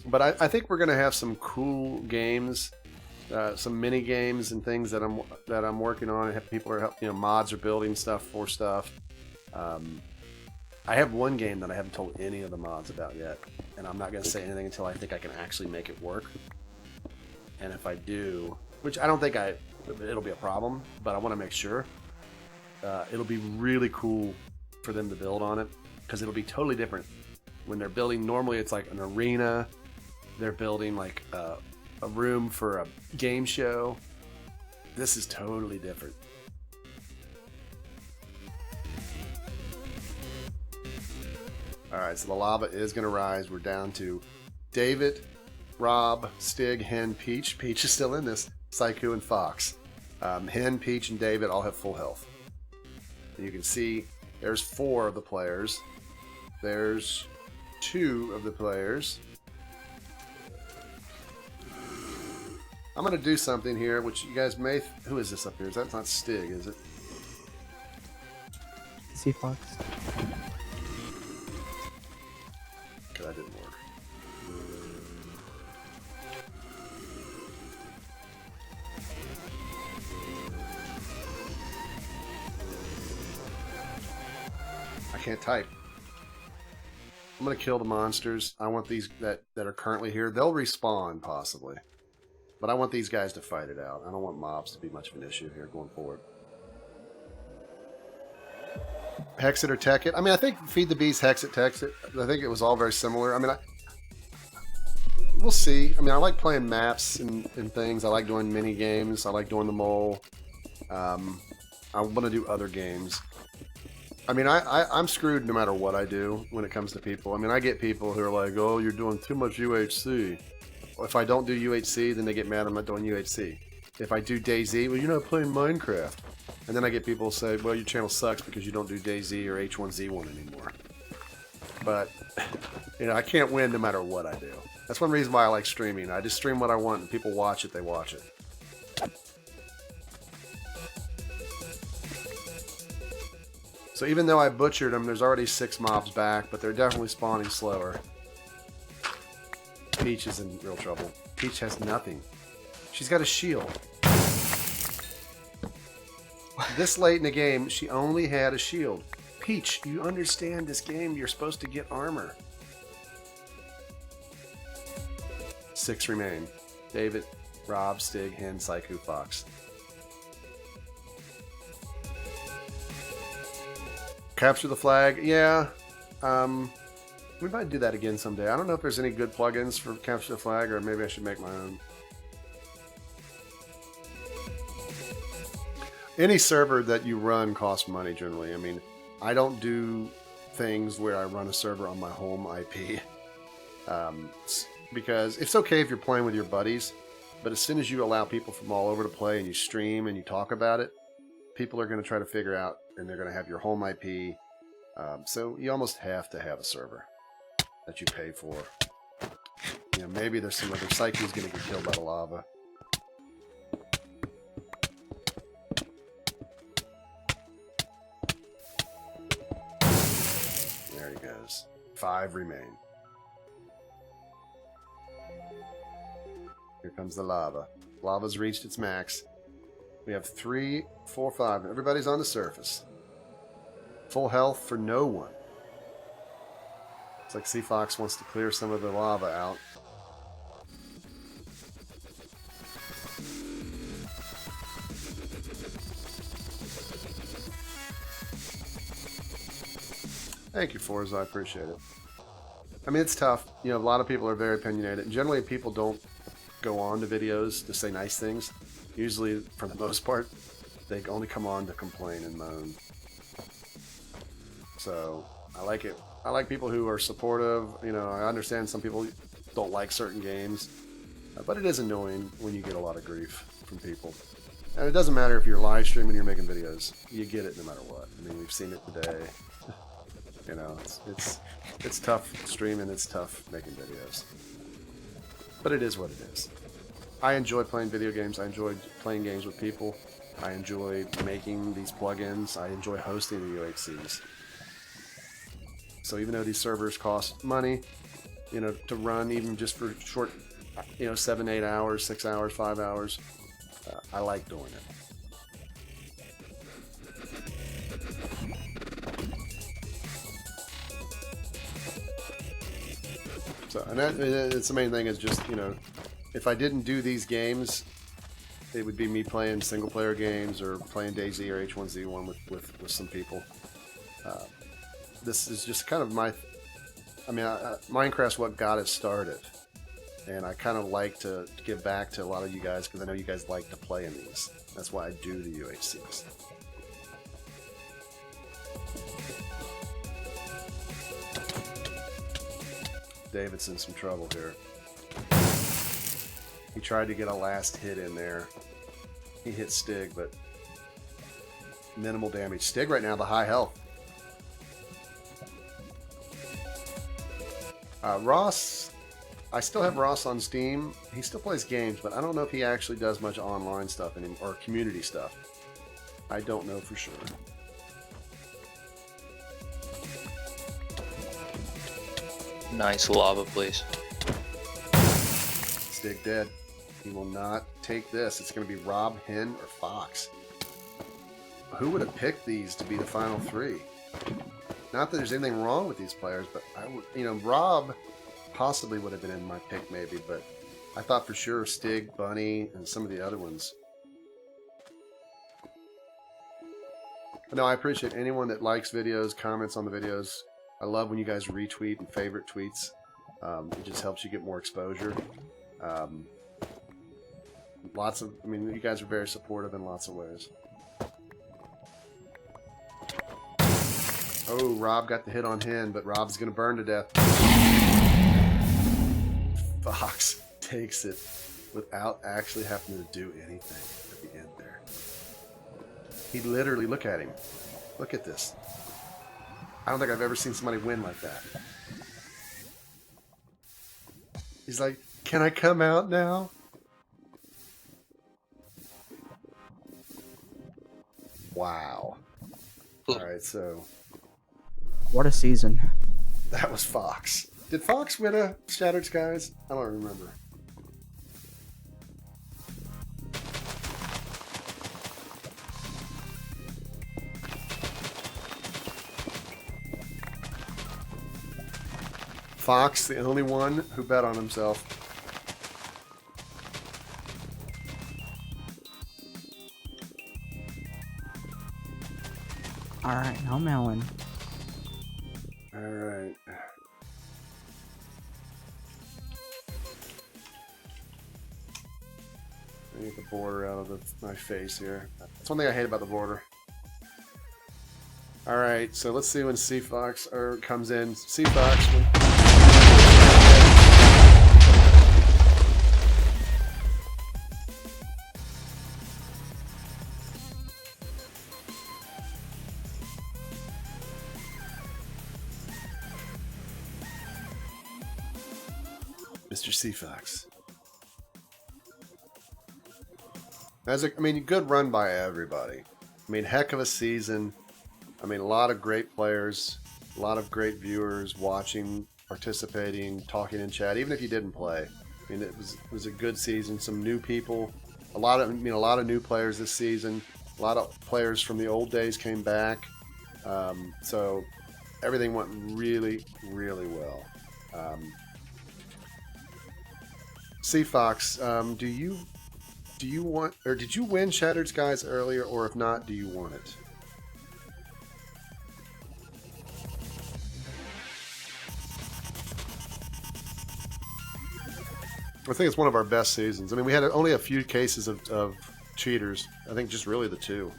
But I think we're going to have some cool games. some mini games and things that I'm working on. People are helping, mods are building stuff for stuff. I have one game that I haven't told any of the mods about yet, and I'm not going to say anything until I think I can actually make it work. And if I do, which I don't think it'll be a problem, but I want to make sure. It'll be really cool for them to build on it, because it'll be totally different. When they're building, normally it's like an arena. They're building like a room for a game show. This is totally different. Alright, so the lava is going to rise. We're down to David, Rob, Stig, Hen, Peach. Peach is still in this. Psycho, and Fox. Hen, Peach, and David all have full health. And you can see there's 4 of the players. There's 2 of the players. I'm going to do something here, which you guys may... Who is this up here? That's not Stig, is it? See Fox. Okay, that didn't work. I can't type. I'm going to kill the monsters. I want these that are currently here. They'll respawn, possibly. But I want these guys to fight it out. I don't want mobs to be much of an issue here going forward. Hex it or tech it. I mean, I think Feed the Beast, Hex it, Tex it. I think it was all very similar. I mean, we'll see. I mean, I like playing maps and things. I like doing mini games. I like doing the mole. I want to do other games. I mean, I'm screwed no matter what I do when it comes to people. I mean, I get people who are like, oh, you're doing too much UHC. If I don't do UHC, then they get mad I'm not doing UHC. If I do DayZ, well, you're not playing Minecraft. And then I get people say, well, your channel sucks because you don't do DayZ or H1Z1 anymore. But, I can't win no matter what I do. That's one reason why I like streaming. I just stream what I want, and people watch it, they watch it. So even though I butchered them, there's already 6 mobs back, but they're definitely spawning slower. Peach is in real trouble. Peach has nothing. She's got a shield. This late in the game, she only had a shield. Peach, you understand this game. You're supposed to get armor. 6 remain. David, Rob, Stig, Hen, Psycho, Fox. Capture the flag. Yeah. We might do that again someday. I don't know if there's any good plugins for Capture the Flag, or maybe I should make my own. Any server that you run costs money generally. I mean, I don't do things where I run a server on my home IP. Because it's okay if you're playing with your buddies, but as soon as you allow people from all over to play and you stream and you talk about it, people are going to try to figure out, and they're going to have your home IP. So you almost have to have a server that you pay for. Maybe there's some other psyche who's going to get killed by the lava. There he goes. 5 remain. Here comes the lava. Lava's reached its max. We have 3, 4, 5. Everybody's on the surface. Full health for no one. It's like Sea Fox wants to clear some of the lava out. Thank you, Forza. I appreciate it. I mean, it's tough. A lot of people are very opinionated. And generally, people don't go on to videos to say nice things. Usually, for the most part, they only come on to complain and moan. So, I like it. I like people who are supportive. I understand some people don't like certain games. But it is annoying when you get a lot of grief from people. And it doesn't matter if you're live streaming or you're making videos. You get it no matter what. I mean, we've seen it today. It's tough streaming. It's tough making videos. But it is what it is. I enjoy playing video games. I enjoy playing games with people. I enjoy making these plugins. I enjoy hosting the UHCs. So even though these servers cost money, to run even just for short you know, 7, 8 hours, 6 hours, 5 hours. I like doing it. So, and it's the main thing is just, you know, if I didn't do these games, it would be me playing single player games or playing DayZ or H1Z1 with some people. This is just kind of my, I mean, Minecraft's what got it started. And I kind of like to give back to a lot of you guys because I know you guys like to play in these. That's why I do the UHCs. David's in some trouble here. He tried to get a last hit in there. He hit Stig, but minimal damage. Stig right now, the high health. Ross, I still have Ross on Steam. He still plays games, but I don't know if he actually does much online stuff anymore, or community stuff. I don't know for sure. Nice lava, please. Stig dead. He will not take this. It's going to be Rob, Hen, or Fox. Who would have picked these to be the final 3? Not that there's anything wrong with these players, but I would, you know, Rob possibly would have been in my pick maybe, but I thought for sure Stig, Bunny, and some of the other ones. But no, I appreciate anyone that likes videos, comments on the videos. I love when you guys retweet and favorite tweets. It just helps you get more exposure. Lots of, I mean, you guys are very supportive in lots of ways. Oh, Rob got the hit on Hen, but Rob's going to burn to death. Fox takes it without actually having to do anything at the end there. He literally, look at him. Look at this. I don't think I've ever seen somebody win like that. He's like, can I come out now? Wow. Alright, so What a season. that was Fox. Did Fox win a Shattered Skies? I don't remember. Fox, the only one who bet on himself. Alright, now Melon. Alright. I need the border out of my face here. That's one thing I hate about the border. Alright, so let's see when C-Fox comes in. C-Fox. Mr. C-Fox. I mean, good run by everybody. I mean, heck of a season. I mean, a lot of great players, a lot of great viewers watching, participating, talking in chat, even if you didn't play. I mean, it was a good season. Some new people, a lot of new players this season. A lot of players from the old days came back. So everything went really, really well. C-Fox, do you want, or did you win Shattered Skies earlier, or if not, do you want it? I think it's one of our best seasons. I mean, we had only a few cases of cheaters. I think just really the 2.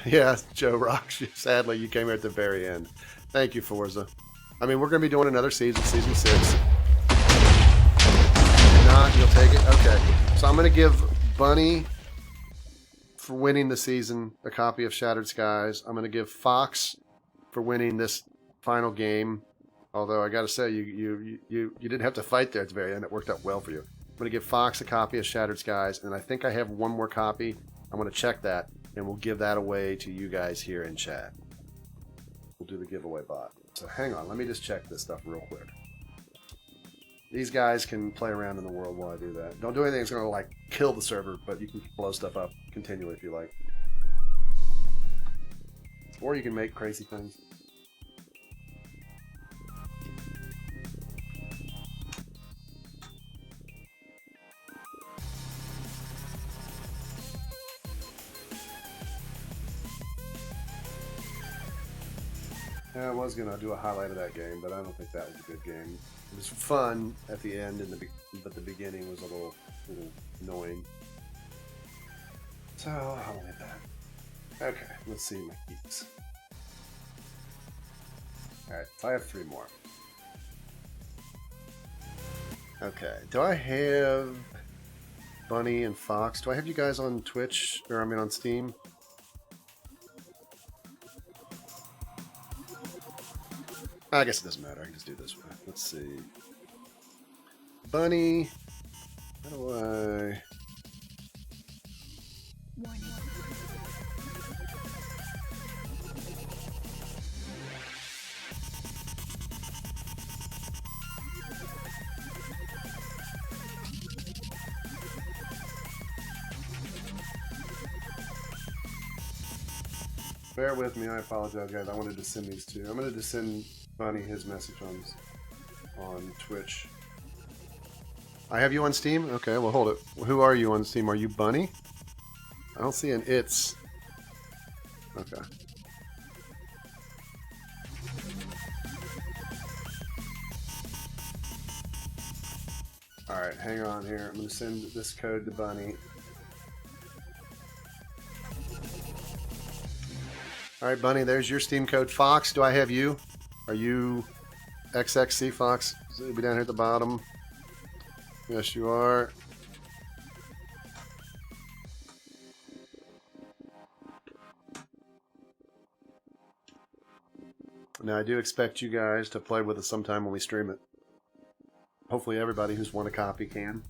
Yeah, Joe Rock. Sadly, you came here at the very end. Thank you, Forza. I mean, we're going to be doing another season, season 6. Not, you'll take it? Okay. So I'm going to give Bunny, for winning the season, a copy of Shattered Skies. I'm going to give Fox for winning this final game. Although I got to say, you didn't have to fight there at the very end. It worked out well for you. I'm going to give Fox a copy of Shattered Skies, and I think I have one more copy. I'm going to check that. and we'll give that away to you guys here in chat. We'll do the giveaway bot. So hang on, let me just check this stuff real quick. These guys can play around in the world while I do that. Don't do anything that's going to like kill the server, but you can blow stuff up continually if you like. Or you can make crazy things. Yeah, I was gonna do a highlight of that game, but I don't think that was a good game. It was fun at the end, but the beginning was a little annoying. So I'll leave that. Okay, let's see my keys. All right, so I have 3 more. Okay, do I have Bunny and Fox? Do I have you guys on Twitch or I mean on Steam? I guess it doesn't matter. I can just do this one. Let's see. Bunny. How do I... Bear with me. I apologize, guys. I wanted to send these two. I'm going to just send Bunny his message on Twitch. I have you on Steam? Okay, well, hold it. Who are you on Steam? Are you Bunny? I don't see an it's. Okay. Alright, hang on here. I'm going to send this code to Bunny. Alright, Bunny, there's your Steam code. Fox, do I have you? Are you XXC Fox? It'll be down here at the bottom. Yes, you are. Now, I do expect you guys to play with us sometime when we stream it. Hopefully everybody who's won a copy can.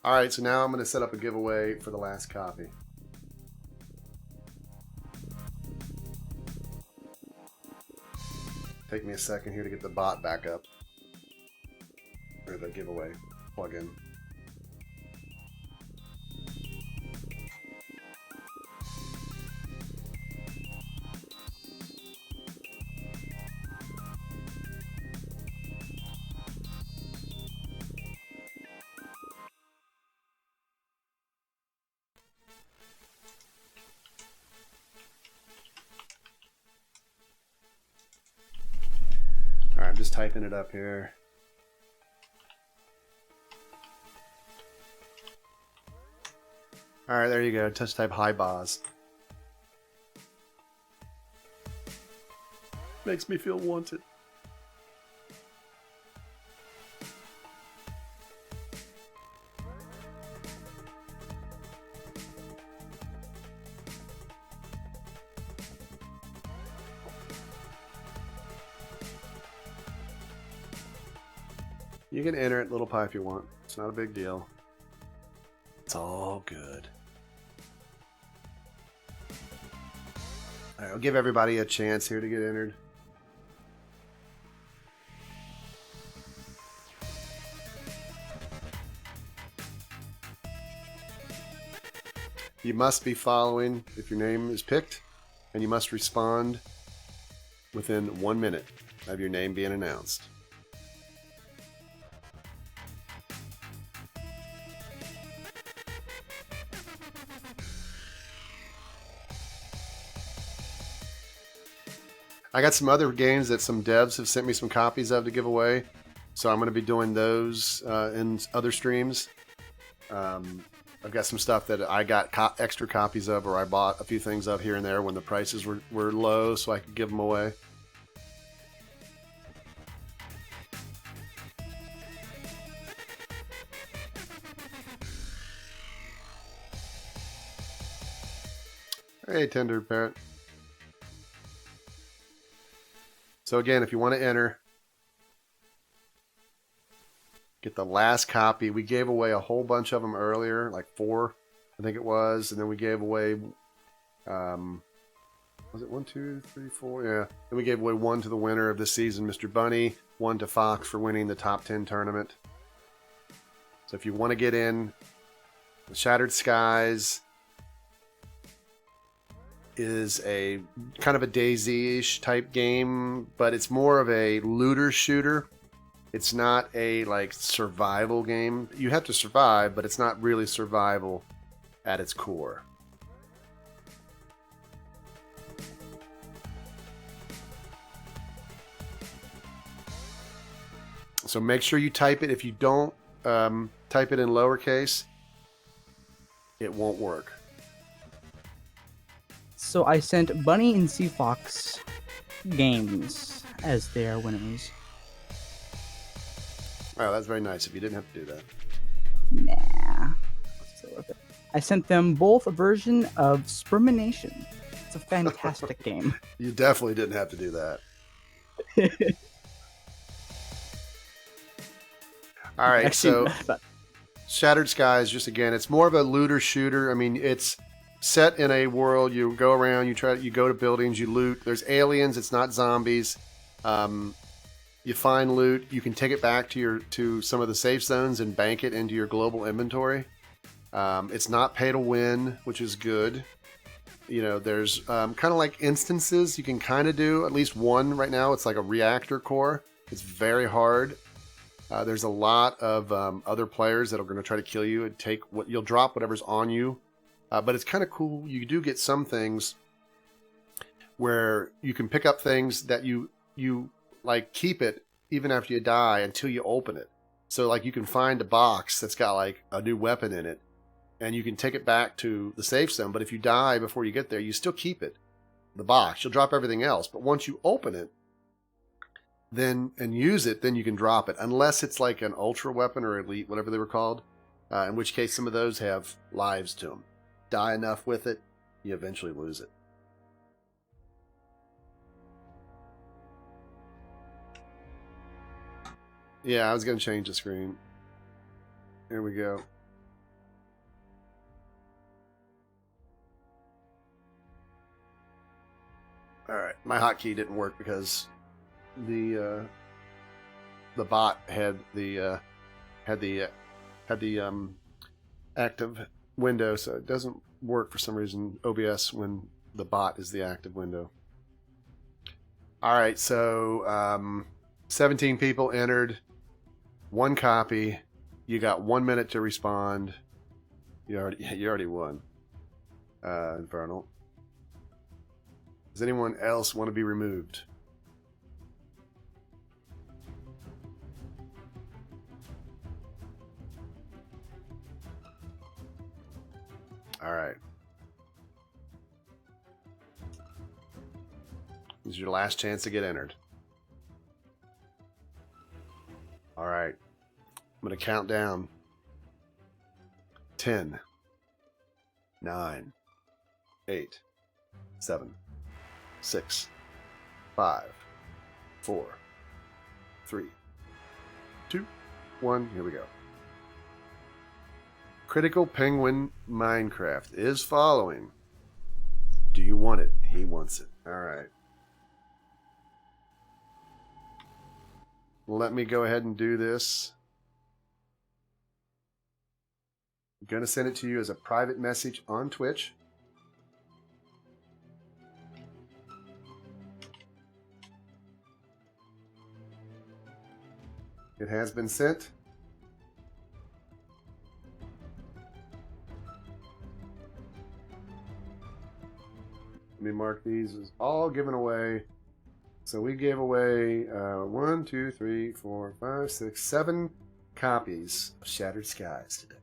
Alright, so now I'm going to set up a giveaway for the last copy. Take me a second here to get the bot back up. Or the giveaway plugin. Alright, I'm just typing it up here. Alright, there you go. Touch type high boss. Makes me feel wanted. You can enter it, Little Pie, if you want. It's not a big deal. It's all good. Alright, I'll give everybody a chance here to get entered. You must be following if your name is picked, and you must respond within 1 minute of your name being announced. I got some other games that some devs have sent me some copies of to give away, so I'm going to be doing those in other streams. I've got some stuff that I got extra copies of, or I bought a few things of here and there when the prices were low, so I could give them away. Hey, Tender Parrot. So again, if you want to enter, get the last copy. We gave away a whole bunch of them earlier, like 4, I think it was, and then we gave away Was it 1, 2, 3, 4? Yeah. Then we gave away 1 to the winner of this season, Mr. Bunny. 1 to Fox for winning the top 10 tournament. So if you want to get in, Shattered Skies is a kind of a DayZ-ish type game, but it's more of a looter shooter. It's not a like survival game. You have to survive, but it's not really survival at its core. So make sure you type it. If you don't type it in lowercase, it won't work. So I sent Bunny and Sea Fox games as their winners. Oh, that's very nice. If you didn't have to do that. Nah. Still worth it. I sent them both a version of Spermination. It's a fantastic game. You definitely didn't have to do that. All right, Actually, so Shattered Skies, just again, it's more of a looter shooter. I mean, it's set in a world. You go around, you go to buildings, you loot. There's aliens. It's not zombies. You find loot. You can take it back to some of the safe zones and bank it into your global inventory. It's not pay to win, which is good. You know, there's kind of like instances you can kind of do. At least one right now. It's like a reactor core. It's very hard. There's a lot of other players that are going to try to kill you and take what you'll drop whatever's on you. But it's kind of cool. You do get some things where you can pick up things that you like keep it even after you die until you open it. So like you can find a box that's got like a new weapon in it and you can take it back to the safe zone. But if you die before you get there, you still keep it, the box. You'll drop everything else. But once you open it, then and use it, then you can drop it, unless it's like an ultra weapon or elite, whatever they were called, in which case some of those have lives to them. Die enough with it, you eventually lose it. Yeah, I was going to change the screen. Here we go. All right, my hotkey didn't work because the bot had the active window, so it doesn't work for some reason, OBS, when the bot is the active window. All right, so 17 people entered, 1 copy. You got 1 minute to respond. You already won. Infernal. Does anyone else want to be removed? All right. This is your last chance to get entered. All right. I'm going to count down. 10, 9, 8, 7, 6, 5, 4, 3, 2, 1. Here we go. Critical Penguin Minecraft is following. Do you want it? He wants it. All right. Let me go ahead and do this. I'm going to send it to you as a private message on Twitch. It has been sent. Let me mark these as all given away. So we gave away 1, 2, 3, 4, 5, 6, 7 copies of Shattered Skies today.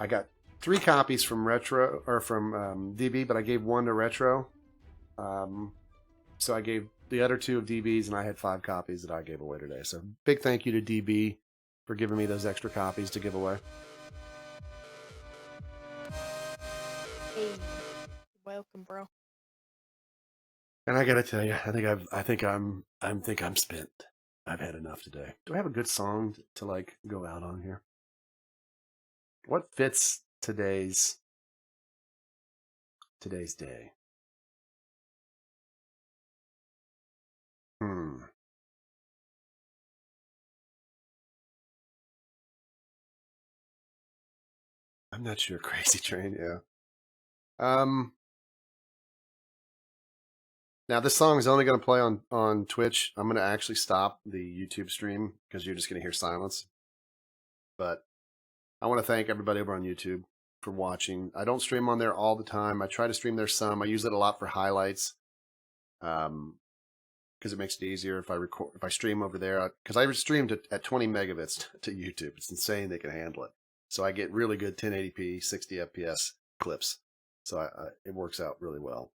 I got 3 copies from Retro or from DB, but I gave 1 to Retro. So I gave the other 2 of DB's, and I had 5 copies that I gave away today. So big thank you to DB for giving me those extra copies to give away. Hey, welcome, bro. And I gotta tell you, I think I'm spent. I've had enough today. Do I have a good song to like go out on here? What fits today's today's day. I'm not sure. Crazy Train, yeah. Now this song is only going to play on Twitch. I'm going to actually stop the YouTube stream because you're just going to hear silence. But I want to thank everybody over on YouTube for watching. I don't stream on there all the time. I try to stream there some. I use it a lot for highlights, because it makes it easier if I stream over there. Because I streamed at 20 megabits to YouTube. It's insane they can handle it. So I get really good 1080p, 60 FPS clips. So it works out really well.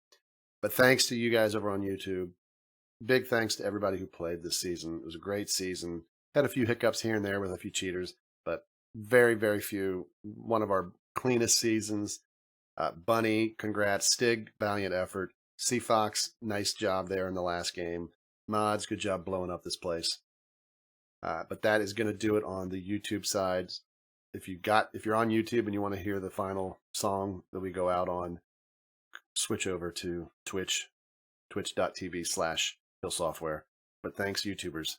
But thanks to you guys over on YouTube. Big thanks to everybody who played this season. It was a great season. Had a few hiccups here and there with a few cheaters, but very, very few. One of our cleanest seasons. Bunny, congrats. Stig, valiant effort. C-Fox, nice job there in the last game. Mods, good job blowing up this place. But that is going to do it on the YouTube side. If you're on YouTube and you want to hear the final song that we go out on, switch over to Twitch, twitch.tv/hillsoftware. But thanks, YouTubers.